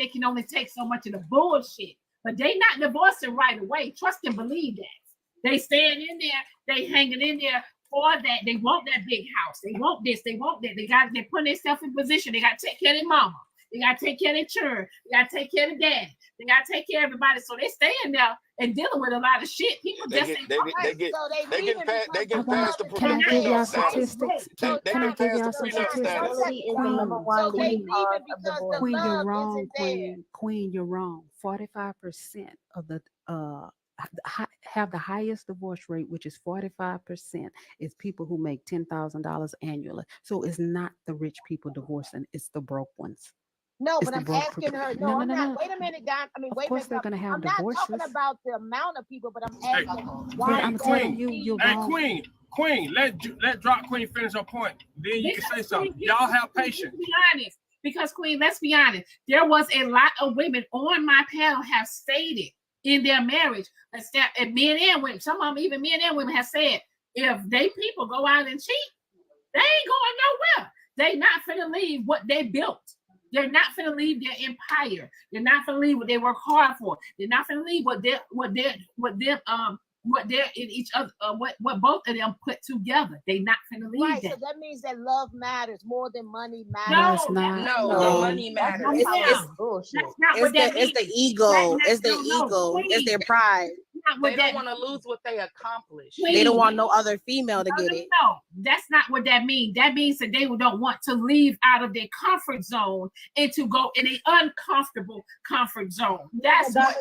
can only take so much of the bullshit. But they not divorcing right away. Trust and believe that. They staying in there, they hanging in there for that. They want that big house. They want this, they want that. They put themselves in position. They gotta take care of their mama. They gotta take care of their children. They gotta take care of the dad. They gotta take care of everybody. So they staying there and dealing with a lot of shit. People They just get ain't they get past the Can I give y'all status. statistics? They Can I get give past y'all the some prenup status. statistics? Stability is the number one leading cause of divorce. Queen, you're love wrong, isn't there. Queen, you're wrong. 45% of the have the highest divorce rate, which is 45%, is people who make $10,000 annually. So it's not the rich people divorcing; it's the broke ones. No, It's but the I'm broke asking people. her. No, No, no, I'm no, not. no. Wait a minute, Dime. I mean, Of wait a course, minute. they're gonna have I'm not talking divorces. about the amount of people, but I'm Hey, asking But why I'm do telling they you, need you're Hey, wrong. Queen, let Drop Queen finish her point. Then you can say something. Y'all have patience. Let's be honest. Because Queen, let's be honest. There was a lot of women on my panel have stated in their marriage, and men and women, some of them, even men and women, have said if they people go out and cheat, they ain't going nowhere. They not finna leave what they built. They're not finna leave their empire. They're not finna leave what they work hard for. They're not finna leave what they're in each other, what both of them put together. They not finna leave Right, that. so that means that love matters more than money matters. No, it's not. No, No. money matters. That's bullshit. That's not what that means. It's the ego. That's It's their not- ego. It's Queen, their pride. not what They don't that want to lose what they accomplished. They don't Queen. want no other female to get it. No, that's not what that means. That means that they don't want to leave out of their comfort zone and to go in an uncomfortable comfort zone. That's what.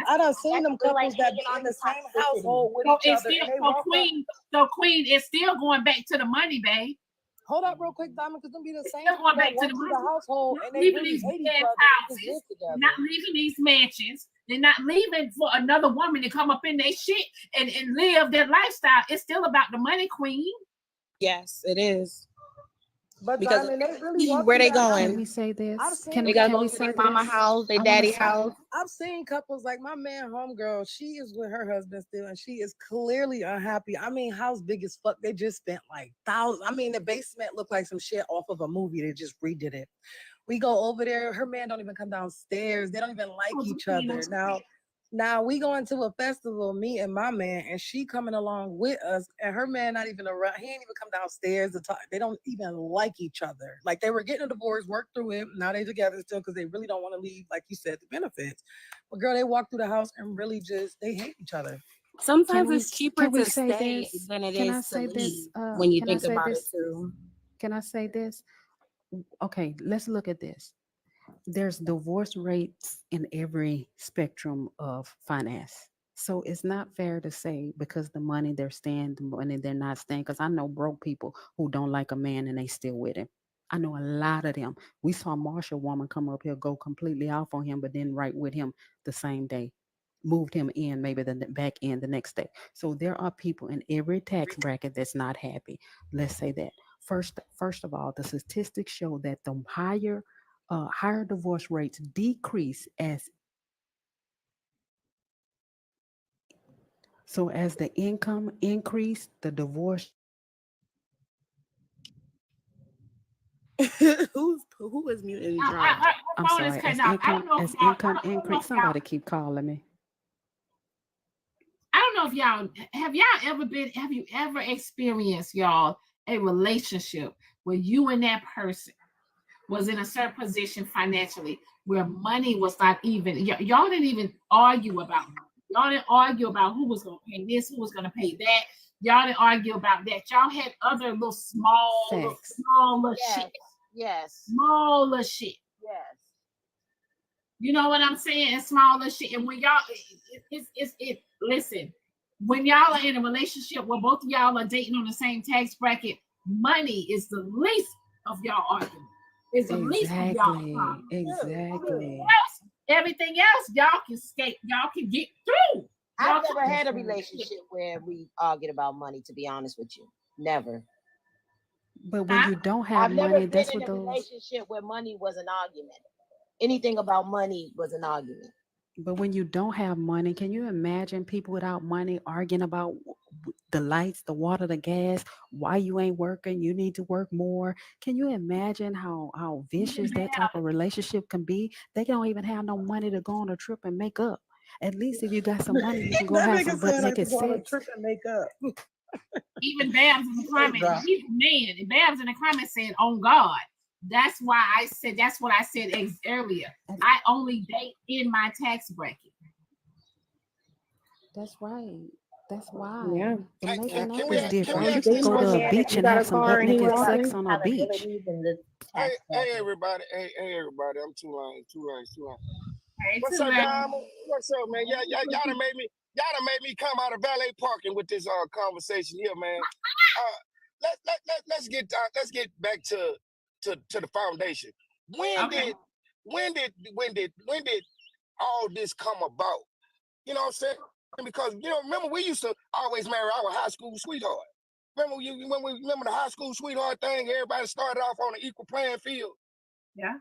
I done seen them That's like couples that hanging be on in the the same toxicity. household with So each it's other, still and they walk up. Queen is still going back to the money, babe. Hold up, real quick, Diamond, because them be the same Still people going that back to walk the through money. the household Not and they leaving really these hate each big other. They just houses. live together. Not leaving these mansions. They're not leaving for another woman to come up in their shit and live their lifestyle. It's still about the money, Queen. Yes, it is. But because Diamond, they really walk where through they that house. Can going? we say this? I've They seen gotta Can go we to say their mama this? house, their I want to daddy say. house. I've seen couples like my man homegirl. She is with her husband still, and she is clearly unhappy. I mean, house big as fuck. They just spent like thousands. I mean, the basement looked like some shit off of a movie. They just redid it. We go over there. Her man don't even come downstairs. They don't even like each other. Now we going to a festival, me and my man, and she coming along with us, and her man not even around. He ain't even come downstairs to talk. They don't even like each other. Like they were getting a divorce, worked through it. Now they together still because they really don't want to leave, like you said, the benefits. But girl, they walk through the house and really just they hate each other. Sometimes it's cheaper Can we to say stay this? than it Can I is to say this? leave when you Can I think say about it this? too. Can I say this? Okay, let's look at this. There's divorce rates in every spectrum of finance. So it's not fair to say because the money they're staying, the money they're not staying. Because I know broke people who don't like a man and they still with him. I know a lot of them. We saw Marshall woman come up here, go completely off on him, but then right with him the same day. Moved him in maybe the back in the next day. So there are people in every tax bracket that's not happy. Let's say that. First of all, the statistics show that the higher divorce rates decrease as the income increase, the divorce. Who is muted and Her dropped? I'm phone is sorry. cutting off. I don't know if y'all. I don't know Increase, if y'all. somebody keep calling me. I don't know if have you ever experienced y'all a relationship where you and that person was in a certain position financially where money was not even y'all didn't even argue about money. Y'all didn't argue about who was going to pay this, who was going to pay that. Y'all didn't argue about that. Y'all had other little small little shit. Yes. Small little shit. Yes. You know what I'm saying? And small little shit. And when y'all listen, when y'all are in a relationship where both of y'all are dating on the same tax bracket, money is the least of y'all argument. It's the least of y'all problem. Exactly. Everything else, y'all can skate, y'all can get through. I've never had a relationship where we argued about money, to be honest with you. Never. But when you don't have I've never money, been that's in what a those. relationship where money was an argument. Anything about money was an argument. But when you don't have money, can you imagine people without money arguing about the lights, the water, the gas, why you ain't working, you need to work more? Can you imagine how vicious that type of relationship can be? They don't even have no money to go on a trip and make up. At least if you got some money, you can go have some butt naked sex. Trip and make up. Even Babs in the comments, he's a man, and Babs in the comments said, "On God." That's what I said earlier. I only date in my tax bracket. That's right. That's why. Yeah. The making Can up we is different. You ask can this go to question? a beach and have some butt naked sex on a beach. Hey everybody. Hey everybody. I'm too long. Hey, What's up, Diamond? What's up, man? Y'all done made me come out of valet parking with this conversation here, man. Let's get back to the foundation. When did all this come about? You know what I'm saying? Because remember we used to always marry our high school sweetheart. Remember the high school sweetheart thing? Everybody started off on an equal playing field. Yeah.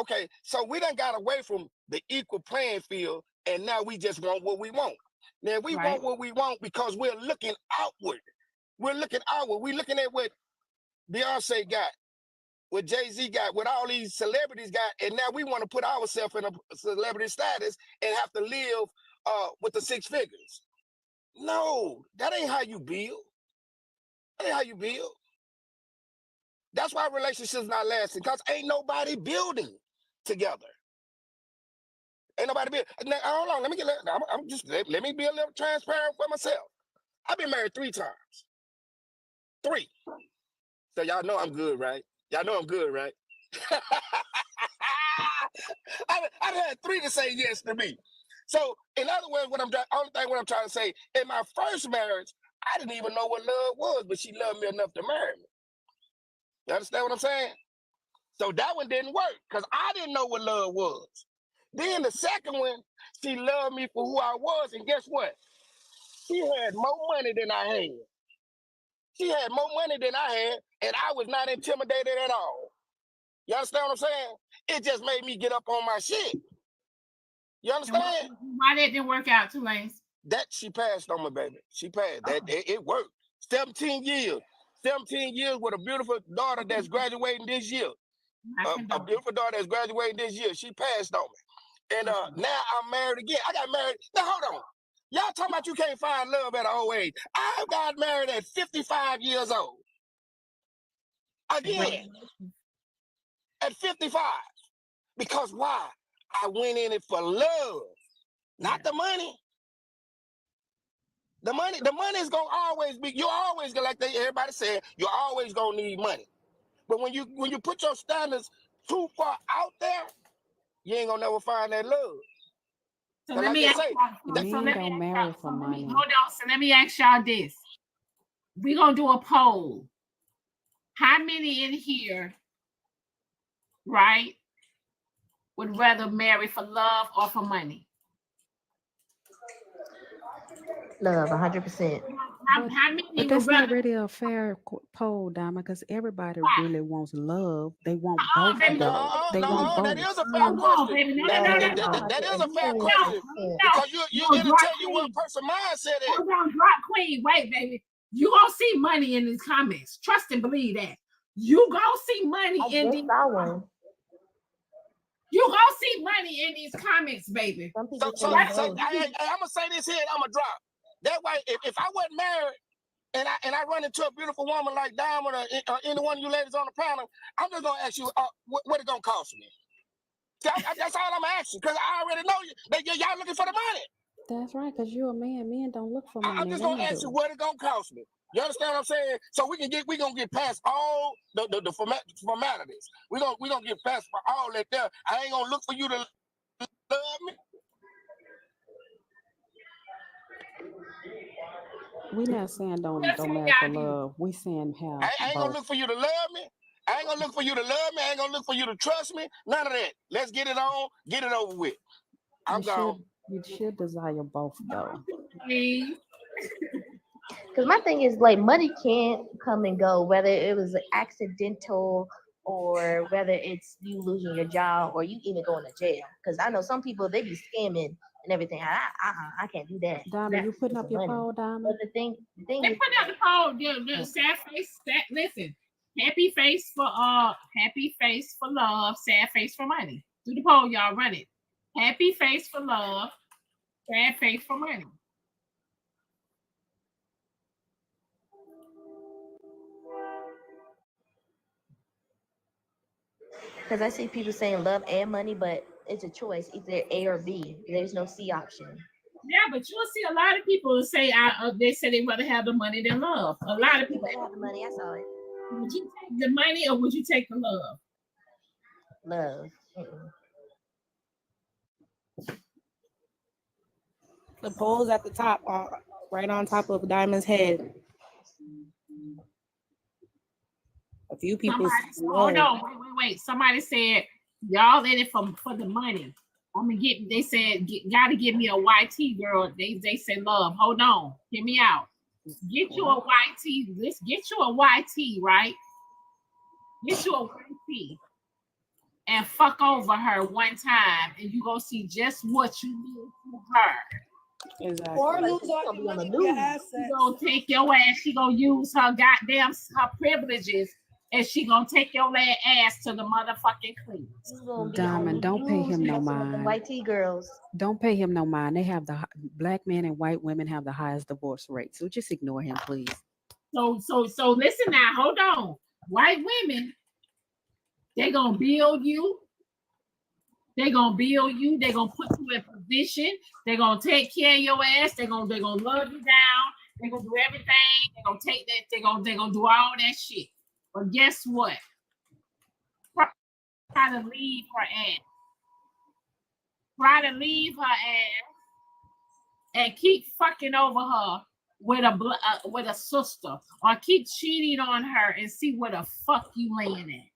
Okay, so we done got away from the equal playing field, and now we just want what we want. Now we want what we want because we're looking outward. We're looking outward. We're looking at what Beyonce got, what Jay-Z got, what all these celebrities got, and now we want to put ourselves in a celebrity status and have to live with the six figures. No, that ain't how you build. That ain't how you build. That's why relationships not lasting, because ain't nobody building together. Ain't nobody building. Now, hold on, let me be a little transparent with myself. I've been married 3 times. 3. So y'all know I'm good, right? Y'all know I'm good, right? I've had 3 to say yes to me. So, in other words, what I'm trying to say, in my first marriage, I didn't even know what love was, but she loved me enough to marry me. You understand what I'm saying? So that one didn't work because I didn't know what love was. Then the second one, she loved me for who I was, and guess what? She had more money than I had. She had more money than I had, and I was not intimidated at all. You understand what I'm saying? It just made me get up on my shit. You understand? Why that didn't work out, Tulane? That she passed on me, baby. She passed. That it worked. 17 years. 17 years with a beautiful daughter that's graduating this year. A beautiful daughter that's graduating this year. She passed on me. And now I'm married again. I got married. Now hold on. Y'all talking about you can't find love at an old age. I got married at 55 years old. Again. At 55. Because why? I went in it for love. Not the money. The money is gonna always be, you're always gonna, like everybody said, you're always gonna need money. But when you put your standards too far out there, you ain't gonna never find that love. So let me ask y'all. Men don't marry for money. Hold on. So let me ask y'all this. We're gonna do a poll. How many in here, right, would rather marry for love or for money? Love, 100%. How many? But that's not really a fair poll, Diamond, because everybody really wants love. They want both. They want both. That is a fair question. That is a fair question. Because you're going to tell you what a person mindset is. Hold on, drop queen. Wait, baby. You gonna see money in these comments. Trust and believe that. You gonna see money in these comments. You gonna see money in these comments, baby. So I'm gonna say this here and I'm gonna drop. That way, if I wasn't married and I run into a beautiful woman like Diamond or any one of you ladies on the panel, I'm just gonna ask you what it gonna cost me. That's all I'm asking, because I already know that y'all looking for the money. That's right, because you're a man. Men don't look for money. I'm just gonna ask you what it gonna cost me. You understand what I'm saying? So we gonna get past all the formalities. We gonna get past all that there. I ain't gonna look for you to love me. We're not saying don't marry for love. We saying have I ain't gonna look for you to love me. I ain't gonna look for you to love me. I ain't gonna look for you to trust me. None of that. Let's get it on. Get it over with. I'm gone. You should desire both, though. Because my thing is, like, money can't come and go, whether it was accidental or whether it's you losing your job or you even going to jail. Because I know some people, they be scamming and everything. I can't do that. Diamond, you putting up your poll, Diamond? But the thing they put up the poll. The sad face. Listen, happy face for love, sad face for money. Do the poll, y'all. Run it. Happy face for love, sad face for money. Because I see people saying love and money, but it's a choice, either A or B. There's no C option. Yeah, but you'll see a lot of people say they say they'd rather have the money than love. A lot of people have the money. I saw it. Would you take the money or would you take the love? Love. The polls at the top are right on top of Diamond's head. A few people. Hold on, wait. Somebody said y'all in it for the money. They said gotta give me a YT girl. They say love. Hold on, hear me out. Get you a YT. Let's get you a YT, right? Get you a YT and fuck over her one time, and you gonna see just what you need to her. Exactly. Or lose all your assets. She gonna take your ass. She gonna use her privileges. And she gonna take your ass to the motherfucking clean. Diamond, don't pay him no mind. White tea girls. Don't pay him no mind. They have black men and white women have the highest divorce rate. So just ignore him, please. So listen now. Hold on. White women, they gonna build you. They gonna put you in position. They gonna take care of your ass. They gonna love you down. They gonna do everything. They gonna take that. They gonna do all that shit. But guess what? Try to leave her ass. Try to leave her ass and keep fucking over her with a sister, or keep cheating on her and see where the fuck you laying at.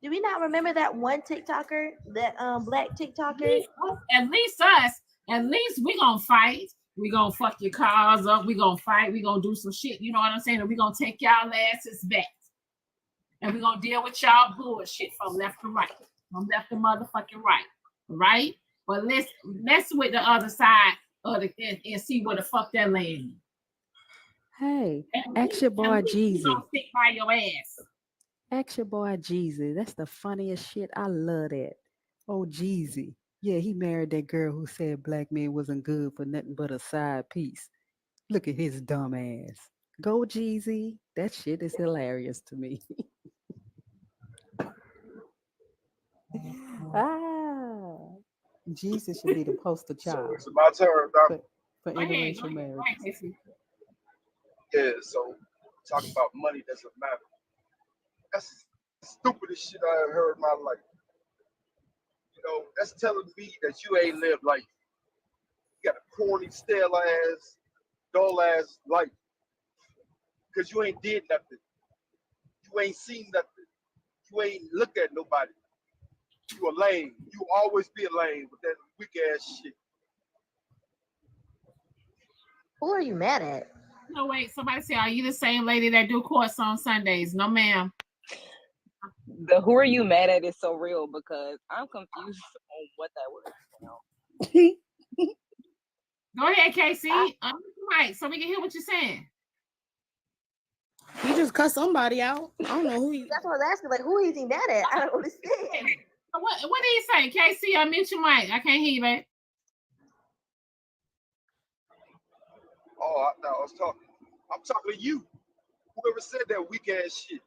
Do we not remember that one TikToker, that black TikToker? At least we gonna fight. We gonna fuck your cars up. We gonna fight. We gonna do some shit. You know what I'm saying? And we gonna take y'all asses back. And we gonna deal with y'all bullshit from left to right. From left to motherfucking right. Right? But let's with the other side of the and see where the fuck that land. Hey, ask your boy You Jeezy. gonna stick by your ass. Ask your boy Jeezy. That's the funniest shit. I love that. Oh, Jeezy. Yeah, he married that girl who said black men wasn't good for nothing but a side piece. Look at his dumb ass. Go, Jeezy. That shit is hilarious to me. Jesus should be the poster So child it's my turn, Dom. for interracial marriage. Yeah, so talking about money doesn't matter. That's the stupidest shit I ever heard in my life. You know, that's telling me that you ain't lived life. You got a corny, stale ass, dull ass life. Because you ain't did nothing. You ain't seen nothing. You ain't looked at nobody. You a lame. You will always be a lame with that weak ass shit. Who are you mad at? No, wait. Somebody say, are you the same lady that do course on Sundays? No, ma'am. The who are you mad at is so real because I'm confused on what that was. Go ahead, KC. Right, so we can hear what you're saying. He just cut somebody out. I don't know who he. That's what I was asking. Like, who is he mad at? I don't understand. What did he say? KC, unmute your mic. I can't hear you, man. Oh, no, I was talking. I'm talking to you. Whoever said that weak ass shit.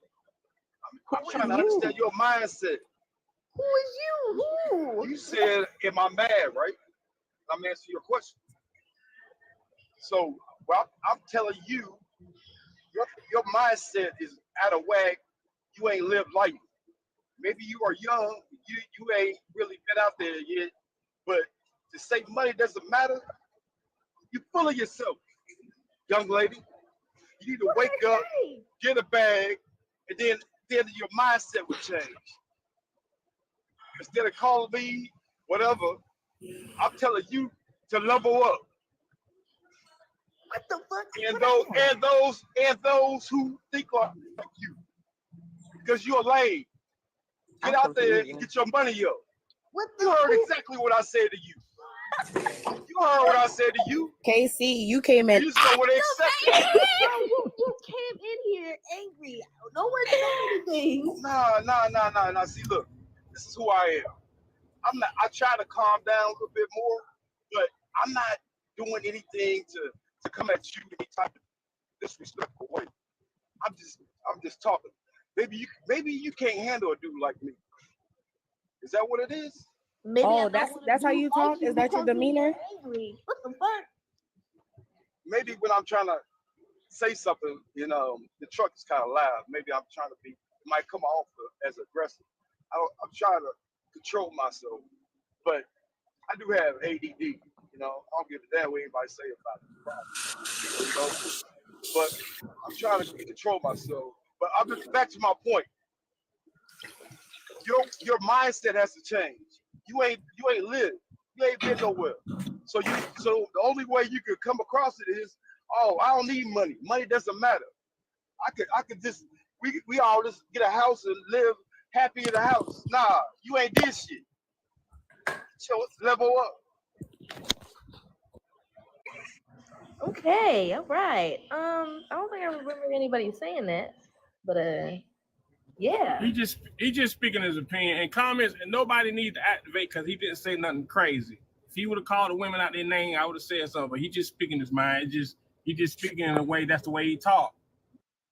I'm trying to understand your mindset. Who is you? Who? You said, am I mad, right? I'm answering your question. So, well, I'm telling you, your mindset is out of whack. You ain't lived life. Maybe you are young. You ain't really been out there yet. But to say money doesn't matter, you're full of yourself, young lady. You need to wake up, get a bag, and then your mindset will change. Instead of calling me whatever, I'm telling you to level up. What the fuck? And those who think like you, because you're lame. Get out there and get your money up. You heard exactly what I said to you. You heard what I said to you. KC, you came in. You just don't want to accept it. You came in here angry. No one said anything. Nah. See, look, this is who I am. I try to calm down a little bit more, but I'm not doing anything to come at you any type of disrespectful way. I'm just talking. Maybe you can't handle a dude like me. Is that what it is? Maybe that's how you talk? Is that your demeanor? Angry. What the fuck? Maybe when I'm trying to say something, the truck is kind of loud. Maybe I'm trying to it might come off as aggressive. I'm trying to control myself, but I do have ADD. I don't give a damn what anybody say about it. But I'm trying to control myself. But I'm just back to my point. Your mindset has to change. You ain't lived. You ain't been nowhere. So the only way you could come across it is, oh, I don't need money. Money doesn't matter. I could just we all just get a house and live happy in the house. Nah, you ain't this shit. So level up. Okay, all right. I don't think I remember anybody saying that, but yeah. He just speaking his opinion and comments, and nobody needs to activate because he didn't say nothing crazy. If he would have called the women out their name, I would have said something. But he just speaking his mind. He just speaking in a way. That's the way he talk.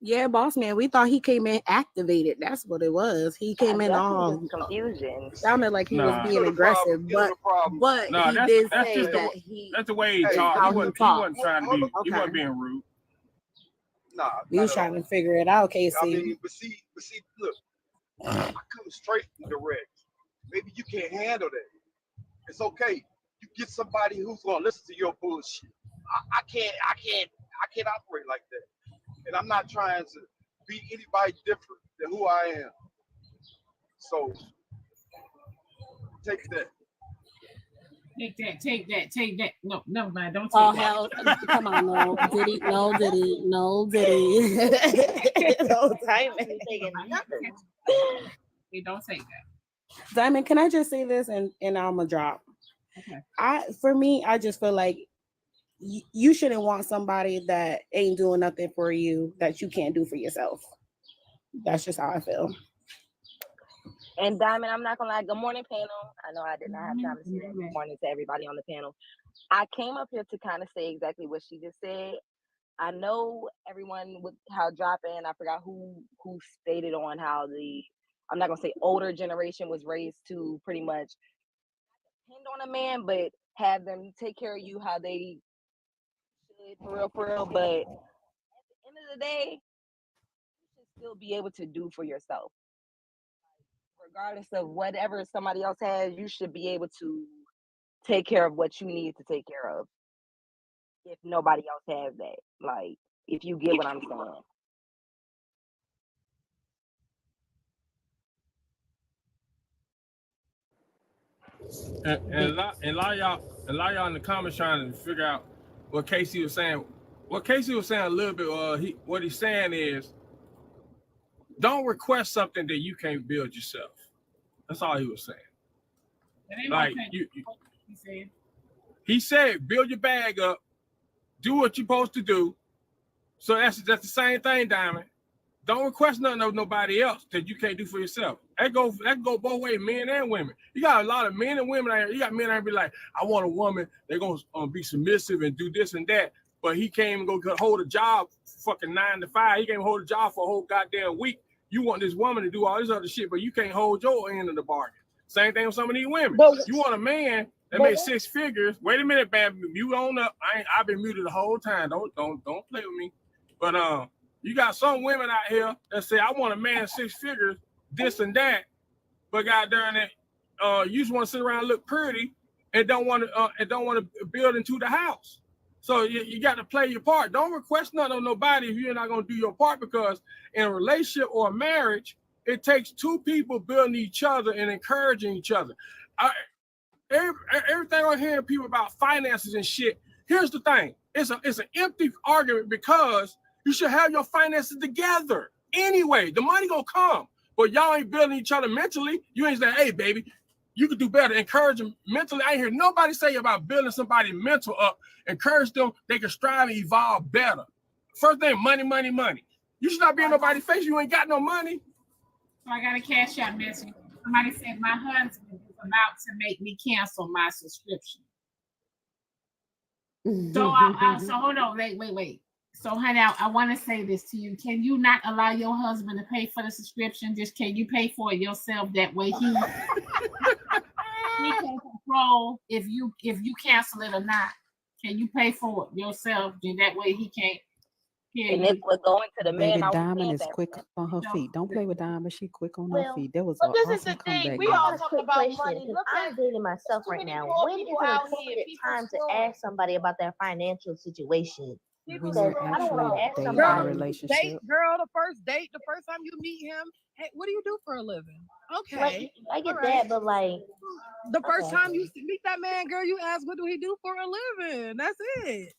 Yeah, boss man. We thought he came in activated. That's what it was. He came in all confusion. Sounded like he was being aggressive, but he did say that that's the way he talked. He wasn't trying to be. He wasn't being rude. Nah, he was trying to figure it out, KC. I mean, but see, look, I come straight and direct. Maybe you can't handle that. It's okay. You get somebody who's gonna listen to your bullshit. I can't operate like that. And I'm not trying to be anybody different than who I am. So take that. Take that. No, never mind. Don't take Oh that. hell! Come on, no, Diddy, no, Diddy, no, Diddy. No, Diamond. We don't take that. Diamond, can I just say this and I'm gonna drop. Okay. For me, I just feel like you shouldn't want somebody that ain't doing nothing for you that you can't do for yourself. That's just how I feel. And Diamond, I'm not gonna lie. Good morning, panel. I know I did not have time to say that. Good morning to everybody on the panel. I came up here to kind of say exactly what she just said. I know everyone with how dropping. I forgot who stated on how I'm not gonna say older generation was raised to pretty much depend on a man, but have them take care of you how they should for real. But at the end of the day, you should still be able to do for yourself. Regardless of whatever somebody else has, you should be able to take care of what you need to take care of. If nobody else has that, like, if you get what I'm saying. And a lot of y'all in the comments trying to figure out what Casey was saying. What Casey was saying a little bit, what he's saying is, don't request something that you can't build yourself. That's all he was saying. Like he said, build your bag up, do what you're supposed to do. So that's the same thing, Diamond. Don't request nothing of nobody else that you can't do for yourself. That go both ways, men and women. You got a lot of men and women out here. You got men out here be like, I want a woman. They're gonna be submissive and do this and that. But he can't even go hold a job fucking 9 to 5. He can't hold a job for a whole goddamn week. You want this woman to do all this other shit, but you can't hold your end of the bargain. Same thing with some of these women. You want a man that makes 6 figures. Wait a minute, man. Mute on up. I've been muted the whole time. Don't play with me. But you got some women out here that say, I want a man 6 figures, this and that, but goddamn it, you just want to sit around and look pretty and don't want to build into the house. So you got to play your part. Don't request nothing on nobody if you're not gonna do your part, because in a relationship or a marriage, it takes 2 people building each other and encouraging each other. Everything I'm hearing people about finances and shit. Here's the thing: it's an empty argument, because you should have your finances together. Anyway, the money gonna come, but y'all ain't building each other mentally. You ain't saying, hey, baby, you could do better. Encourage them mentally. I ain't hear nobody say about building somebody mental up. Encourage them. They can strive and evolve better. First thing, money. You should not be in nobody's face. You ain't got no money. So I got a cash out message. Somebody said my husband is about to make me cancel my subscription. So so hold on, wait. So honey, I want to say this to you. Can you not allow your husband to pay for the subscription? Just can you pay for it yourself? That way he can control if you cancel it or not. Can you pay for it yourself? Then that way he can't. And if we're going to the man, Baby, Diamond is quick on her feet. Don't play with Diamond. She quick on her feet. That was Well, an this awesome is the thing. comeback. We all talk about money. I'm dating myself right now. When is an appropriate time to ask somebody about their financial situation? When you're actually dating a relationship. Girl, the first time you meet him, hey, what do you do for a living? Okay, like, I get that, but like the first time you meet that man, girl, you ask, what do he do for a living? That's it.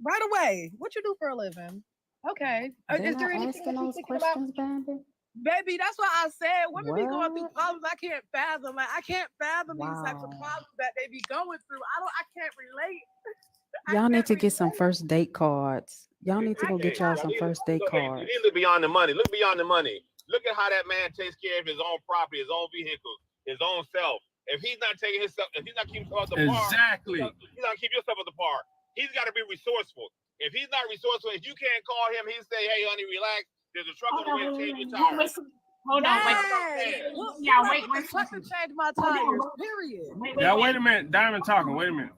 Right away. What you do for a living? Okay. Is there anything asking those questions, baby? Baby, that's why I said women be going through problems I can't fathom. Like I can't fathom these types of problems that they be going through. I can't relate. Y'all need to get some first date cards. Y'all need to go get y'all some first date cards. You need to look beyond the money. Look beyond the money. Look at how that man takes care of his own property, his own vehicles, his own self. If he's not taking himself, if he's not keeping himself at the par, he's not keeping yourself at the par. He's got to be resourceful. If he's not resourceful, if you can't call him, he'll say, "Hey, honey, relax. There's a truck on the way to change your tires." Hold on, wait. Yeah, wait. Let me change my tires. Period. Yeah, wait a minute. Diamond talking. Wait a minute.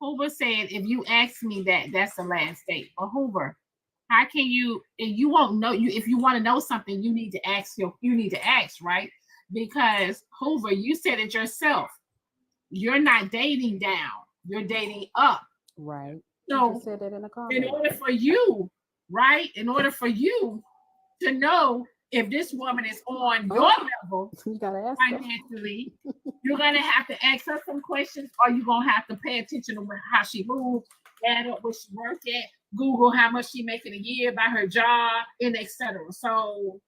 Hoover said, if you ask me that, that's the last date. But Hoover, how can you? If you won't know you. If you want to know something, you need to ask right? Because Hoover, you said it yourself. You're not dating down. You're dating up. Right. So said that in the comments. in order for you to know if this woman is on your level you gotta ask financially, You're gonna have to ask her some questions, or you're gonna have to pay attention to how she moves, add up what she work at, Google how much she making a year by her job, and etc. So,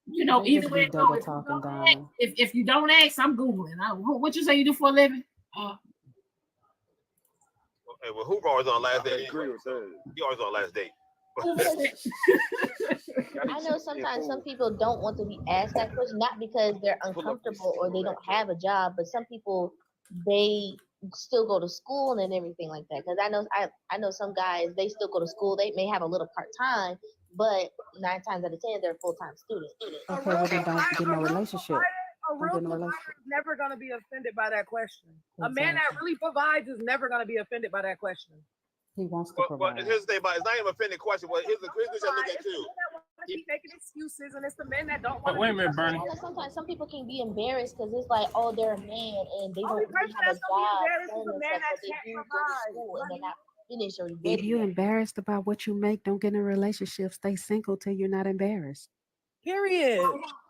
They either just way be it go. double talking, Diamond. If you don't ask, I'm Googling. What you say you do for a living? Hey, well, Hoover always on last day. He always on last day. I know sometimes some people don't want to be asked that question, not because they're uncomfortable or they don't have a job, but some people, they still go to school and everything like that. Because I know some guys, they still go to school. They may have a little part time, but 9 times out of 10 they're a full time student. Okay, well then don't get in a relationship. A real provider is never going to be offended by that question. A man that really provides is never going to be offended by that question. He wants to provide. Here's the thing about it's not even an offended question, but here's the question I look at too. Keep making excuses, and it's the men that don't want to. Wait a minute, Bernie. Sometimes some people can be embarrassed because it's like, oh, they're a man and they don't really have a job, but they do go to school and they're not finished or If you're embarrassed about what you make, don't get in a relationship. Stay single till you're not embarrassed. Period.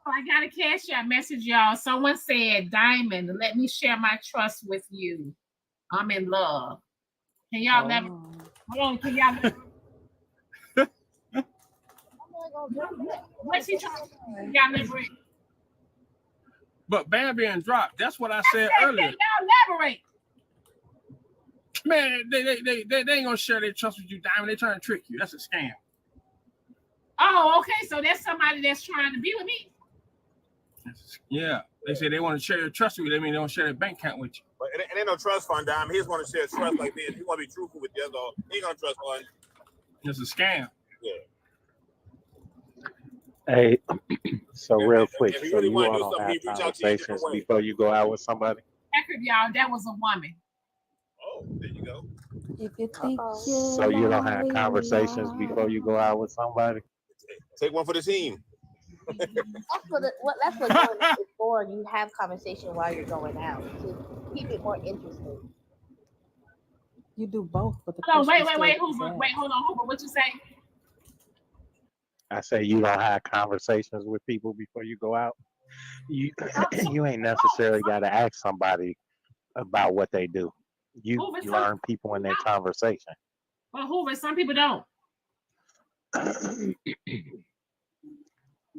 I got a cash out message, y'all. Someone said, Diamond, let me share my trust with you. I'm in love. Can y'all never? Hold on, can y'all? What's he trying to do? Y'all never. But Bambi and Drop, that's what I said earlier. Y'all elaborate. Man, they ain't gonna share their trust with you, Diamond. They trying to trick you. That's a scam. Oh, okay. So that's somebody that's trying to be with me. Yeah, they say they want to share their trust with you. They mean they don't share their bank account with you. But it ain't no trust fund, Diamond. He just want to share trust like this. He want to be truthful with you. That's all. He ain't gonna trust fund. It's a scam. Yeah. Hey, so real quick, if you so really you wanna do all don't something, have he reach out to you a different conversations way. before you go out with somebody? Record, y'all, that was a woman. Oh, there you go. If you think So you don't have conversations before you go out with somebody? Take one for the team. That's what going out is for. You have conversation while you're going out to keep it more interesting. you do both, but the Hold on, question wait, still Hoover. is Wait, hold on, Hoover. What you say? I say you don't have conversations with people before you go out. You you ain't necessarily got to ask somebody about what they do. You Hoover, learn people in their conversation. Well, Hoover, some people don't.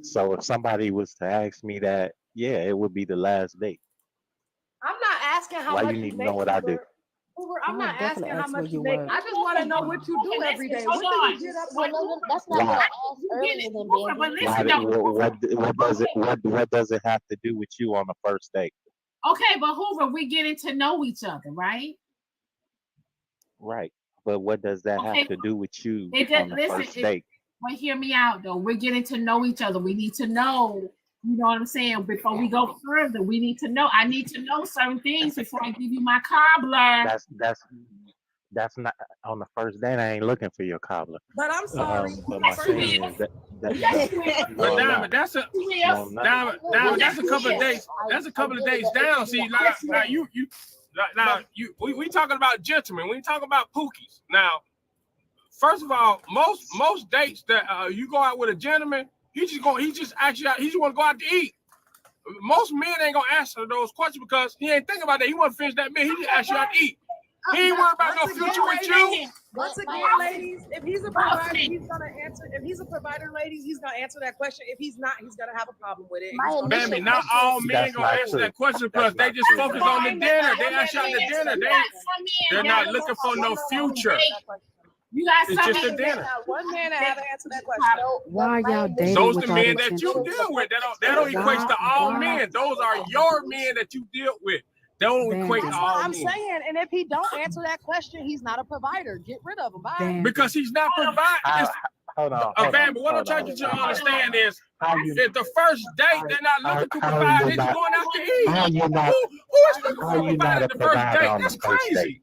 So if somebody was to ask me that, yeah, it would be the last date. I'm not asking how Why much you need to make, know what I do? Hoover, I'm not asking definitely how ask where much you you make. work. I just want to know what you do every day. What do you get up like? That's not what Why? I asked earlier than But Bambi. listen, What does it have to do with you on the first date? Okay, but Hoover, we're getting to know each other, right? Right. But what does that Okay. have to do with you It on just the first date? But hear me out though. We're getting to know each other. We need to know, you know what I'm saying? Before we go further, we need to know. I need to know certain things before I give you my cobbler. That's not on the first date. I ain't looking for your cobbler. But I'm sorry. But my thing is that But Diamond, that's a Diamond, that's a couple of days. That's a couple of days down. See, we talking about gentlemen. We talking about pookies. Now, first of all, most dates that you go out with a gentleman, he just want to go out to eat. Most men ain't gonna answer those questions because he ain't thinking about that. He want to finish that meal. He just ask you out to eat. He ain't worried about no future with you. Once again, ladies, if he's a provider, he's gonna answer. If he's a provider, ladies, he's gonna answer that question. If he's not, he's gonna have a problem with it. Baby, not all men gonna answer that question because they just focus on the dinner. They ask you out to dinner. They're not looking for no future. You got it's just a dinner. One man that have to answer that question. Why are y'all dating Those the without men that intention? you deal with. That don't equate to all men. Those are your men that you deal with. They don't equate to That's all what I'm men. saying. And if he don't answer that question, he's not a provider. Get rid of him. Bye. Because he's not providing. Hold on. But what I'm trying to get you to understand is, if the first date they're not looking to provide, they're just going out to eat. Who is looking for providing the first date? That's crazy.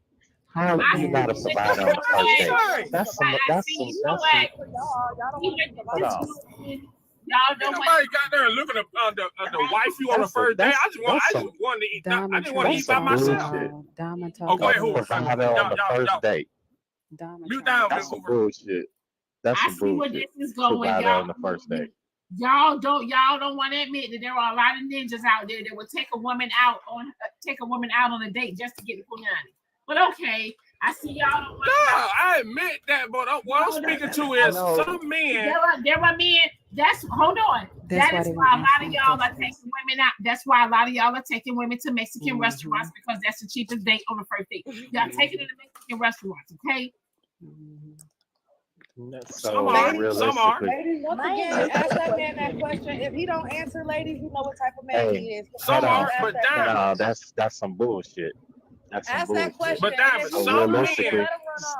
How are you not a provider on the first date? That's some. Hold on. Y'all Ain't nobody got there looking at the wife you on the first date. I just wanted to eat. I didn't want to eat by myself. Oh, go ahead, who? Provider on the first date. Mute down. That's some bullshit. That's I some see where bullshit. this is going, Provider y'all. on the first date. Y'all don't want to admit that there are a lot of ninjas out there that will take a woman out on a date just to get the punani. But okay, I see y'all don't want I admit that, but what I'm speaking to is some men. There are men. Hold on. That is why a lot of y'all are taking women out. That's why a lot of y'all are taking women to Mexican restaurants because that's the cheapest date on the first date. Y'all taking it to Mexican restaurants, okay? Some are. Ladies, once again, ask that man that question. If he don't answer, ladies, you know what type of man he is. Some are, but no, that's some bullshit. That's some ask bullshit. that question. But Diamond, So some men,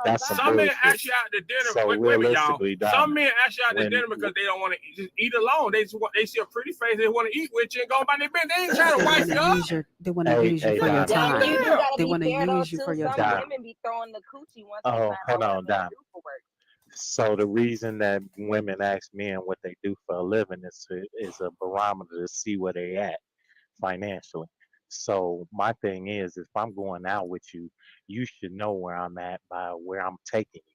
that's some men bullshit. ask you out to dinner. So wait a minute, y'all. realistically, Some men ask you out to dinner because they don't want to just eat alone. They see a pretty face, they want to eat with you and go by their business. They ain't trying to wipe you up. They want to use you for your time. They want to use you for your Some time. women be throwing the coochie once Oh, they hold on, Dom. for work. So the reason that women ask men what they do for a living is a barometer to see where they at financially. So my thing is, if I'm going out with you, you should know where I'm at by where I'm taking you.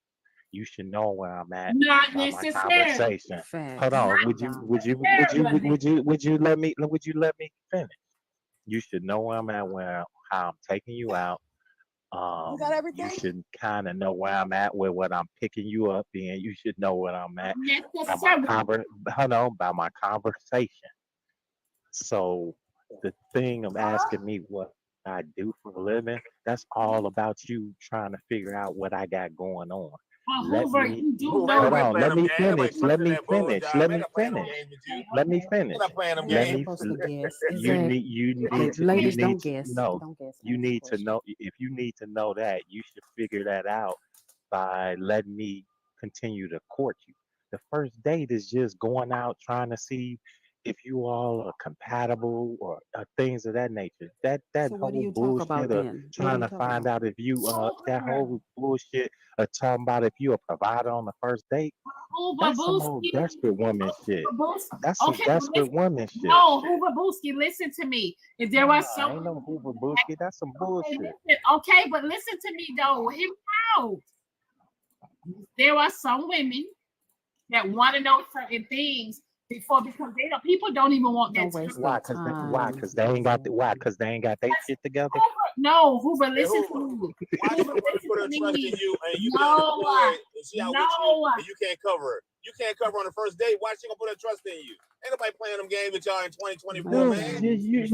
You should know where I'm at Not by my necessarily. conversation. Facts. Hold on, would you let me finish? You should know where I'm at, how I'm taking you out. You got everything? You should kind of know where I'm at with what I'm picking you up in. You should know what I'm at by my conversation. So the thing of asking me what I do for a living, that's all about you trying to figure out what I got going on. Let me finish. Ladies, don't guess. No, Don't guess. you need to know. If you need to know that, you should figure that out by letting me continue to court you. The first date is just going out trying to see if you all are compatible or things of that nature. That So what do whole you talk about bullshit of then? What do trying you to talk find about? out if you that whole bullshit of talking about if you a provider on the first date. That's some old desperate woman shit. That's some desperate woman shit. No, Hoover Booski, listen to me. If there was some, ain't no Hoover Booski. That's some bullshit. Okay, but listen to me though. Hear me out. There are some women that want to know certain things before because people don't even want that. Why? Because they ain't got their shit together. No, Hoover, listen to me. Why she put her trust in you and you been No, unemployed and she out with you and you can't cover her? You can't cover her on the first date. Why she gonna put her trust in you? Ain't nobody playing them games with y'all in 2024, man.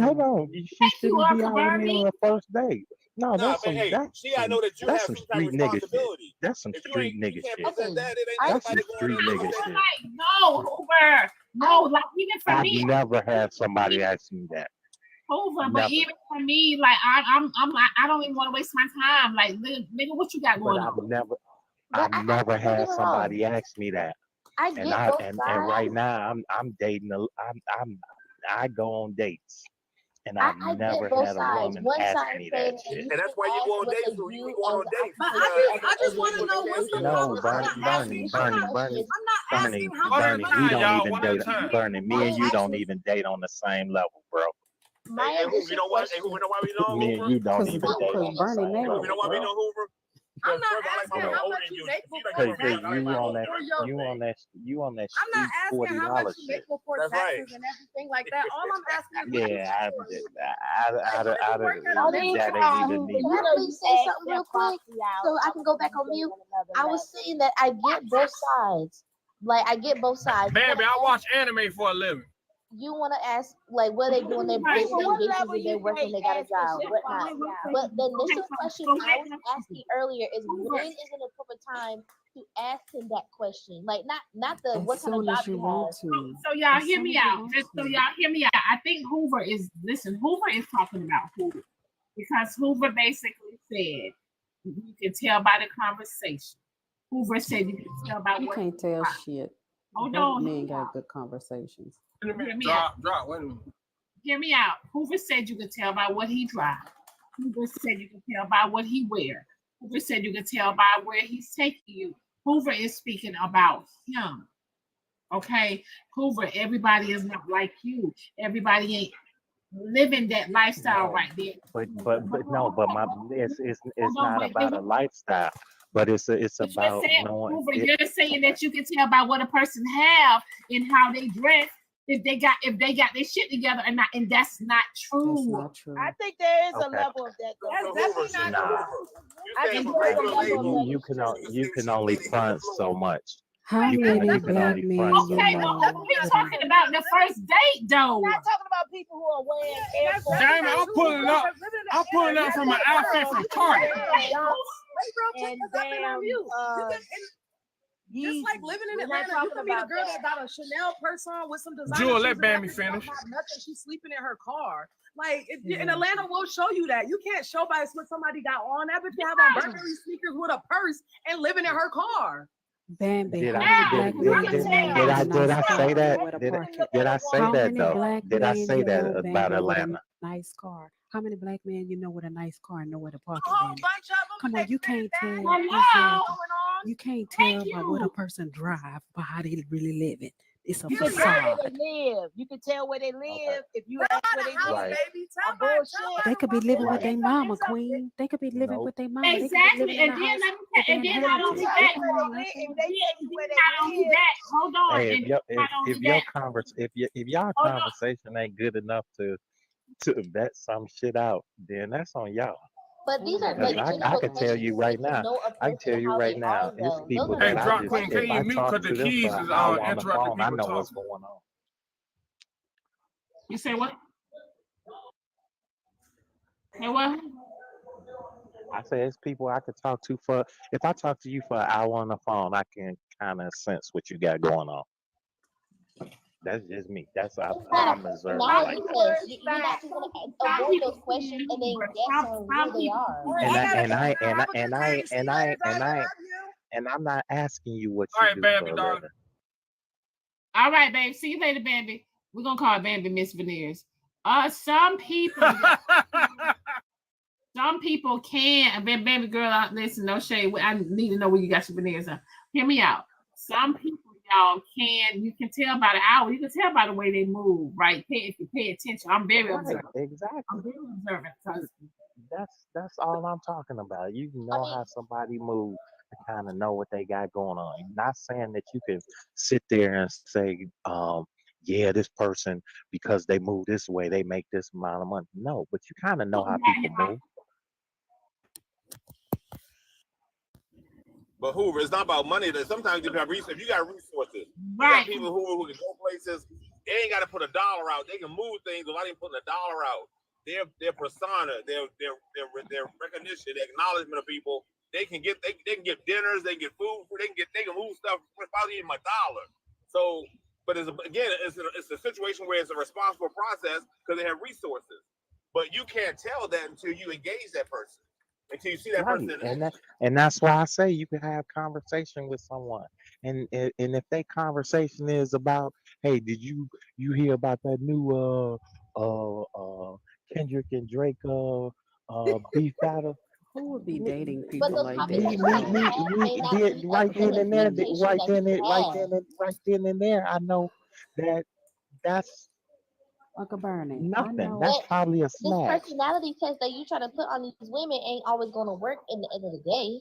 Hold on. She shouldn't be out with me on the first date. No, that's some. Hey, she gotta know that you have some type of street nigga shit. responsibility. That's some street nigga shit. That's some street nigga shit. No, Hoover. No, like even for me. I've never had somebody ask me that. Hoover, but even for me, like I don't even want to waste my time. Like, nigga, what you got going on? I've never had somebody ask me that. And right now I'm dating. I go on dates. And I've never had a woman ask me that shit. And that's why you go on dates. You go on dates. But I just want to know what's the Bernie, we don't even date. Bernie, me and you don't even date on the same level, bro. You know why? You know why we know Me and you don't even date on the same level. You know why we know Hoover? I'm not asking how much you make before you on that I'm not asking how much you make before taxes and everything like that. All I'm asking is Can I please say something real quick so I can go back on mute? I was saying that I get both sides. Like I get both sides. Baby, I watch anime for a living. You want to ask like what they doing their business, they working, they got a job, whatnot. But the initial question I was asking earlier is when is in a proper time to ask him that question? Like not the what kind of job you have. So y'all hear me out. Just so y'all hear me out. I think Hoover is talking about Hoover because Hoover basically said you can tell by the conversation. Hoover said you can tell by you what can't tell shit. Hold on. Men got good conversations. Hear me out. Wait a minute. Hear me out. Hoover said you could tell by what he drives. Hoover said you could tell by what he wears. Hoover said you could tell by where he's taking you. Hoover is speaking about him. Okay? Hoover, everybody is not like you. Everybody ain't living that lifestyle right there. But it's not about a lifestyle. But it's But you're about saying, knowing Hoover, it. you're saying that you can tell by what a person have and how they dress if they got their shit together or not, and that's not true. That's not true. I think there is a Okay. level of that. So That's Hoover, definitely not Nah, true. you I saying think from there's a regular level of label, that. you can only front so much. How You many can black only men front so you Okay, much. but know we with talking a about the first date, though. We're not talking about people who are wearing Air Force. Damn, I'm pulling up from an outfit from Target. And damn, Just like living in Atlanta, you can meet a girl that got a Chanel purse on with some designer Jewel, shoes let and Bambi that bitch don't finish. have nothing. She's sleeping in her car. Like in Atlanta, we'll show you that. You can't show by what somebody got on. That bitch can have on Burberry sneakers with a purse and living in her car. Bambi, Did how I many black men you know with a did nice I car say that? with a Did parking? I say How that many though? black Did I men say you that know, about Bambi, with a Atlanta? nice car? How many black men you know with a nice car and know where to park A it, whole Bambi? bunch of them. Come on, you can't tell. Hello. Exactly. You can't Thank tell by what a you. person drive by how they really living. It's a you can tell where facade. they live. You can tell where they live if you Tell ask by where the they house, live. Right. baby. Tell A by bullshit. They could be living with Right. their mama, queen. They could be living Nope. with their mama. They could be Exactly, living in and a then house let me that they and then not only inherited. Tell They that, you don't where own they live. nothing. If they tell you where they not only live, that, hold on, Hey, and not only if your that, if y'all hold on. conversation ain't good enough to vet some shit out, then that's on y'all. But these are Because like I general can tell questions you to right get to now, know a I can person tell and you how right they now, are, it's though. Those people are Hey, that the I drop general just, queen, can if you I questions. mute? talk Because the to them keys for an is hour on the interrupting phone, I people know what's talking. going on. You say what? Say what? I say it's people I could talk to for, if I talk to you for an hour on the phone, I can kind of sense what you got going on. That's just me. It's not I'm a observant personality like that. test. You're not just gonna Some avoid people those questions can, and then but guess on some who they people are. All right, And I I gotta and go I now. and I Have a good and day. I See and you I later, and Diamond. I Love you. and I'm not asking you what All you right, do for Bambi, a darling. living. All right, babe. See you later, Bambi. We're gonna call Bambi Miss Veneers. Some people can. Baby girl, listen, no shade. I need to know where you got your veneers on. Hear me out. Some people, y'all, you can tell by the hour. You can tell by the way they move, right? If you pay attention. I'm very Right, observant. exactly. I'm very observant. That's all I'm talking about. You know how somebody moves to kind of know what they got going on. I'm not saying that you can sit there and say, yeah, this person, because they move this way, they make this amount of money. No, but you kind of know how people move. But Hoover, it's not about money. That sometimes you have resources. If you got resources, you Right. got people who can go places. They ain't got to put a dollar out. They can move things without even putting a dollar out. Their persona, their recognition, their acknowledgement of people. They can get dinners. They can get food. They can move stuff without even a dollar. So, but it's a situation where it's a responsible process because they have resources. But you can't tell that until you engage that person. Until you see that Right, person. and that's why I say you can have conversation with someone, and if that conversation is about, hey, did you hear about that new Kendrick and Drake beef battle? Who would be dating But people those like conversations that? that you have may not Then be right of then and there, communication right then and there, I know that's Uncle Bernie, I nothing. know. That's But probably a this smash. personality test that you try to put on these women ain't always gonna work in the end of the day.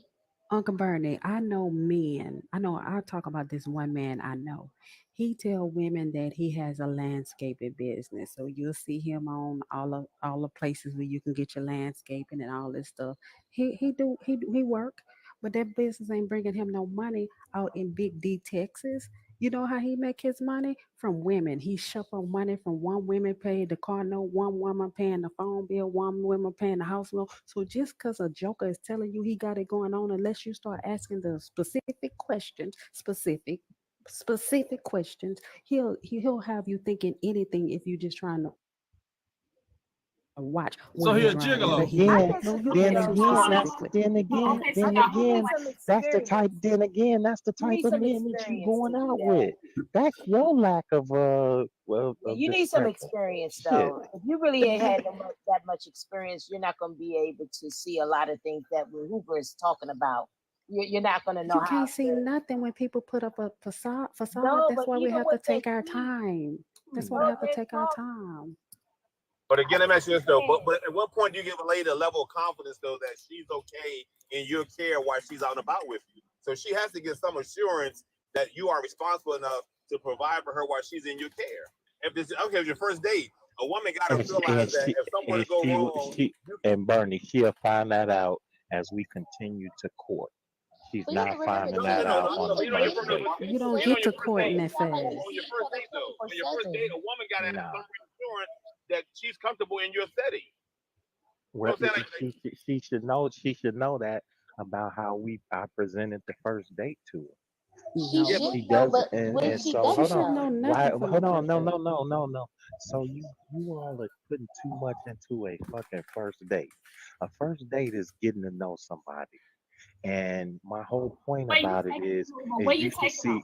Uncle Bernie, I know men. I talk about this one man I know. He tell women that he has a landscaping business. So you'll see him on all the places where you can get your landscaping and all this stuff. He work, but that business ain't bringing him no money out in Big D, Texas. You know how he make his money? From women. He shuffle money from one woman paying the car note, one woman paying the phone bill, one woman paying the house loan. So just because a joker is telling you he got it going on, unless you start asking the specific questions, he'll have you thinking anything if you just trying to watch So what he he a drive, gigolo. where he Then go. No, you ask him specifically. Okay, so then y'all, again, that's the type. Then again, that's the You type need of some men that you experience going to do out that. with. That's your lack of You need some discretion. experience, Shit. though. If you really ain't had that much experience, you're not going to be able to see a lot of things that Hoover is talking about. You're not going to know You how can't see to. nothing when people put up a facade. No, That's but why we even have to what they take our see, time. That's why we what have to they're take our talking. time. But again, let me ask you this though. But at what point do you give a lady a level of confidence though that she's okay in your care while she's out and about with you? So she has to get some assurance that you are responsible enough to provide for her while she's in your care. If this okay, it's your first date, a woman got to realize that if someone go wrong, and Bernie, she'll find that out as we continue to court. She's not finding that out on the first date. You don't get to court in that fast. On your first date though, on your first date, a woman got to have some reassurance that she's comfortable in your setting. Well, she should know. She should know that about how I presented the first date to her. She does, and so hold on. Why? Hold on. No. So you all are putting too much into a fucking first date. A first date is getting to know somebody, and my whole point about it is you should see.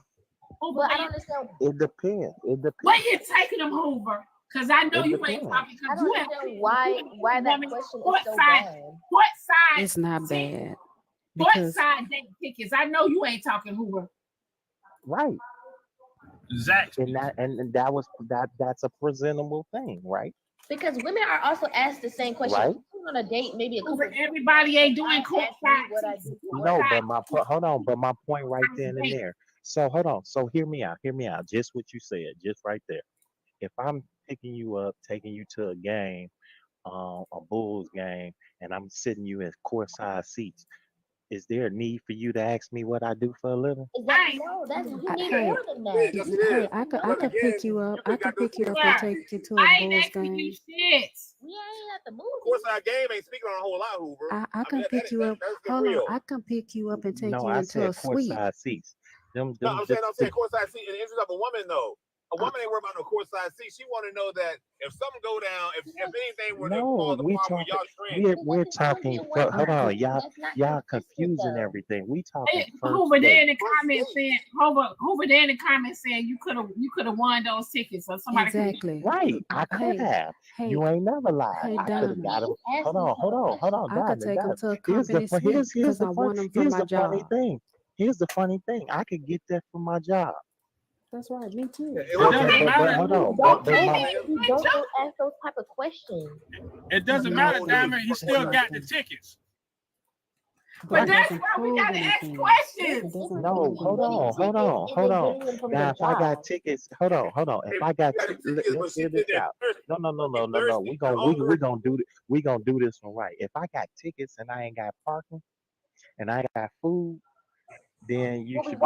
But I don't understand. It depends. Where you taking them over? Because I know you ain't talking. I don't understand why that question is so bad. What side? It's not bad. What side date tickets? I know you ain't talking Hoover. Right. Exactly. And that's a presentable thing, right? Because women are also asked the same question. Right. On a date, maybe a couple. Everybody ain't doing court side. No, but my point right then and there. So hold on. So hear me out. Just what you said, just right there. If I'm picking you up, taking you to a game, a Bulls game, and I'm sitting you in courtside seats, is there a need for you to ask me what I do for a living? No, that's you need more than that. Hey, I could pick you up. I could pick you up and take you to a Bulls game. Shit. We ain't at the movie. Courtside game ain't speaking on a whole lot, Hoover. I can pick you up. Hold on, I can pick you up and take you into a suite. Courtside seats. I'm saying courtside seat. In the interest of a woman, though, a woman ain't worried about no courtside seat. She want to know that if something go down, if anything were to fall apart, we're talking. Hold on, y'all confusing everything. We talking. Hoover there in the comments saying, Hoover there in the comments saying you could have won those tickets or somebody. Exactly. Right, I could have. You ain't never lied. I could have got them. Hold on. I could take them to a company suite because I want them for my job. Here's the funny thing. I could get that from my job. That's right. Me too. Hold on. Don't ask those type of questions. It doesn't matter, Diamond. You still got the tickets. But that's why we gotta ask questions. No, hold on. Now, if I got tickets, hold on. If I got let's hear this out. No. We gonna do this one right. If I got tickets and I ain't got parking and I got food, then you should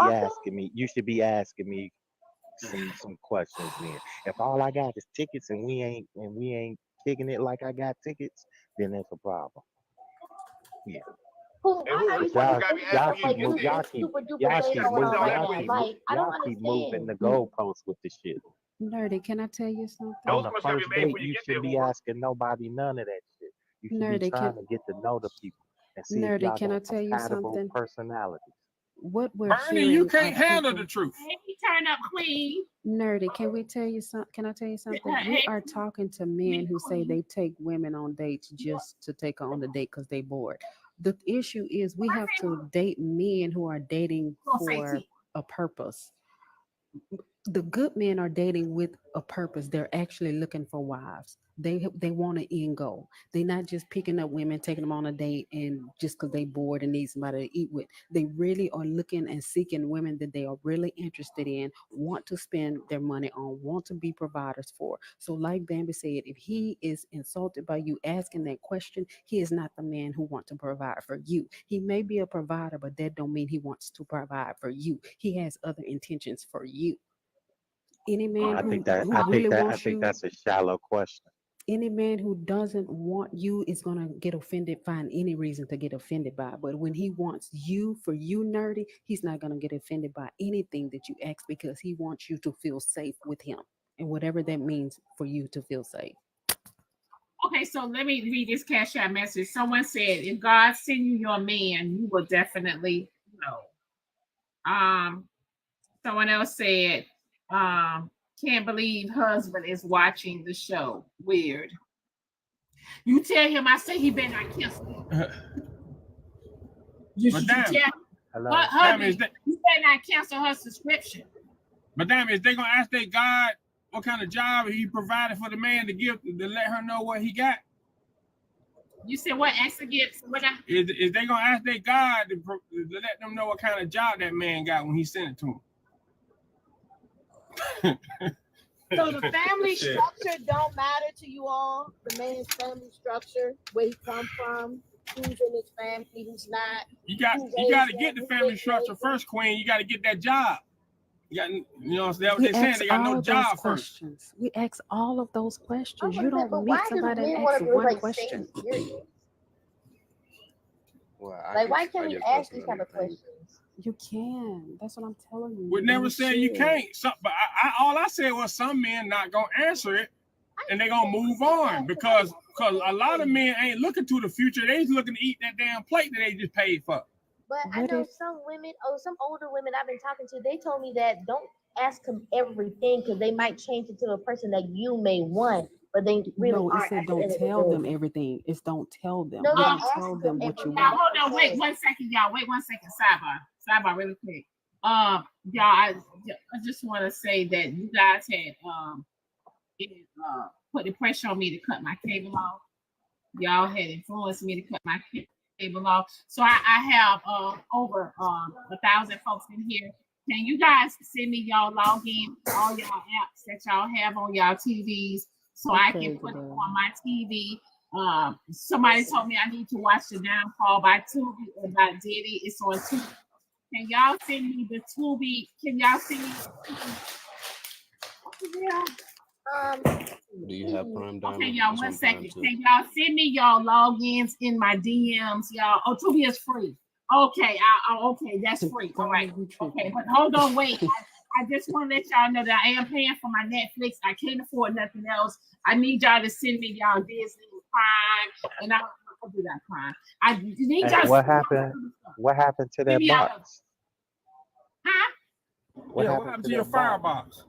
be asking me some questions then. If all I got is tickets and we ain't kicking it like I got tickets, then there's a problem. Yeah. Y'all keep moving the goalposts with the shit. Nerdy, can I tell you something? On the first date, you should be asking nobody none of that shit. You should be trying to get to know the people and see if y'all can I tell you something? Personalities. What we're Bernie, you can't handle the truth. He turned up clean. Nerdy, can we tell you something? Can I tell you something? We are talking to men who say they take women on dates just to take her on the date because they bored. The issue is we have to date men who are dating for a purpose. The good men are dating with a purpose. They're actually looking for wives. They want an end goal. They're not just picking up women, taking them on a date, and just because they bored and need somebody to eat with. They really are looking and seeking women that they are really interested in, want to spend their money on, want to be providers for. So like Bambi said, if he is insulted by you asking that question, he is not the man who wants to provide for you. He may be a provider, but that don't mean he wants to provide for you. He has other intentions for you. Any man I think that's a shallow question. Any man who doesn't want you is going to get offended, find any reason to get offended by. But when he wants you, for you, Nerdy, he's not going to get offended by anything that you ask because he wants you to feel safe with him. And whatever that means for you to feel safe. Okay, so let me read this Cash App message. Someone said, if God send you your man, you will definitely know. Someone else said, can't believe husband is watching the show. Weird. You tell him I say he better not cancel. You better not cancel her subscription. Madame, is they gonna ask their God job he provided for the man to give to let her know what he got? You said what? Ask again. What? Is they gonna ask their God to let them know what kind of job that man got when he sent it to him? So the family structure don't matter to you all. The man's family structure, where he come from, who's in his family, who's not. You got to get the family structure first, Queen. You got to get that job. You know what I'm saying? They got no job first. We ask all of those questions. You But don't meet why do somebody men and want ask to do one like question. stay serious? Well, Like, why can't we ask these type of questions? You can. That's what I'm telling you. We never said you can't. But all I said was some men not gonna answer it, and they gonna move on because a lot of men ain't looking to the future. They just looking to eat that damn plate that they just paid for. But I know some women, some older women I've been talking to, they told me that don't ask them everything because they might change it to a person that you may want, but they really No, it aren't. said don't tell them everything. It's don't tell them. No, You don't ask tell them what you Now, want. hold on, wait 1 second, y'all. Wait 1 second. Sidebar, really quick. Y'all, I just want to say that you guys had put the pressure on me to cut my cable off. Y'all had influenced me to cut my cable off. So I have over 1,000 folks in here. Can you guys send me y'all login, all y'all apps that y'all have on y'all TVs, so I can put it on my TV? Somebody told me I need to watch The Downfall by Tubi or by Diddy. It's on Tubi. Can y'all send me the Tubi? Can y'all send me? Do you have Prime Diamond? Okay, y'all, 1 second. Can y'all send me y'all logins in my DMs, y'all? Oh, Tubi is free. Okay, okay, that's free. All right. Okay, but hold on, wait. I just want to let y'all know that I am paying for my Netflix. I can't afford nothing else. I need y'all to send me y'all Disney Prime, and I'll do that Prime. I need y'all. What happened? What happened to that box? Huh? What happened to your firebox?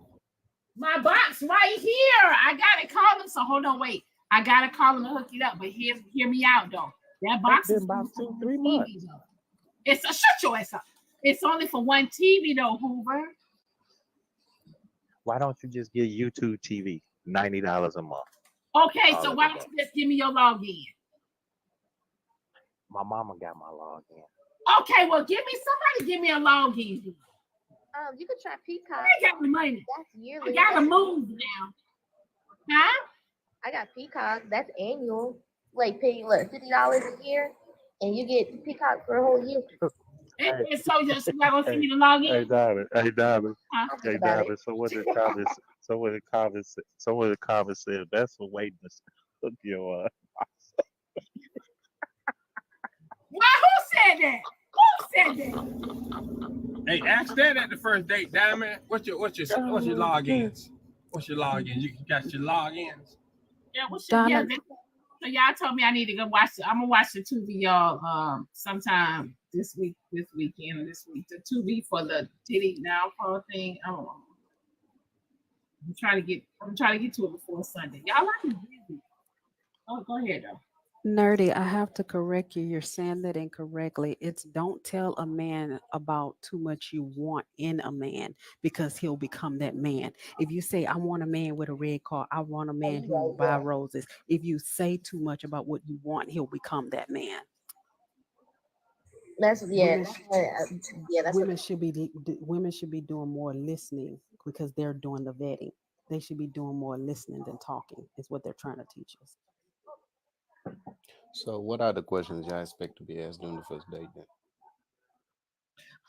My box right here. I gotta call them. So hold on, wait. I gotta call them to hook it up. But hear me out though. That box is about 2-3 TV months. though. It's a shut your ass up. It's only for one TV though, Hoover. Why don't you just get YouTube TV? $90 a month. Okay, so why don't you just give me your login? My mama got my login. Okay, well give me a login. You could try Peacock. I got the money. That's yearly. I gotta move now. Huh? I got Peacock. That's annual. Like pay $50 a year, and you get Peacock for a whole year. And so you're not gonna send me the login? Hey, Diamond. Huh? Hey, Diamond. So what the comments said, that's a waiting to hook your Well, who said that? Who said that? Hey, ask that at the first date, Diamond. What's your logins? What's your logins? You got your logins? Yeah, so y'all told me I need to go watch it. I'm gonna watch the Tubi, y'all, sometime this weekend or this week. The Tubi for the Diddy Downfall thing. I don't know. I'm trying to get to it before Sunday. Y'all like me busy. Oh, go ahead though. Nerdy, I have to correct you. You're saying that incorrectly. It's don't tell a man about too much you want in a man because he'll become that man. If you say, I want a man with a red car, I want a man who will buy roses. If you say too much about what you want, he'll become that man. That's women should be doing more listening because they're doing the vetting. They should be doing more listening than talking. Is what they're trying to teach us. So, what are the questions y'all expect to be asked during the first date then?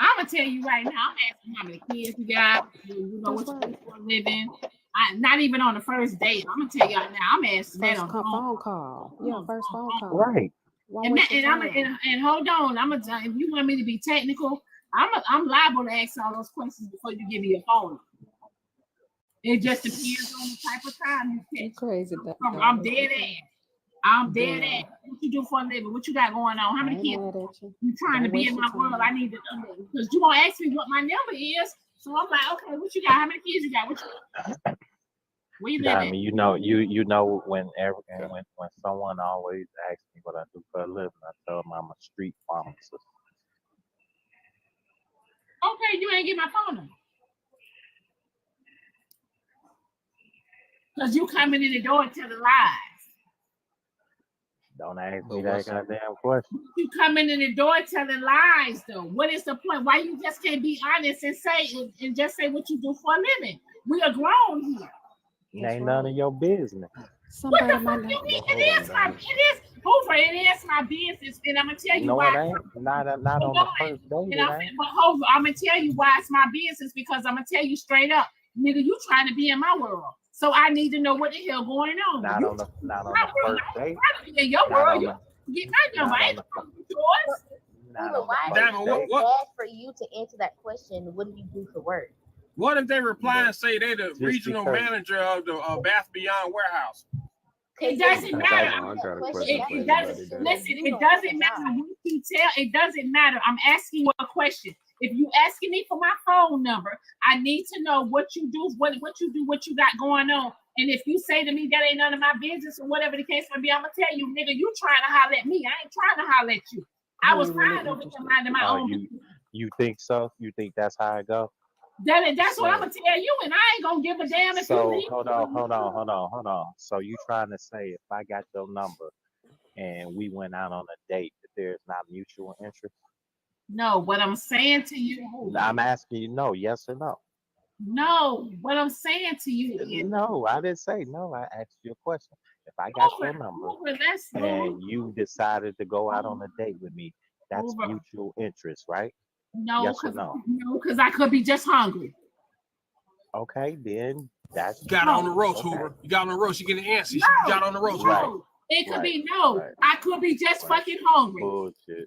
I'm gonna tell you right now. I'm asking how many kids you got. You know what you do for a living. Not even on the first date. I'm gonna tell y'all now. I'm asking that on phone call. Yeah, first phone call. Right. And hold on. If you want me to be technical, I'm liable to ask all those questions before you give me your phone. It just depends on the type of time you catch. Crazy. I'm dead ass. I'm dead ass. What you do for a living? What you got going on? How many kids? You trying to be in my world? I need to because you gonna ask me what my number is. So I'm like, okay, what you got? How many kids you got? What you? Where you live at? I mean, you know when someone always asks me what I do for a living, I tell them I'm a street pharmacist. Okay, you ain't get my phone number. Because you coming in the door telling lies. Don't ask me that goddamn question. You coming in the door telling lies, though. What is the point? Why you just can't be honest and say and just say what you do for a living? We are grown here. It ain't none of your business. What the fuck you mean? It is Hoover, it is my business, and I'm gonna tell you No, why. it ain't. Not on the first date. But Hoover, I'm gonna tell you why it's my business, because I'm gonna tell you straight up, nigga, you trying to be in my world. So I need to know what the hell going on. Not on the first date. In your world, you get my number. I ain't yours. Why is it so bad for you to answer that question? What do you do for work? What if they reply and say they're the regional manager of the Bath Beyond warehouse? It doesn't matter. It doesn't matter what you tell. It doesn't matter. I'm asking you a question. If you asking me for my phone number, I need to know what you do, what you do, what you got going on. And if you say to me that ain't none of my business or whatever the case may be, I'm gonna tell you, nigga, you trying to holler at me. I ain't trying to holler at you. I was fine over here minding my own. You think so? You think that's how it go? That's what I'm gonna tell you, and I ain't gonna give a damn if you leave. Hold on. So you trying to say if I got your number and we went out on a date, that there's not mutual interest? No, what I'm saying to you. I'm asking you, no, yes or no? No, what I'm saying to you is. No, I didn't say no. I asked you a question. If I got your number and you decided to go out on a date with me, that's mutual interest, right? No, yes or no? No, because I could be just hungry. Okay, then that's you got on the roast, Hoover. You got on the roast. You get an answer. You got on the roast. Right. It could be no. Right. I could be just fucking hungry. Bullshit.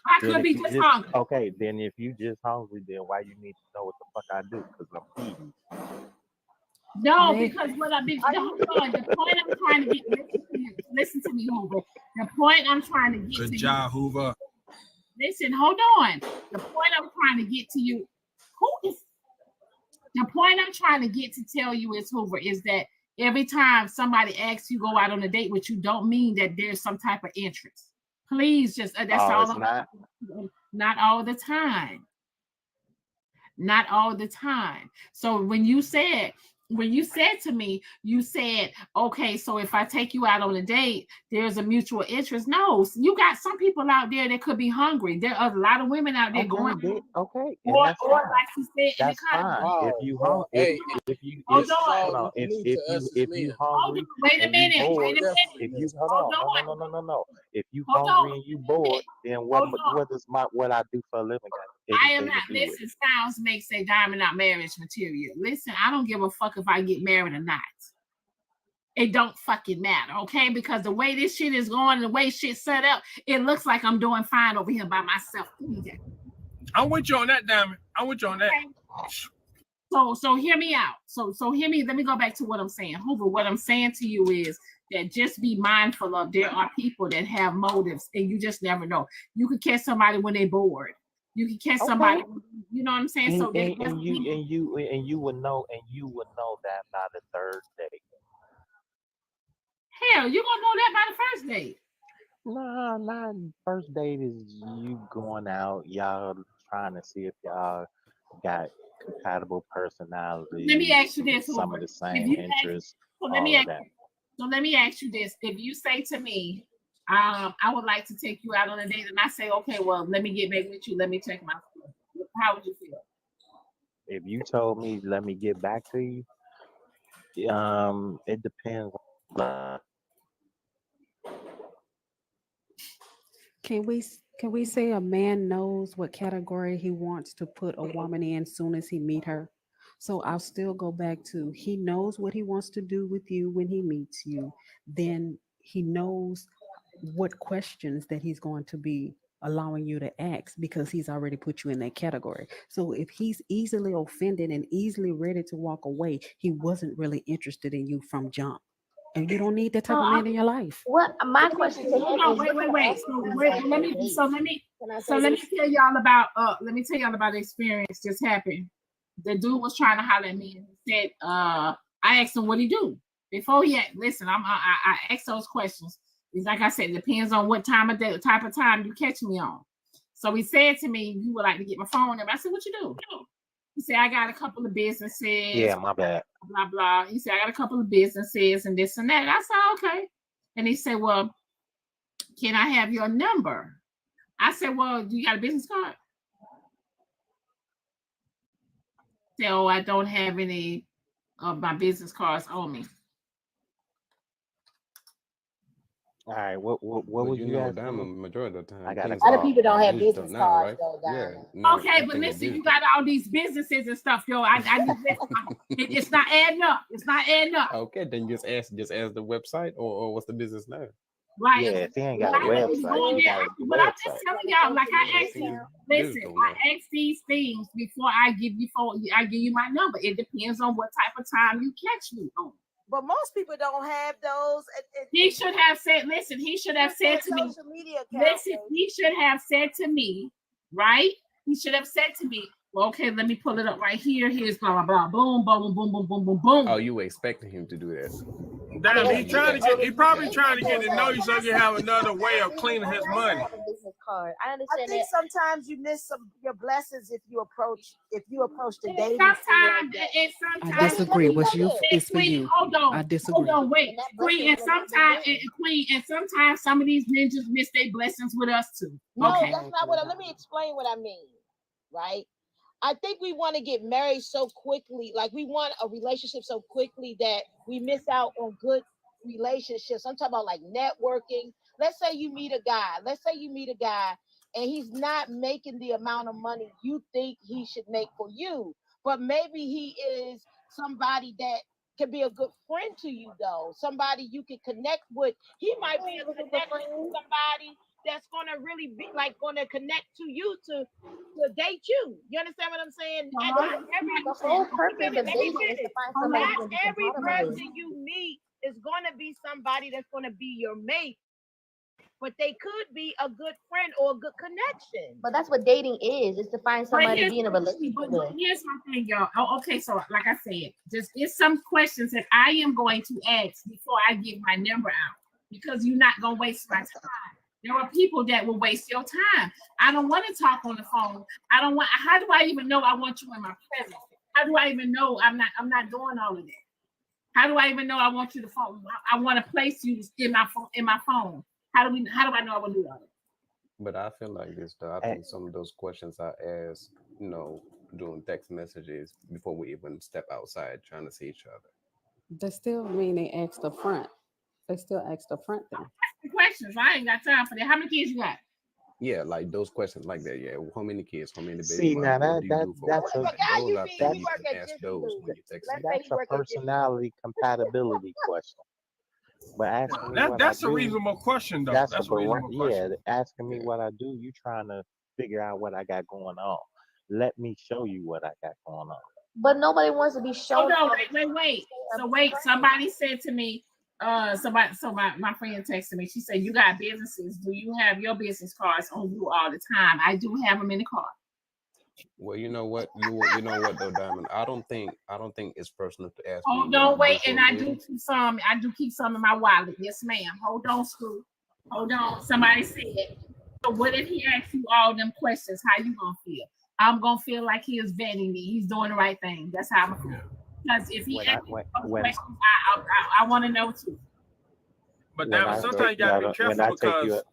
I could be just hungry. Okay, then if you just hungry, then why you need to know what the fuck I do? Because I'm feeding. No, because what I've been the point I'm trying to get. Listen to me, Hoover. The point I'm trying to get. Good job, Hoover. Listen, hold on. The point I'm trying to get to you, the point I'm trying to get to tell you is, Hoover, is that every time somebody asks you go out on a date with you, don't mean that there's some type of interest. Please just, that's all. Not all the time. Not all the time. So when you said to me, you said, okay, so if I take you out on a date, there's a mutual interest. No, you got some people out there that could be hungry. There are a lot of women out there going. Okay. Or like you said, that's fine. If you hungry, if you hungry, wait a minute. If you no. If you hungry and you bored, then what I do for a living? I am not. Listen, sounds make say diamond not marriage material. Listen, I don't give a fuck if I get married or not. It don't fucking matter, okay? Because the way this shit is going, the way shit's set up, it looks like I'm doing fine over here by myself. I'm with you on that, Diamond. I'm with you on that. So hear me out. So hear me. Let me go back to what I'm saying. Hoover, what I'm saying to you is that just be mindful of there are people that have motives, and you just never know. You could catch somebody when they're bored. You can catch somebody, you know what I'm saying? So and you would know that by the third date. Hell, you gonna know that by the first date? Nah, not first date is you going out, y'all trying to see if y'all got compatible personalities. Let me ask you this: some of the same interests. So let me ask you this: if you say to me, I would like to take you out on a date, and I say, okay, well, let me get back with you. Let me check my phone. How would you feel? If you told me, let me get back to you, it depends. Can we say a man knows what category he wants to put a woman in soon as he meet her? So I'll still go back to he knows what he wants to do with you when he meets you. Then he knows what questions that he's going to be allowing you to ask because he's already put you in that category. So if he's easily offended and easily ready to walk away, he wasn't really interested in you from jump. And you don't need that type of man in your life. What my question to him is, wait. So let me tell y'all about the experience just happened. The dude was trying to holler at me and said, I asked him what he do. Before he listen, I asked those questions. It's like I said, it depends on what time of day, the type of time you catch me on. So he said to me, you would like to get my phone number. I said, what you do? He said, I got a couple of businesses. Yeah, my bad. Blah, blah. He said, I got a couple of businesses and this and that. I said, okay. And he said, well, can I have your number? I said, well, do you got a business card? He said, oh, I don't have any of my business cards on me. All right, what was you asking? Diamond, majority of the time, I got a lot of people don't have business cards, though, Diamond. Okay, but listen, you got all these businesses and stuff, yo. I it's not adding up. It's not adding up. Okay, then just ask the website or what's the business name? Right. Yeah, if he ain't got a website, but I'm just telling y'all, like I asked you, listen, I ask these things before I give you my number. It depends on what type of time you catch me on. But most people don't have those. He should have said, listen, he should have said to me, listen, he should have said to me, right? He should have said to me, well, okay, let me pull it up right here. Here's blah, blah, blah, boom, boom, boom, boom, boom, boom, boom. Oh, you were expecting him to do that. Damn, he probably trying to get to know you so you have another way of cleaning his money. I think sometimes you miss your blessings if you approach the dating. I disagree. What's you? It's for you. Hold on. I disagree. Hold on, wait. Queen, and sometimes some of these ninjas miss their blessings with us too. No, Okay. that's not what. Let me explain what I mean. Right. I think we want to get married so quickly, like we want a relationship so quickly that we miss out on good relationships. I'm talking about like networking. Let's say you meet a guy. And he's not making the amount of money you think he should make for you, but maybe he is somebody that can be a good friend to you, though. Somebody you can connect with. He might be a connection to somebody that's gonna really be like gonna connect to you to date you. You understand what I'm saying? The whole purpose of dating is to find somebody Not who can every compatible. person you meet is gonna be somebody that's gonna be your mate, but they could be a good friend or a good connection. But that's what dating is to find somebody to be in a relationship But with. here's my thing, y'all. Oh, okay, so like I said, just it's some questions that I am going to ask before I give my number out because you're not gonna waste my time. There are people that will waste your time. I don't want to talk on the phone. How do I even know I want you in my presence? How do I even know I'm not doing all of that? How do I even know I want you to phone? I want to place you in my phone. How do I know I want to do that? But I feel like this though. I think some of those questions I ask, doing text messages before we even step outside trying to see each other. They still mean they asked the front. They still ask the front thing. The questions. I ain't got time for that. How many kids you got? Yeah, like those questions like that. Yeah, how many kids? How many babies? See, now that's a personality compatibility question. But asking me that's a reasonable question, though. That's a reasonable question. Asking me what I do, you trying to figure out what I got going on. Let me show you what I got going on. But nobody wants to be shown. Oh no, wait. So wait, somebody said to me, my friend texted me. She said, "You got businesses. Do you have your business cards on you all the time?" I do have them in the car. Well, you know what? You know what though, Diamond? I don't think it's personal to ask. Oh, don't wait, and I do keep some in my wallet. Yes, ma'am. Hold on, Screw. Hold on. Somebody said, so what if he asks you all them questions? How you gonna feel? I'm gonna feel like he is vetting me. He's doing the right thing. That's how I'm gonna feel. Because if he asks me questions, I want to know too. But sometimes you gotta be careful because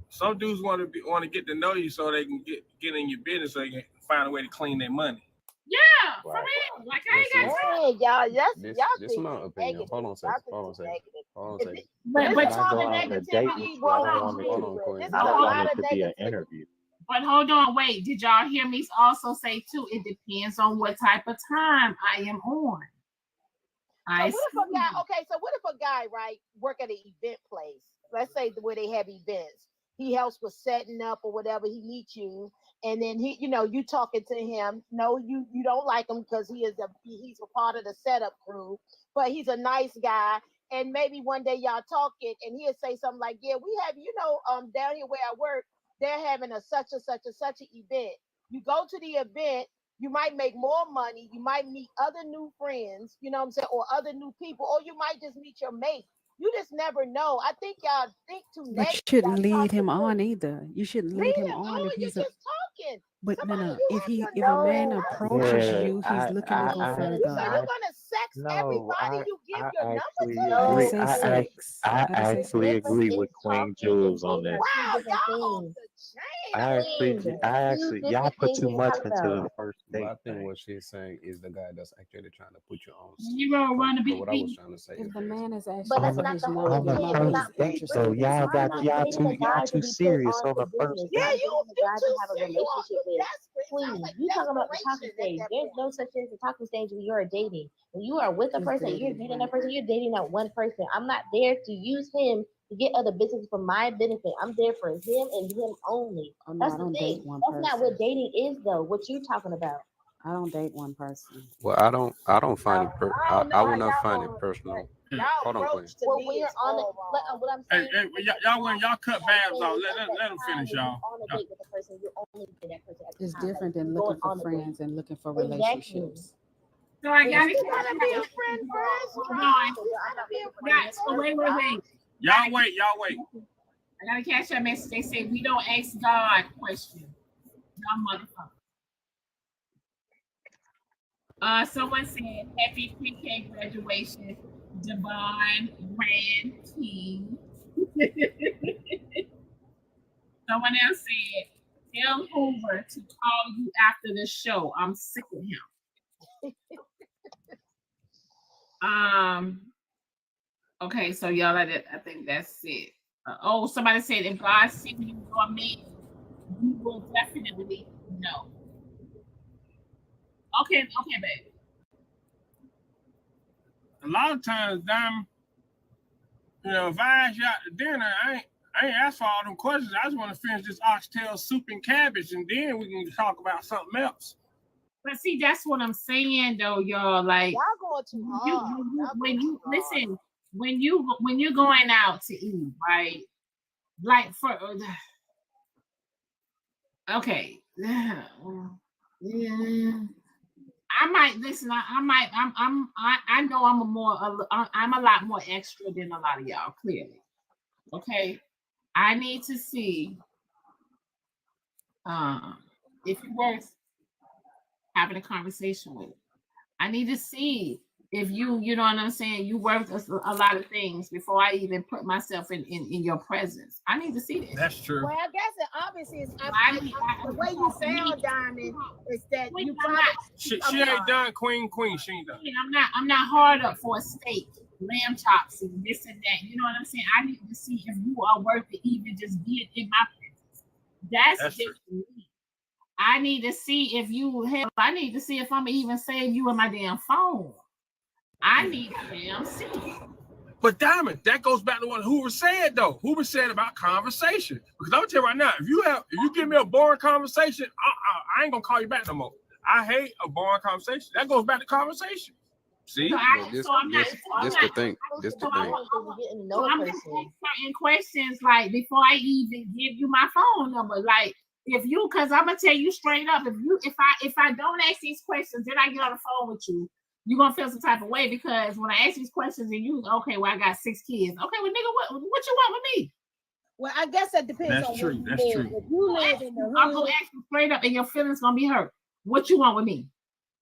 some dudes want to get to know you so they can get in your business so they can find a way to clean their money. Yeah, for real. Like I ain't got y'all. This is my opinion. Hold on a second. But interview. But hold on, wait. Did y'all hear me also say too? It depends on what type of time I am on. So what if a guy, right, work at an event place? Let's say where they have events. He helps with setting up or whatever. He meets you, and then you talking to him. No, you don't like him because he's a part of the setup crew, but he's a nice guy. And maybe one day y'all talking, and he'll say something like, "Yeah, we have down here where I work, they're having a such an event. You go to the event." You might make more money. You might meet other new friends, you know what I'm saying, or other new people, or you might just meet your mate. You just never know. I think y'all think too But negative. you shouldn't lead him on either. You shouldn't lead him on if he's just talking. But no. If a know man that. approaches Yeah, you, he's looking to go So further. you're gonna sex no, everybody you give I your number actually to? How to agree. say I sex? I How to say actually sex? agree with Queen Jules on that. Wow, y'all off the chain. Y'all put too much into the first But date I think thing. what she's saying is the guy that's actually trying to put you on. You gonna run a But what I was beat. trying to say If is the this. man is But actually that's putting not his the money, whole On the thing. money We're first not. is date, interested though, in y'all I'm something. not y'all dating too a guy to too be put serious on on the for first business. Yeah, I'm date. dating a you guy to too have a serious. You all relationship too with. desperate. It sounds Please, like you talking about the talking desperation at stage. that There's point. no such thing as a talking stage when you are dating. When you are with a It's person, you're dating, dating right? that person, you're dating that one person. I'm not there to use him to get other business for my benefit. I'm there for him and him only. Oh no, That's I the don't thing. date one That's not what person. dating is, though. What you talking about? I don't date one person. Well, I don't find it. I don't know I how would not y'all find it gonna, personal. y'all Hold on, Queen. approach to Well, me we're is on it. all wrong. What I'm Hey, saying hey, is, when y'all cut what I'm babs saying off, is at let that them time finish, when you're y'all. on a date with a person, you're only with that person at the It's time. Like different than you're going looking for on a date. friends and looking for Exactly. relationships. So I got You it. gotta be a friend first, Hold bro. on. You gotta be a friend Right. So first, wait. bro. Y'all wait. I gotta catch your message. They say we don't ask God questions. Y'all motherfucker. Someone said happy pre-K graduation, Devon Grand King. Someone else said, tell Hoover to call you after the show. I'm sick of him. Okay, so y'all, I think that's it. Somebody said if God sent you your mate, you will definitely know. Okay, babe. A lot of times, if I ask you out to dinner, I ain't asked for all them questions. I just want to finish this oxtail soup and cabbage, and then we can talk about something else. But see, that's what I'm saying, though, y'all. Like, y'all going too hard. When you're going out to eat, right? Like okay, yeah. I might listen. I know I'm a lot more extra than a lot of y'all. Clearly, okay. I need to see if you're worth having a conversation with. I need to see if you know what I'm saying. You worth a lot of things before I even put myself in your presence. I need to see this. That's true. Well, I guess it obviously is. The way you sound, Diamond, is that you probably. She ain't done, Queen. She ain't done. I'm not hard up for a steak, lamb chops, and this and that. You know what I'm saying? I need to see if you are worth it, even just being in my presence. That's just me. I need to see if you have. I need to see if I'm even save you in my damn phone. I need to damn see. But Diamond, that goes back to what Hoover said, though. Hoover said about conversation. Because I'm gonna tell you right now, if you give me a boring conversation, I ain't gonna call you back no more. I hate a boring conversation. That goes back to conversation. See? This the thing. So I'm certain questions like before I even give you my phone number. Like because I'm gonna tell you straight up, if I don't ask these questions, then I get on the phone with you. You're gonna feel some type of way because when I ask these questions and you okay, well I got 6 kids. Okay, well nigga, what you want with me? Well, I guess that depends That's on true. where you That's live. true. If you live in the hood, I'm gonna ask you straight up and your feelings gonna be hurt. What you want with me?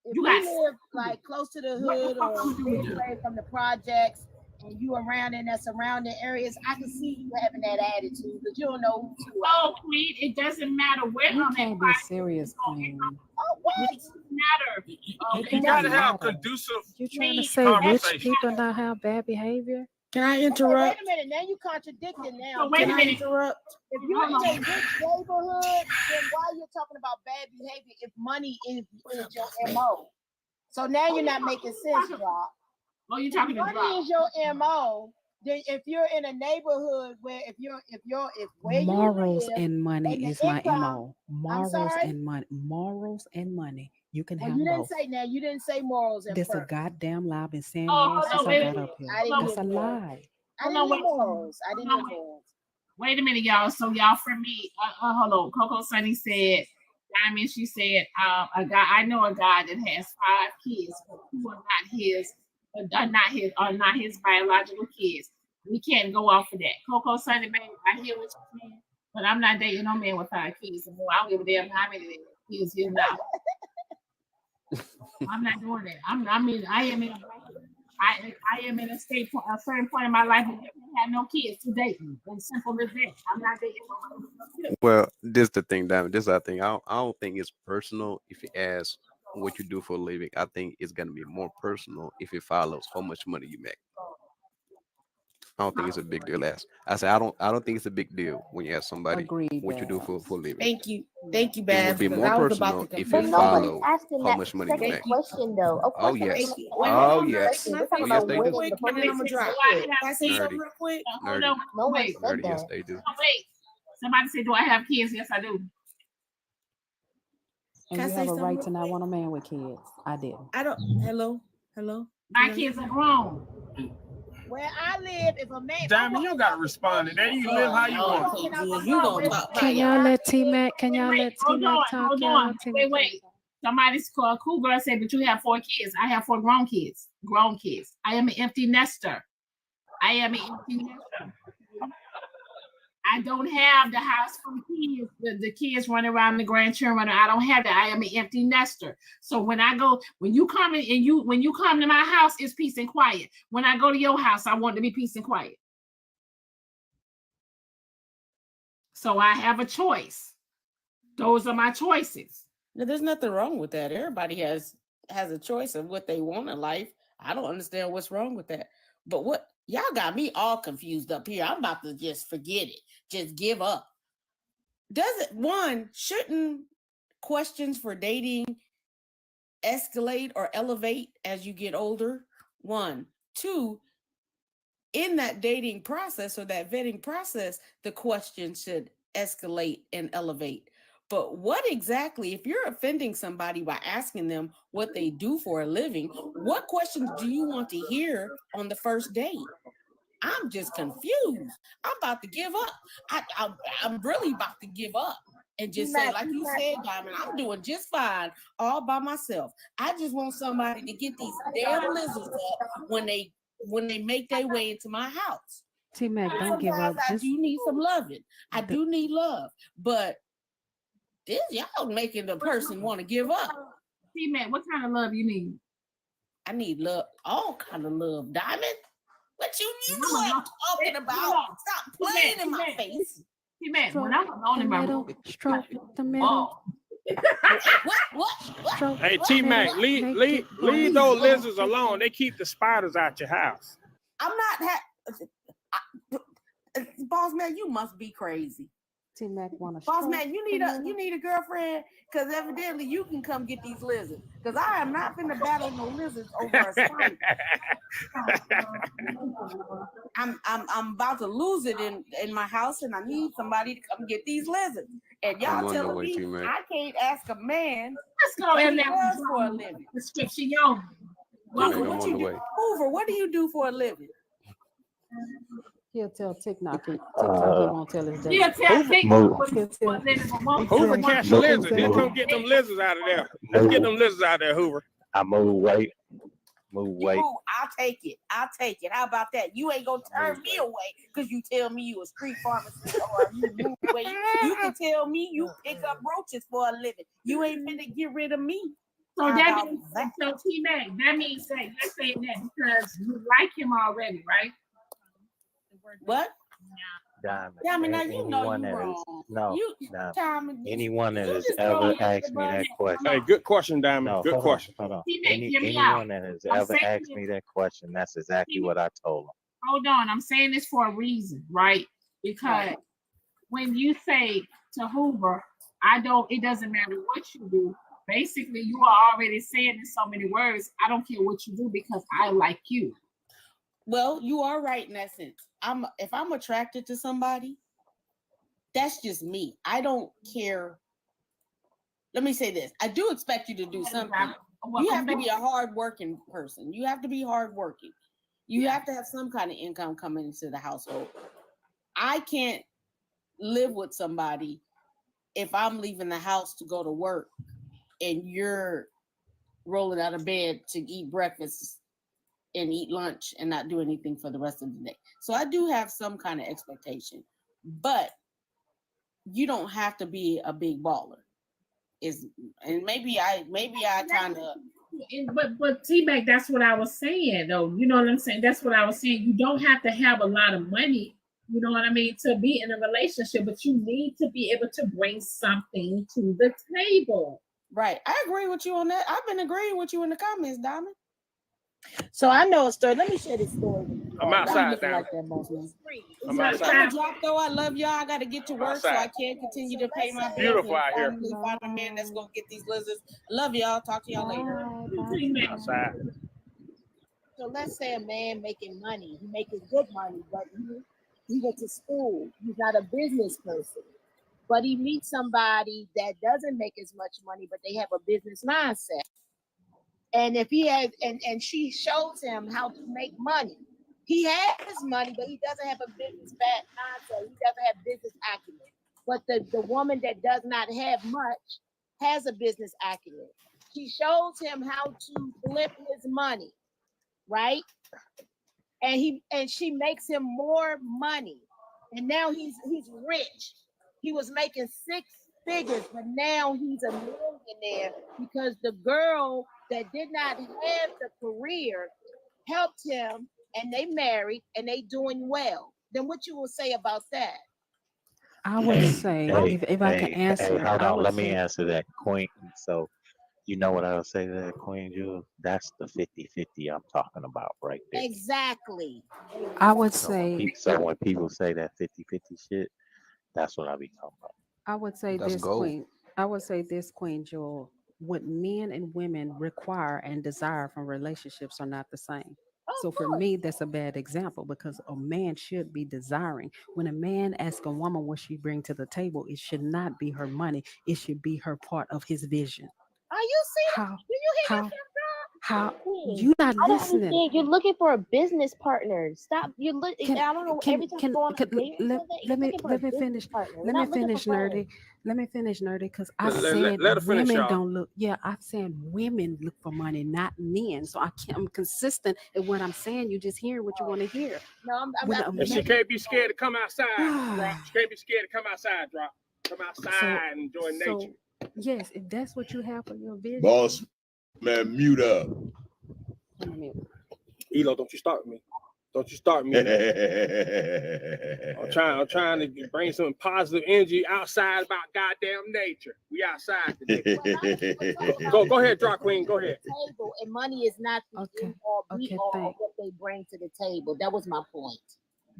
If you live like close to the hood or away from the projects and you around in that surrounding areas, I can see you having that attitude because you don't know who to. Oh, Queen, it doesn't matter where You I'm can't be serious, Queen. Oh, what? It doesn't matter. You gotta have conducive You trying to say rich people not have bad behavior? Can I Okay, interrupt? wait a minute. Now you contradicting now. So wait a Can I minute. interrupt? If you're in a rich neighborhood, then why are you talking about bad behavior if money is your MO? So now you're not making sense, Rob. Oh, you're talking if money is your MO, then if you're in a neighborhood where where morals you live and money and the is my income, MO. Morals sorry? and money. Morals and money. You can Well, have you didn't both. say now. You didn't say morals and That's a first. goddamn lie. I've been saying Oh, morals hold since on, I wait a got minute. up here. I didn't That's a get morals. lie. I didn't get morals. I didn't get morals. Wait a minute, y'all. So y'all for me, hold on. Coco Sunny said, Diamond, she said, I know a guy that has 5 kids, but who are not his biological kids. We can't go off of that. Coco Sunny, baby, I hear what you're saying, but I'm not dating no man with 5 kids anymore. I don't give a damn how many. kids here now. I'm not doing that. I am in a state for a certain point in my life and have no kids to date me. As simple as that. I'm not dating nobody. Well, this the thing, Diamond. This is the thing. I don't think it's personal if you ask what you do for a living. I think it's gonna be more personal if it follows how much money you make. I don't think it's a big deal. I say I don't think it's a big deal when you ask somebody Agreed, what you do Babs. for a living. Thank you, It would Babs, be because more I was about personal to if But it confess. nobody's follow asking how that much money you second make. question though. Of Oh course, I'm yes. asking Wait, that hold Oh on, yes. Can I We're say talking Oh yes, about they something real do. winning quick the and then I'm gonna partnership. drop? Do I Can have I say kids? something Nerdy. real quick? Hold Nerdy. on. No one Wait. said Nerdy. Yes, that. they do. Wait. Somebody said, do I have kids? Yes, I do. And Can I you say have a something right real to not quick? want a man with kids. I didn't. I don't. Hello. My kids are grown. Where I live, if a man, Diamond, you gotta respond to that. You live how you Lord, want King to. Jesus, you gonna talk by Can y'all y'all? let T-Mac? Can y'all Wait, let hold T-Mac on, talk, hold y'all? on. Wait. Somebody's called cool girl said, but you have 4 kids. I have 4 grown kids. I am an empty nester. I don't have the house full of kids, the kids running around, the grandchildren running. I don't have that. I am an empty nester. So when you come to my house, it's peace and quiet. When I go to your house, I want to be peace and quiet. So I have a choice. Those are my choices. Now, there's nothing wrong with that. Everybody has a choice of what they want in life. I don't understand what's wrong with that. But what y'all got me all confused up here. I'm about to just forget it. Just give up. Shouldn't questions for dating escalate or elevate as you get older? 1, 2, in that dating process or that vetting process, the question should escalate and elevate. But what exactly, if you're offending somebody by asking them what they do for a living, what questions do you want to hear on the first date? I'm just confused. I'm about to give up. I'm really about to give up and just say, like you said, Diamond, I'm doing just fine all by myself. I just want somebody to get these damn lizards up when they make their way into my house. T-Mac, don't give up. I do need some loving. I do need love, but this y'all making the person want to give up. T-Mac, what kind of love you need? I need love, all kind of love, Diamond. What you know what I'm talking about? Stop playing in my face. T-Mac, when I'm alone in my room, stroke the middle. What? Hey, T-Mac, leave those lizards alone. They keep the spiders out your house. I'm not boss man, you must be crazy. T-Mac want to Boss man, you need a girlfriend, because evidently you can come get these lizards. Because I am not finna battle no lizards over a spider. I'm about to lose it in my house, and I need somebody to come get these lizards. And y'all telling me I can't ask a man let's go in there for a living. Prescription, yo. Hoover, what do you do for a living? He'll tell TikTok he won't tell his date. He'll tell TikTok. Hoover catch a lizard. Then come get them lizards out of there. Let's get them lizards out of there, Hoover. I move weight. I'll take it. How about that? You ain't gonna turn me away because you tell me you a street pharmacist or you move weight. You can tell me you pick up roaches for a living. You ain't finna get rid of me. So that means, so T-Mac, that means that you're saying that because you like him already, right? What? Diamond. Diamond, now you know you wrong. Diamond. Anyone that has ever asked me that question. Hey, good question, Diamond. No, good question. Hold on. T-Mac, hear me Anyone out. that has ever asked me that question, that's exactly what I told them. Hold on, I'm saying this for a reason, right? Because when you say to Hoover, it doesn't matter what you do. Basically, you are already saying in so many words, I don't care what you do because I like you. Well, you are right in that sense. If I'm attracted to somebody, that's just me. I don't care. Let me say this. I do expect you to do something. You have to be a hardworking person. You have to be hardworking. You have to have some kind of income coming into the household. I can't live with somebody if I'm leaving the house to go to work and you're rolling out of bed to eat breakfast and eat lunch and not do anything for the rest of the day. So I do have some kind of expectation, but you don't have to be a big baller. is, and maybe I kind of. But T-Mac, that's what I was saying though. You know what I'm saying? That's what I was saying. You don't have to have a lot of money, you know what I mean, to be in a relationship, but you need to be able to bring something to the table. Right. I agree with you on that. I've been agreeing with you in the comments, Diamond. So I know a story. Let me share this story. I'm outside now. Like that, boss man. I'm I'm outside. gonna drop though. I love y'all. I gotta get to work so I can continue to pay my bills. Beautiful out here. Finally find a man that's gonna get these lizards. Love y'all. Talk to y'all later. Outside. So let's say a man making money. He making good money, but he went to school. He's not a business person. But he meets somebody that doesn't make as much money, but they have a business mindset. And if he has, and she shows him how to make money. He has money, but he doesn't have a business mindset. He doesn't have business acumen. But the woman that does not have much has a business acumen. She shows him how to flip his money, right? And she makes him more money. And now he's rich. He was making 6 figures, but now he's a millionaire because the girl that did not have the career helped him, and they married and they doing well. Then what you will say about that? I would say if I can answer. Hold I on, would let me say, answer that, Queen. So, you know what I would say to that, Queen Jules? That's the 50-50 I'm talking about right there. Exactly. I would So say, when people say that 50-50 shit, that's what I be talking about. I would say That's this, gold. Queen. I would say this, Queen Jewel. What men and women require and desire from relationships are not the same. So for me, that's a bad example because a man should be desiring. When a man asks a woman what she bring to the table, it should not be her money. It should be her part of his vision. Are you seeing? How? Do you hear How? yourself, How? girl? You not I don't listening? understand. You're looking for a business partner. Stop. I don't know. Every time you go on a date or something, you're looking for a business finish. partner. We're Let me not looking for finish, nerdy. friends. Let me finish, nerdy, because I Let said her finish, women y'all. don't look. Yeah, I said women look for money, not men. So I'm consistent in what I'm saying. You just hearing what you want to hear. No, I'm When a And she man, can't be scared to come outside. Drop. She can't be scared to come outside, Drop. Come outside so and enjoy so nature. yes, if that's what you have for your vision, Boss man, mute up. I'm a mute. Elo, don't you start me. Don't you start me. I'm trying to bring some positive energy outside about goddamn nature. We outside today. Go ahead, Drop Queen. Go ahead. Table, and money is not the end all be all of thanks. what they bring to the table. That was my point.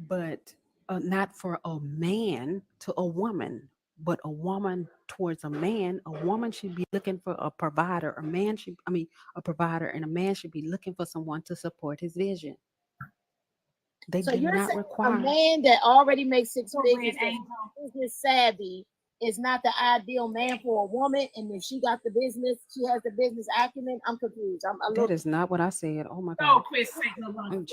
But not for a man to a woman, but a woman towards a man. A woman should be looking for a provider. A provider, and a man should be looking for someone to support his vision. They So do you're not saying require. a man that already makes 6 figures, that's business savvy, is not the ideal man for a woman. And if she got the business, she has the business acumen. I'm confused. That is not what I said. Oh my No, God. quit saying no longer.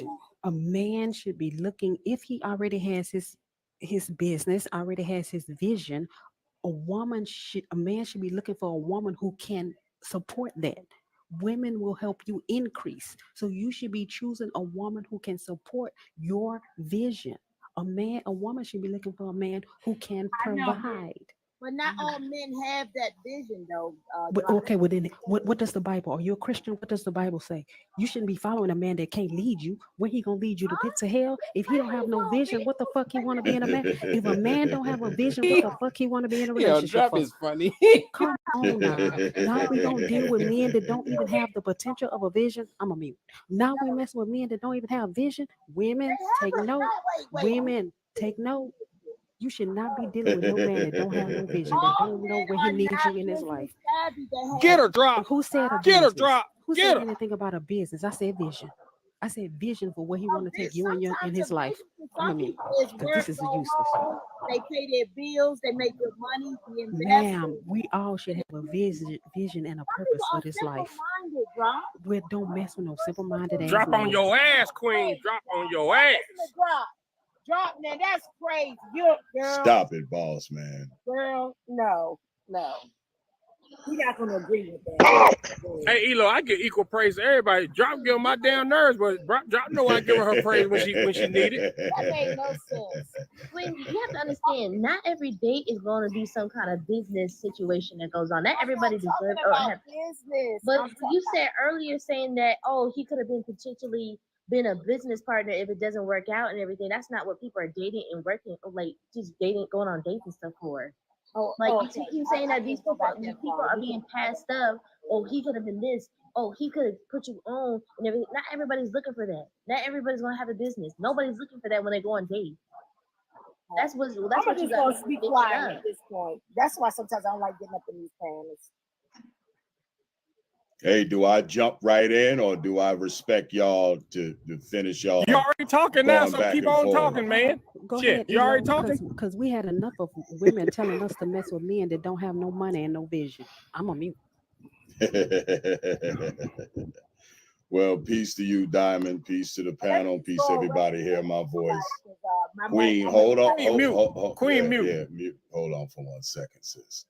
A man should be looking, if he already has his business, already has his vision. A man should be looking for a woman who can support that. Women will help you increase. So you should be choosing a woman who can support your vision. A woman should be looking for a man who can provide. But not all men have that vision, though. But okay, well then, what does the Bible? Are you a Christian? What does the Bible say? You shouldn't be following a man that can't lead you. Where he gonna lead you to pits of hell? If he don't have no vision, what the fuck he want to be in a man? If a man don't have a vision, what the fuck he want to be in a relationship Drop for? is funny. Come on now. Now we gonna deal with men that don't even have the potential of a vision. I'm a mute. Now we messing with men that don't even have vision. Women, take note. Women, take note. You should not be dealing with no man that don't have no vision, that don't know where he needs you in his life. Get her, Drop. Who said a Get her, business? Drop. Who Get said her. anything about a business? I said vision. I said vision for where he want to take you in his life. I mean, because this is useless. They pay their bills. They make good money. They invest. Ma'am, we all should have a vision and a purpose for this life. We don't mess with no simple-minded ass. Drop on your ass, Queen. Drop on your ass. Drop, man. That's crazy. You're girl. Stop it, boss man. Girl, no. We're not gonna agree with that. Hey, Elo, I get equal praise to everybody. Drop give my damn nerves, but Drop know I give her praise when she need it. That made no sense. Queen, you have to understand, not every date is going to be some kind of business situation that goes on. Not everybody deserves or have business. But you said earlier saying that, oh, he could have been potentially been a business partner if it doesn't work out and everything. That's not what people are dating and working, like just dating, going on dates and stuff for. Oh, Like okay. you keep saying that these people are being passed up. Oh, he could have been this. Oh, he could have put you on and everything. Not everybody's looking for that. Not everybody's gonna have a business. Nobody's looking for that when they go on dates. That's what you I'm just got gonna be quiet at this point. That's why sometimes I don't like getting up in these panels. Hey, do I jump right in or do I respect y'all to finish y'all? You already talking now, going so back keep and on forth? talking, man. Go Shit, ahead, you already Elo, talking? because we had enough of women telling us to mess with men that don't have no money and no vision. I'm a mute. Well, peace to you, Diamond. Peace to the panel. Peace to everybody hear my voice. Queen, hold on. Queen, mute. Yeah, mute. Hold on for 1 second, sis.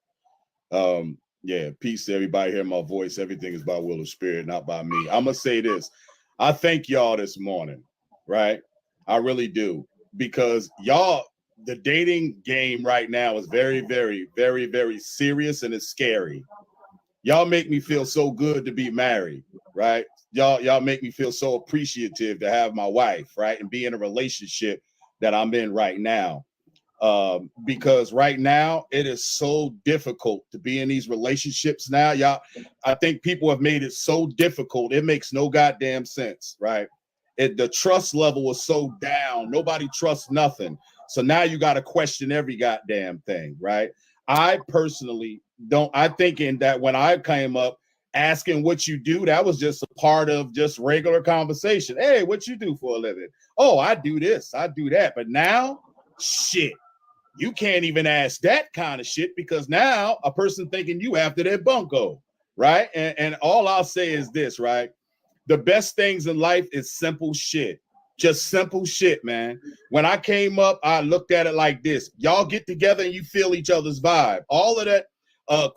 Yeah, peace to everybody hear my voice. Everything is by will of spirit, not by me. I'm gonna say this. I thank y'all this morning, right? I really do. Because y'all, the dating game right now is very, very, very, very serious and it's scary. Y'all make me feel so good to be married, right? Y'all make me feel so appreciative to have my wife, right? And be in a relationship that I'm in right now. Because right now it is so difficult to be in these relationships now. Y'all, I think people have made it so difficult. It makes no goddamn sense, right? The trust level is so down. Nobody trusts nothing. So now you got to question every goddamn thing, right? I personally I think in that when I came up asking what you do, that was just a part of just regular conversation. Hey, what you do for a living? Oh, I do this, I do that. But now, shit, you can't even ask that kind of shit because now a person thinking you after their bunko, right? And all I'll say is this, right? The best things in life is simple shit. Just simple shit, man. When I came up, I looked at it like this. Y'all get together and you feel each other's vibe. All of that,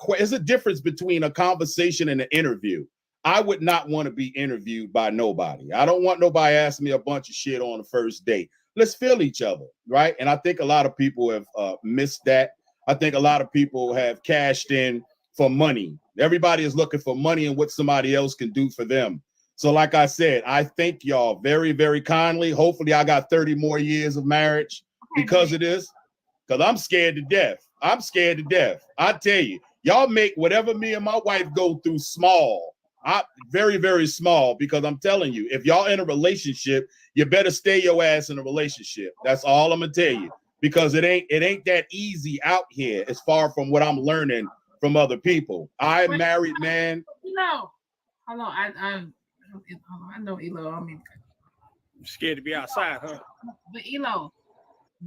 there's a difference between a conversation and an interview. I would not want to be interviewed by nobody. I don't want nobody asking me a bunch of shit on the first date. Let's feel each other, right? And I think a lot of people have missed that. I think a lot of people have cashed in for money. Everybody is looking for money and what somebody else can do for them. So like I said, I thank y'all very, very kindly. Hopefully I got 30 more years of marriage because of this, because I'm scared to death. I'm scared to death. I tell you, y'all make whatever me and my wife go through small. Very, very small, because I'm telling you, if y'all in a relationship, you better stay your ass in a relationship. That's all I'm gonna tell you, because it ain't that easy out here as far from what I'm learning from other people. I'm married, man. Elo, hold on, I know Elo. I mean, I'm scared to be outside, huh? But Elo,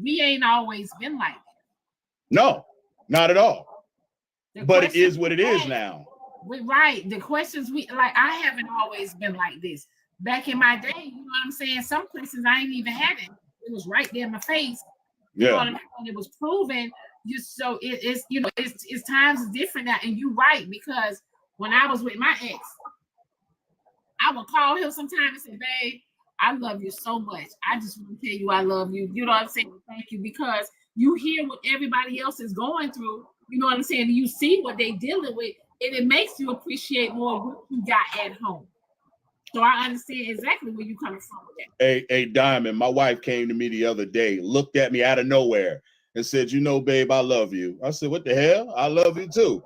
we ain't always been like that. No, not at all. But it is what it is now. Right. The questions I haven't always been like this. Back in my day, you know what I'm saying? Some places I ain't even had it. It was right there in my face. You know what I mean? And it was proven. So it's it's times different now. And you're right, because when I was with my ex, I would call him sometime and say, babe, I love you so much. I just want to tell you I love you. You know what I'm saying? Thank you. Because you hear what everybody else is going through. You know what I'm saying? You see what they dealing with, and it makes you appreciate more what you got at home. So I understand exactly where you're coming from with that. Hey, Diamond, my wife came to me the other day, looked at me out of nowhere and said, you know, babe, I love you. I said, what the hell? I love you too.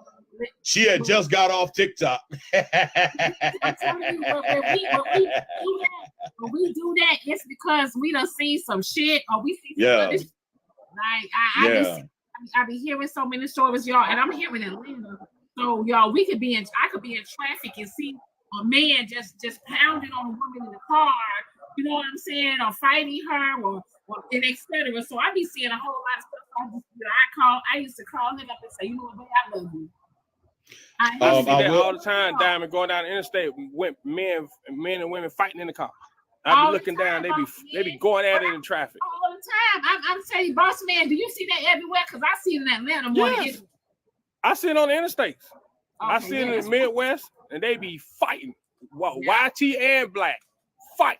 She had just got off TikTok. I'm telling you, when we do that, it's because we done seen some shit, or we see some other shit. Like I be hearing so many stories, y'all, and I'm here in Atlanta. So y'all, I could be in traffic and see a man just pounding on a woman in the car, you know what I'm saying, or fighting her, or and etc. So I be seeing a whole lot of stuff. I used to call him up and say, you know what, babe, I love you. I see that all the time, Diamond, going down the interstate. Men and women fighting in the car. I be looking down. They be going at it in traffic all the time. I'm telling you, boss man, do you see that everywhere? Because I see it in Atlanta more than I see it on the interstates. I see it in the Midwest, and they be fighting. YT and Black fight.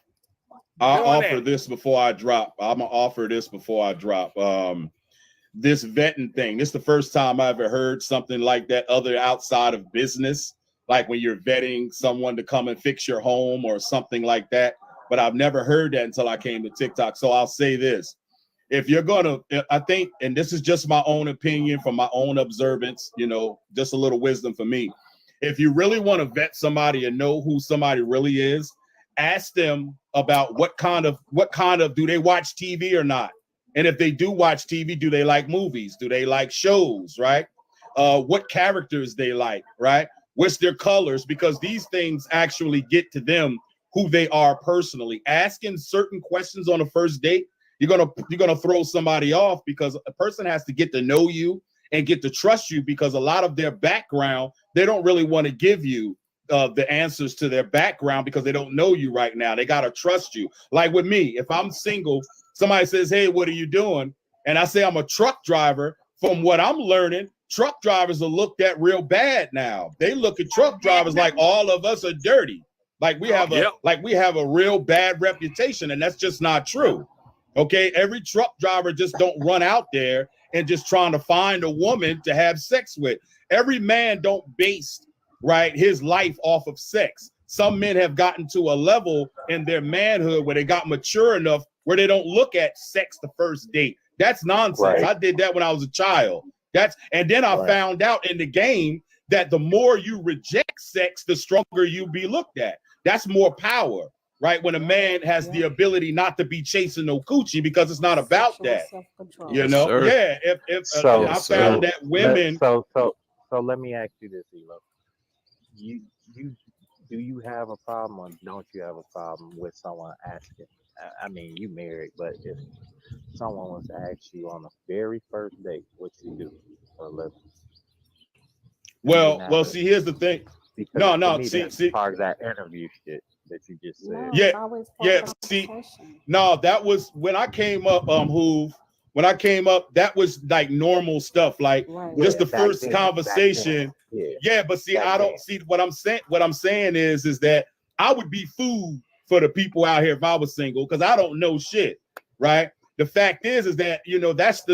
I'll offer this before I drop. I'm gonna offer this before I drop. This vetting thing. This is the first time I ever heard something like that other outside of business, like when you're vetting someone to come and fix your home or something like that. But I've never heard that until I came to TikTok. So I'll say this. If you're gonna, I think, and this is just my own opinion from my own observance, you know, just a little wisdom for me. If you really want to vet somebody and know who somebody really is, ask them about what kind of do they watch TV or not? And if they do watch TV, do they like movies? Do they like shows, right? What characters they like, right? What's their colors? Because these things actually get to them who they are personally. Asking certain questions on a first date, you're gonna throw somebody off because a person has to get to know you and get to trust you, because a lot of their background, they don't really want to give you the answers to their background because they don't know you right now. They gotta trust you. Like with me, if I'm single, somebody says, "Hey, what are you doing?" and I say I'm a truck driver. From what I'm learning, truck drivers are looked at real bad now. They look at truck drivers like all of us are dirty. Like we have a real bad reputation, and that's just not true. Okay, every truck driver just don't run out there and just trying to find a woman to have sex with. Every man don't base his life off of sex. Some men have gotten to a level in their manhood where they got mature enough where they don't look at sex the first date. That's nonsense. Right. I did that when I was a child. And then I found out in the game that the more you reject sex, the stronger you be looked at. That's more power, right? When a man has the ability not to be chasing no coochie, because it's not about that. You know? Sir. Yeah. I found that women. So let me ask you this, Elo. Do you have a problem or don't you have a problem with someone asking? I mean, you married, but if someone was to ask you on the very first date what you do for a living? Well, see, here's the thing. Because No, to me, that's see, part of that interview shit that you just said. Yeah. See, no, that was when I came up, Hoove. When I came up, that was like normal stuff, like just the first conversation. Yeah, but see, I don't see what I'm saying. What I'm saying is that I would be food for the people out here if I was single, because I don't know shit, right? The fact is that, you know, that's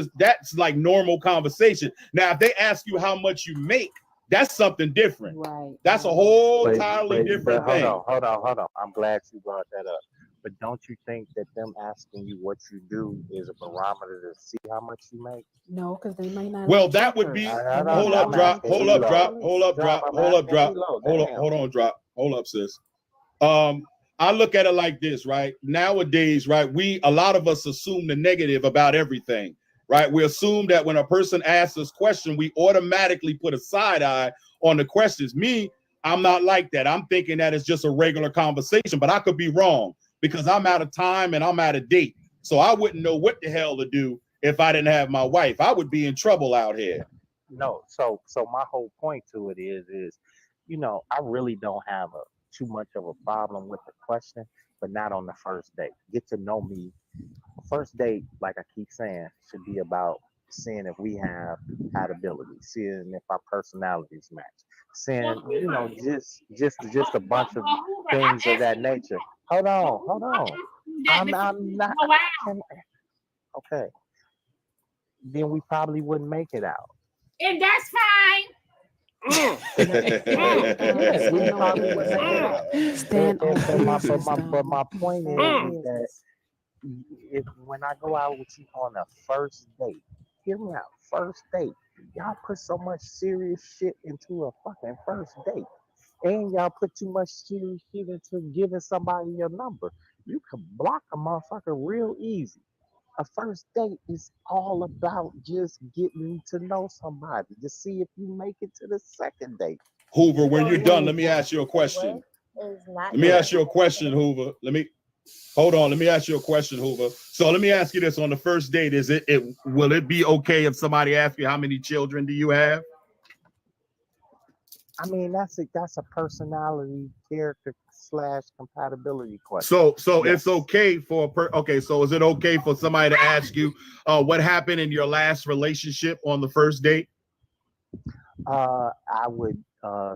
like normal conversation. Now, if they ask you how much you make, that's something different. Right. That's a whole entirely different thing. Hold on. I'm glad you brought that up. But don't you think that them asking you what you do is a barometer to see how much you make? No, because they may not. Well, that would be hold up, drop, sis. I look at it like this, right? Nowadays, right, a lot of us assume the negative about everything, right? We assume that when a person asks us a question, we automatically put a side eye on the questions. Me, I'm not like that. I'm thinking that it's just a regular conversation, but I could be wrong because I'm out of time and I'm out of date. So I wouldn't know what the hell to do if I didn't have my wife. I would be in trouble out here. No, so my whole point to it is, you know, I really don't have too much of a problem with the question, but not on the first date. Get to know me. First date, like I keep saying, should be about seeing if we have compatibility, seeing if our personalities match, seeing, you know, just a bunch of things of that nature. Hold on. I'm not. Okay. Then we probably wouldn't make it out. And that's fine. Yes, we probably wouldn't make it out. But my point is that when I go out with you on a first date, hear me out. First date, y'all put so much serious shit into a fucking first date, and y'all put too much serious shit into giving somebody your number. You can block a motherfucker real easy. A first date is all about just getting to know somebody to see if you make it to the second date. Hoover, when you're done, let me ask you a question. Let me ask you a question, Hoover. Let me ask you a question, Hoover. So let me ask you this: on the first date, will it be okay if somebody asks you how many children do you have? I mean, that's a personality, character / compatibility question. So yes. It's okay for so is it okay for somebody to ask you what happened in your last relationship on the first date? I would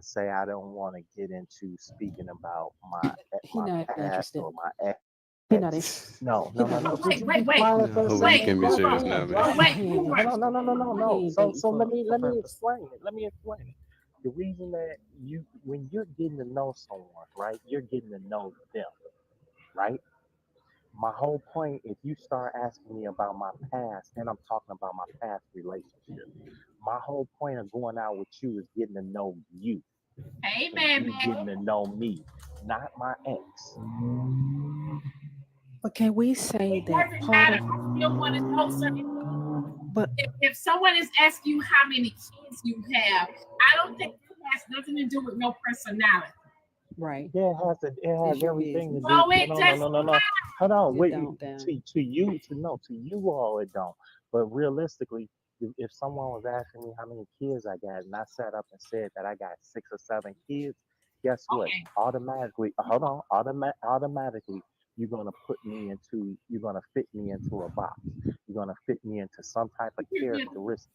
say I don't want to get into speaking about He my not past interested. or my ex. He not interested. No, He no, no, not no. Would interested. you be quiet for a Hoover, you second? can't be serious Goddamn, now, bro. man. Hold on, no. He ain't So dating let me for purpose. explain it. Let me explain it. The reason that when you're getting to know someone, right, you're getting to know them, right? My whole point, if you start asking me about my past, then I'm talking about my past relationship. My whole point of going out with you is getting to know you. Amen, You getting man. to know me, not my ex. But can we say It that doesn't part matter. of I still want to know something. but If someone is asking you how many kids you have, I don't think it has nothing to do with no personality. right? Yeah, it has It's your everything to business. do. No, it does No. Hold on, It wait. don't, Dan. To you, to you all, it don't. But realistically, if someone was asking me how many kids I got, and I sat up and said that I got 6 or 7 kids, guess what? Okay. Automatically, automatically, you're gonna fit me into a box. You're gonna fit me into some type of characteristic.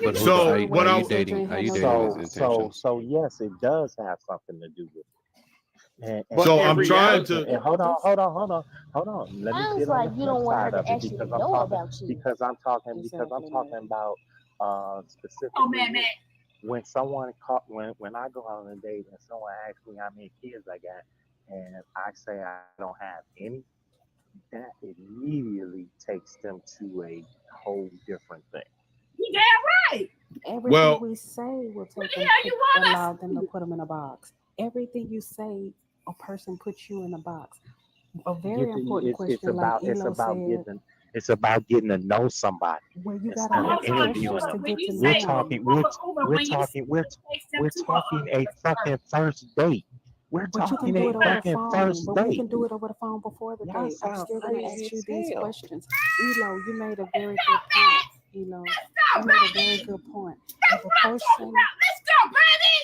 But Hoover, So So what when are you you I said you dating? ain't Are had you no dating with kids, intentions? So yes, it does have something to do with it. And so But in I'm trying reality, to and hold on. Let me Sounds get on like the you flip don't want her side of to it actually know about you. because I'm talking exactly, man. about Oh, specifically man. when someone when I go out on a date and someone asks me how many kids I got and I say I don't have any, that immediately takes them to a whole different thing. You damn right. Everything well we say will What take the them, hell you want us allow to them to do? put them in a box. Everything you say, a person puts you in a box. A You very can, important question, like Elo said, it's about getting to know somebody where you gotta instead Oh, of ask hold on, questions interviewing to them. When get you to We're know say them. talking Uber, when you say we're it takes them we're to talking a fucking first date. We're But you can talking do a it over the fucking phone. first But we date. can do it over the phone before the Y'all date. I'm sound still gonna crazy ask you as these hell. questions. Elo, you made a very good point. Elo, you made a very good point. If a person, Let's go, baby.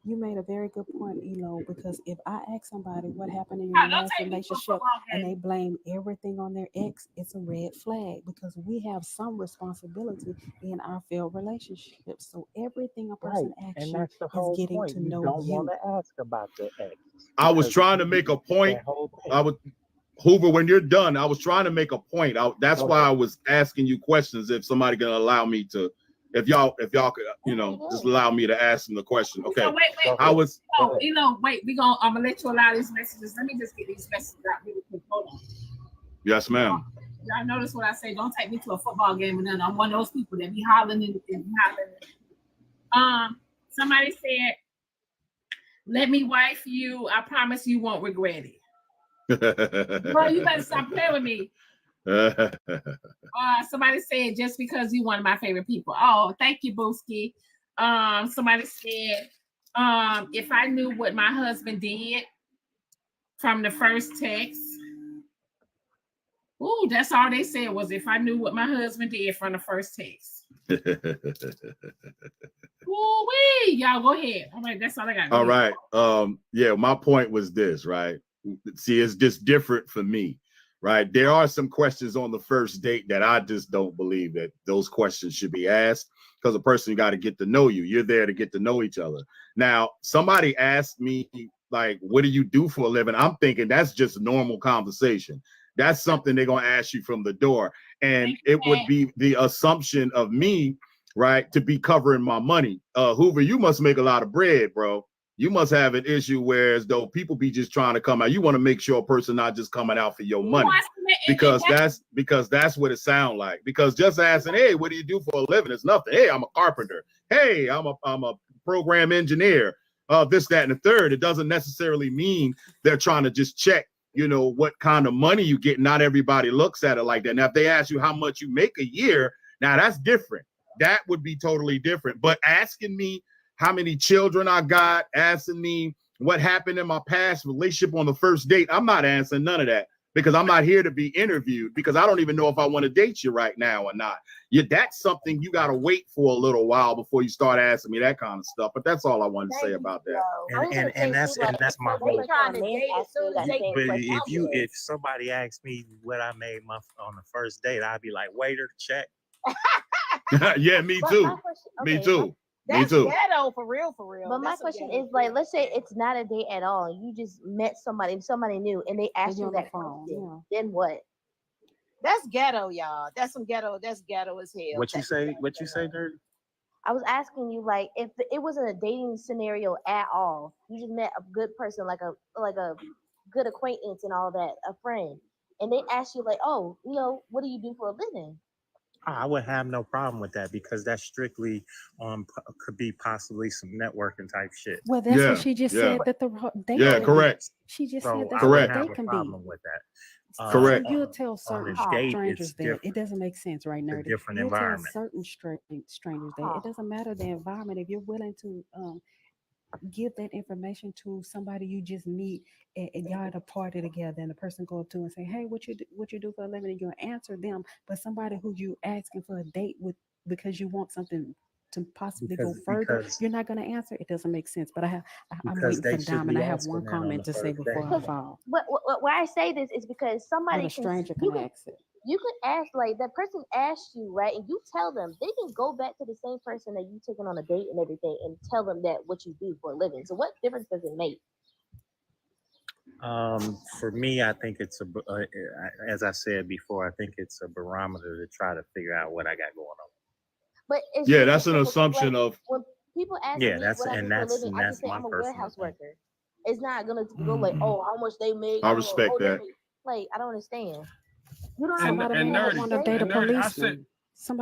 you made a very good point, Elo, because if I ask somebody what happened in your Don't last take me to a relationship football and game. they blame everything on their ex, it's a red flag because we have some responsibility in our failed relationships. So everything a Right. person asks And you that's the is whole getting point. to You know don't want you. to ask about the ex I was because trying to make a point. that whole thing. I would Hoover, when you're done, I was trying to make a point. That's Go why ahead. I was asking you questions. If somebody can allow me to, if y'all could, just allow me to ask them the question. Okay. So wait. I was Wait. I'm gonna let you allow these messages. Let me just get these messages out really quick. Hold on. yes, ma'am. Y'all notice what I say? Don't take me to a football game or nothing. I'm one of those people that be hollering and hollering. Somebody said, "Let me wife you. I promise you won't regret it." Bro, you better stop playing with me. Somebody said, "Just because you one of my favorite people." Oh, thank you, Booski. Somebody said, if I knew what my husband did from the first text. Ooh, that's all they said was if I knew what my husband did from the first text. Ooh-wee. Y'all go ahead. All right, that's all I got. All right. Yeah, my point was this, right? See, it's just different for me, right? There are some questions on the first date that I just don't believe that those questions should be asked because a person got to get to know you. You're there to get to know each other. Now, somebody asked me, like, what do you do for a living? I'm thinking that's just normal conversation. That's something they're going to ask you from the door. And it would be the assumption of me, right, to be covering my money. Hoover, you must make a lot of bread, bro. You must have an issue where as though people be just trying to come out. You want to make sure a person not just coming out for your money because that's what it sounds like. Because just asking, hey, what do you do for a living? It's nothing. Hey, I'm a carpenter. Hey, I'm a program engineer. This, that, and the third. It doesn't necessarily mean they're trying to just check, what kind of money you get. Not everybody looks at it like that. Now, if they ask you how much you make a year, now that's different. That would be totally different. But asking me how many children I got, asking me what happened in my past relationship on the first date, I'm not answering none of that because I'm not here to be interviewed because I don't even know if I want to date you right now or not. That's something you got to wait for a little while before you start asking me that kind of stuff. But that's all I wanted to say about that. And that's my whole. Trying to date as soon as they But if somebody asks me what I made on the first date, I'd be like, waiter, check. Yeah, me too. Me too. That's too. ghetto for real, for real. But my That's some question ghetto is like, shit. let's say it's not a date at all. You just met somebody new, and they asked you're you on the that phone, question. Then what? That's ghetto, y'all. That's some ghetto. That's ghetto as hell. What you say? What you say, Dirty? I was asking you like if it wasn't a dating scenario at all. You just met a good person, like a good acquaintance and all that, a friend, and they asked you like, oh, what do you do for a living? I would have no problem with that because that's strictly could be possibly some networking type shit. Well, that's what she just said that the date. Yeah, can be. correct. She just So said that's I what wouldn't the have date a can be. problem with that. Correct. So you'll tell certain on a date, strangers it's that different. it doesn't make sense, right, It's a Nerdy? different You'll tell environment. certain strangers that it doesn't matter the environment. If you're willing to give that information to somebody you just meet and y'all at a party together, and the person go up to and say, "Hey, what you do for a living?" and you answer them, but somebody who you asking for a date with because you want something to possibly go further, you're not going to answer. It doesn't make sense. But I'm waiting for Diamond. I have one comment to say before I fall. But why I say this is because somebody But a stranger can ask it. You can ask, like, that person asked you, right? And you tell them, they can go back to the same person that you taken on a date and everything and tell them that what you do for a living. So what difference does it make? For me, I think it's as I said before, I think it's a barometer to try to figure out what I got going on. But it's Yeah, that's an assumption of. When people ask Yeah, me that's what I do for a living, I just say my I'm a personal warehouse thing. worker. It's not gonna go like, oh, how much they make. I respect they that. make. Like, I don't understand. You don't And have nerdy, want to date and a nerdy, policeman.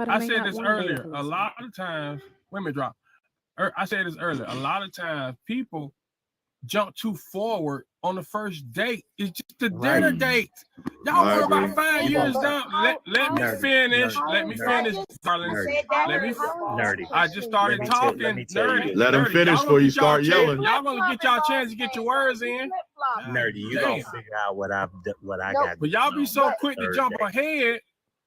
I said this earlier. A lot of times, women drop. I said this earlier. A lot of times, people jump too forward on the first date. It's just a dinner date. Y'all worry about 5 years down. Let me finish. Let me finish, darling. Let me. Nerdy. I just started talking. Nerdy. Let him finish before you start yelling. Y'all gonna get y'all chance to get your words in. Nerdy, you gonna figure out what I got. But y'all be so on quick to third jump date. ahead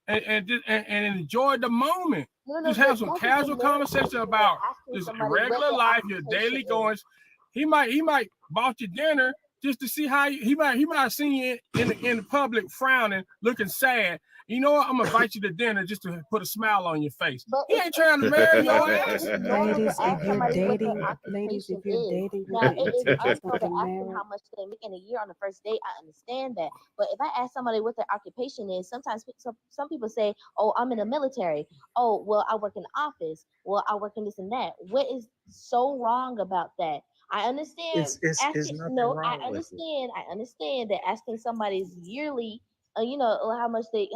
and enjoy the moment. Just have some casual conversation about just regular life, your daily goings. He might bought you dinner just to see how he might see you in the public frowning, looking sad. You know what? I'm gonna invite you to dinner just to put a smile on your face. He ain't trying to marry your ass. Ladies, if you're dating, Now, it is unfair to ask them how much they make in a year on the first date. I understand that, but if I ask somebody what their occupation is, sometimes some people say, "Oh, I'm in the military." "Oh, well, I work in the office." "Well, I work in this and that." What is so wrong about that? I understand. It's nothing wrong I with understand. I understand that asking somebody's yearly, how much they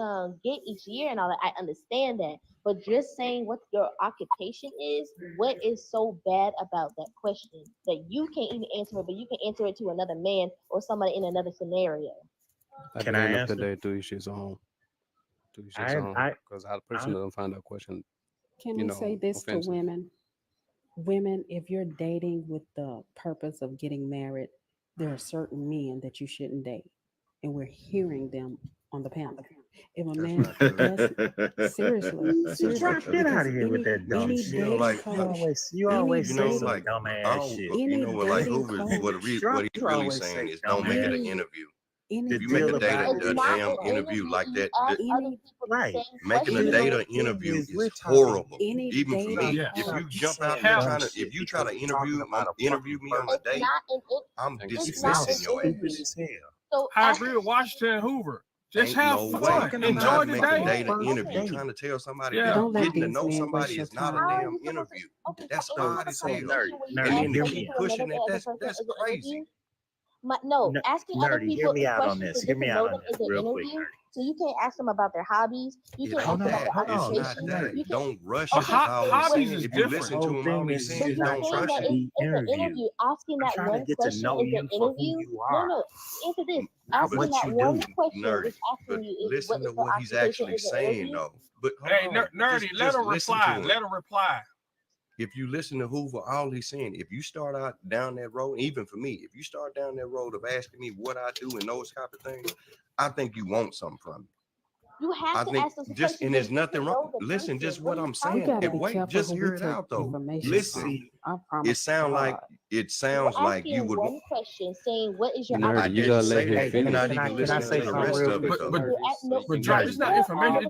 get each year and all that. I understand that, but just saying what your occupation is, what is so bad about that question that you can't even answer it, but you can answer it to another man or somebody in another scenario? At Can the I end of answer? the day, to each his own. To each his I- own. I- Because I personally don't find that question, Can we say this to women? Women, if you're dating with the purpose of getting married, there are certain men that you shouldn't date. And we're hearing them on the panel. If a man does seriously, Get out of here with that dumb any shit. dating You always say some dumb ass shit. like Hoover, what he's really saying is don't make it an interview. If you make a damn interview like that, making a date an interview is horrible. Even for me, if you jump out there if you try to interview me on a date, I'm dismissing your ass. So I agree with Washington and Hoover. Just have fun. Enjoy the day. Interview. Trying to tell somebody Don't getting to know somebody is not a damn interview. That's odd as hell. And then to keep pushing it, that's crazy. Asking other Nerdy, people hear me out on questions this. to Hear get me to out know on them this is an real quick, interview. Nerdy. So you can't ask them about their hobbies. You can't ask them about their occupation. Don't rush Okay, it. All hobbies saying. is If you listen to him, all he's saying is don't rush it. It's an interview. Asking that one question is an interview. No. Answer this. Asking What that you one do, question nerdy. is But asking you listen to what he's actually saying, though. But Hey, nerdy, let her listen to reply. him. Let her reply. If you listen to Hoover, all he's saying, if you start out down that road, even for me, if you start down that road of asking me what I do and those type of things, I think you want something from me. You have to ask us a question. And there's nothing wrong. Listen, just what I'm saying. Wait, just hear it out though. Listen, it sound like it sounds like you would. One question saying, "What is your Nerdy, you gotta let him You're finish. not even listening to the rest of it, though. But Drop, it's not information.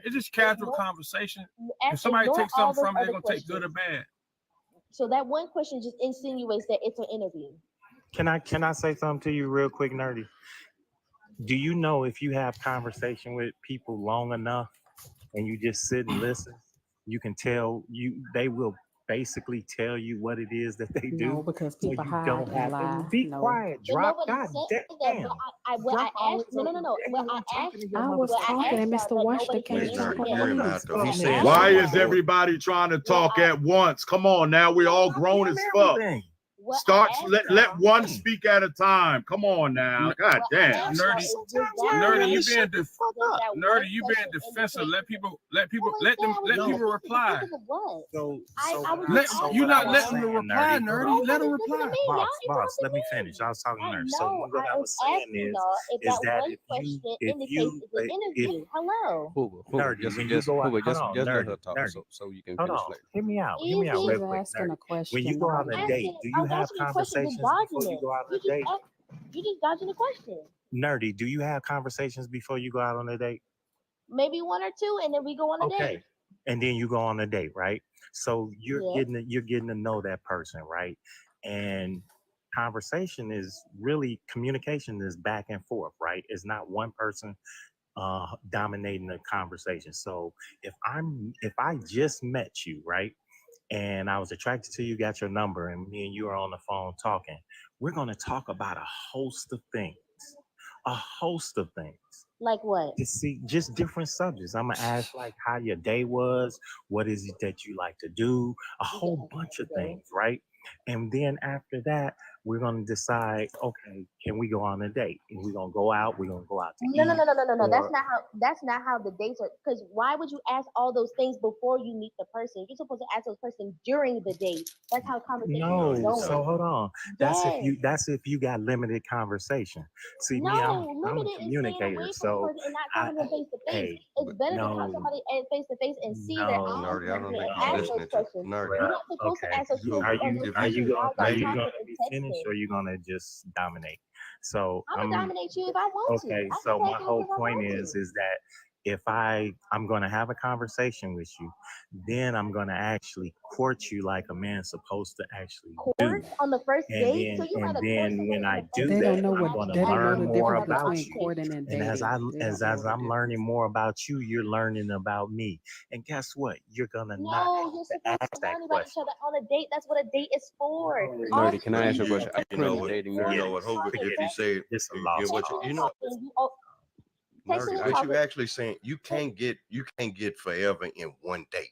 It's just casual conversation. If somebody takes something from it, they're gonna take good or bad. So that one question just insinuates that it's an interview. Can I say something to you real quick, Nerdy? Do you know if you have conversation with people long enough and you just sit and listen, you can tell they will basically tell you what it is that they do. No, because So people you hide don't and have lie. to be No. quiet. Drop. God damn. What I asked, no. What I asked, I was talking and Mr. Washington came talking over me. Why is everybody trying to talk at once? Come on now, we all grown as fuck. Start. Let one speak at a time. Come on now. God damn. Nerdy, you being defensive. Let people reply. You're not letting them reply, Nerdy. Let them reply. Boss, let me finish. I was talking to Nerdy. So what I was saying is that if hello, Nerdy, just let her talk, so you can hold finish on. later. Hear me out real quick. Nerdy. When you go on a date, do you have conversations before you go out on a date? You just dodging the question. Nerdy, do you have conversations before you go out on a date? Maybe one or two, and then we go on a date. And then you go on a date, right? So you're getting to know that person, right? And conversation is really communication is back and forth, right? It's not one person dominating the conversation. So if I just met you, right? And I was attracted to you, got your number, and me and you are on the phone talking. We're going to talk about a host of things. Like what? Just different subjects. I'm gonna ask like how your day was, what is it that you like to do, a whole bunch of things, right? And then after that, we're gonna decide, okay, can we go on a date? And we're gonna go out. We're gonna go out to eat. No. Or, That's not how the dates are. Because why would you ask all those things before you meet the person? You're supposed to ask those person during the date. That's how conversation is going. So hold on. That's if you got limited conversation. See, me, I'm a communicator, so and not talking to face to face. It's better to talk to somebody face to face and see their eyes Nerdy, I don't think and you're ask those listening to questions. Nerdy. You're not supposed to ask those questions. Are you gonna be finished, or are you gonna just dominate? So I'm gonna dominate you if I want to. Okay, so my whole point is that if I'm going to have a conversation with you, then I'm going to actually court you like a man's supposed to actually do. On the first date, and then when I do that, I'm going to learn more about you. And as I'm learning more about you, you're learning about me. And guess what? You're gonna not you're supposed ask to that learn about each question. other on a date. That's what a date is for. Nerdy, can I ask you a question? You know what? If you say what you actually saying, you can't get forever in one date.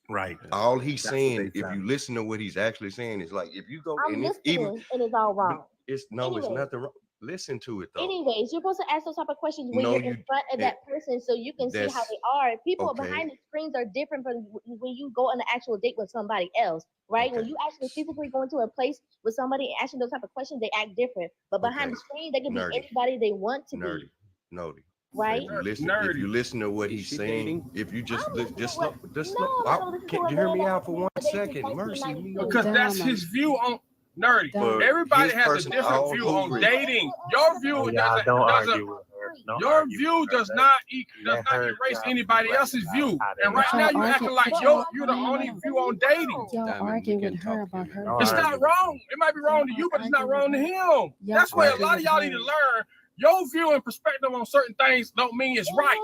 Right. All he's saying, if you listen to what he's actually saying, is like if you go I'm listening, and it's all wrong. It's nothing wrong. Listen to it though. Anyways, you're supposed to ask those type of questions when you're in front of that person, so you can see how they are. People behind the screens are different from when you go on an actual date with somebody else, right? When you actually physically go into a place with somebody and asking those type of questions, they act different. But behind the screen, they can be anybody they want to be. Nerdy. Right? If you listen to what he's saying, if you just slow. Can you hear me out for 1 second? Mercy me. Because that's his view on Nerdy. Everybody has a different view on dating. Your view does not erase anybody else's view. And right now you're acting like you're the only view on dating. Y'all arguing with her about her. It's not wrong. It might be wrong to you, but it's not wrong to him. That's where a lot of y'all need to learn. Your view and perspective on certain things don't mean it's right.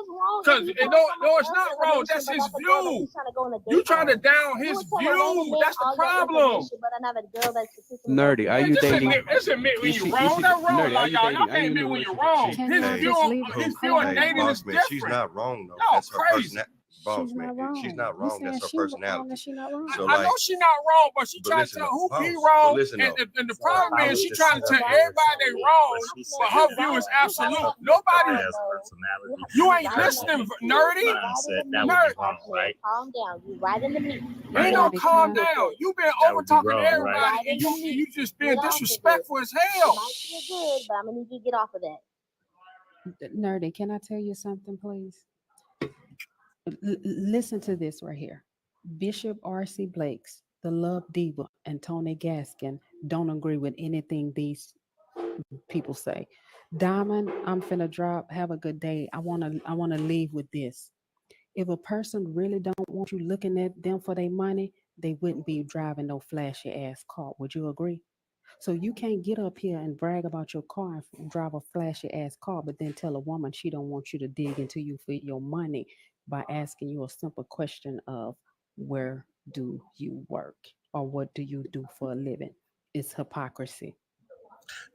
Because it's not wrong. That's his view. You trying to down his view. That's the problem. Nerdy, are you dating? Let's admit when you're wrong. That's wrong, y'all. Y'all can't admit when you're wrong. His view on dating is different. She's not wrong though. Y'all That's her crazy. personality. Boss man, she's not wrong. That's her personality. So I know she's not wrong, but she trying to tell who be wrong. And the problem is she trying to tell everybody they wrong, but her view is absolute. Nobody. You ain't listening, nerdy. Nerd. Calm down. You right in the middle. Ain't no calm down. You been over talking to everybody, and you just being disrespectful as hell. Might feel good, but I'm gonna need you to get off of that. Nerdy, can I tell you something, please? Listen to this right here. Bishop R.C. Blake's the Love Diva, and Tony Gaskin don't agree with anything these people say. Diamond, I'm finna drop. Have a good day. I wanna leave with this. If a person really don't want you looking at them for their money, they wouldn't be driving no flashy ass car. Would you agree? So you can't get up here and brag about your car and drive a flashy ass car, but then tell a woman she don't want you to dig into you for your money by asking you a simple question of where do you work or what do you do for a living? It's hypocrisy.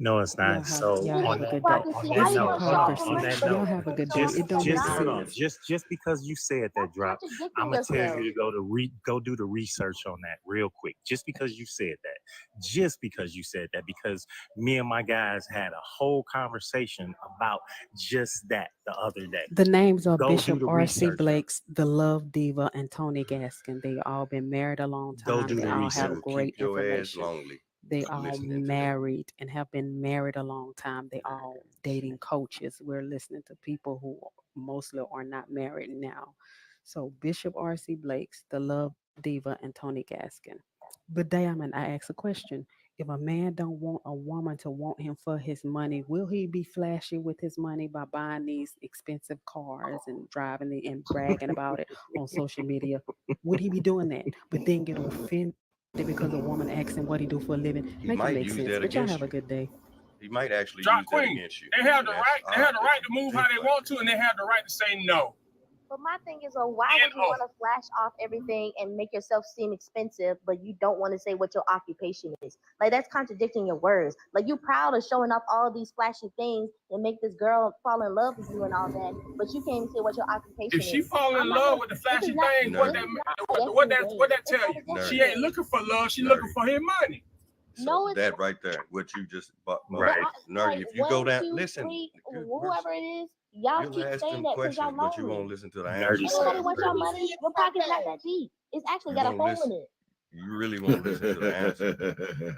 No, it's Y'all not. have So y'all have on a that good note, day. Hypocrisy. on How that It's you note, gonna hold show on. up for On hypocrisy. money, that but Y'all note, then have a you good show day. up for It don't people make hold not? on. sense. Just because you said that, drop. Contradicting I'm gonna tell you yourself. to go do the research on that real quick. Just because you said that, just because you said that, because me and my guys had a whole conversation about just that the other day. The names are Go do Bishop the R.C. research. Blake's, The Love Diva, and Tony Gaskin. They all been married a long Go time. do They the all You have will research. keep great your ass information. lonely They all listening to that. married and have been married a long time. They all dating coaches. We're listening to people who mostly are not married now. So Bishop R.C. Blake's, The Love Diva, and Tony Gaskin. But Diamond, I ask a question. If a man don't want a woman to want him for his money, will he be flashy with his money by buying these expensive cars and driving it and bragging about it on social media? Would he be doing that? But then get offended because a woman asks him what he do for a living? He Make it might make use sense. that But y'all against have a you. good day. He might actually Drop use that Queen. against you. They have the And right. They have the right to move how they want to, and they have the right to say no. But my thing is, why would you want to flash off everything and make yourself seem expensive, but you don't want to say what your occupation is? Like, that's contradicting your words. Like, you proud of showing off all these flashy things and make this girl fall in love with you and all that, but you can't even say what your occupation If she is. fall in love with the flashy things, what that tell you? She ain't looking for love. She looking for his money. No, it's that right there, what you just bought. right. Nerdy, if you go down, 2, listen. 3, whoever it is, y'all You'll keep ask saying them that because y'all questions, but you lonely. won't listen to the Nerdy Ain't answers. nobody want your money. Your pocket's not that deep. It's actually You got a won't hole listen. in it. You really won't listen to the answer.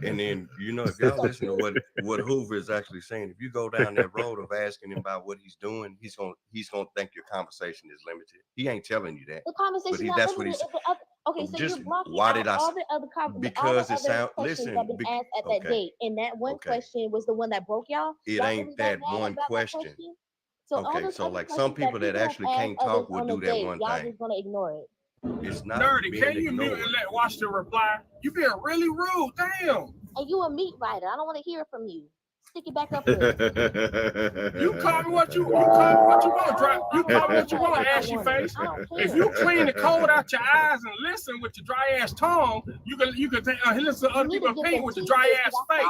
And then, if y'all listen to what Hoover is actually saying, if you go down that road of asking him about what he's doing, he's gonna think your conversation is limited. He ain't telling you that. The conversation not that's what limited. he's. Okay, so Just you're blocking why out did I? all the other Because it sound. questions Listen. that been asked at that date, and that one question was the one that broke y'all. It Y'all ain't really that mad one about question. that question? So all Okay, those so other like some questions people that have actually asked can't others talk will on the do that date, one y'all thing. just gonna ignore it. It's not Nerdy, being can you mute ignored. and watch the reply? You being really rude. Damn. And you a meat writer. I don't want to hear from you. Stick it back up there. You call me what you want, drop. You call me what you want, ashy face. If you clean the cold out your eyes and listen with your dry ass tongue, you can take listen to other people's opinion with your dry ass face.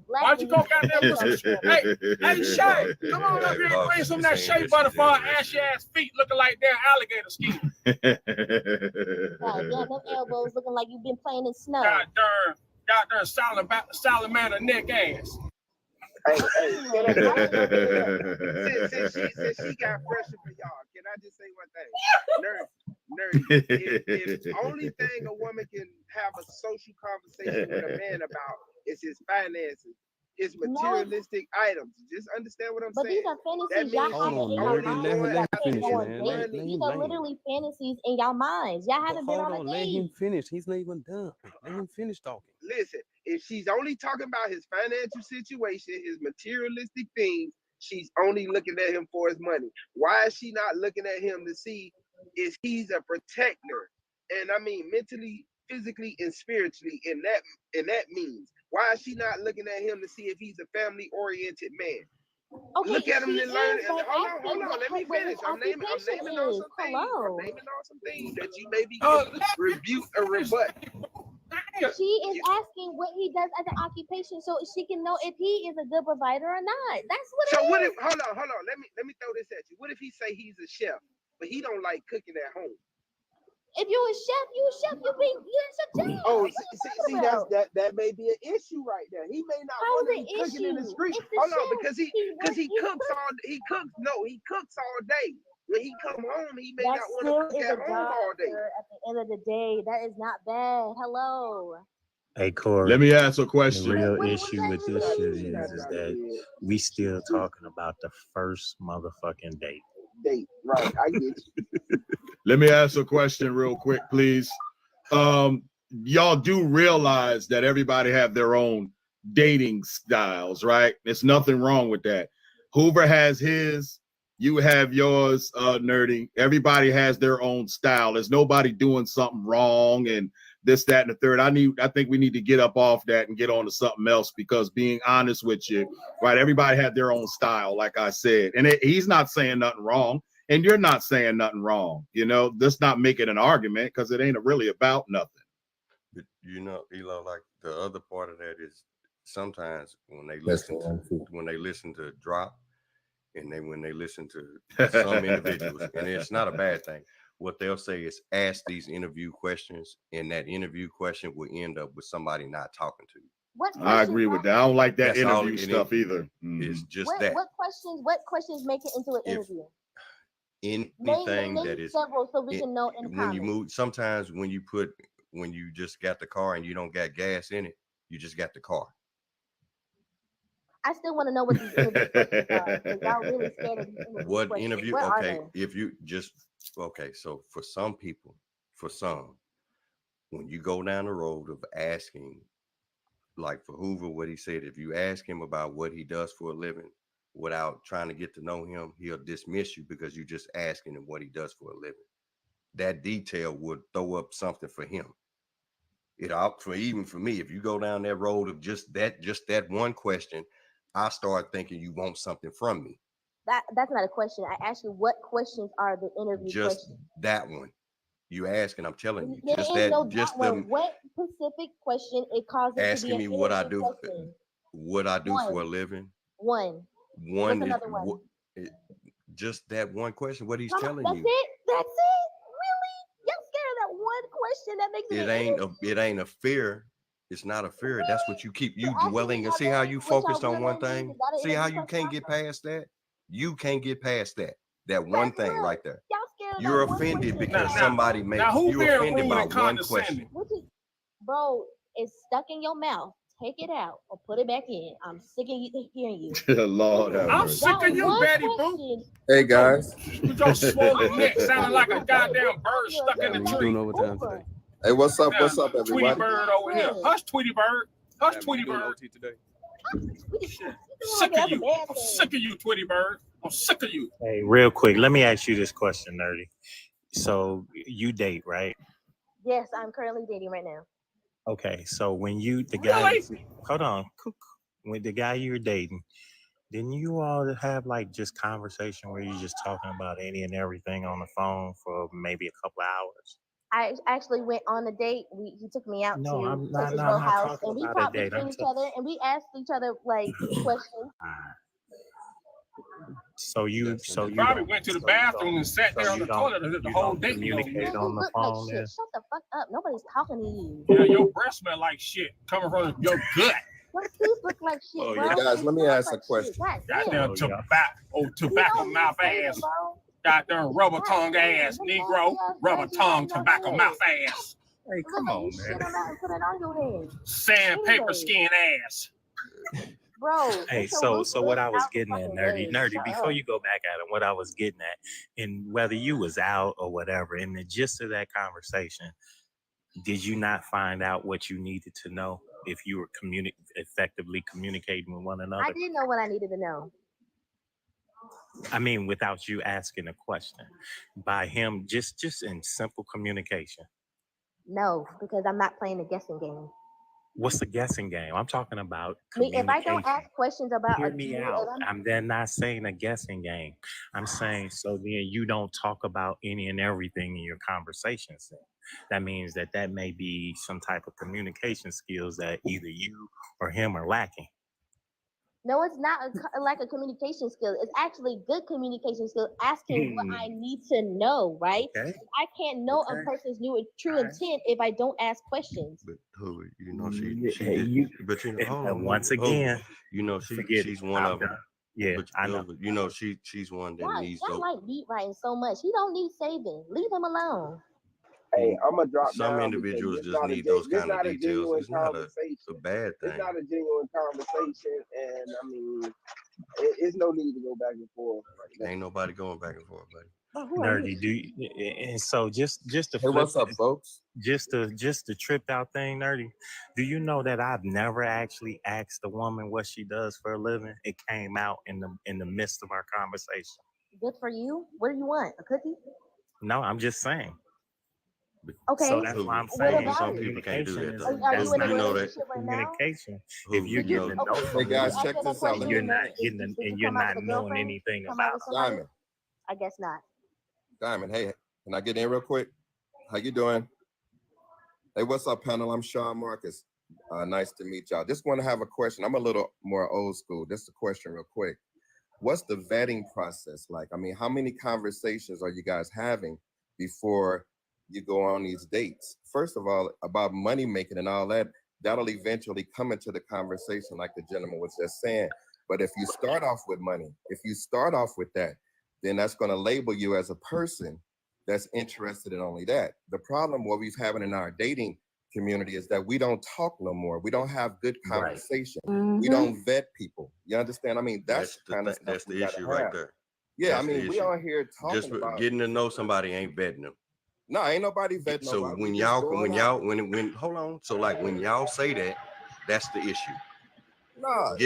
Why don't you go goddamn put some hey Shay, come on up here and bring some of that shea butter for her ashy ass feet looking like they're alligator skin. God damn, them elbows looking like you've been playing in snow. God darn salamander neck ass. Hey, since she got pressure for y'all, can I just say one thing? Nerdy, if only thing a woman can have a social conversation with a man about is his finances, his materialistic items. Just understand what I'm saying. But these are fantasies y'all have in your minds. Let him finish, man. Let These him are land. literally fantasies in y'all minds. Y'all haven't been on a Let date. him finish. He's not even done. Let him finish talking. Listen, if she's only talking about his financial situation, his materialistic things, she's only looking at him for his money. Why is she not looking at him to see if he's a protector? And I mean mentally, physically, and spiritually in that means. Why is she not looking at him to see if he's a family-oriented man? Okay, look at him and learn. Hold on. Let me finish. I'm naming all some things. I'm naming all some things that you maybe rebuke or rebut. She is asking what he does as an occupation so she can know if he is a good provider or not. That's what So it what is. if hold on. Let me throw this at you. What if he say he's a chef, but he don't like cooking at home? If you're a chef, you're a chef. Oh, see, that may be an issue right there. He may not want to be cooking in the street. Hold on, because he cooks all day. When he come home, he may not want to cook at home all day. At the end of the day, that is not bad. Hello. Hey Corey, let me ask a question. The real issue with this shit is that we still talking about the first motherfucking date. Right, I get you. Let me ask a question real quick, please. y'all do realize that everybody have their own dating styles, right? There's nothing wrong with that. Hoover has his, you have yours, Nerdy. Everybody has their own style. There's nobody doing something wrong and this, that, and the third. I think we need to get up off that and get on to something else, because being honest with you, right? Everybody had their own style, like I said, and he's not saying nothing wrong, and you're not saying nothing wrong. You know, that's not making an argument, because it ain't really about nothing. But you know, Elo, like the other part of that is sometimes when they listen to Drop, and when they listen to some individuals, and it's not a bad thing, what they'll say is ask these interview questions, and that interview question will end up with somebody not talking to you. I agree with that. I don't like that That's all interview stuff either. It's just What that questions make it into an interview? anything Name that is several so we can know in when common. you move, sometimes when you just got the car and you don't got gas in it, you just got the car. I still want to know what these interview questions are, because y'all really scared of these interview What questions. interview? What are Okay, they? if you just so for some people, when you go down the road of asking, like for Hoover, what he said, if you ask him about what he does for a living without trying to get to know him, he'll dismiss you because you're just asking him what he does for a living. That detail would throw up something for him. Even for me, if you go down that road of just that one question, I start thinking you want something from me. That's not a question. I asked you what questions are the interview Just questions. that one. You ask, and I'm telling you, There just is that, no just that one. them What specific question it causes to be asking an me what I interview do, question? what I do for a One. living. One. One What's is another one? just that one question. What he's Come on, telling that's you. it. That's it. Really? Y'all scared of that one question that makes it an interview? It ain't a fear. It's not a fear. That's what you keep So asking dwelling, each and see how other you what y'all focused on real one name is thing. that an See how interview you question? can't get past that. You can't get past that one That's thing what right there. y'all scared of. You're That one offended question. because Now, somebody made Now, who you being offended rude by and one condescending? question. Which is, bro, it's stuck in your mouth. Take it out or put it back in. I'm sick of hearing you. Lord have I'm mercy. sick of you, one Betty Boo. question. Hey guys, With your swollen neck sounding like a goddamn bird stuck in the we tree. doing overtime today. Hey, what's up? What's up, Tweety everybody? Bird over here. Hush, Tweety Bird. Hush, Tweety doing Bird. OT today. Sick of you. I'm sick of you, Tweety Bird. I'm sick of you. Hey, real quick, let me ask you this question, Nerdy. So you date, right? Yes, I'm currently dating right now. Okay, so when the guy, Really? hold on, when the guy you're dating, didn't you all have like just conversation where you just talking about any and everything on the phone for maybe a couple of hours? I actually went on a date. He took me out No, to I'm not his real house, talking and we about a talked date. between each other, and we asked each other like questions. So you Probably went to the bathroom and sat there on the toilet the whole date. communicate on the Look like phone. shit. Shut the fuck up. Nobody's talking to you. Yeah, your breath smell like shit coming from your gut. Your teeth look like shit, Oh, bro. yeah. Guys, let me They ask smell a like question. shit. God Goddamn damn. tobacco mouth ass. Goddamn rubber tongue ass Negro. Rubber tongue tobacco mouth ass. Hey, come on, Shit man. on that and put it on your head. Sandpaper Anyway. skin ass. Bro. Hey, get your so what I was out the getting at, fucking Nerdy, way. before Shut up. you go back at it, what I was getting at, and whether you was out or whatever, in the gist of that conversation, did you not find out what you needed to know if you were effectively communicating with one another? I did know what I needed to know. I mean, without you asking a question, by him just in simple communication. No, because I'm not playing the guessing game. What's the guessing game? I'm talking about If I don't communication. ask questions about Hear a me dude, out. and I'm then not saying a guessing game. I'm saying so then you don't talk about any and everything in your conversations. Then. That means that may be some type of communication skills that either you or him are lacking. no, it's not like a communication skill. It's actually good communication skill. Asking what I need to know, right? Okay. I can't know a person's true intent if I don't ask questions. But who, you know, she Hey, did, you, but you know, hold on, once again, you know, forget she's it. one I'm of them. done. Yeah, But I know. you know, she's one that needs Y'all those. like beat writing so much. He don't need saving. Leave him alone. Hey, I'm gonna drop Some down because individuals it's just not need those this kind of not a details. genuine It's not a conversation. bad It's thing. not a genuine conversation, and I mean, it's no need to go back and forth. Like that. Ain't nobody going back and forth, buddy. Oh, who are you? Nerdy, do you, and so just to Hey, flip what's up, folks? just the tripped out thing, Nerdy. Do you know that I've never actually asked a woman what she does for a living? It came out in the midst of our conversation. Good for you. What do you want? A cookie? No, I'm just saying. Okay. So that's why I'm What saying about Some it? people can't do communication that is though. Are that's you in a You not know that. relationship right now? communication. If Who you're Did you? getting to know Okay. Hey, Did you guys, someone ask check her that this out. question? Let you're And me, not then getting did and you you're come out not with a knowing girlfriend? anything Come out about with somebody? Diamond, I guess not. Diamond. Hey, can I get in real quick? How you doing? Hey, what's up, panel? I'm Sean Marcus. Nice to meet y'all. Just want to have a question. I'm a little more old school. Just a question real quick. What's the vetting process like? I mean, how many conversations are you guys having before you go on these dates? First of all, about money making and all that, that'll eventually come into the conversation, like the gentleman was just saying. But if you start off with money, if you start off with that, then that's going to label you as a person that's interested in only that. The problem what we've having in our dating community is that we don't talk no more. We don't have good conversation. We don't vet people. You understand? I mean, that's the kind of stuff That's we the gotta issue right have. there. Yeah, I That's the mean, we issue. are here Just talking about. getting to know somebody ain't vetting them. No, ain't nobody vetting So nobody. when We just y'all going out. when hold on. So like when y'all say that, that's the issue. Nah,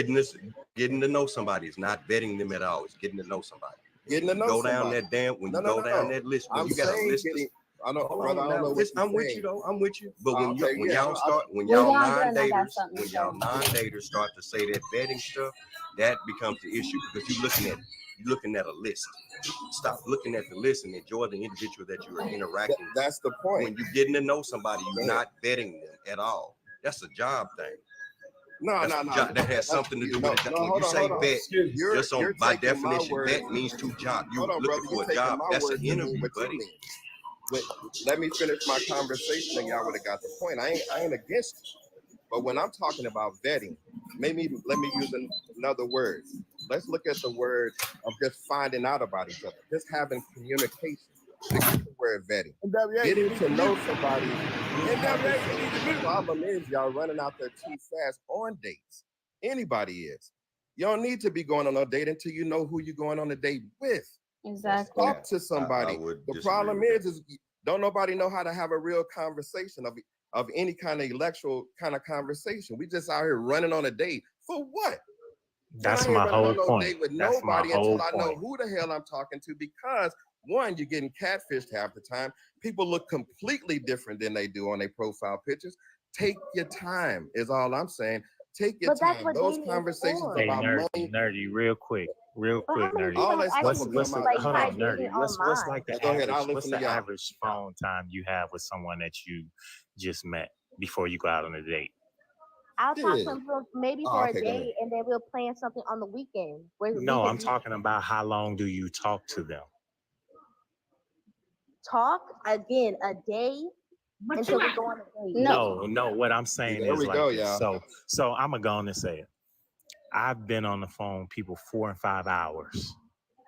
Getting to know somebody is not vetting them at all. It's getting to know somebody. getting to You know go down somebody. that damn when No, you no, go no, down no. that list, when I'm you got a saying list of getting. I don't, hold brother. I on don't now. know what Listen, you're I'm with saying. you though. I'm with you. But when Okay, when yeah. y'all start when Well, y'all y'all done, I got non-daters, something to when say. y'all non-daters start to say that vetting stuff, that becomes the issue because you're looking at a list. Stop looking at the list and enjoy the individual that you are interacting with. That's the point. When you're getting to know somebody, you're not vetting them at all. That's a job thing. No. That has something to do with a job. When you say vet, just on by definition, vet means to job. You Hold on, brother. looking You're for a taking job. my That's an words to mean interview, what you buddy. mean. But let me finish my conversation, and y'all would have got the point. I ain't against it. But when I'm talking about vetting, maybe let me use another word. Let's look at the word of just finding out about each other, just having communication. Forget the word vetting. Getting to know somebody. The problem is y'all running out there too fast on dates. Anybody is. You don't need to be going on a date until you know who you're going on a date with. Exactly. Talk to somebody. The problem is don't nobody know how to have a real conversation of any kind of intellectual kind of conversation. We just out here running on a date for what? That's I ain't my running whole on no point. date with That's my nobody whole until I know point. who the hell I'm talking to, because one, you're getting catfished half the time. People look completely different than they do on their profile pictures. Take your time is all I'm saying. Take your But that's time. what Those dating is conversations for. Hey, about nerdy, money. nerdy, real quick, But how many nerdy. people All have that stuff actually will come out. Hold tried on, dating nerdy. What's online? like the Go ahead, average? I'll What's listen the to y'all. average phone time you have with someone that you just met before you go out on a date? I'll talk to Yeah. him for maybe Oh, for a okay, go ahead. day, and then we'll plan something on the weekend where we No, I'm can talking about how long do you talk to them? talk again a day until we go on a date. No. What I'm saying There is we like go, this. y'all. So I'm gonna go on and say it. I've been on the phone with people 4 and 5 hours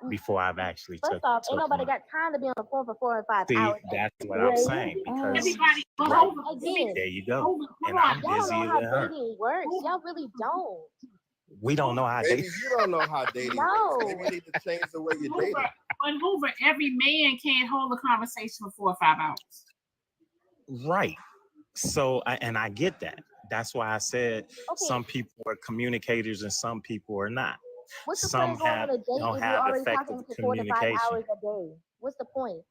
before I've actually First off, ain't took nobody one. got time to be on the phone for 4 or 5 See, hours. that's what I'm Wait. saying because Everybody, but right Again, there you go, hold and on. I'm y'all don't know busier how than her. dating works. Y'all really don't. We don't know how Maybe they. you don't know how dating works. Maybe No. you need to change the way you're dating. But Hoover, every man can't hold a conversation for 4 or 5 hours. Right. So, and I get that. That's why I said some people are communicators and some people are not. What's the Some point of going have on a date don't if you're have already effective talking for 4 to 5 communication. hours a day? What's the point?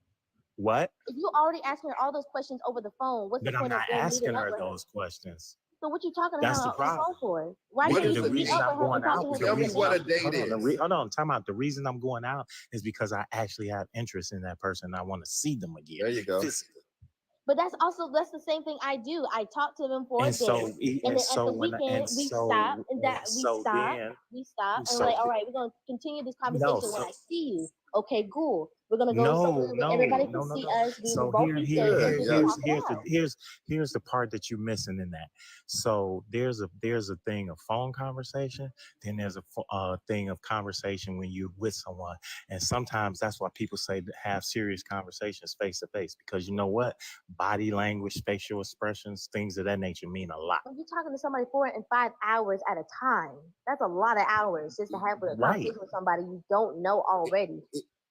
What? If you already asking her all those questions over the phone, what's But the I'm point of not then asking meeting up her with her? those questions. So what you talking to her That's the on the phone problem. for? Why What you is need a to meet date? up with her and talk to her Tell me before what a the date is. Hold on, time out. The reason I'm going out is because I actually have interest in that person. And I want to see them again. There you go. Physically. But that's the same thing I do. I talk to them for a And day, so, and then at the weekend we stop, and we stop, and we're like, all right, we're gonna continue this conversation when I see you. Okay, cool. We're gonna go somewhere where everybody can see us. We will both be safe and just talk it out. Here's the part that you're missing in that. So there's a thing of phone conversation, then there's a thing of conversation when you're with someone, and sometimes that's why people say to have serious conversations face to face, because you know what, body language, facial expressions, things of that nature mean a lot. When you're talking to somebody 4 and 5 hours at a time, that's a lot of hours just to have a Right. conversation with somebody you don't know already.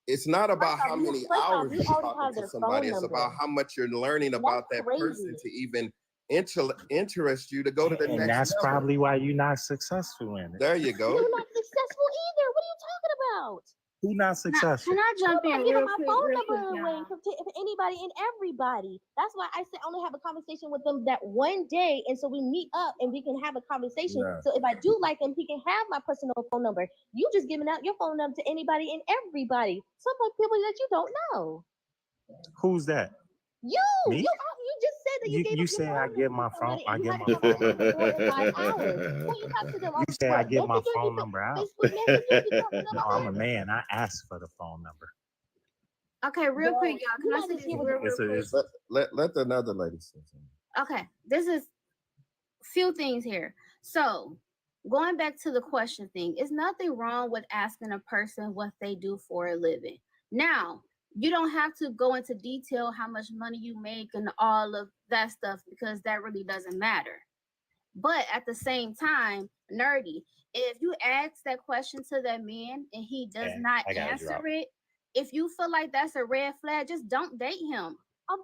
It's not about how many hours we you're already talking have to their somebody. phone It's about number. how much you're learning about that person crazy. to even interest you to go to the And next that's level. probably why you're not successful in it. There you go. You're not successful either. What are you talking about? Who not successful? Can I jump in I'm not giving real my quick, phone real number quick, away y'all? for anybody and everybody. That's why I said only have a conversation with them that one day, and so we meet up and we can have a conversation. Yeah. So if I do like them, he can have my personal phone number. You just giving out your phone number to anybody and everybody. Some people that you don't know. Who's that? You Me? you just said that you gave You up your say I phone give number my to phone. somebody I and you give had my a phone conversation number. for 4 and 5 hours. Who you talk to them on You say I give my Messenger, phone number out. Facebook Messenger, you talk to them No, on I'm a man. I ask for the phone number. Okay, real quick, y'all. Can I say this real quick? Let another lady say something. Okay, this is few things here. So going back to the question thing, it's nothing wrong with asking a person what they do for a living. Now, you don't have to go into detail how much money you make and all of that stuff because that really doesn't matter. But at the same time, nerdy, if you ask that question to that man and he does not answer it, if you feel like that's a red flag, just don't date him.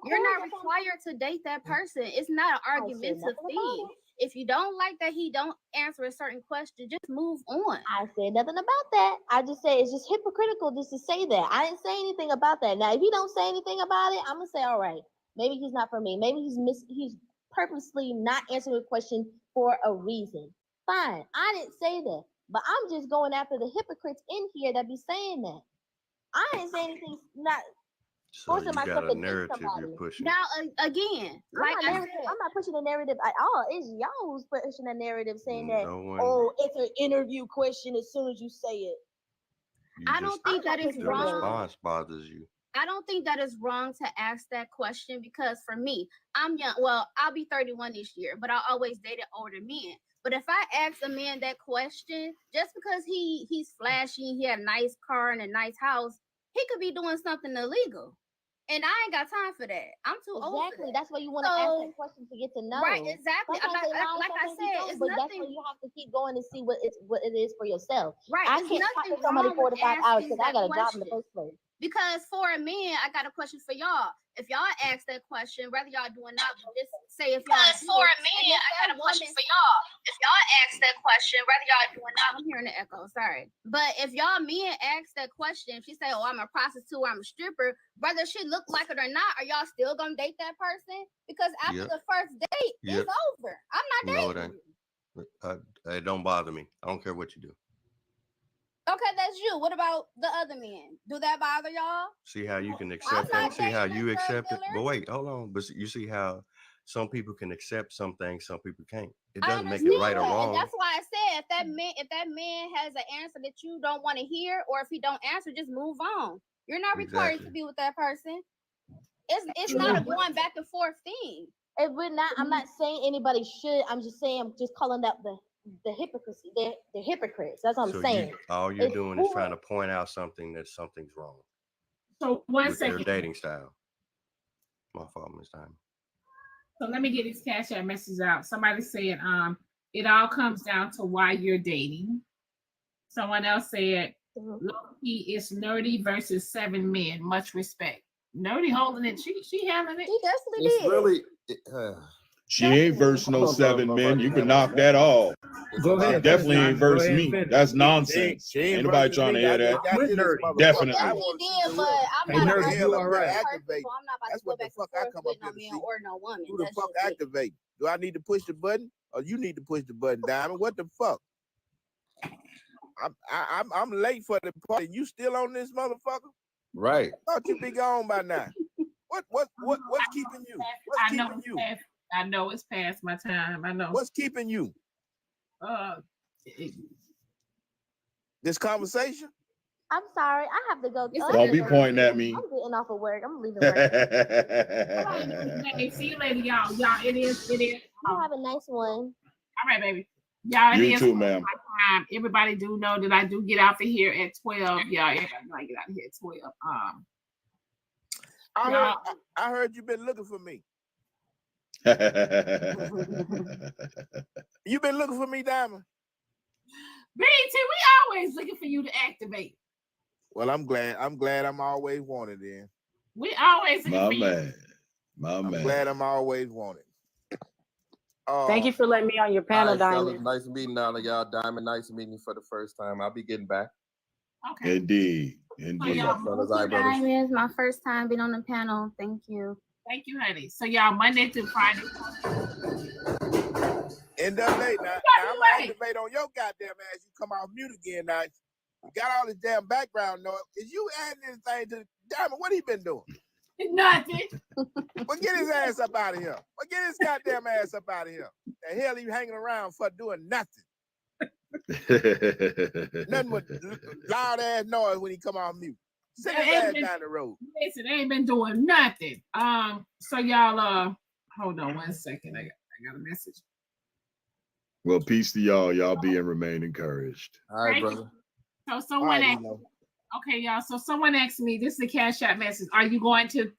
You're not required to date that person. It's not an argumentative thing. If you don't like that he don't answer a certain question, just move on. I said nothing about that. I just said it's just hypocritical just to say that. I didn't say anything about that. Now, if he don't say anything about it, I'm gonna say, all right, maybe he's not for me. Maybe he's purposely not answering a question for a reason. Fine, I didn't say that, but I'm just going after the hypocrites in here that be saying that. I didn't say anything. Not So forcing you myself got to a date narrative somebody. you're pushing. Now, again, I'm not pushing a narrative at all. It's y'all who's pushing a narrative saying that, No one. oh, it's an interview question as soon as you say it. I don't think that is The wrong. response bothers you. I don't think that is wrong to ask that question because for me, I'm young. Well, I'll be 31 this year, but I always dated older men. But if I ask a man that question, just because he's flashy, he had a nice car and a nice house, he could be doing something illegal. And I ain't got time for that. I'm too old for that. That's why you want to ask that question to get to know. Right, exactly. Like I said, it's but that's why you have to keep going and see what it is for yourself. Right. I can't talk to somebody 4 to 5 hours because I got a job in the first place. Because for a man, I got a question for y'all. If y'all ask that question, whether y'all do or not, just say if y'all. Because for a man, I got a question for y'all. If y'all ask that question, whether y'all do or not, I'm hearing the echo. Sorry, but if y'all men ask that question, if she say, "Oh, I'm a prostitute, or I'm a stripper," whether she look like it or not, are y'all still gonna date that person? Because after the first date, it's over. I'm not dating. No, it ain't. It don't bother me. I don't care what you do. Okay, that's you. What about the other men? Do that bother y'all? See how you can accept it. See how you accept it. But wait, hold on. But you see how some people can accept some things, some people can't. It doesn't make it right or wrong. And that's why I said if that man has an answer that you don't want to hear, or if he don't answer, just move on. You're not required to be with that person. It's not a going back and forth thing. If we're not, I'm not saying anybody should. I'm just saying I'm just calling out the hypocrisy. The hypocrites. That's what I'm saying. All you're doing is trying to point out something's wrong. So one with second. their dating style. My fault, Miss Time. So let me get these Cash App messages out. Somebody said, it all comes down to why you're dating. Someone else said, Loki is nerdy versus 7 men. Much respect. Nerdy holding it. She handling it. She definitely It's really. She ain't verse no 7 men. You can knock that off. Go ahead. She definitely ain't verse me. That's nonsense. She ain't Ain't nobody versus trying to me. hear I that. just got to this motherfucker. Definitely. I He want did, but I'm Hey, not Nerdy, about you to all right? activate. I'm not about That's to go what the back fuck and I forth come with up no here to man see. or no woman. Who the That's fuck just it. activate? Do I need to push the button, or you need to push the button, Diamond? What the fuck? I'm late for the party. You still on this motherfucker? Right. I thought you be gone by now. What's keeping you? What's keeping you? I know it's past my time. I know. What's keeping you? This conversation? I'm sorry. I have to go. Don't be pointing at me. I'm getting off of work. I'm leaving work. Hey, see you later, y'all. Y'all, it is. You have a nice one. All right, baby. Y'all, You too, ma'am. time. Everybody do know that I do get out of here at 12. Y'all, everybody know I get out of here at 12. I heard you been looking for me. You been looking for me, Diamond? BT, we always looking for you to activate. Well, I'm glad. I'm glad I'm always wanted then. We always here My for you. man. My I'm man. glad I'm always wanted. Thank you for letting me on your All panel, right, fellas. Diamond. Nice meeting all of y'all. Diamond, nice meeting you for the first time. I'll be getting back. Okay. Indeed. So Indeed. y'all, Fellas, all right, brothers. Diamond, it's my first time being on the panel. Thank you. thank you, honey. So y'all, Monday through Friday. End of the day, now I'm gonna activate on your goddamn ass. You come off mute again now. You got all this damn background noise. Is you adding anything to Diamond? What he been doing? Nothing. Well, get his ass up out of here. Well, get his goddamn ass up out of here. The hell he hanging around for doing nothing. Nothing but loud ass noise when he come off mute. Send his ass down the road. Listen, they ain't been doing nothing. So y'all, hold on 1 second. I got a message. Well, peace to y'all. Y'all be and remain encouraged. All right, Thank you. brother. So someone asked, Eno. okay, y'all. So someone asked me, this is a cash out message. Are you going to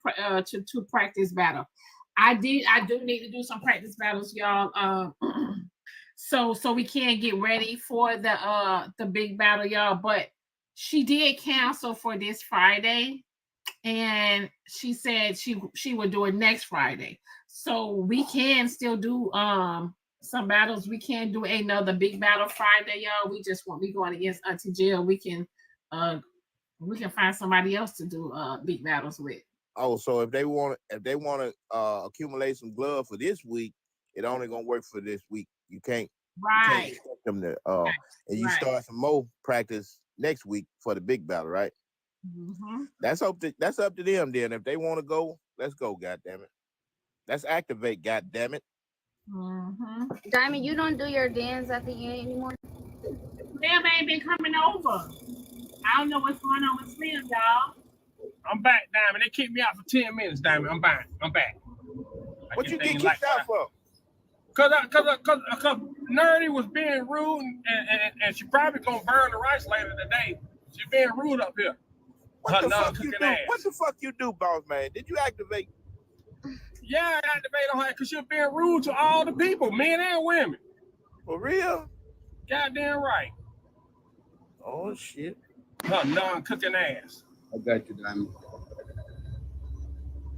practice battle? I do need to do some practice battles, y'all. So we can get ready for the big battle, y'all. But she did cancel for this Friday, and she said she would do it next Friday. So we can still do some battles. We can do another big battle Friday, y'all. We just won't be going against Auntie Jill. We can find somebody else to do big battles with. Oh, so if they want to accumulate some gloves for this week, it only gonna work for this week. You can't expect them to and you start some more practice next week for the big battle, right? Mm-hmm. That's up to them then. If they want to go, let's go, goddammit. Let's activate, goddammit. Mm-hmm. Diamond, you don't do your dance at the end anymore? Slim ain't been coming over. I don't know what's going on with Slim, y'all. I'm back, Diamond. They kicked me out for 10 minutes, Diamond. I'm back. What you get kicked out for? Cause Nerdy was being rude, and she probably gonna burn the rice later today. She being rude up here. What the fuck you do? What the fuck you do, boss man? Did you activate? Yeah, I activated on her because she was being rude to all the people, men and women. For real? Goddamn right. Oh shit. Her non-cooking ass. I got you, Diamond.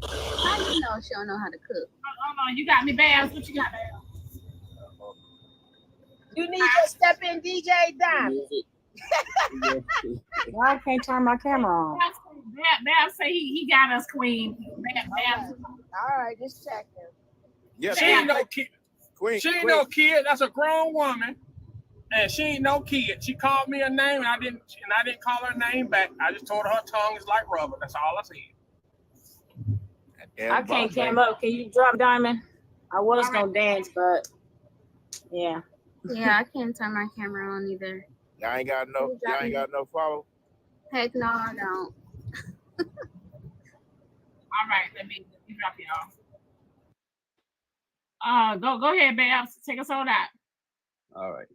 How do you know she don't know how to cook? Hold on, you got me, Babs. What you got, Babs? You need to step in, DJ Diamond. Why I can't turn my camera on? Babs say he got us, Queen. Babs. All right, just checking. Yeah, she ain't no kid. Queen, she ain't no kid. That's a grown woman, and she ain't no kid. She called me a name, and I didn't call her name back. I just told her tongue is like rubber. That's all I said. I can't cam up. Can you drop Diamond? I was gonna dance, but yeah. Yeah, I can't turn my camera on either. Y'all ain't got no follow. Heck no, I don't. All right, let me drop y'all. Go ahead, Babs. Take us on out. All right.